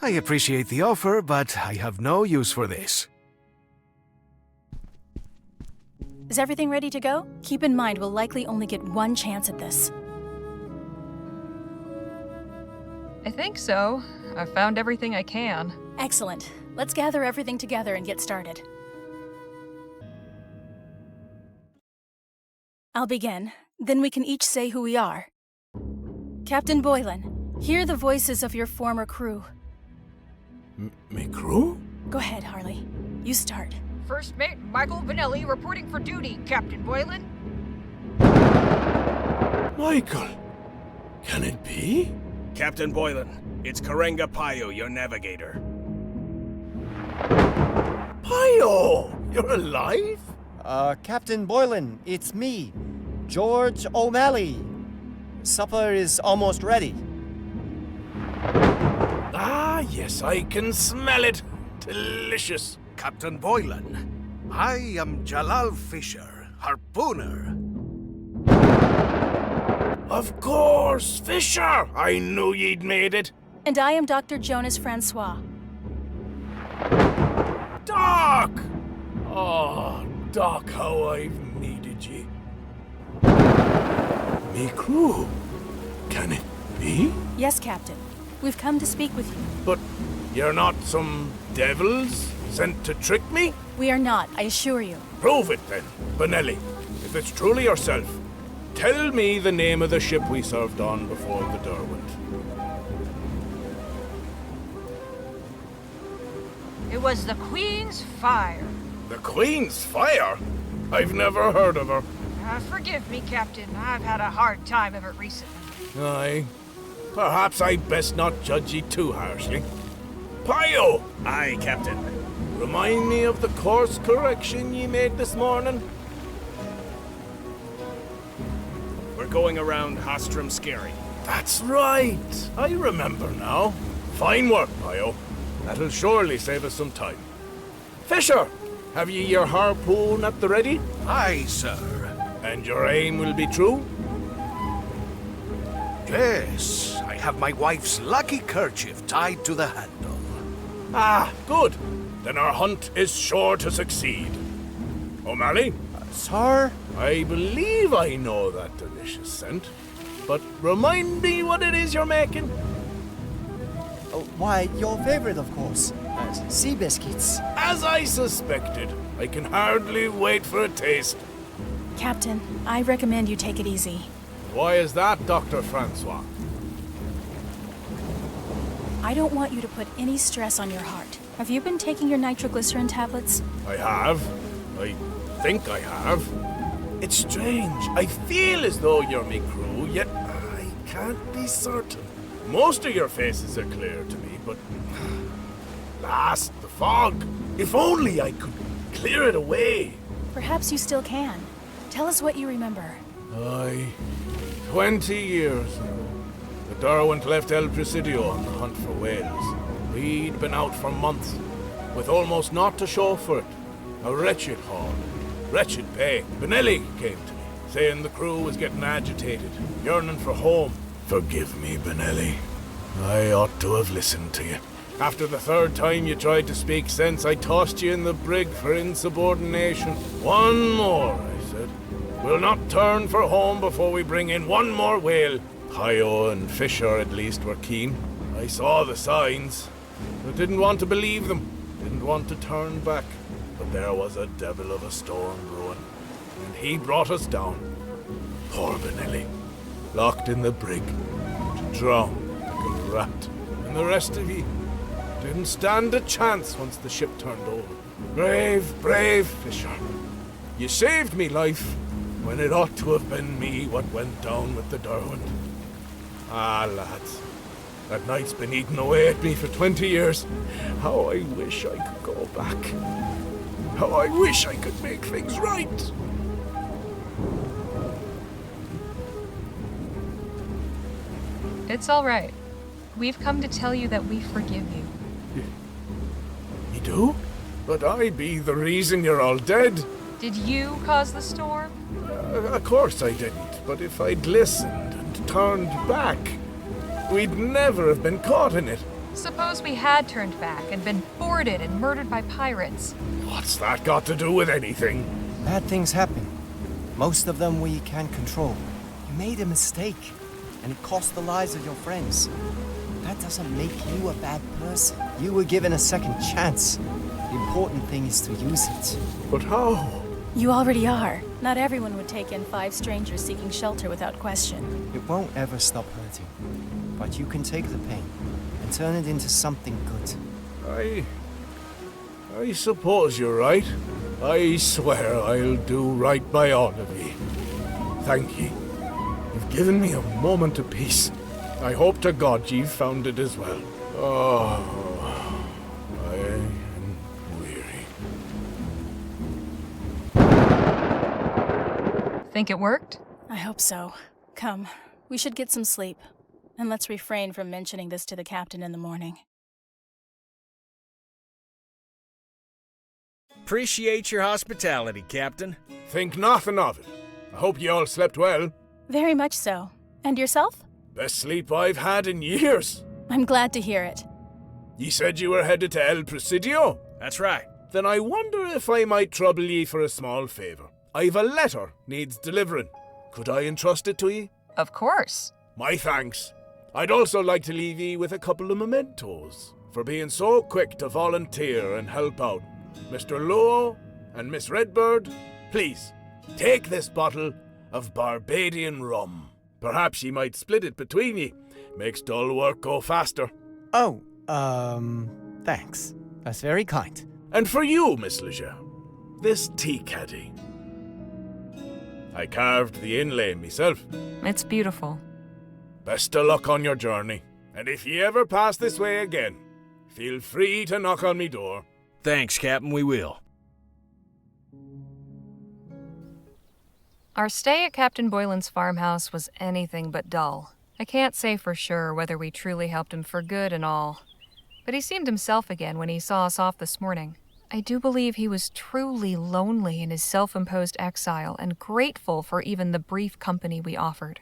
I appreciate the offer, but I have no use for this. Is everything ready to go? Keep in mind we'll likely only get one chance at this. I think so. I've found everything I can. Excellent. Let's gather everything together and get started. I'll begin. Then we can each say who we are. Captain Boylan, hear the voices of your former crew. Me crew? Go ahead, Harley. You start. First Mate Michael Benelli reporting for duty, Captain Boylan. Michael, can it be? Captain Boylan, it's Karenga Pio, your navigator. Pio, you're alive? Captain Boylan, it's me, George O'Malley. Supper is almost ready. Ah, yes, I can smell it. Delicious. Captain Boylan, I am Jalal Fisher, harpooner. Of course, Fisher! I knew you'd made it. And I am Dr. Jonas Francois. Doc! Oh, Doc, how I've needed you. Me crew? Can it be? Yes, Captain. We've come to speak with you. But you're not some devils sent to trick me? We are not, I assure you. Prove it then, Benelli. If it's truly yourself, tell me the name of the ship we served on before the Derwent. It was the Queen's Fire. The Queen's Fire? I've never heard of her. Forgive me, Captain. I've had a hard time of it recently. Aye. Perhaps I'd best not judge ye too harshly. Pio! Aye, Captain. Remind me of the course correction ye made this morning? We're going around Hostrom Scary. That's right. I remember now. Fine work, Pio. That'll surely save us some time. Fisher, have ye your harpoon at the ready? Aye, sir. And your aim will be true? Yes, I have my wife's lucky kerchief tied to the handle. Ah, good. Then our hunt is sure to succeed. O'Malley? Sir? I believe I know that delicious scent. But remind me what it is you're making. Why, your favorite, of course. Sea biscuits. As I suspected. I can hardly wait for a taste. Captain, I recommend you take it easy. Why is that, Dr. Francois? I don't want you to put any stress on your heart. Have you been taking your nitroglycerin tablets? I have. I think I have. It's strange. I feel as though you're me crew, yet I can't be certain. Most of your faces are clear to me, but... Last, the fog. If only I could clear it away. Perhaps you still can. Tell us what you remember. Aye. 20 years ago, the Derwent left El Presidio on the hunt for whales. We'd been out for months, with almost naught to show for it. A wretched haul, wretched pay. Benelli came to me, saying the crew was getting agitated, yearning for home. Forgive me, Benelli. I ought to have listened to you. After the third time you tried to speak sense, I tossed you in the brig for insubordination. One more, I said. We'll not turn for home before we bring in one more whale. Pio and Fisher, at least, were keen. I saw the signs, but didn't want to believe them. Didn't want to turn back. But there was a devil of a storm brewing, and he brought us down. Poor Benelli, locked in the brig, to drown like a rat. And the rest of ye didn't stand a chance once the ship turned over. Brave, brave Fisher. You saved me life, when it ought to have been me what went down with the Derwent. Ah, lads, that night's been eating away at me for 20 years. How I wish I could go back. How I wish I could make things right. It's all right. We've come to tell you that we forgive you. You do? But I be the reason you're all dead. Did you cause the storm? Of course I didn't, but if I'd listened and turned back, we'd never have been caught in it. Suppose we had turned back and been boarded and murdered by pirates. What's that got to do with anything? Bad things happen. Most of them we can't control. You made a mistake, and it cost the lives of your friends. That doesn't make you a bad person. You were given a second chance. The important thing is to use it. But how? You already are. Not everyone would take in 5 strangers seeking shelter without question. It won't ever stop hurting. But you can take the pain and turn it into something good. I suppose you're right. I swear I'll do right by all of ye. Thank ye. You've given me a moment of peace. I hope to God you've found it as well. Oh, I am weary. Think it worked? I hope so. Come, we should get some sleep. And let's refrain from mentioning this to the captain in the morning. Appreciate your hospitality, Captain. Think nothing of it. I hope you all slept well. Very much so. And yourself? Best sleep I've had in years. I'm glad to hear it. Ye said you were headed to El Presidio? That's right. Then I wonder if I might trouble ye for a small favour. I've a letter needs delivering. Could I entrust it to ye? Of course. My thanks. I'd also like to leave ye with a couple of mementos for being so quick to volunteer and help out. Mr. Luo and Miss Redbird, please, take this bottle of Barbadian rum. Perhaps ye might split it between ye. Makes dull work go faster. Oh, thanks. That's very kind. And for you, Miss Leger, this tea caddy. I carved the inlay myself. It's beautiful. Best of luck on your journey. And if you ever pass this way again, feel free to knock on me door. Thanks, Captain, we will. Our stay at Captain Boylan's farmhouse was anything but dull. I can't say for sure whether we truly helped him for good and all, but he seemed himself again when he saw us off this morning. I do believe he was truly lonely in his self-imposed exile and grateful for even the brief company we offered.